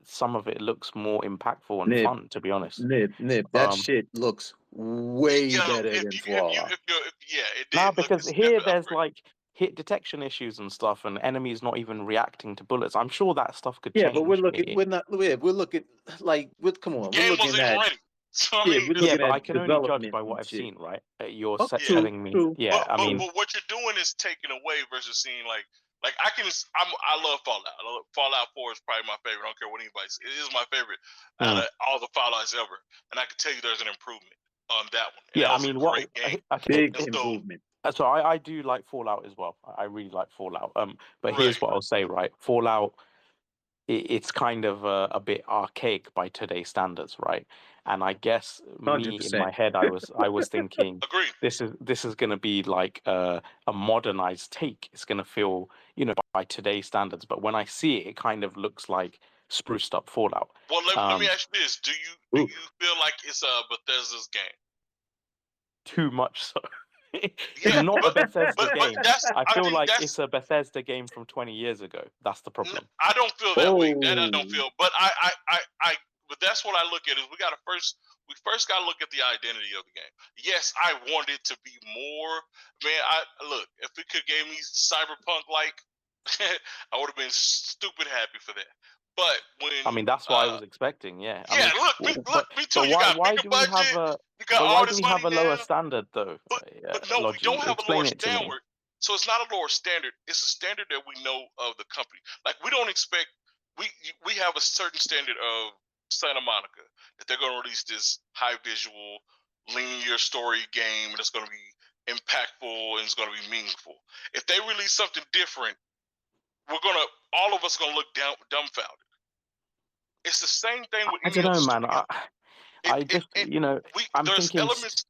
Speaker 3: some of it looks more impactful and
Speaker 1: Nib,
Speaker 3: fun. To be honest.
Speaker 1: Nib, that
Speaker 3: Um,
Speaker 1: shit looks way better than Fallout.
Speaker 10: It did
Speaker 3: nah,
Speaker 10: look
Speaker 3: because
Speaker 10: a
Speaker 3: here
Speaker 10: step
Speaker 3: there's
Speaker 10: upgrade.
Speaker 3: like hit detection issues and stuff, and enemies not even reacting to bullets. I'm sure that stuff could
Speaker 1: Yeah, but we're
Speaker 3: change.
Speaker 1: looking. We're not. We're looking like. Come on. We're
Speaker 10: Game wasn't
Speaker 1: looking
Speaker 10: even
Speaker 1: at.
Speaker 10: ready. So I
Speaker 1: Yeah,
Speaker 10: mean,
Speaker 1: we're
Speaker 10: this,
Speaker 3: Yeah,
Speaker 1: looking
Speaker 3: but I
Speaker 1: at
Speaker 3: can only judge
Speaker 1: development
Speaker 3: by what
Speaker 1: and
Speaker 3: I've
Speaker 1: shit.
Speaker 3: seen, right? You're
Speaker 1: Oh,
Speaker 10: yeah.
Speaker 3: telling me,
Speaker 1: true.
Speaker 3: yeah. I
Speaker 10: But
Speaker 3: mean,
Speaker 10: what you're doing is taking away versus seeing like I love Fallout. Fallout 4 is probably my favorite. I don't care what anybody says. It is my favorite out of all the Fallouts ever. And I can tell you there's an improvement on that one. And
Speaker 3: yeah.
Speaker 10: that
Speaker 3: I
Speaker 10: was a
Speaker 3: mean,
Speaker 10: great game.
Speaker 3: okay.
Speaker 1: Big improvement.
Speaker 3: So I do like Fallout as well. I really like Fallout. But here's
Speaker 10: Right.
Speaker 3: what I'll say, right? Fallout, it's kind of a bit archaic by today's standards, right? And I guess me in
Speaker 1: 100%.
Speaker 3: my head, I was thinking
Speaker 10: Agreed.
Speaker 3: this is going to be like a modernized take. It's going to feel, by today's standards. But when I see it, it kind of looks like spruced up Fallout.
Speaker 10: Well, let me ask you this: Do you feel like it's Bethesda's game?
Speaker 3: Too much so.
Speaker 10: Yeah,
Speaker 3: Not a Bethesda
Speaker 10: but
Speaker 3: game. I
Speaker 10: I
Speaker 3: feel
Speaker 10: think
Speaker 3: like
Speaker 10: that's
Speaker 3: it's a Bethesda game from 20 years ago. That's the problem.
Speaker 10: I don't feel that way. That I
Speaker 1: Oh,
Speaker 10: don't feel. But but that's what I look at is we first got to look at the identity of the game. Yes, I want it to be more. Man, if it could give me Cyberpunk like, I would have been stupid happy for that. But when
Speaker 3: I mean, that's what I was expecting. Yeah. I
Speaker 10: yeah,
Speaker 3: mean,
Speaker 10: me too. You got
Speaker 3: why
Speaker 10: bigger
Speaker 3: do we
Speaker 10: budget.
Speaker 3: have
Speaker 10: You got
Speaker 3: why
Speaker 10: all
Speaker 3: do
Speaker 10: this
Speaker 3: we have
Speaker 10: money
Speaker 3: a lower
Speaker 10: now.
Speaker 3: standard though?
Speaker 10: But no, we
Speaker 3: Logi,
Speaker 10: don't have a lower
Speaker 3: explain it to me.
Speaker 10: standard. So it's not a lower standard. It's a standard that we know of the company. Like we don't expect we have a certain standard of Santa Monica that they're going to release this high visual, linear story game that's going to be impactful and it's going to be meaningful. If they release something different, all of us are going to look dumbfounded. It's the same thing with
Speaker 3: I
Speaker 10: any
Speaker 3: don't
Speaker 10: other
Speaker 3: know, man.
Speaker 10: studio.
Speaker 3: I'm
Speaker 10: There's
Speaker 3: thinking.
Speaker 10: elements.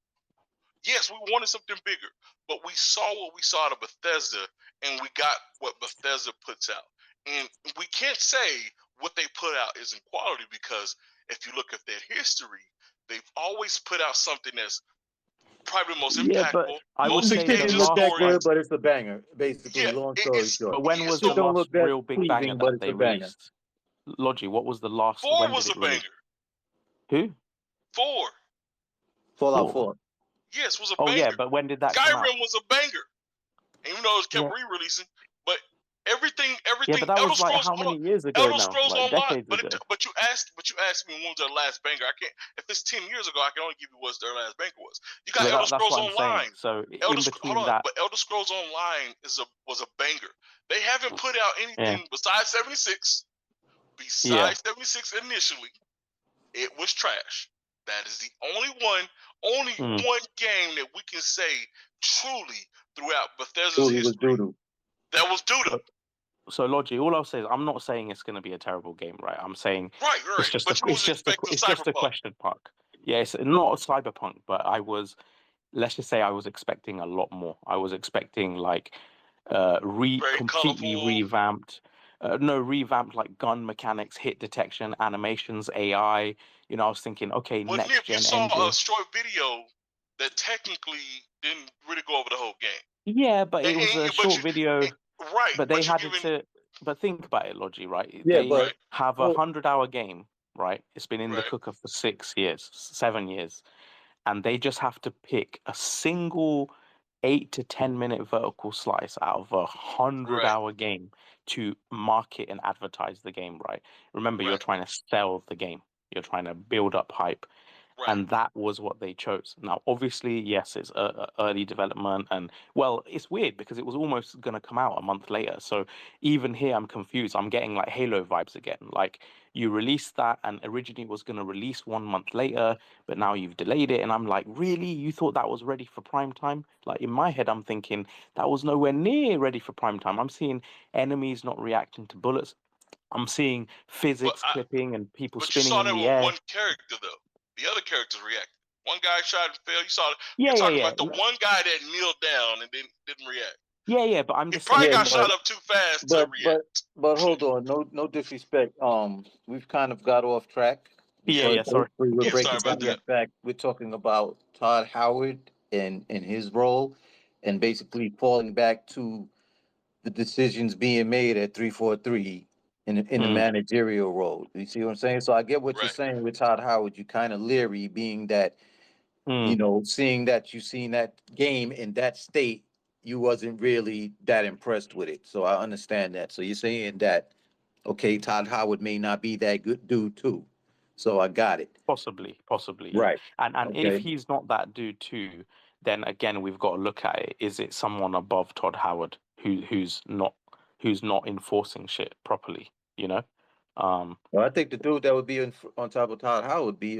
Speaker 10: Yes, we wanted something bigger, but we saw what we saw out of Bethesda, and we got what Bethesda puts out. And we can't say what they put out is in quality because if you look at their history, they've always put out something that's probably the most
Speaker 3: Yeah, but
Speaker 10: impactful,
Speaker 3: I would
Speaker 10: most
Speaker 1: the
Speaker 3: say
Speaker 1: shit
Speaker 3: the
Speaker 1: didn't
Speaker 10: engaging
Speaker 1: look
Speaker 3: last
Speaker 1: that
Speaker 10: story.
Speaker 1: good, but it's a banger. Basically,
Speaker 10: Yeah,
Speaker 1: long story short,
Speaker 3: But when was
Speaker 1: shit
Speaker 3: the
Speaker 1: don't
Speaker 3: last
Speaker 1: look that
Speaker 3: real big banger
Speaker 1: pleasing, but
Speaker 3: that
Speaker 1: it's
Speaker 3: they
Speaker 1: a banger.
Speaker 3: released? Logi, what was the last?
Speaker 10: 4
Speaker 3: When
Speaker 10: was
Speaker 3: did
Speaker 10: a
Speaker 3: it release?
Speaker 10: banger.
Speaker 3: Who?
Speaker 10: 4,
Speaker 1: Fallout
Speaker 3: 4.
Speaker 1: 4.
Speaker 10: yes, was a
Speaker 3: Oh
Speaker 10: banger.
Speaker 3: yeah, but when did that come out?
Speaker 10: Skyrim was a banger. And even though it kept
Speaker 3: Yeah.
Speaker 10: re-releasing, but everything,
Speaker 3: Yeah, but that
Speaker 10: Elder
Speaker 3: was like
Speaker 10: Scrolls,
Speaker 3: how many years ago
Speaker 10: Elder
Speaker 3: now?
Speaker 10: Scrolls
Speaker 3: Like
Speaker 10: Online.
Speaker 3: decades ago.
Speaker 10: But you asked me when was their last banger. I can't. If it's 10 years ago, I can only give you what their last banger was. You got
Speaker 3: But
Speaker 10: Elder
Speaker 3: that's
Speaker 10: Scrolls
Speaker 3: what I'm saying.
Speaker 10: Online.
Speaker 3: So
Speaker 10: Hold
Speaker 3: in between that,
Speaker 10: but Elder Scrolls Online was a banger. They haven't put out anything besides 76.
Speaker 3: yeah.
Speaker 10: 76 initially, it was trash. That is the only one game that we can say truly throughout Bethesda's
Speaker 1: Truly was
Speaker 10: history
Speaker 1: doo-doo.
Speaker 10: that was doo-doo.
Speaker 3: So Logi, all I'll say is I'm not saying it's going to be a terrible game, right? I'm saying
Speaker 10: Right.
Speaker 3: it's just
Speaker 10: But you was expecting
Speaker 3: it's just a
Speaker 10: Cyberpunk.
Speaker 3: question mark. Yeah, it's not a cyberpunk, but let's just say I was expecting a lot more. I was expecting like
Speaker 10: Very
Speaker 3: completely
Speaker 10: colorful.
Speaker 3: revamped, revamped like gun mechanics, hit detection, animations, AI. You know, I was thinking, okay,
Speaker 10: Well,
Speaker 3: next
Speaker 10: Nip, you
Speaker 3: gen
Speaker 10: saw
Speaker 3: engine.
Speaker 10: a short video that technically didn't really go over the whole game.
Speaker 3: Yeah, but it
Speaker 10: And-
Speaker 3: was
Speaker 10: and-
Speaker 3: a
Speaker 10: but
Speaker 3: short
Speaker 10: you-
Speaker 3: video.
Speaker 10: Right.
Speaker 3: But they
Speaker 10: But you're
Speaker 3: had
Speaker 10: giving.
Speaker 3: to. But think about it, Logi, right?
Speaker 1: Yeah,
Speaker 3: They
Speaker 1: but
Speaker 3: have a 100-hour game, right? It's been in the
Speaker 10: Right.
Speaker 3: cooker for 7 years, and they just have to pick a single 8 to 10 minute vertical slice out of a 100-hour game to market and advertise the game, right? Remember, you're
Speaker 10: Right.
Speaker 3: trying to sell the game. You're trying to build up hype.
Speaker 10: Right.
Speaker 3: And that was what they chose. Now, obviously, yes, it's early development, and well, it's weird because it was almost going to come out a month later. So even here, I'm confused. I'm getting like Halo vibes again. Like you released that, and originally was going to release 1 month later, but now you've delayed it, and I'm like, really? You thought that was ready for prime time? Like in my head, I'm thinking that was nowhere near ready for prime time. I'm seeing enemies not reacting to bullets. I'm seeing physics clipping and people
Speaker 10: But you
Speaker 3: spinning
Speaker 10: saw
Speaker 3: in
Speaker 10: that
Speaker 3: the
Speaker 10: with
Speaker 3: air.
Speaker 10: one character though. The other characters reacted. One guy shot and failed. You saw.
Speaker 3: Yeah,
Speaker 10: You're talking
Speaker 3: yeah,
Speaker 10: about the one guy that kneeled down and didn't react.
Speaker 3: Yeah, but I'm
Speaker 10: He
Speaker 3: just
Speaker 10: probably
Speaker 3: saying.
Speaker 10: got shot up too fast to react.
Speaker 1: But hold on, no disrespect. We've kind of got off track.
Speaker 3: Yeah, sorry.
Speaker 1: We're
Speaker 10: Yeah,
Speaker 1: breaking
Speaker 10: sorry about
Speaker 1: down
Speaker 10: that.
Speaker 1: the fact we're talking about Todd Howard and his role, and basically falling back to the decisions being made at 343 in the managerial role. You see what I'm saying? So I get what you're saying with Todd Howard. You kind of leery, being that seeing that you seen that game in that state, you wasn't really that impressed with it. So I understand that. So you're saying that, okay, Todd Howard may not be that good dude too. So I got it.
Speaker 3: Possibly, yeah.
Speaker 1: Right.
Speaker 3: And
Speaker 1: Okay.
Speaker 3: if he's not that dude too, then again we've got to look at it. Is it someone above Todd Howard who's not enforcing shit properly? You know.
Speaker 1: Well, I think the dude that would be on top of Todd Howard would be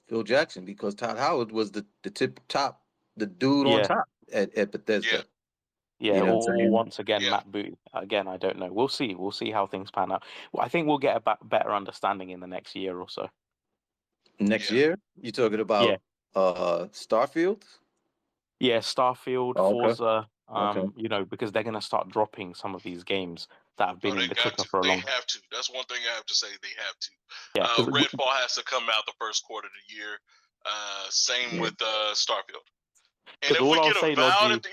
Speaker 1: Phil Jackson, because Todd Howard was the dude on
Speaker 3: Yeah.
Speaker 1: top at Bethesda.
Speaker 3: Yeah,
Speaker 1: You know what I'm
Speaker 3: or
Speaker 1: saying?
Speaker 3: once again, Matt Booty. Again, I don't know. We'll see. We'll see how things pan out. Well, I think we'll get a better understanding in the next year or so.
Speaker 1: Next year? You talking about Starfield?
Speaker 3: Yeah, Starfield,
Speaker 1: Oh, okay.
Speaker 3: Forza.
Speaker 1: Okay.
Speaker 3: You know, because they're gonna start dropping some of these games that have been
Speaker 10: No,
Speaker 3: in
Speaker 10: they
Speaker 3: the
Speaker 10: got
Speaker 3: cooker
Speaker 10: to.
Speaker 3: for a
Speaker 10: They
Speaker 3: long.
Speaker 10: have to. That's one thing I have to say. They have to.
Speaker 3: Yeah, 'cause
Speaker 10: Redfall has to come out the first quarter of the year. Same with Starfield. And if
Speaker 3: all
Speaker 10: we
Speaker 3: I'll
Speaker 10: get
Speaker 3: say,
Speaker 10: a Valve,
Speaker 3: Logi,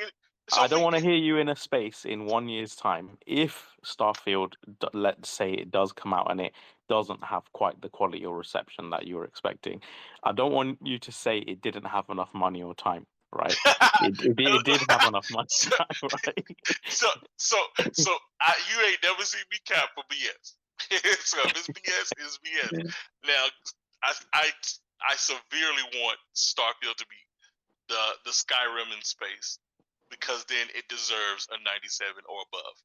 Speaker 3: I don't want to hear you in a space in 1 year's time. If Starfield, let's say it does come out and it doesn't have quite the quality or reception that you were expecting, I don't want you to say it didn't have enough money or time, right? it did have enough money and time, right?
Speaker 10: So you ain't never seen me cap for BS. So if it's BS, it's BS. Now, I severely want Starfield to be the Skyrim in space, because then it deserves a 97 or above.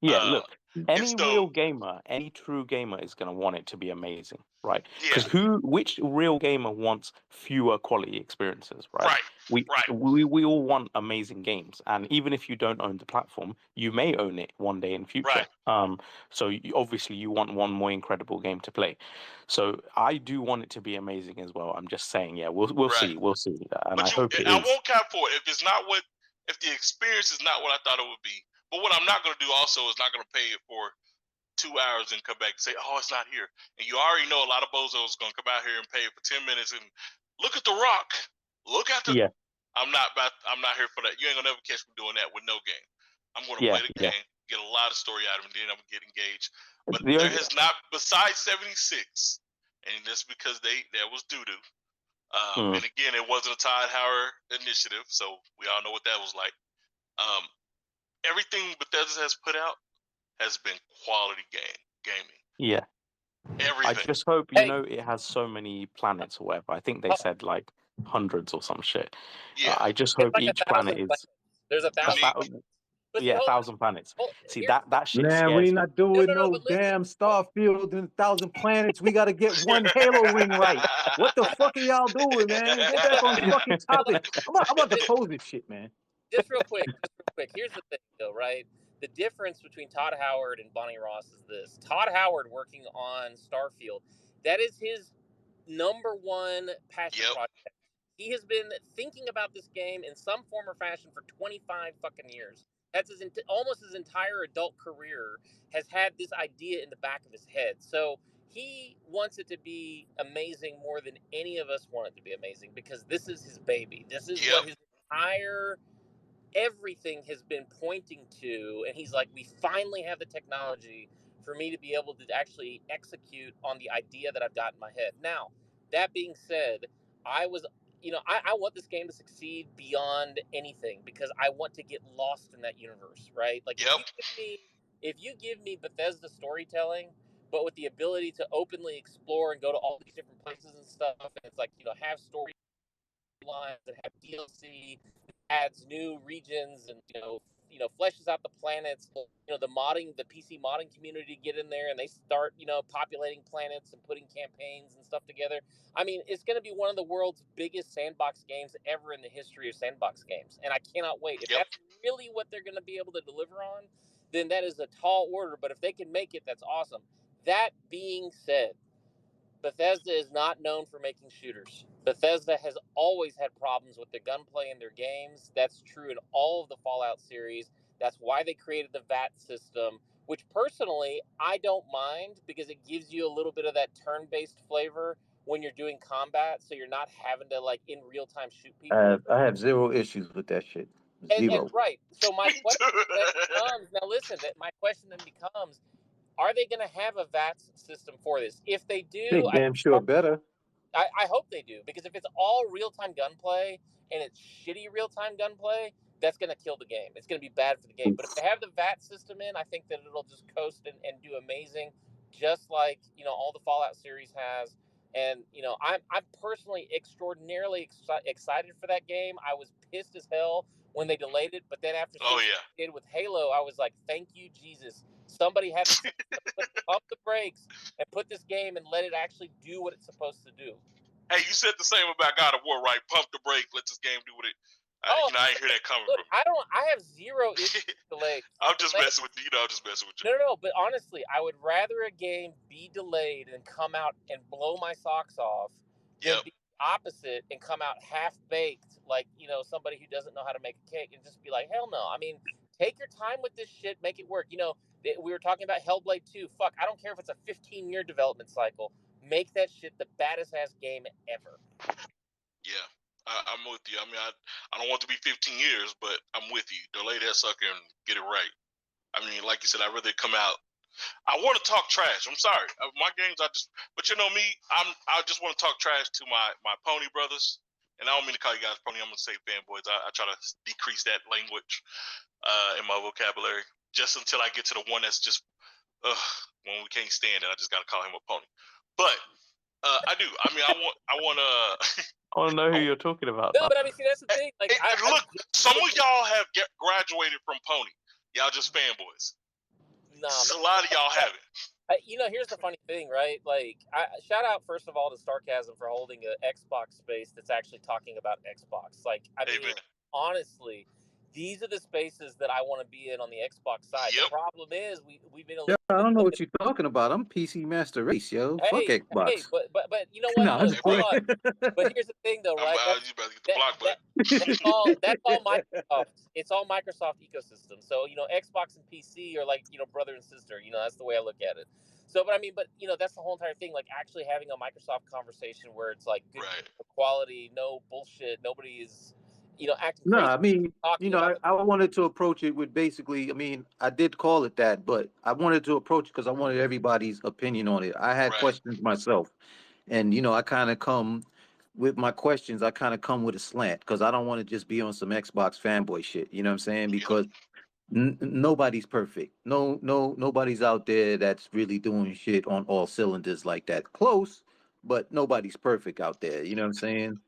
Speaker 3: Yeah, look, any real gamer, any true gamer is going to want it to be amazing, right? Because which real gamer wants fewer quality experiences, right? We all want amazing games, and even if you don't own the platform, you may own it one day in future. So obviously you want one more incredible game to play. So I do want it to be amazing as well. I'm just saying, yeah, we'll see, and
Speaker 10: But
Speaker 3: I hope it
Speaker 10: I
Speaker 3: is.
Speaker 10: won't cap for it if the experience is not what I thought it would be. But what I'm not going to do also is not going to pay it for 2 hours and come back and say, oh, it's not here. And you already know a lot of bozos going to come out here and pay it for 10 minutes and look at the rock. Look at the. I'm not here for that. You ain't gonna never catch me doing that with no game. I'm going to play the game, get a lot of story out of it, and then I'm going to get engaged. But there has not, besides 76, and that's because that was doo-doo. And again, it wasn't a Todd Howard initiative, so we all know what that was like. Everything Bethesda has put out has been quality gaming.
Speaker 3: Yeah.
Speaker 10: Everything.
Speaker 3: I just hope, it has so many planets or whatever. I think they said like hundreds or some shit.
Speaker 10: Yeah.
Speaker 3: I just hope
Speaker 12: like
Speaker 3: each planet is.
Speaker 12: There's 1,000.
Speaker 3: 1,000 planets. See, that shit
Speaker 1: Man,
Speaker 3: scares
Speaker 1: we
Speaker 3: me.
Speaker 1: not doing no damn Starfield and 1,000 planets. We got to get one Halo ring right. What the fuck are y'all doing, man? Get back on the fucking topic. I'm about to close this shit, man.
Speaker 12: Just real quick. Here's the thing, though, right?
Speaker 11: The difference between Todd Howard and Bonnie Ross is this. Todd Howard working on Starfield, that is his number one passion
Speaker 10: Yep.
Speaker 11: project. He has been thinking about this game in some form or fashion for 25 fucking years. That's almost his entire adult career has had this idea in the back of his head. So he wants it to be amazing more than any of us want it to be amazing, because this is his baby. This is what his entire everything has been pointing to, and he's like, we finally have the technology for me to be able to actually execute on the idea that I've got in my head. Now, that being said, I want this game to succeed beyond anything, because I want to get lost in that universe, right? Like, if you give me Bethesda storytelling, but with the ability to openly explore and go to all these different places and stuff, and it's like, have storylines and have DLC, adds new regions, and fleshes out the planets. The PC modding community get in there and they start populating planets and putting campaigns and stuff together. I mean, it's going to be one of the world's biggest sandbox games ever in the history of sandbox games, and I cannot wait. If that's really what they're going to be able to deliver on, then that is a tall order. But if they can make it, that's awesome. That being said, Bethesda is not known for making shooters. Bethesda has always had problems with the gunplay in their games. That's true in all of the Fallout series. That's why they created the VAT system, which personally I don't mind, because it gives you a little bit of that turn-based flavor when you're doing combat, so you're not having to in real time shoot people.
Speaker 1: I have zero issues with that shit. Zero.
Speaker 11: And right. So my question then becomes, now listen, my question then becomes, are they going to have a VATS system for this? If they do,
Speaker 1: They damn sure better.
Speaker 11: I hope they do, because if it's all real-time gunplay and it's shitty real-time gunplay, that's going to kill the game. It's going to be bad for the game. But if they have the VAT system in, I think that it'll just coast and do amazing, just like all the Fallout series has. And I'm personally extraordinarily excited for that game. I was pissed as hell when they delayed it, but then after seeing what they did with Halo, I was like, thank you, Jesus. Somebody had to pump the brakes and put this game and let it actually do what it's supposed to do.
Speaker 10: Hey, you said the same about God of War, right? Pump the brake, let this game do what it. I didn't hear that coming from you.
Speaker 11: I have zero issues with delays.
Speaker 10: I'm just messing with you. I'm just messing with you.
Speaker 11: No. But honestly, I would rather a game be delayed and come out and blow my socks off than be opposite and come out half baked, like somebody who doesn't know how to make a cake, and just be like, hell no. I mean, take your time with this shit, make it work. We were talking about Hellblade 2. Fuck, I don't care if it's a 15-year development cycle. Make that shit the baddest ass game ever.
Speaker 10: Yeah, I'm with you. I mean, I don't want to be 15 years, but I'm with you. Delay that sucker and get it right. I mean, like you said, I'd rather come out. I want to talk trash. I'm sorry. My games, but you know me, I just want to talk trash to my pony brothers. And I don't mean to call you guys pony. I'm going to say fanboys. I try to decrease that language in my vocabulary just until I get to the one that's just, when we can't stand it, I just got to call him a pony. But I do. I mean, I want to.
Speaker 3: I want to know who you're talking about.
Speaker 11: No, but I mean, see, that's the thing. Like,
Speaker 10: look, some of y'all have graduated from pony. Y'all just fanboys.
Speaker 11: No,
Speaker 10: a lot of y'all haven't.
Speaker 11: Here's the funny thing, right? Like, shout out first of all to Starcasm for holding an Xbox space that's actually talking about Xbox. Like, I mean, honestly, these are the spaces that I want to be in on the Xbox side. The problem is we've been.
Speaker 1: Yeah, I don't know what you're talking about. I'm PC Master Race, yo. Fuck Xbox.
Speaker 11: Hey, but you know what?
Speaker 1: No,
Speaker 11: hold on. But here's the thing, though, right? That's all Microsoft. It's all Microsoft ecosystem. So Xbox and PC are like brother and sister. That's the way I look at it. So, but I mean, that's the whole entire thing. Like, actually having a Microsoft conversation where it's like good quality, no bullshit, nobody is. Acting crazy.
Speaker 1: No, I mean, I wanted to approach it with basically, I mean, I did call it that, but I wanted to approach it because I wanted everybody's opinion on it. I had questions myself, and I kind of come with my questions. I kind of come with a slant because I don't want to just be on some Xbox fanboy shit. You know what I'm saying? Because nobody's perfect. Nobody's out there that's really doing shit on all cylinders like that. Close, but nobody's perfect out there. You know what I'm saying?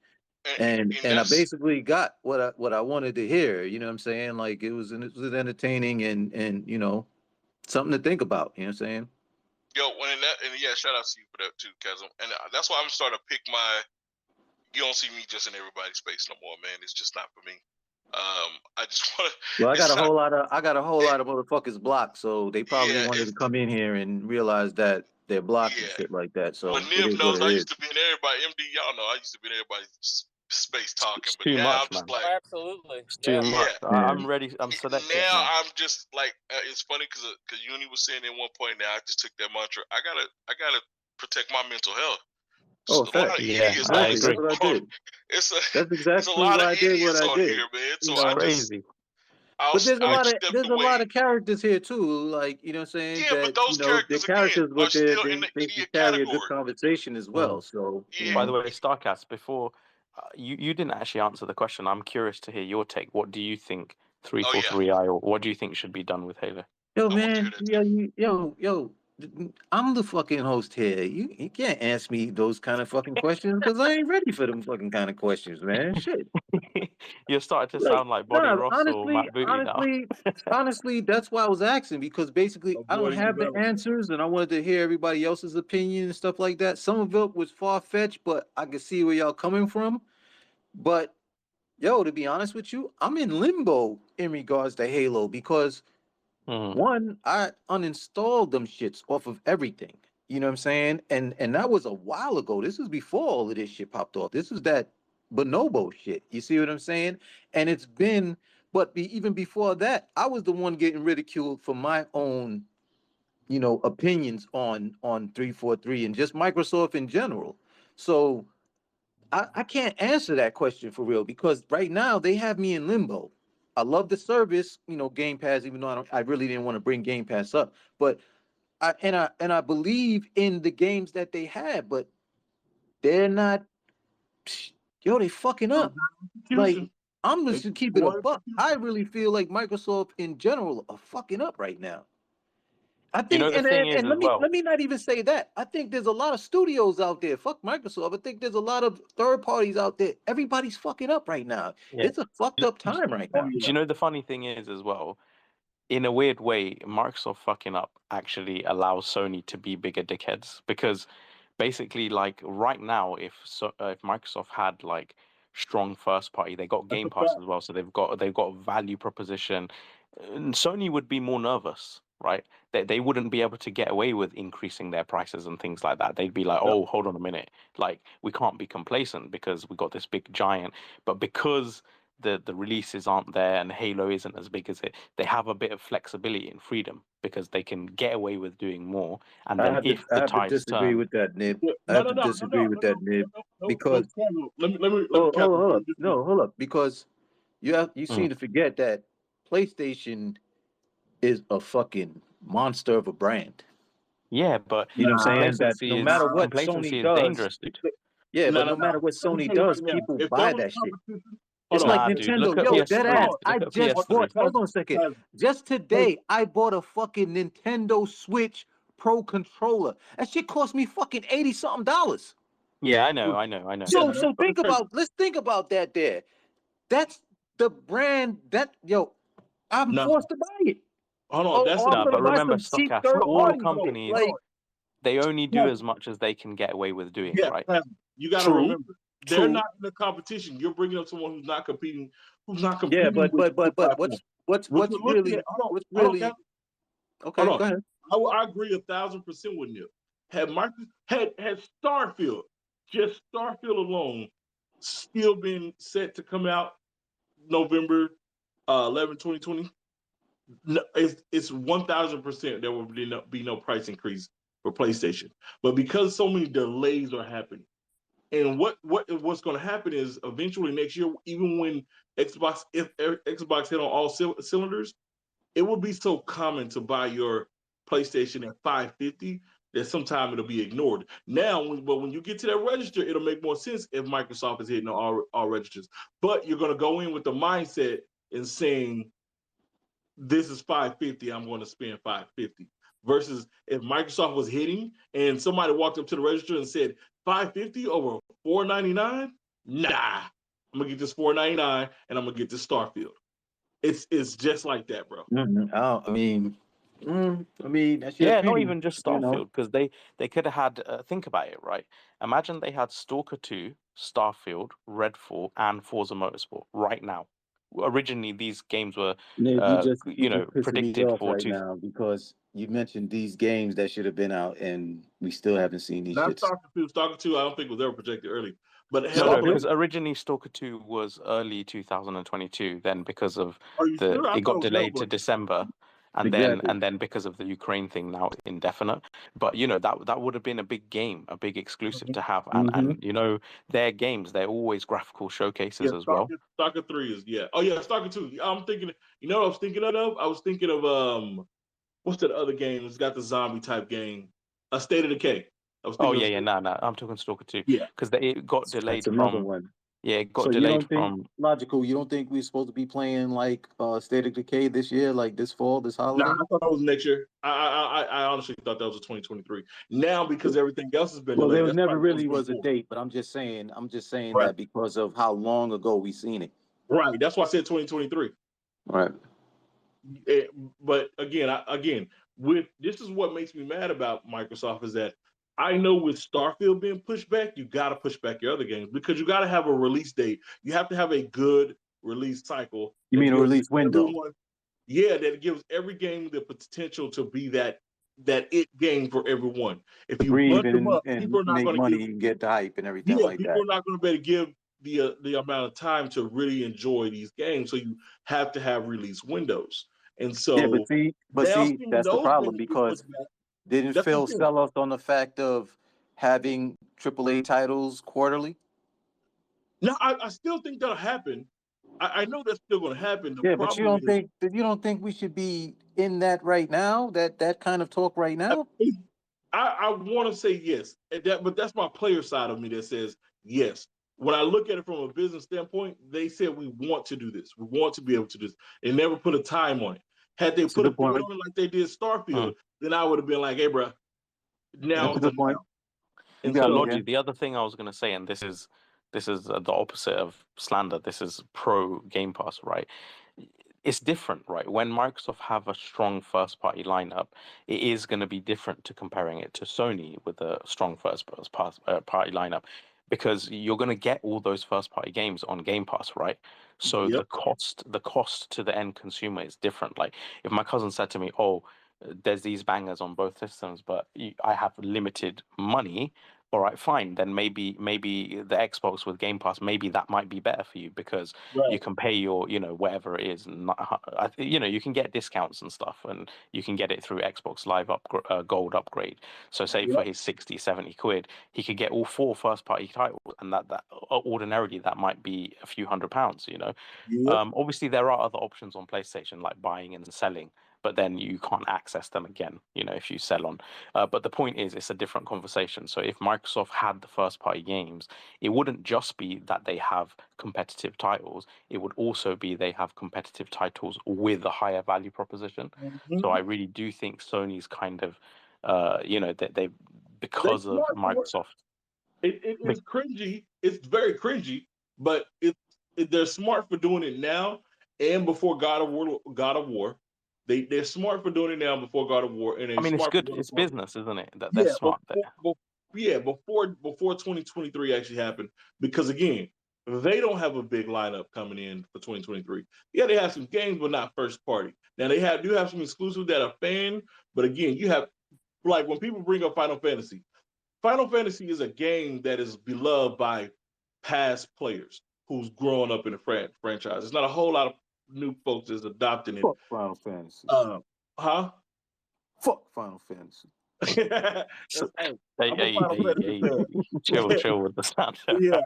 Speaker 1: And I basically got what I wanted to hear, you know what I'm saying? Like it was entertaining and something to think about, you know what I'm saying?
Speaker 10: Yo, shout out to you for that too, Chasm. And that's why I'm starting to pick you don't see me just in everybody's space no more, man. It's just not for me. I just want to.
Speaker 1: Well, I got
Speaker 10: It's
Speaker 1: a
Speaker 10: not.
Speaker 1: whole lot of motherfuckers blocked, so they probably
Speaker 10: Yeah,
Speaker 1: wanted to come in here and realize that they're blocked and
Speaker 10: yeah.
Speaker 1: shit like that.
Speaker 10: Well,
Speaker 1: So it
Speaker 10: Nib
Speaker 1: is what
Speaker 10: knows
Speaker 1: it
Speaker 10: I
Speaker 1: is.
Speaker 10: used to be in everybody. MD, y'all know I used to be in everybody's space talking,
Speaker 3: It's
Speaker 10: but
Speaker 3: too
Speaker 10: now I'm
Speaker 3: much,
Speaker 10: just
Speaker 3: man.
Speaker 10: like,
Speaker 11: Absolutely.
Speaker 3: It's too
Speaker 11: Yeah.
Speaker 3: much.
Speaker 10: yeah.
Speaker 3: I'm ready. I'm selective
Speaker 10: Now
Speaker 3: now.
Speaker 10: I'm just like, it's funny because Uni was saying at one point. Now I just took that mantra. I gotta protect my mental health.
Speaker 1: Oh,
Speaker 10: A lot of
Speaker 1: fact.
Speaker 3: Yeah,
Speaker 10: idiots
Speaker 3: I
Speaker 10: on
Speaker 1: Exactly.
Speaker 10: this.
Speaker 1: That's
Speaker 3: agree.
Speaker 1: what I did.
Speaker 10: It's
Speaker 1: That's
Speaker 10: a
Speaker 1: exactly
Speaker 10: lot
Speaker 1: why
Speaker 10: of
Speaker 1: I did what
Speaker 10: idiots
Speaker 1: I
Speaker 10: on
Speaker 1: did.
Speaker 10: here, man.
Speaker 1: You
Speaker 10: So
Speaker 1: know,
Speaker 3: Crazy.
Speaker 1: but there's a
Speaker 10: I
Speaker 1: lot of
Speaker 10: stepped away.
Speaker 1: characters here too, like you know what I'm saying,
Speaker 10: Yeah, but
Speaker 1: that
Speaker 10: those
Speaker 1: they're
Speaker 10: characters again
Speaker 1: characters,
Speaker 10: are
Speaker 1: but
Speaker 10: still in
Speaker 1: they
Speaker 10: the
Speaker 1: they
Speaker 10: idiot
Speaker 1: carry a good
Speaker 10: category.
Speaker 1: conversation as well. So you
Speaker 10: Yeah,
Speaker 3: By the
Speaker 1: know,
Speaker 3: way, Starcast, before you didn't actually answer the question. I'm curious to hear your take. What do you think
Speaker 10: oh yeah,
Speaker 3: 343i, or what do you think should be done with Halo?
Speaker 1: yo
Speaker 10: I want to hear
Speaker 1: man,
Speaker 10: that too.
Speaker 1: yo, I'm the fucking host here. You can't ask me those kind of fucking questions because I ain't ready for them fucking kind of questions, man. Shit.
Speaker 3: You're starting to
Speaker 1: Like,
Speaker 3: sound like Bonnie
Speaker 1: nah,
Speaker 3: Ross or Matt Booty now.
Speaker 1: honestly, that's why I was asking because basically I don't
Speaker 13: Avoiding
Speaker 1: have the
Speaker 13: development.
Speaker 1: answers and I wanted to hear everybody else's opinion and stuff like that. Some of it was far fetched, but I could see where y'all coming from. But yo, to be honest with you, I'm in limbo in regards to Halo because
Speaker 3: Mhm.
Speaker 1: one, I uninstalled them shits off of everything. You know what I'm saying? And that was a while ago. This was before all of this shit popped off. This was that bonobo shit. You see what I'm saying? And it's been, but even before that, I was the one getting ridiculed for my own, you know, opinions on 343 and just Microsoft in general. So I can't answer that question for real because right now they have me in limbo. I love the service, you know, Game Pass, even though I really didn't want to bring Game Pass up. But I believe in the games that they have, but they're not. Yo, they fucking up. Like
Speaker 13: Execution.
Speaker 1: I'm
Speaker 13: It's
Speaker 1: just to keep it a
Speaker 13: poor
Speaker 1: buck. I
Speaker 13: execution.
Speaker 1: really feel like Microsoft in general are fucking up right now. I
Speaker 3: You know,
Speaker 1: think,
Speaker 3: the thing is
Speaker 1: and
Speaker 3: as well.
Speaker 1: let me not even say that. I think there's a lot of studios out there. Fuck Microsoft. I think there's a lot of third parties out there. Everybody's fucking up right now.
Speaker 3: Yeah.
Speaker 1: It's a fucked up time right
Speaker 13: Oh
Speaker 1: now.
Speaker 3: Do you know the funny thing is as well? In a weird way, Microsoft fucking up actually allows Sony to be bigger dickheads because basically, like right now, if Microsoft had like strong first party, they got
Speaker 13: That's
Speaker 3: Game
Speaker 13: a
Speaker 3: Pass
Speaker 13: fact.
Speaker 3: as well, so they've got a value proposition. And Sony would be more nervous, right? They wouldn't be able to get away with increasing their prices and things like that. They'd be like,
Speaker 13: Yep.
Speaker 3: oh, hold on a minute, like we can't be complacent because we got this big giant, but because the releases aren't there and Halo isn't as big as it, they have a bit of flexibility and freedom because they can get away with doing more. And then if
Speaker 1: I
Speaker 3: the
Speaker 1: have to
Speaker 3: tides
Speaker 1: disagree
Speaker 3: turn,
Speaker 1: with that, Nib.
Speaker 13: Yeah.
Speaker 1: I
Speaker 13: No,
Speaker 1: have
Speaker 13: no,
Speaker 1: to
Speaker 13: no, no,
Speaker 1: disagree
Speaker 13: no,
Speaker 1: with
Speaker 13: no,
Speaker 1: that,
Speaker 13: no,
Speaker 1: Nib,
Speaker 13: no, no, no,
Speaker 1: because
Speaker 13: Casual. Let me Casual.
Speaker 1: hold
Speaker 13: Let
Speaker 1: up,
Speaker 13: me just,
Speaker 1: no, hold up, because you seem
Speaker 3: Mm,
Speaker 1: to forget that PlayStation is a fucking monster of a brand.
Speaker 3: yeah, but
Speaker 1: You know what I'm
Speaker 13: nah,
Speaker 1: saying? That no matter what
Speaker 3: complacency
Speaker 1: Sony
Speaker 3: is
Speaker 1: does,
Speaker 3: dangerous, dude.
Speaker 1: yeah,
Speaker 13: no,
Speaker 1: but
Speaker 13: no,
Speaker 1: no
Speaker 13: no.
Speaker 1: matter what
Speaker 13: Let me
Speaker 1: Sony
Speaker 13: tell you right
Speaker 1: does,
Speaker 13: now.
Speaker 1: people
Speaker 13: If there
Speaker 1: buy
Speaker 13: was
Speaker 1: that shit.
Speaker 13: competition, hold
Speaker 1: It's
Speaker 13: on.
Speaker 1: like
Speaker 3: Nah, dude, look
Speaker 1: Nintendo.
Speaker 3: at
Speaker 1: Yo, dead
Speaker 3: PS3.
Speaker 1: ass.
Speaker 13: Hold
Speaker 1: I
Speaker 3: Look at
Speaker 1: just
Speaker 13: on.
Speaker 1: bought,
Speaker 3: PS3.
Speaker 1: hold
Speaker 13: Casual,
Speaker 1: on a second.
Speaker 13: Casual.
Speaker 1: Just
Speaker 13: Hey,
Speaker 1: today, I bought a fucking Nintendo Switch Pro controller. That shit cost me fucking $80 something.
Speaker 3: Yeah, I know.
Speaker 13: yeah,
Speaker 1: So
Speaker 13: that's crazy.
Speaker 1: let's think about that there. That's the brand that, yo, I'm
Speaker 13: No,
Speaker 1: forced to buy it.
Speaker 13: hold on.
Speaker 1: Oh,
Speaker 13: That's
Speaker 1: or
Speaker 13: a
Speaker 1: I'm
Speaker 3: No,
Speaker 1: gonna
Speaker 3: but
Speaker 1: buy
Speaker 3: remember,
Speaker 1: some cheap
Speaker 3: Stockcast,
Speaker 1: third
Speaker 13: hold
Speaker 3: all
Speaker 13: on,
Speaker 1: party
Speaker 13: hold on,
Speaker 1: shit.
Speaker 3: companies,
Speaker 13: hold
Speaker 1: Like,
Speaker 13: on.
Speaker 3: they only do as
Speaker 13: Casual.
Speaker 3: much as they can get away with doing,
Speaker 13: Yeah,
Speaker 3: right?
Speaker 13: Casual. You got to
Speaker 1: true,
Speaker 13: remember, they're
Speaker 1: true.
Speaker 13: not in the competition. You're bringing up someone who's not
Speaker 1: Yeah,
Speaker 13: competing with the platform.
Speaker 1: what's
Speaker 13: What you're looking at,
Speaker 1: what's
Speaker 13: hold on,
Speaker 1: really
Speaker 13: Casual. Hold
Speaker 1: okay,
Speaker 13: on.
Speaker 1: go ahead.
Speaker 13: I agree 1,000% with you. Had Starfield, just Starfield alone, still been set to come out November 11, 2020, no, it's 1,000% there will be no price increase for PlayStation. But because so many delays are happening, and what's going to happen is eventually next year, even when if Xbox hit on all cylinders, it will be so common to buy your PlayStation at $550 that sometime it'll be ignored. Now, when you get to that register, it'll make more sense if Microsoft is hitting all registers. But you're going to go in with the mindset and saying, this is $550, I'm going to spend $550. Versus if Microsoft was hitting and somebody walked up to the register and said $550 over $499, nah, I'm gonna get this $499 and I'm gonna get this Starfield. It's just like that, bro.
Speaker 1: I mean, that's your
Speaker 3: Yeah, not
Speaker 1: opinion,
Speaker 3: even just
Speaker 1: you know.
Speaker 3: Starfield, because they could have had. Think about it, right? Imagine they had Stalker 2, Starfield, Redfall, and Forza Motorsport right now. originally these games were,
Speaker 1: Nick, you just pissing me
Speaker 3: predicted
Speaker 1: off
Speaker 3: for
Speaker 1: right now because you mentioned these games that should have been out, and we still haven't seen these
Speaker 13: Not
Speaker 1: shits.
Speaker 13: Stalker 2. Stalker 2, I don't think was ever projected early. But
Speaker 3: No,
Speaker 13: hell,
Speaker 1: Stalker-
Speaker 3: because originally Stalker 2 was early 2022. Then because of
Speaker 13: are you sure? I
Speaker 3: it
Speaker 13: thought
Speaker 3: got
Speaker 13: it was
Speaker 3: delayed to
Speaker 13: Hellblade.
Speaker 3: December, and
Speaker 1: Exactly.
Speaker 3: then because of the Ukraine thing, now indefinite. But that would have been a big game, a big exclusive to have, and their games, they're always graphical showcases
Speaker 13: Yeah,
Speaker 3: as well.
Speaker 13: Stalker 3 is, yeah. Oh, yeah, Stalker 2. I'm thinking, you know what I was thinking of? I was thinking of, what's that other game? It's got the zombie type game. A State of Decay. I was
Speaker 3: Oh
Speaker 13: thinking
Speaker 3: yeah,
Speaker 13: of,
Speaker 3: no, I'm talking Stalker 2
Speaker 13: Yeah.
Speaker 3: because it got delayed
Speaker 1: That's another
Speaker 3: from.
Speaker 1: one.
Speaker 3: Yeah, it got
Speaker 1: So you
Speaker 3: delayed
Speaker 1: don't think
Speaker 3: from.
Speaker 1: logical? You don't think we're supposed to be playing like State of Decay this year, like this fall, this
Speaker 13: Nah,
Speaker 1: holiday?
Speaker 13: I thought that was next year. I honestly thought that was a 2023. Now, because everything else has been
Speaker 1: Well,
Speaker 13: delayed,
Speaker 1: there
Speaker 13: that's
Speaker 1: never
Speaker 13: probably
Speaker 1: really was a
Speaker 13: 2024.
Speaker 1: date, but I'm just saying
Speaker 13: Right.
Speaker 1: that because of how long ago we seen it.
Speaker 13: Right. That's why I said 2023.
Speaker 1: Right.
Speaker 13: But again, with this is what makes me mad about Microsoft is that I know with Starfield being pushed back, you got to push back your other games because you got to have a release date. You have to have a good release cycle.
Speaker 1: You
Speaker 13: that
Speaker 1: mean a
Speaker 13: gives
Speaker 1: release window?
Speaker 13: everyone- Yeah, that gives every game the potential to be that it game for everyone. If you
Speaker 1: Breathe
Speaker 13: bunch them
Speaker 1: and,
Speaker 13: up, people are not
Speaker 1: make
Speaker 13: going to
Speaker 1: money
Speaker 13: give.
Speaker 1: and get the hype and everything
Speaker 13: Yeah,
Speaker 1: like
Speaker 13: people
Speaker 1: that.
Speaker 13: are not going to be able to give the amount of time to really enjoy these games. So you have to have release windows. And so
Speaker 1: Yeah, but see,
Speaker 13: now seeing
Speaker 1: that's the
Speaker 13: those
Speaker 1: problem
Speaker 13: games get
Speaker 1: because
Speaker 13: pushed back,
Speaker 1: didn't
Speaker 13: that's what
Speaker 1: Phil
Speaker 13: I'm saying.
Speaker 1: sell us on the fact of having AAA titles quarterly?
Speaker 13: No, I still think that'll happen. I know that's still going to happen. The
Speaker 1: Yeah, but you
Speaker 13: problem
Speaker 1: don't think we should be in that right now? That kind of talk right now?
Speaker 13: I want to say yes, but that's my player side of me that says yes. When I look at it from a business standpoint, they said we want to do this. We want to be able to do this. They never put a time on it. Had they
Speaker 1: That's a
Speaker 13: put a
Speaker 1: good
Speaker 13: date
Speaker 1: point.
Speaker 13: on it like they did Starfield, then I would have been like, hey, bro, now
Speaker 1: That's a
Speaker 13: is the
Speaker 1: good point.
Speaker 13: now.
Speaker 1: You
Speaker 13: And
Speaker 1: got me
Speaker 13: so,
Speaker 3: Logi,
Speaker 1: there.
Speaker 3: the other thing I was going to say, and this is the opposite of slander. This is pro Game Pass, right? It's different, right? When Microsoft have a strong first party lineup, it is going to be different to comparing it to Sony with a strong first party lineup, because you're going to get all those first party games on Game Pass, right? So
Speaker 13: yep,
Speaker 3: the cost to the end consumer is different. Like if my cousin said to me, "Oh, there's these bangers on both systems, but I have limited money." All right, fine. Then maybe the Xbox with Game Pass, maybe that might be better for you because you
Speaker 13: right.
Speaker 3: can pay your, whatever it is, you can get discounts and stuff, and you can get it through Xbox Live Gold upgrade. So say for
Speaker 13: Yep,
Speaker 3: his 60, 70 quid, he could get all 4 first party titles, and that ordinarily that might be a few £100,
Speaker 13: yep.
Speaker 3: Obviously there are other options on PlayStation like buying and selling, but then you can't access them again, if you sell on. But the point is, it's a different conversation. So if Microsoft had the first party games, it wouldn't just be that they have competitive titles. It would also be they have competitive titles with a higher value proposition. So I really do think Sony's kind of, that they
Speaker 13: They
Speaker 3: because of
Speaker 13: smart for it.
Speaker 3: Microsoft.
Speaker 13: It's cringy. It's very cringy, but they're smart for doing it now and before God of War. They're smart for doing it now before God of War, and
Speaker 3: I
Speaker 13: they're
Speaker 3: mean, it's
Speaker 13: smart for
Speaker 3: good.
Speaker 13: doing it
Speaker 3: It's
Speaker 13: before.
Speaker 3: business, isn't it? That they're
Speaker 13: Yeah,
Speaker 3: smart there.
Speaker 13: before 2023 actually happened, because again, they don't have a big lineup coming in for 2023. Yeah, they have some games, but not first party. Now they do have some exclusives that are fan, but again, you have, like, when people bring up Final Fantasy. Final Fantasy is a game that is beloved by past players who's growing up in the franchise. There's not a whole lot of new folks that's adopting it.
Speaker 1: Fuck Final Fantasy.
Speaker 13: Huh?
Speaker 1: Fuck Final Fantasy.
Speaker 13: That's, hey, I'm a
Speaker 3: Hey,
Speaker 13: Final Fantasy fan.
Speaker 3: chill with the sound.
Speaker 13: Yeah.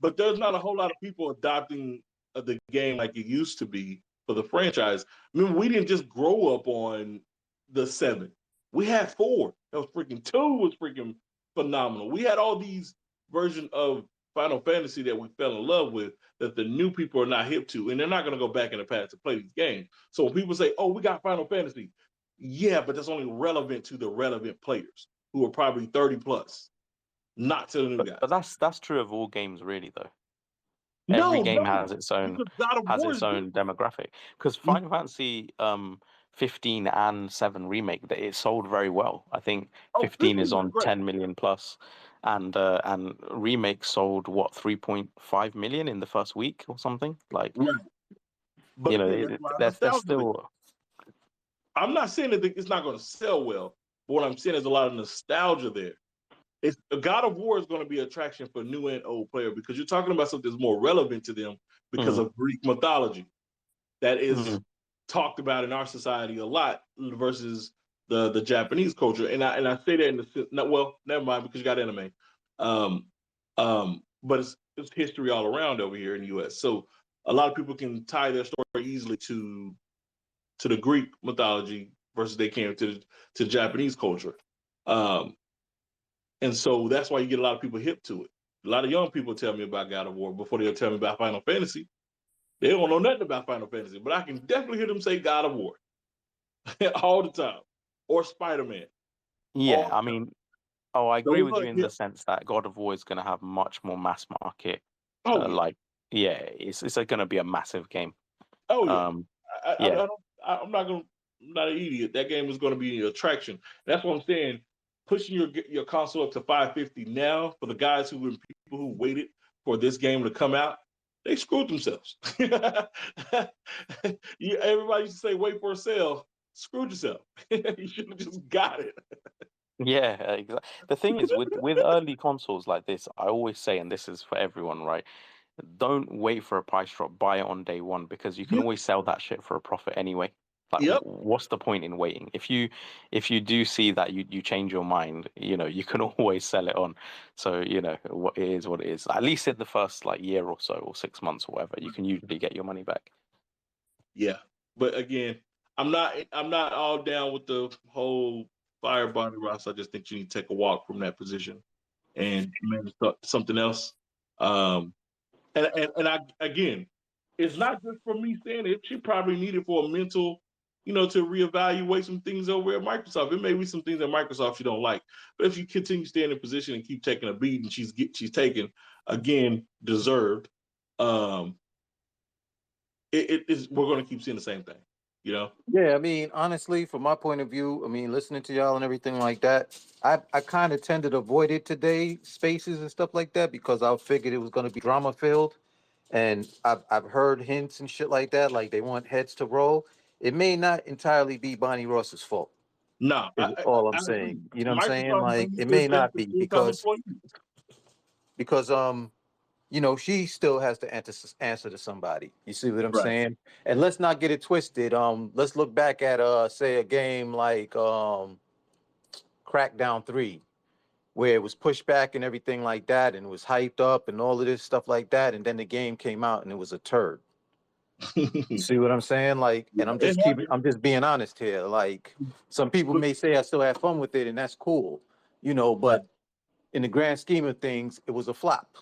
Speaker 13: But there's not a whole lot of people adopting the game like it used to be for the franchise. I mean, we didn't just grow up on the 7. We had 4. That was freaking 2 was freaking phenomenal. We had all these versions of Final Fantasy that we fell in love with that the new people are not hip to, and they're not going to go back in the past to play these games. So when people say, "Oh, we got Final Fantasy," yeah, but that's only relevant to the relevant players who are probably 30 plus, not to the new guys.
Speaker 3: But that's true of all games, really, though. Every
Speaker 13: No,
Speaker 3: game has its own
Speaker 13: because God of War is different.
Speaker 3: demographic. Because Final Fantasy 15 and 7 remake, that it sold very well. I think
Speaker 13: Oh,
Speaker 3: 15 is
Speaker 13: 15 is
Speaker 3: on
Speaker 13: great.
Speaker 3: 10 million plus, and remake sold what 3.5 million in the first week or something. Like,
Speaker 13: Right. But
Speaker 3: you know,
Speaker 13: again, that's a lot of
Speaker 3: that's
Speaker 13: nostalgia.
Speaker 3: still.
Speaker 13: I'm not saying that it's not going to sell well, but what I'm saying is a lot of nostalgia there. It's God of War is going to be an attraction for new and old player because you're talking about something that's more relevant to them because of Greek mythology that is talked about in our society a lot versus the Japanese culture. And I say that in the sense, well, never mind, because you got anime. But it's history all around over here in the US. So a lot of people can tie their story easily to the Greek mythology versus they can to Japanese culture. And so that's why you get a lot of people hip to it. A lot of young people tell me about God of War before they'll tell me about Final Fantasy. They don't know nothing about Final Fantasy, but I can definitely hear them say God of War all the time, or Spider-Man.
Speaker 3: Yeah, I mean, I agree with you in the
Speaker 13: hip.
Speaker 3: sense that God of War is going to have much more mass market.
Speaker 13: Oh, yeah.
Speaker 3: Like, yeah, it's going to be a massive game.
Speaker 13: Oh yeah,
Speaker 3: Yeah.
Speaker 13: I'm not an idiot. That game is going to be an attraction. That's what I'm saying. Pushing your console up to 550 now for the guys people who waited for this game to come out, they screwed themselves. Everybody used to say wait for a sale. Screwed yourself. You should have just got it.
Speaker 3: Yeah, exactly. The thing is, with early consoles like this, I always say, and this is for everyone, right? Don't wait for a price drop. Buy it on day one because you can always sell that shit for a profit anyway. Like, what's the point in waiting? If you do see that you change your mind, you know, you can always sell it on. So, you know, what it is what it is. At least in the first like year or so, or 6 months or whatever, you can usually get your money back.
Speaker 13: Yeah, but again, I'm not all down with the whole fire Bonnie Ross. I just think you need to take a walk from that position and manage something else. And I again, it's not just for me saying it. She probably needed for a mental, to reevaluate some things over at Microsoft. It may be some things at Microsoft she don't like, but if you continue staying in position and keep taking a beat, and she's taking again deserved. We're going to keep seeing the same thing,
Speaker 1: Yeah, I mean, honestly, from my point of view, I mean, listening to y'all and everything like that, I kind of tended to avoid it today, spaces and stuff like that, because I figured it was going to be drama filled, and I've heard hints and shit like that, like they want heads to roll. It may not entirely be Bonnie Ross's fault.
Speaker 13: No,
Speaker 1: is all I'm saying. You know what I'm saying? Like it may not be because she still has to answer to somebody. You see what I'm
Speaker 13: Right.
Speaker 1: saying? And let's not get it twisted. Let's look back at say a game like Crackdown 3, where it was pushed back and everything like that, and it was hyped up and all of this stuff like that, and then the game came out and it was a turd. You see what I'm saying? Like, and I'm just being honest here. Like, some people may say I still have fun with it, and that's cool, but in the grand scheme of things, it was a flop.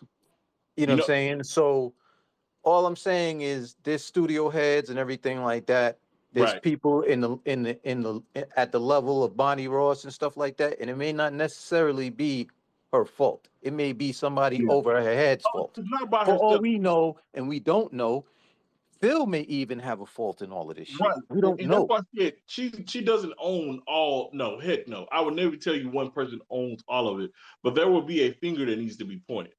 Speaker 1: You know what I'm saying? So all I'm saying is there's studio heads and everything like that. There's people at the level of Bonnie Ross and stuff like that, and it may not necessarily be her fault. It may be somebody over her head's fault.
Speaker 13: It's not about
Speaker 1: For all
Speaker 13: herself.
Speaker 1: we know, and we don't know, Phil may even have a fault in all of this shit.
Speaker 13: Right.
Speaker 1: We don't
Speaker 13: and
Speaker 1: know.
Speaker 13: That's why I said she doesn't own all. No, heck no. I would never tell you one person owns all of it, but there will be a finger that needs to be pointed,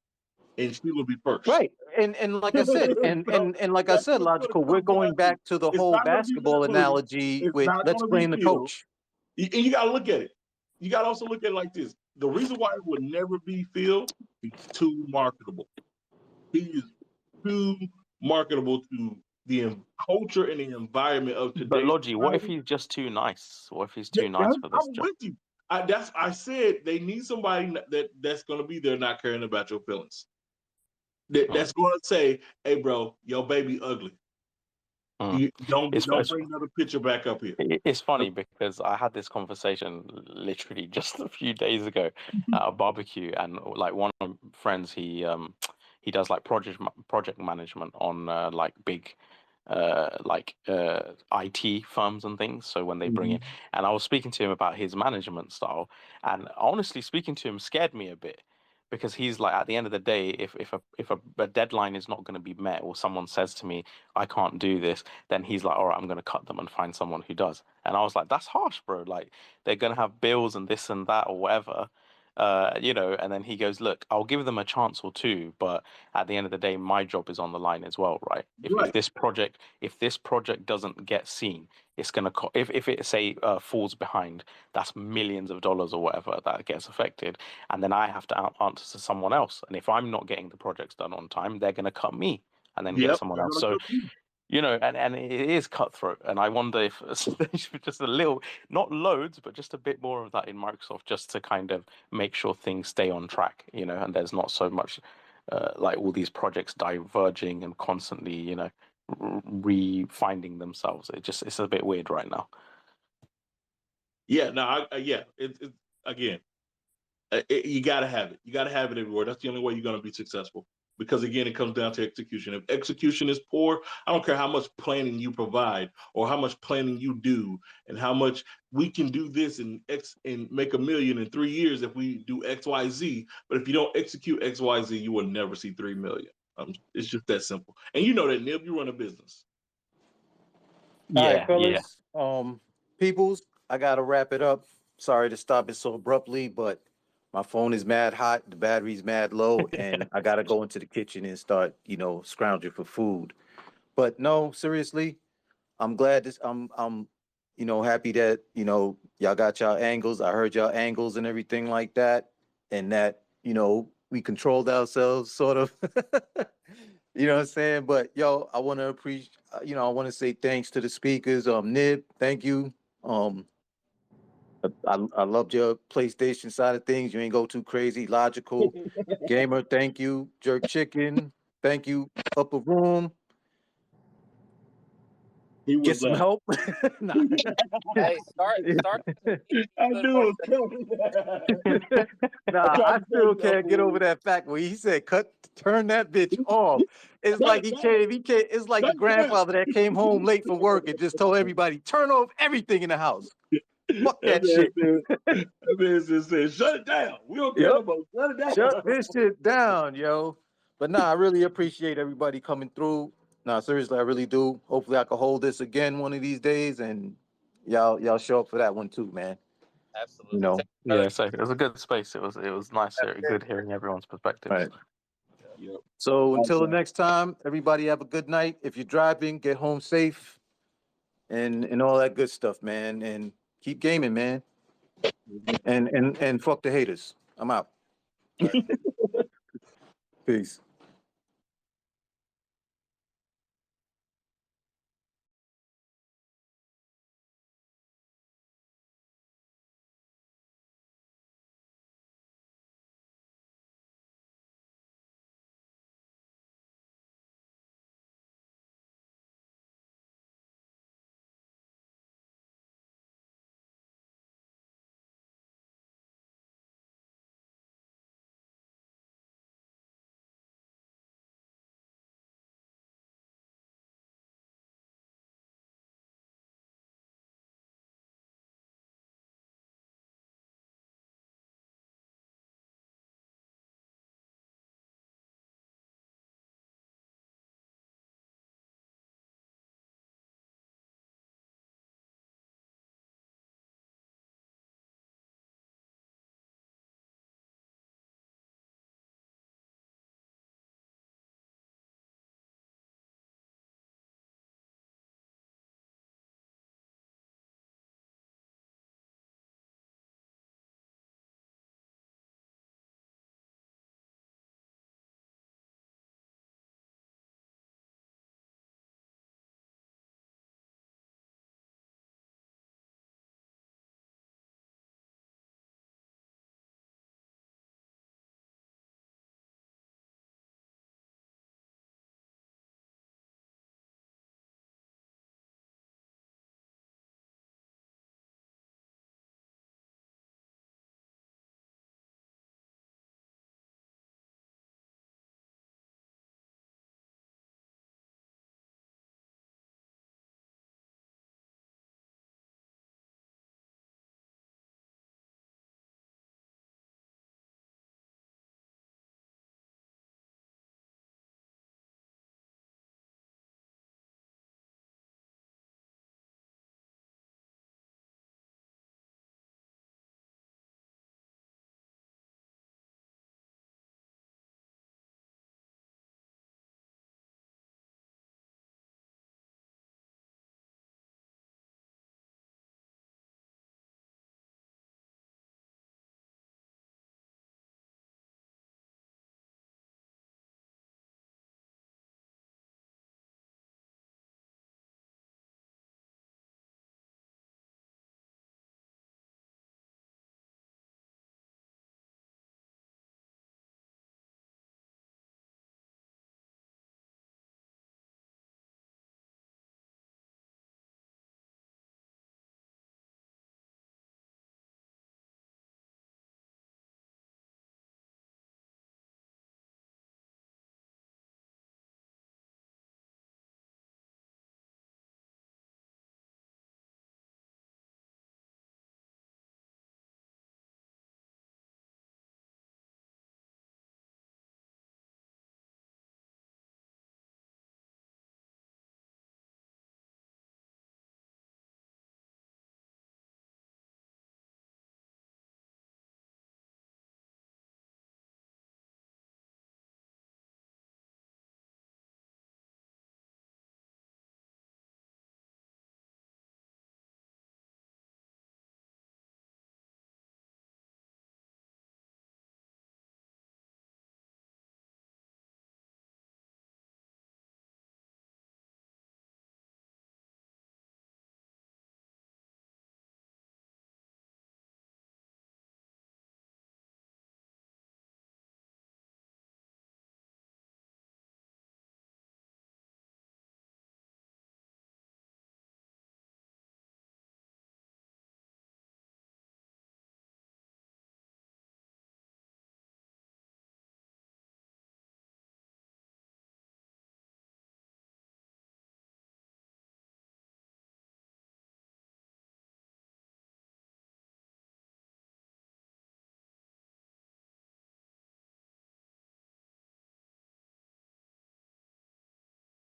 Speaker 13: and she will be first.
Speaker 1: Right. And like I said, and like I said, Logical, we're going back to the whole basketball analogy with let's blame the coach.
Speaker 13: And you got to look at it. You got to also look at it like this. The reason why it would never be Phil, he's too marketable. He is too marketable to the culture and the environment of today.
Speaker 3: But Logi, what if he's just too nice? What if he's too nice for this
Speaker 13: I'm
Speaker 3: job?
Speaker 13: with you. I said they need somebody that's going to be there not caring about your feelings. That's going to say, "Hey, bro, your baby ugly. Don't bring another picture back up here."
Speaker 3: It's funny because I had this conversation literally just a few days ago at a barbecue, and like one of my friends, he does like project management on like big IT firms and things. So when they bring in, and I was speaking to him about his management style, and honestly speaking to him scared me a bit because he's like, at the end of the day, if a deadline is not going to be met, or someone says to me, I can't do this, then he's like, all right, I'm going to cut them and find someone who does. And I was like, that's harsh, bro. Like, they're going to have bills and this and that or whatever. You know, and then he goes, look, I'll give them a chance or two, but at the end of the day, my job is on the line as well, right? If this project doesn't get seen, it's gonna if it say falls behind, that's millions of dollars or whatever that gets affected, and then I have to answer to someone else. And if I'm not getting the projects done on time, they're gonna cut me and then get someone else. So, you know, and it is cutthroat. And I wonder if just a little, not loads, but just a bit more of that in Microsoft, just to kind of make sure things stay on track, you know, and there's not so much like all these projects diverging and constantly, you know, re-finding themselves. It's a bit weird right now.
Speaker 13: Yeah, no, again, you got to have it. You got to have it everywhere. That's the only way you're going to be successful. Because again, it comes down to execution. If execution is poor, I don't care how much planning you provide or how much planning you do and how much we can do this and make $1 million in 3 years if we do X, Y, Z. But if you don't execute X, Y, Z, you will never see 3 million. It's just that simple. And you know that, Nib, you run a business.
Speaker 1: All right, fellas. Peoples, I gotta wrap it up. Sorry to stop it so abruptly, but my phone is mad hot, the battery's mad low, and I gotta go into the kitchen and start, you know, scrounging for food. But no, seriously, I'm glad I'm you know, happy that, you know, y'all got y'all angles. I heard y'all angles and everything like that, and that, you know, we controlled ourselves sort of. You know what I'm saying? But yo, I want to appreciate, you know, I want to say thanks to the speakers. Nib, thank you. I loved your PlayStation side of things. You ain't go too crazy. Logical Gamer, thank you. Jerk Chicken, thank you. Upper Room. Get some help.
Speaker 11: Hey, start.
Speaker 13: I knew it was coming.
Speaker 1: I still can't get over that fact where he said, turn that bitch off. It's like he can't, it's like the grandfather that came home late from work and just told everybody, turn off everything in the house. Fuck that shit.
Speaker 13: That man just said, shut it down. We don't care about shut it down.
Speaker 1: Shut this shit down, yo. But nah, I really appreciate everybody coming through. Nah, seriously, I really do. Hopefully I can hold this again one of these days, and y'all show up for that one too, man.
Speaker 11: Absolutely.
Speaker 1: You know.
Speaker 3: Yeah, so it was a good space. It was nice, good hearing everyone's perspectives.
Speaker 1: Right.
Speaker 13: Yep.
Speaker 1: So until the next time, everybody have a good night. If you're driving, get home safe and all that good stuff, man. And keep gaming, man. And fuck the haters. I'm out. Peace.